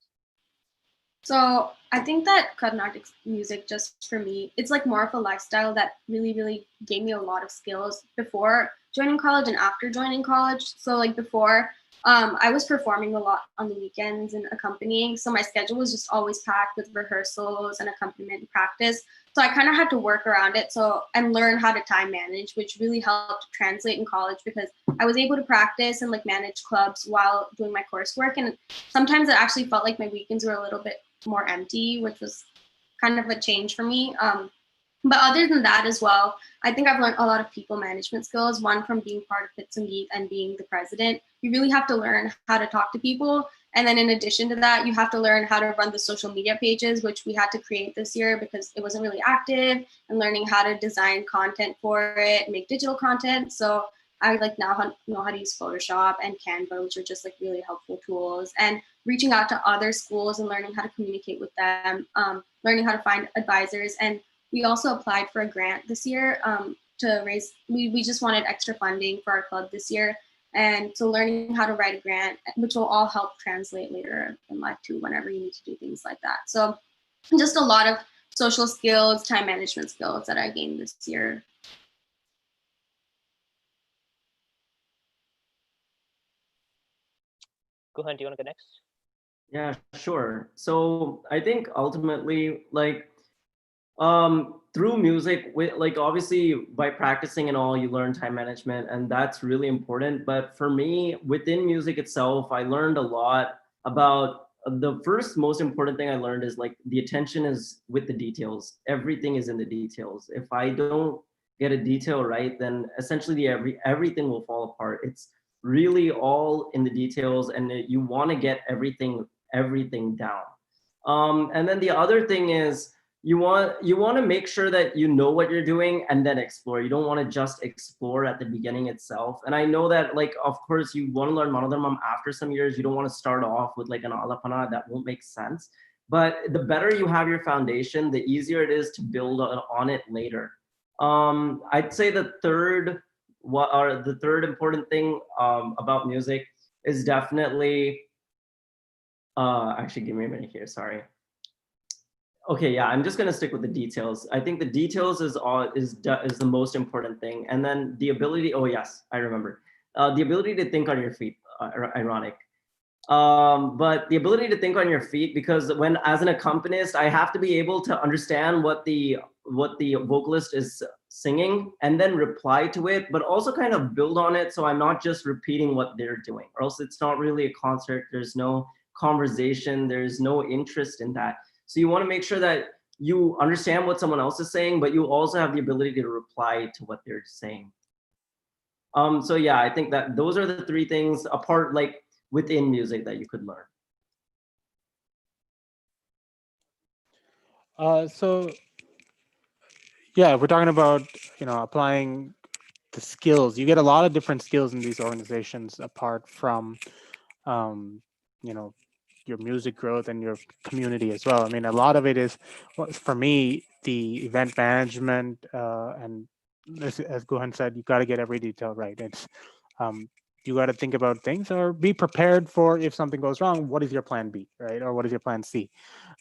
So I think that Carnatic music, just for me, it's like more of a lifestyle that really, really gave me a lot of skills before joining college and after joining college. So like before, I was performing a lot on the weekends and accompanying. So my schedule was just always packed with rehearsals and accompaniment practice. So I kind of had to work around it and learn how to time manage, which really helped translate in college because I was able to practice and like manage clubs while doing my coursework. And sometimes it actually felt like my weekends were a little bit more empty, which was kind of a change for me. But other than that as well, I think I've learned a lot of people management skills, one from being part of Pitsangeet and being the president. You really have to learn how to talk to people. And then in addition to that, you have to learn how to run the social media pages, which we had to create this year because it wasn't really active, and learning how to design content for it, make digital content. So I like now know how to use Photoshop and Canva, which are just like really helpful tools, and reaching out to other schools and learning how to communicate with them, learning how to find advisors. And we also applied for a grant this year to raise, we just wanted extra funding for our club this year. And so learning how to write a grant, which will all help translate later in life too, whenever you need to do things like that. So just a lot of social skills, time management skills that I gained this year. Rohan, do you want to go next? Yeah, sure. So I think ultimately, like, through music, like obviously by practicing and all, you learn time management, and that's really important. But for me, within music itself, I learned a lot about the first most important thing I learned is like the attention is with the details. Everything is in the details. If I don't get a detail right, then essentially everything will fall apart. It's really all in the details, and you want to get everything down. And then the other thing is you want to make sure that you know what you're doing and then explore. You don't want to just explore at the beginning itself. And I know that, like, of course, you want to learn Manodharmam after some years. You don't want to start off with like an Alaapana. That won't make sense. But the better you have your foundation, the easier it is to build on it later. I'd say the third important thing about music is definitely actually give me a minute here, sorry. Okay, yeah, I'm just gonna stick with the details. I think the details is the most important thing, and then the ability. Oh yes, I remember. The ability to think on your feet. Ironic, but the ability to think on your feet, because when as an accompanist, I have to be able to understand what the vocalist is singing and then reply to it, but also kind of build on it, so I'm not just repeating what they're doing, or else it's not really a concert. There's no conversation. There's no interest in that. So you want to make sure that you understand what someone else is saying, but you also have the ability to reply to what they're saying. So yeah, I think that those are the three things apart, like within music, that you could learn. So yeah, we're talking about, applying the skills. You get a lot of different skills in these organizations apart from, you know, your music growth and your community as well. I mean, a lot of it is, for me, the event management, and as Gohan said, you got to get every detail right. It's you got to think about things or be prepared for if something goes wrong. What is your plan B, right? Or what is your plan C?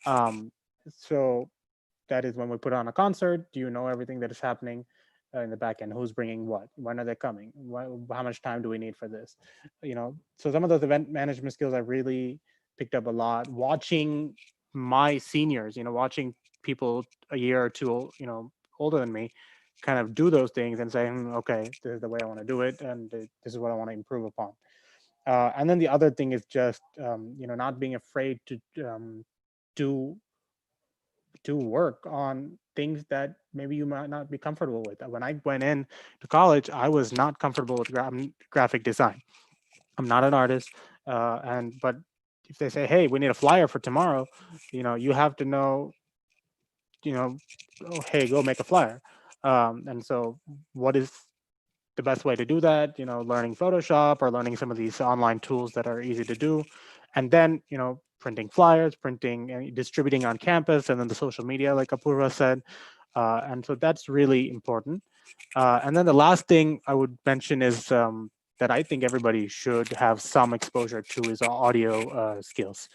So that is when we put on a concert. Do you know everything that is happening in the back end? Who's bringing what? When are they coming? How much time do we need for this? You know, so some of those event management skills I really picked up a lot watching my seniors. You know, watching people a year or two, you know, older than me, kind of do those things and say, okay, this is the way I want to do it, and this is what I want to improve upon. And then the other thing is just, you know, not being afraid to do work on things that maybe you might not be comfortable with. When I went in to college, I was not comfortable with graphic design. I'm not an artist, but if they say, hey, we need a flyer for tomorrow, you know, you have to know, you know, oh, hey, go make a flyer. And so what is the best way to do that? You know, learning Photoshop or learning some of these online tools that are easy to do. And then, you know, printing flyers, printing and distributing on campus, and then the social media, like Apurva said. And so that's really important. And then the last thing I would mention is that I think everybody should have some exposure to is audio skills.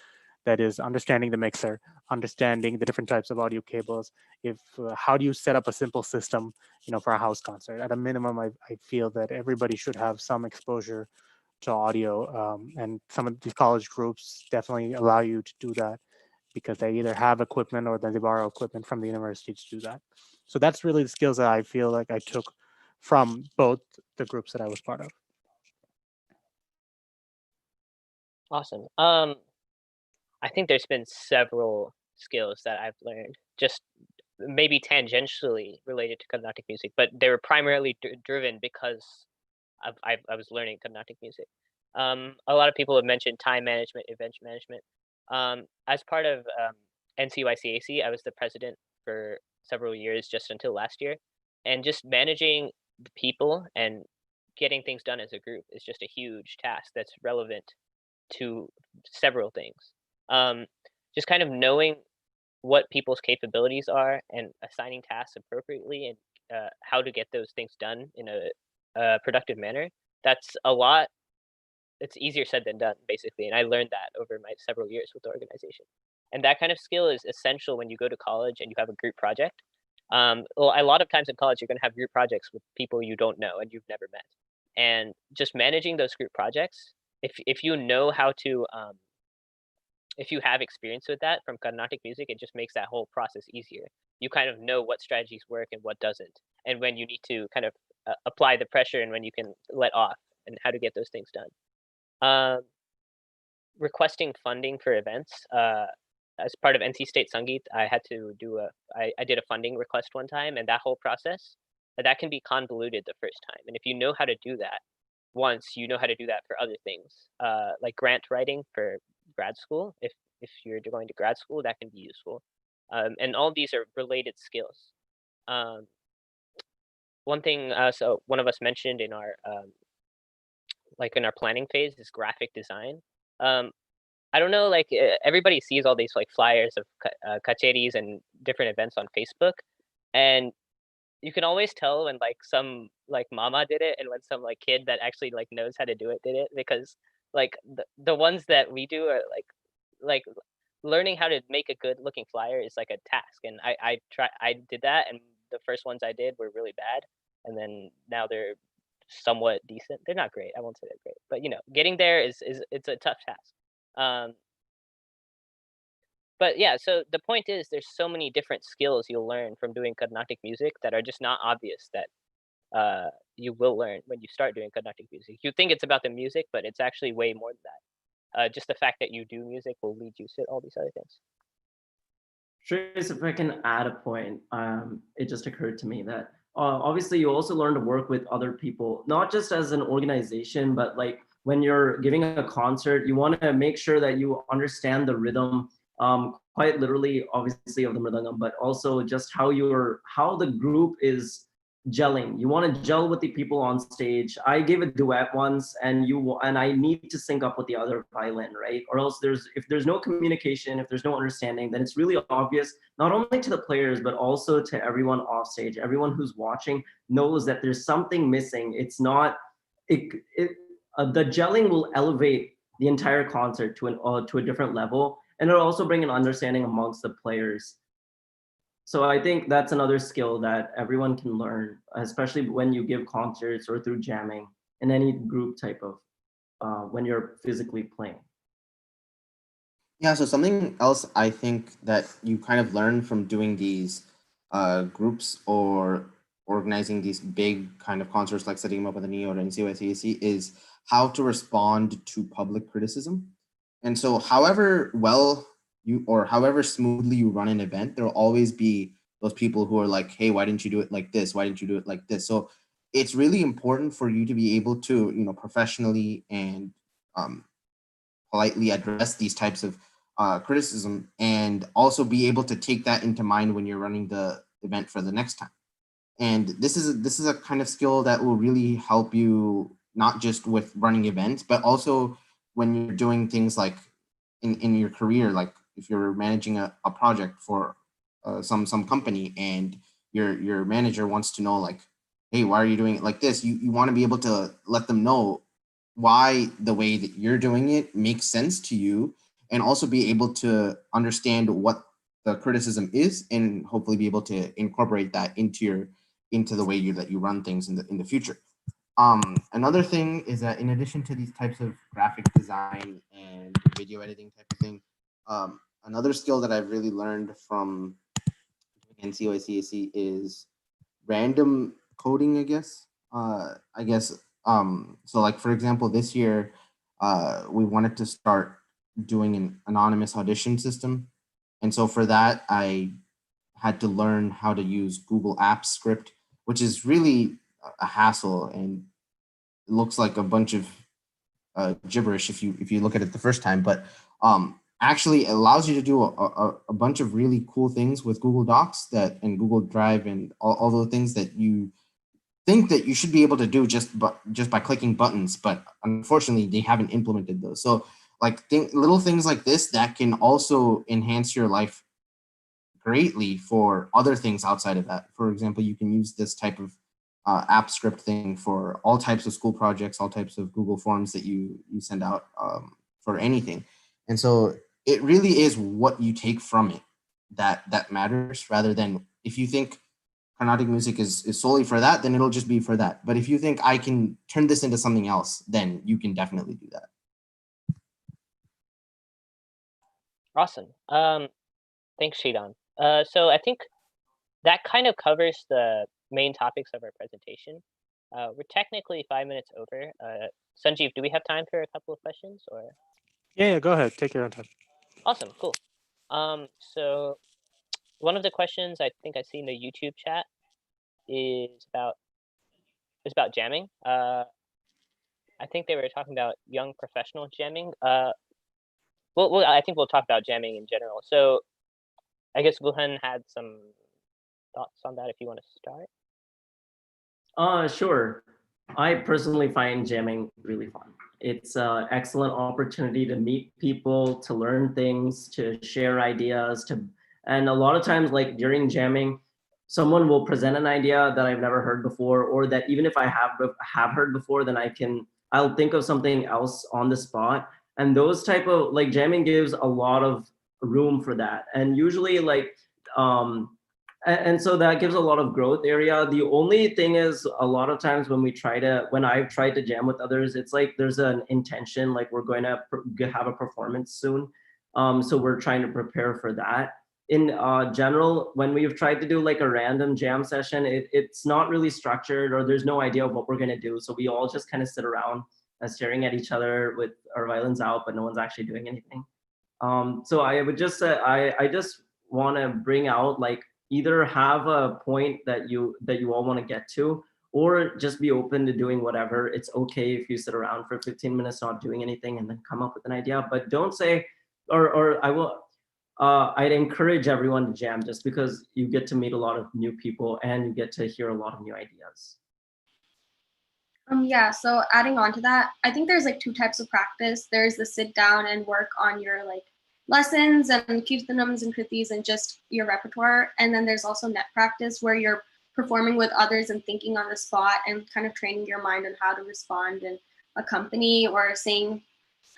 That is understanding the mixer, understanding the different types of audio cables. If how do you set up a simple system, you know, for a house concert? At a minimum, I feel that everybody should have some exposure to audio, and some of these college groups definitely allow you to do that because they either have equipment or then they borrow equipment from the university to do that. So that's really the skills that I feel like I took from both the groups that I was part of. Awesome. I think there's been several skills that I've learned, just maybe tangentially related to Carnatic music, but they were primarily driven because I was learning Carnatic music. A lot of people have mentioned time management, event management. As part of NCYCAC, I was the president for several years, just until last year, and just managing the people and getting things done as a group is just a huge task that's relevant to several things. Just kind of knowing what people's capabilities are and assigning tasks appropriately, and how to get those things done in a productive manner. That's a lot. It's easier said than done, basically. And I learned that over my several years with the organization. And that kind of skill is essential when you go to college and you have a group project. Well, a lot of times in college, you're going to have group projects with people you don't know and you've never met. And just managing those group projects, if you know how to, if you have experience with that from Carnatic music, it just makes that whole process easier. You kind of know what strategies work and what doesn't, and when you need to kind of apply the pressure and when you can let off, and how to get those things done. Requesting funding for events. As part of NC State Sangeet, I had to do I did a funding request one time, and that whole process, that can be convoluted the first time. And if you know how to do that once, you know how to do that for other things, like grant writing for grad school. If you're going to grad school, that can be useful. And all these are related skills. One thing, so one of us mentioned in our like in our planning phase is graphic design. I don't know, like everybody sees all these like flyers of kacheris and different events on Facebook, and you can always tell when like some like mama did it and when some like kid that actually like knows how to do it did it, because like the ones that we do are like learning how to make a good looking flyer is like a task, and I did that, and the first ones I did were really bad, and then now they're somewhat decent. They're not great, I won't say they're great, but you know, getting there is it's a tough task. But yeah, so the point is there's so many different skills you'll learn from doing Carnatic music that are just not obvious that you will learn when you start doing Carnatic music. You think it's about the music, but it's actually way more than that. Just the fact that you do music will lead you to all these other things. Shreyas, if I can add a point, it just occurred to me that obviously you also learn to work with other people, not just as an organization, but like when you're giving a concert, you want to make sure that you understand the rhythm, quite literally, obviously, of the mridangam, but also just how the group is gelling. You want to gel with the people on stage. I gave a duet once, and I need to sync up with the other violin, right? Or else if there's no communication, if there's no understanding, then it's really obvious, not only to the players, but also to everyone off stage. Everyone who's watching knows that there's something missing. It's not, the gelling will elevate the entire concert to a different level, and it'll also bring an understanding amongst the players. So I think that's another skill that everyone can learn, especially when you give concerts or through jamming in any group type of, when you're physically playing. Yeah, so something else I think that you kind of learn from doing these groups or organizing these big kind of concerts like SRGMPDN or NCYCAC is how to respond to public criticism. And so however well or however smoothly you run an event, there'll always be those people who are like, hey, why didn't you do it like this? Why didn't you do it like this? So it's really important for you to be able to, professionally and politely address these types of criticism, and also be able to take that into mind when you're running the event for the next time. And this is a kind of skill that will really help you, not just with running events, but also when you're doing things like in your career, like if you're managing a project for some company, and your manager wants to know, like, hey, why are you doing it like this? You want to be able to let them know why the way that you're doing it makes sense to you, and also be able to understand what the criticism is, and hopefully be able to incorporate that into the way that you run things in the future. Another thing is that in addition to these types of graphic design and video editing type of thing, another skill that I've really learned from NCYCAC is random coding, I guess. So like, for example, this year, we wanted to start doing an anonymous audition system. And so for that, I had to learn how to use Google Apps script, which is really a hassle, and it looks like a bunch of gibberish if you look at it the first time. But actually, it allows you to do a bunch of really cool things with Google Docs and Google Drive and all the things that you think that you should be able to do just by clicking buttons. But unfortunately, they haven't implemented those. So like little things like this that can also enhance your life greatly for other things outside of that. For example, you can use this type of app script thing for all types of school projects, all types of Google Forms that you send out for anything. And so it really is what you take from it that matters, rather than if you think Carnatic music is solely for that, then it'll just be for that. But if you think I can turn this into something else, then you can definitely do that. Awesome. Thanks, Sridharan. So I think that kind of covers the main topics of our presentation. We're technically 5 minutes over. Sanjeev, do we have time for a couple of questions, or? Yeah, go ahead. Take your own time. Awesome, cool. So one of the questions I think I see in the YouTube chat is about jamming. I think they were talking about young professional jamming. Well, I think we'll talk about jamming in general. So I guess Rohan had some thoughts on that if you want to start. Sure. I personally find jamming really fun. It's an excellent opportunity to meet people, to learn things, to share ideas, and a lot of times, like during jamming, someone will present an idea that I've never heard before, or that even if I have heard before, then I'll think of something else on the spot. And those type of, like, jamming gives a lot of room for that. And usually, like, and so that gives a lot of growth area. The only thing is, a lot of times when I've tried to jam with others, it's like there's an intention, like we're going to have a performance soon. So we're trying to prepare for that. In general, when we've tried to do like a random jam session, it's not really structured, or there's no idea of what we're going to do. So we all just kind of sit around staring at each other with our violins out, but no one's actually doing anything. So I would just say, I just want to bring out, like, either have a point that you all want to get to, or just be open to doing whatever. It's okay if you sit around for 15 minutes not doing anything and then come up with an idea, but don't say, or I'd encourage everyone to jam just because you get to meet a lot of new people and you get to hear a lot of new ideas. Yeah, so adding on to that, I think there's like two types of practice. There's the sit down and work on your like lessons and kirtanams and kritis and just your repertoire. And then there's also net practice where you're performing with others and thinking on the spot and kind of training your mind on how to respond and accompany or sing.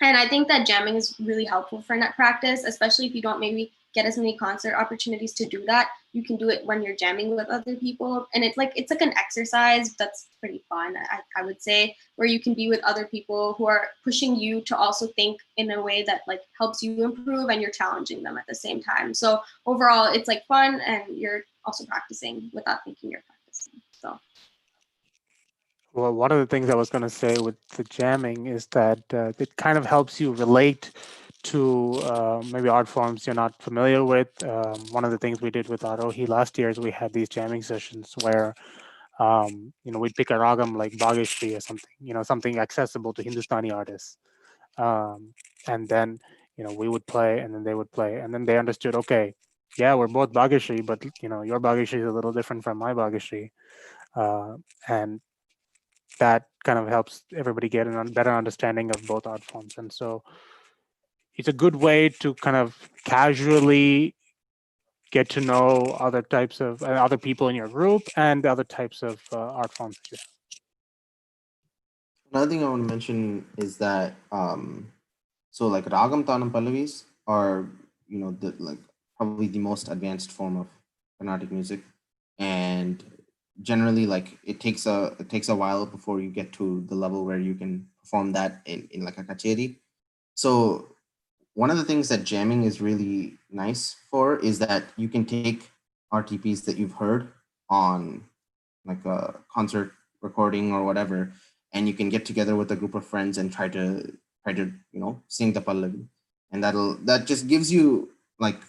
And I think that jamming is really helpful for net practice, especially if you don't maybe get as many concert opportunities to do that. You can do it when you're jamming with other people. And it's like an exercise that's pretty fun, I would say, where you can be with other people who are pushing you to also think in a way that like helps you improve and you're challenging them at the same time. So overall, it's like fun and you're also practicing without thinking you're practicing. So. Well, one of the things I was going to say with the jamming is that it kind of helps you relate to maybe art forms you're not familiar with. One of the things we did with Arohi last year is we had these jamming sessions where, we'd pick a ragam like Bhageshri or something, something accessible to Hindustani artists. And then, we would play and then they would play. And then they understood, okay, yeah, we're both Bhageshri, but, your Bhageshri is a little different from my Bhageshri. And that kind of helps everybody get a better understanding of both art forms. And so it's a good way to kind of casually get to know other types of other people in your group and other types of art forms that you have. Another thing I want to mention is that so like Ragam Tanam Pallavis are the like probably the most advanced form of Carnatic music, and generally like it takes a while before you get to the level where you can perform that in like a kacheri. So one of the things that jamming is really nice for is that you can take RTPs that you've heard on like a concert recording or whatever, and you can get together with a group of friends and try to sing the pallavi, and that just gives you like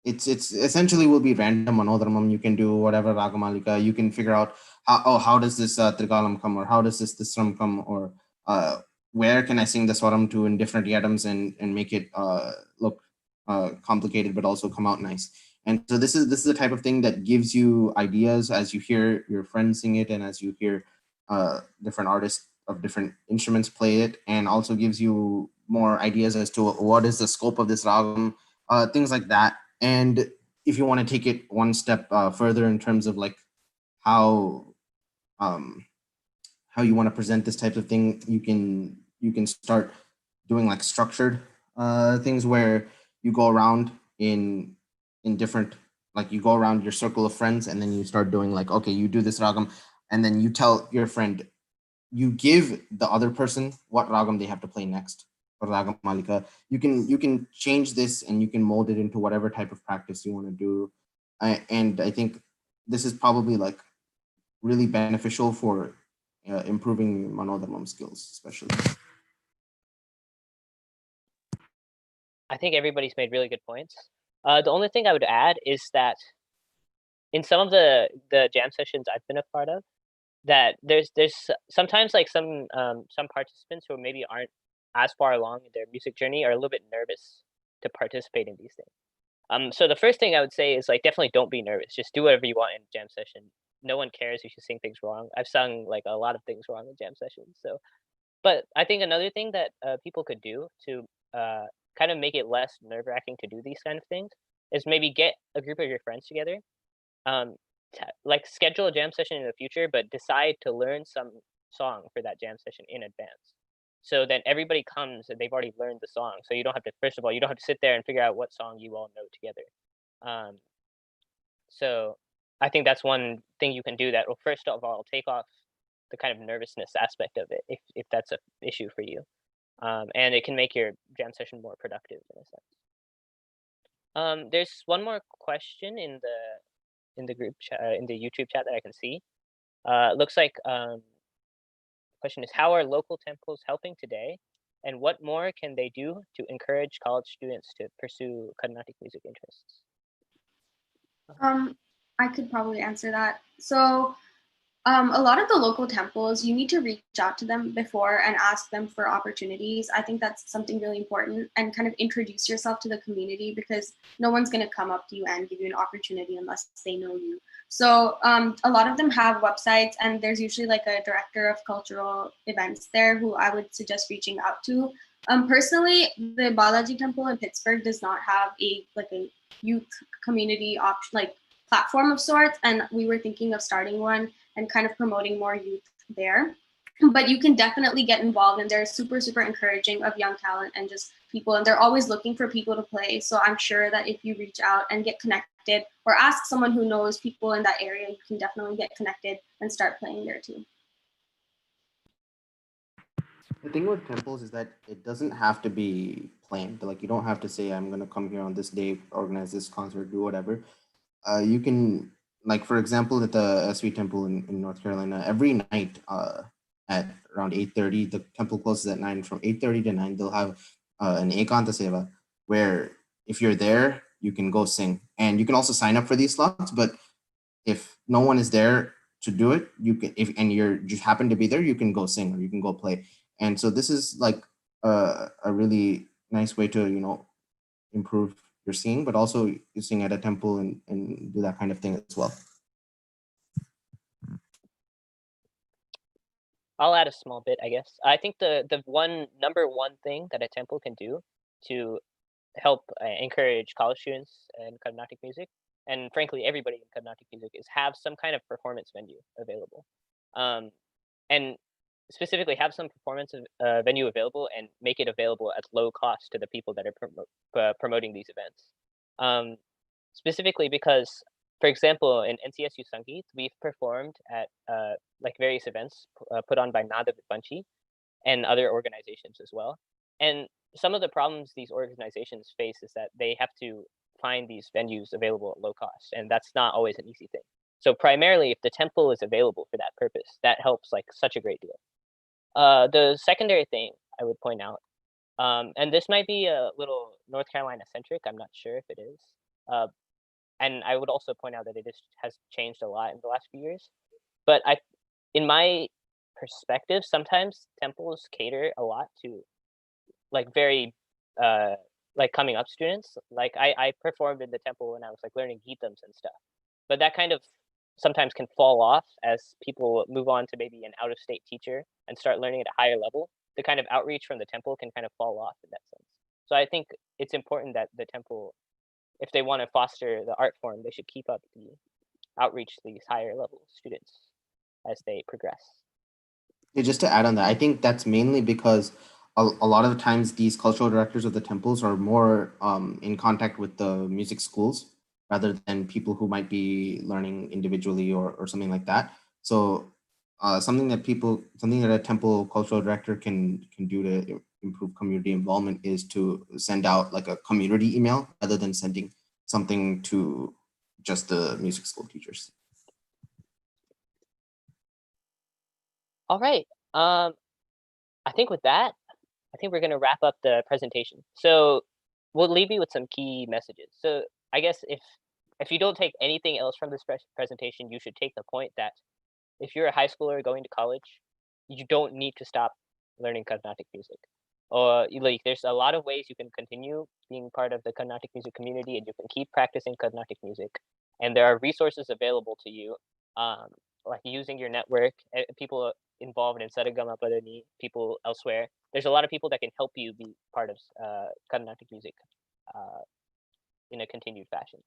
it's essentially will be random manodharmam. You can do whatever ragamalika. You can figure out how does this trigalam come, or how does this tisram come, or where can I sing the swaram to in different yadams and make it look complicated but also come out nice. And so this is the type of thing that gives you ideas as you hear your friends sing it and as you hear different artists of different instruments play it, and also gives you more ideas as to what is the scope of this ragam, things like that. And if you want to take it one step further in terms of like how you want to present this type of thing, you can start doing like structured things where you go around in different, like you go around your circle of friends and then you start doing like, okay, you do this ragam and then you tell your friend, you give the other person what ragam they have to play next or ragam malika. You can change this and you can mold it into whatever type of practice you want to do. And I think this is probably like really beneficial for improving manodharmam skills, especially. I think everybody's made really good points. The only thing I would add is that in some of the jam sessions I've been a part of, that there's sometimes like some participants who maybe aren't as far along in their music journey are a little bit nervous to participate in these things. So the first thing I would say is like definitely don't be nervous. Just do whatever you want in a jam session. No one cares if you sing things wrong. I've sung like a lot of things wrong in jam sessions. So, but I think another thing that people could do to kind of make it less nerve-wracking to do these kind of things is maybe get a group of your friends together, like schedule a jam session in the future, but decide to learn some song for that jam session in advance. So then everybody comes and they've already learned the song. So you don't have to, first of all, you don't have to sit there and figure out what song you all know together. So I think that's one thing you can do that will first of all take off the kind of nervousness aspect of it, if that's an issue for you. And it can make your jam session more productive in a sense. There's one more question in the group chat, in the YouTube chat that I can see. Looks like question is, how are local temples helping today, and what more can they do to encourage college students to pursue Carnatic music interests? I could probably answer that. So A lot of the local temples, you need to reach out to them before and ask them for opportunities. I think that's something really important, and kind of introduce yourself to the community, because no one's going to come up to you and give you an opportunity unless they know you. So a lot of them have websites, and there's usually like a director of cultural events there who I would suggest reaching out to. Personally, the Balaji Temple in Pittsburgh does not have a youth community option, like platform of sorts, and we were thinking of starting one and kind of promoting more youth there. But you can definitely get involved, and they're super, super encouraging of young talent and just people, and they're always looking for people to play. So I'm sure that if you reach out and get connected, or ask someone who knows people in that area, you can definitely get connected and start playing there too. The thing with temples is that it doesn't have to be planned. Like, you don't have to say, I'm gonna come here on this day, organize this concert, do whatever. You can, like, for example, at the SV Temple in North Carolina, every night at around 8:30, the temple closes at 9. From 8:30 to 9, they'll have an Ekanta Seva, where if you're there, you can go sing. And you can also sign up for these slots, but if no one is there to do it, you can, if and you're just happen to be there, you can go sing or you can go play. And so this is like a really nice way to, improve your singing, but also you sing at a temple and do that kind of thing as well. I'll add a small bit, I guess. I think the number one thing that a temple can do to help encourage college students in Carnatic music, and frankly everybody in Carnatic music, is have some kind of performance venue available, and specifically have some performance venue available and make it available at low cost to the people that are promoting these events. Specifically because, for example, in NCSU Sangeet, we've performed at like various events put on by Nada Banchi and other organizations as well. And some of the problems these organizations face is that they have to find these venues available at low cost, and that's not always an easy thing. So primarily, if the temple is available for that purpose, that helps like such a great deal. The secondary thing I would point out, and this might be a little North Carolina centric, I'm not sure if it is, and I would also point out that it has changed a lot in the last few years. But in my perspective, sometimes temples cater a lot to like very like coming up students. Like I performed in the temple when I was like learning geetams and stuff, but that kind of sometimes can fall off as people move on to maybe an out-of-state teacher and start learning at a higher level. The kind of outreach from the temple can kind of fall off in that sense. So I think it's important that the temple, if they want to foster the art form, they should keep up the outreach to these higher level students as they progress. Yeah, just to add on that, I think that's mainly because a lot of the times these cultural directors of the temples are more in contact with the music schools rather than people who might be learning individually or something like that. So something that a temple cultural director can do to improve community involvement is to send out like a community email rather than sending something to just the music school teachers. All right. I think with that, I think we're going to wrap up the presentation. So we'll leave you with some key messages. So I guess if you don't take anything else from this presentation, you should take the point that if you're a high schooler going to college, you don't need to stop learning Carnatic music. Or like, there's a lot of ways you can continue being part of the Carnatic music community, and you can keep practicing Carnatic music. And there are resources available to you, like using your network, people involved in Saragama Padani, people elsewhere. There's a lot of people that can help you be part of Carnatic music in a continued fashion.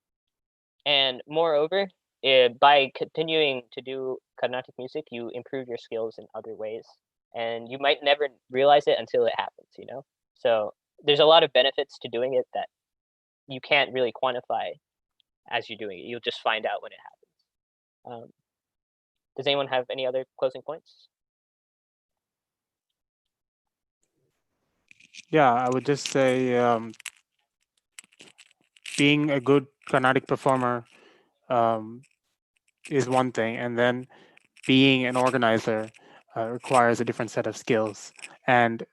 And moreover, by continuing to do Carnatic music, you improve your skills in other ways. And you might never realize it until it happens, you know? So there's a lot of benefits to doing it that you can't really quantify as you're doing it. You'll just find out when it happens. Does anyone have any other closing points? Yeah, I would just say being a good Carnatic performer is one thing, and then being an organizer requires a different set of skills, and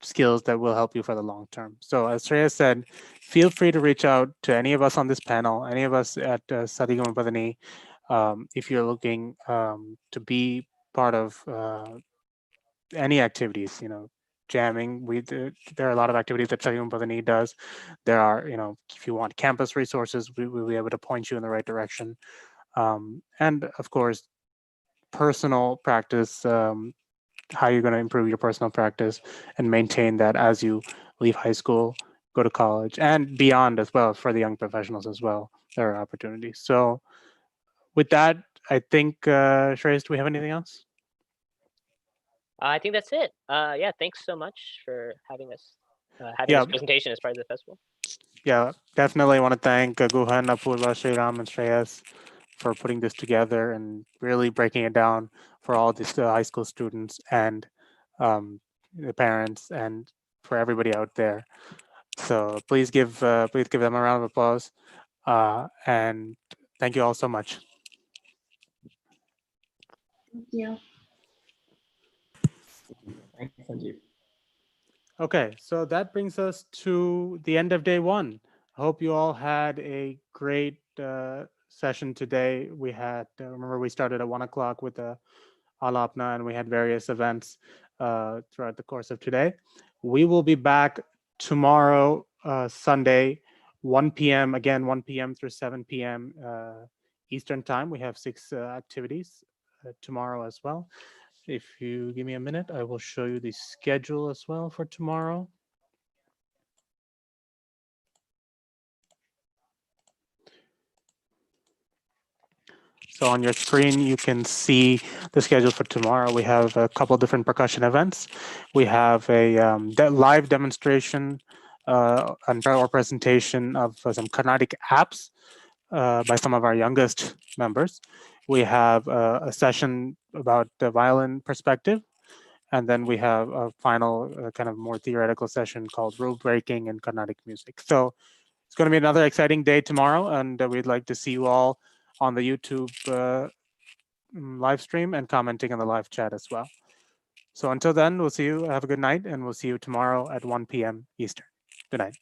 skills that will help you for the long term. So as Shreyas said, feel free to reach out to any of us on this panel, any of us at SRGMPDN, if you're looking to be part of any activities, jamming, there are a lot of activities that SRGMPDN does. There are, if you want campus resources, we'll be able to point you in the right direction. And of course, personal practice, how you're going to improve your personal practice and maintain that as you leave high school, go to college, and beyond as well for the young professionals as well. There are opportunities. So with that, I think, Shreyas, do we have anything else? I think that's it. Yeah, thanks so much for having us, having this presentation as part of the festival. Yeah, definitely want to thank Guhan, Apurva, Sriram, and Shreyas for putting this together and really breaking it down for all these high school students and the parents and for everybody out there. So please give them a round of applause, and thank you all so much. Thank you. Thanks, Sanjeev. Okay, so that brings us to the end of day one. I hope you all had a great session today. We had, remember, we started at 1 o'clock with the Alaapana, and we had various events throughout the course of today. We will be back tomorrow, Sunday, 1 p.m. Again, 1 p.m. through 7 p.m. Eastern time. We have 6 activities tomorrow as well. If you give me a minute, I will show you the schedule as well for tomorrow. So on your screen, you can see the schedule for tomorrow. We have a couple different percussion events. We have a live demonstration or presentation of some Carnatic apps by some of our youngest members. We have a session about the violin perspective. And then we have a final kind of more theoretical session called rule breaking and Carnatic music. So it's going to be another exciting day tomorrow, and we'd like to see you all on the YouTube live stream and commenting on the live chat as well. So until then, we'll see you. Have a good night, and we'll see you tomorrow at 1 p.m. Eastern. Good night.